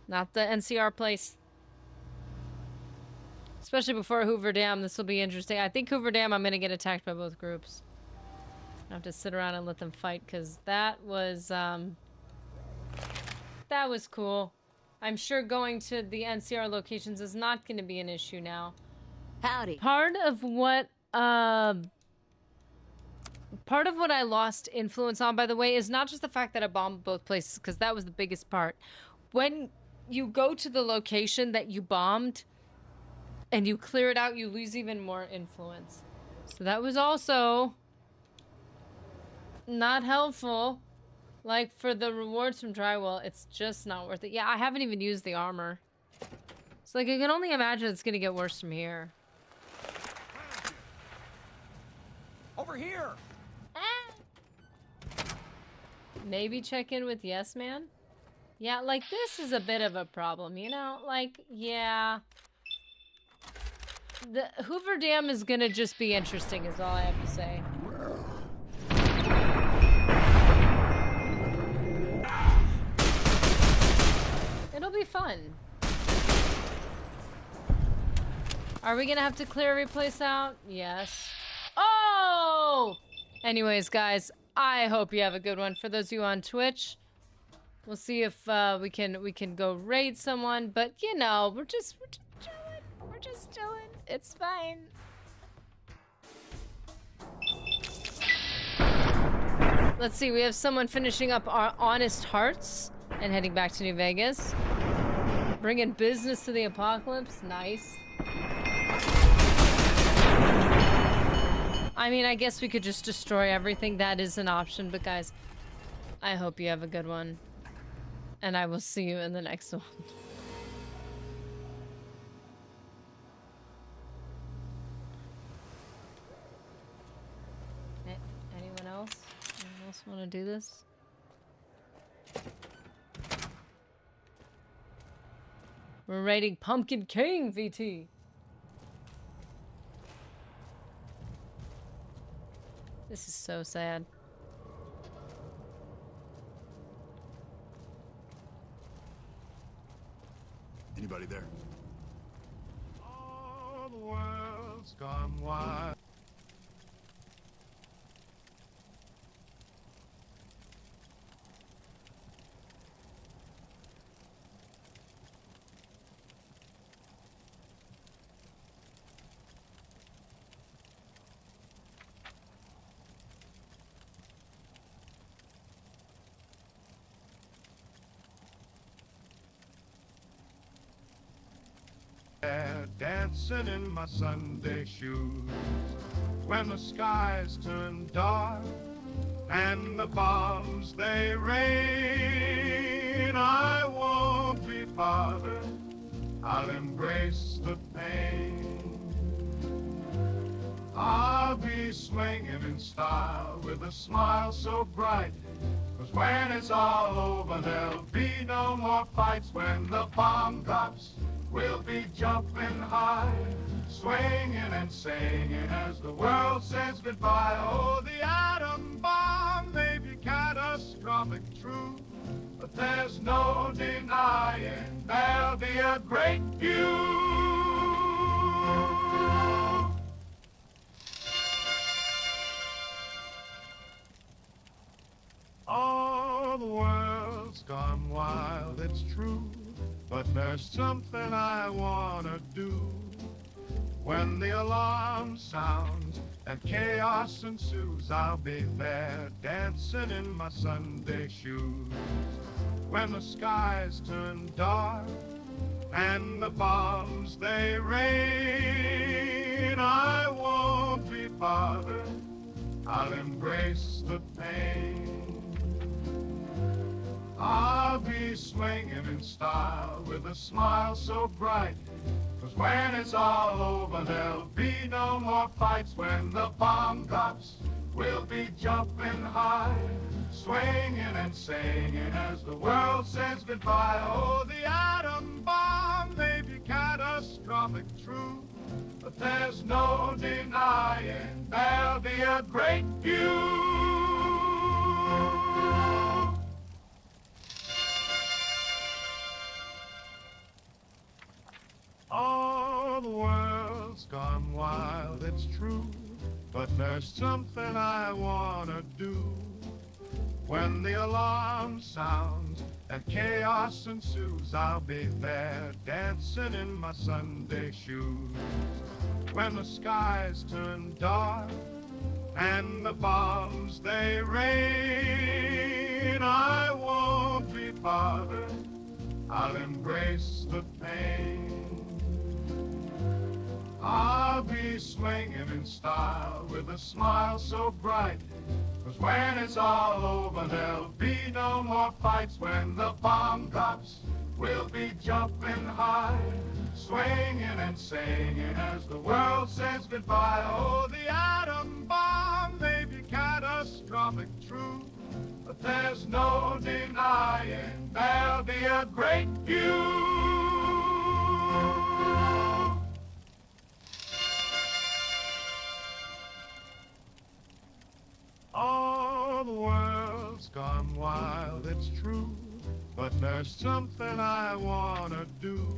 not the NCR place. Especially before Hoover Dam, this will be interesting. I think Hoover Dam, I'm gonna get attacked by both groups. I have to sit around and let them fight, because that was cool. I'm sure going to the NCR locations is not gonna be an issue now. Howdy. Part of what I lost influence on, by the way, is not just the fact that I bombed both places, because that was the biggest part. When you go to the location that you bombed and you clear it out, you lose even more influence. So that was also not helpful. Like, for the rewards from Drywall, it's just not worth it. Yeah, I haven't even used the armor. So, like, I can only imagine it's gonna get worse from here. Over here! Maybe check in with Yes Man? Yeah, like, this is a bit of a problem, you know? Like, yeah. The Hoover Dam is gonna just be interesting, is all I have to say. It'll be fun. Are we gonna have to clear every place out? Yes. Oh! Anyways, guys, I hope you have a good one. For those of you on Twitch, we'll see if we can go raid someone. But you know, we're just chilling. We're just chilling. It's fine. Let's see. We have someone finishing up our Honest Hearts and heading back to New Vegas. Bringing business to the apocalypse. Nice. I mean, I guess we could just destroy everything. That is an option. But guys, I hope you have a good one. And I will see you in the next one. Anyone else? Anyone else want to do this? We're raiding Pumpkin King, VT. This is so sad. Anybody there? Oh, the world's gone wild. Dancing in my Sunday shoes when the skies turn dark and the bombs they rain. I won't be bothered, I'll embrace the pain. I'll be swinging in style with a smile so bright, 'cause when it's all over there'll be no more fights. When the bomb drops, we'll be jumping high, swinging and singing as the world says goodbye. Oh, the atom bomb may be catastrophic, true, but there's no denying there'll be a great view. Oh, the world's gone wild, it's true, but there's something I wanna do. When the alarm sounds and chaos ensues, I'll be there dancing in my Sunday shoes. When the skies turn dark and the bombs they rain, I won't be bothered, I'll embrace the pain. I'll be swinging in style with a smile so bright, 'cause when it's all over there'll be no more fights. When the bomb drops, we'll be jumping high, swinging and singing as the world says goodbye. Oh, the atom bomb may be catastrophic, true, but there's no denying there'll be a great view. Oh, the world's gone wild, it's true, but there's something I wanna do. When the alarm sounds and chaos ensues, I'll be there dancing in my Sunday shoes. When the skies turn dark and the bombs they rain, I won't be bothered, I'll embrace the pain. I'll be swinging in style with a smile so bright, 'cause when it's all over there'll be no more fights. When the bomb drops, we'll be jumping high, swinging and singing as the world says goodbye. Oh, the atom bomb may be catastrophic, true, but there's no denying there'll be a great view. Oh, the world's gone wild, it's true, but there's something I wanna do.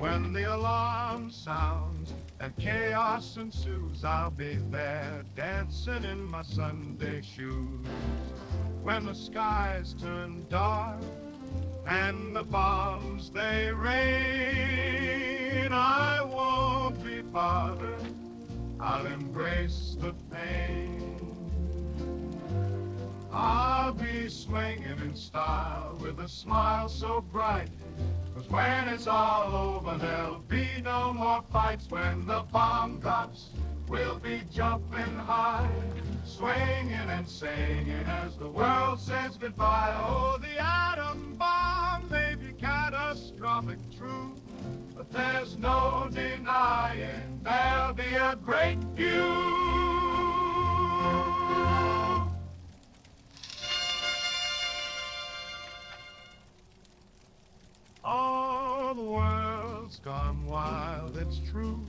When the alarm sounds and chaos ensues, I'll be there dancing in my Sunday shoes. When the skies turn dark and the bombs they rain, I won't be bothered, I'll embrace the pain. I'll be swinging in style with a smile so bright, 'cause when it's all over there'll be no more fights. When the bomb drops, we'll be jumping high, swinging and singing as the world says goodbye. Oh, the atom bomb may be catastrophic, true, but there's no denying there'll be a great few. Oh, the world's gone wild, it's true,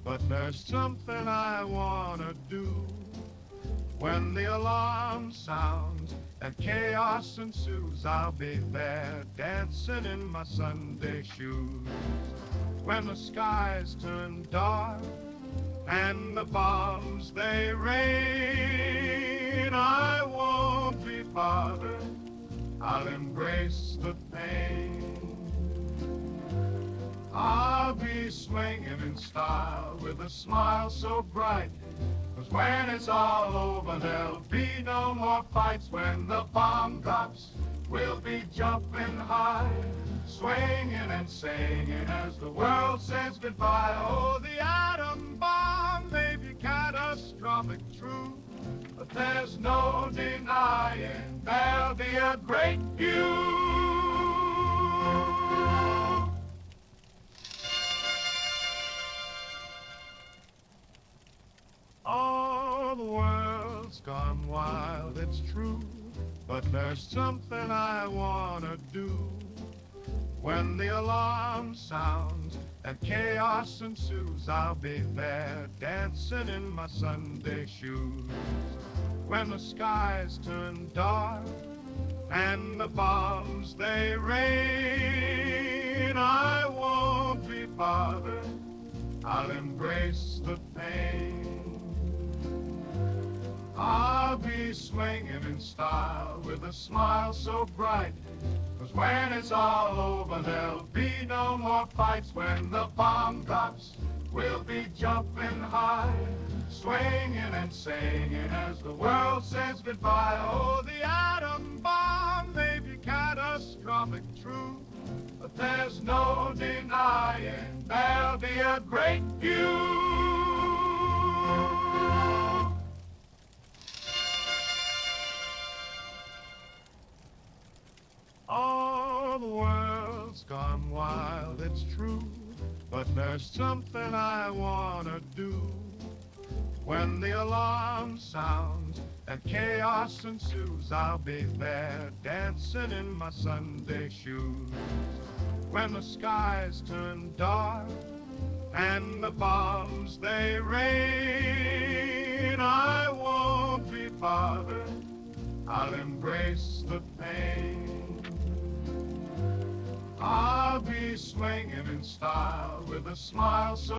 but there's something I wanna do. When the alarm sounds and chaos ensues, I'll be there dancing in my Sunday shoes. When the skies turn dark and the bombs they rain, I won't be bothered, I'll embrace the pain. I'll be swinging in style with a smile so bright, 'cause when it's all over there'll be no more fights. When the bomb drops, we'll be jumping high, swinging and singing as the world says goodbye. Oh, the atom bomb may be catastrophic, true, but there's no denying there'll be a great few. Oh, the world's gone wild, it's true, but there's something I wanna do. When the alarm sounds and chaos ensues, I'll be there dancing in my Sunday shoes. When the skies turn dark and the bombs they rain, I won't be bothered, I'll embrace the pain. I'll be swinging in style with a smile so bright, 'cause when it's all over there'll be no more fights. When the bomb drops, we'll be jumping high, swinging and singing as the world says goodbye. Oh, the atom bomb may be catastrophic, true, but there's no denying there'll be a great few. Oh, the world's gone wild, it's true, but there's something I wanna do. When the alarm sounds and chaos ensues, I'll be there dancing in my Sunday shoes. When the skies turn dark and the bombs they rain, I won't be bothered, I'll embrace the pain. I'll be swinging in style with a smile so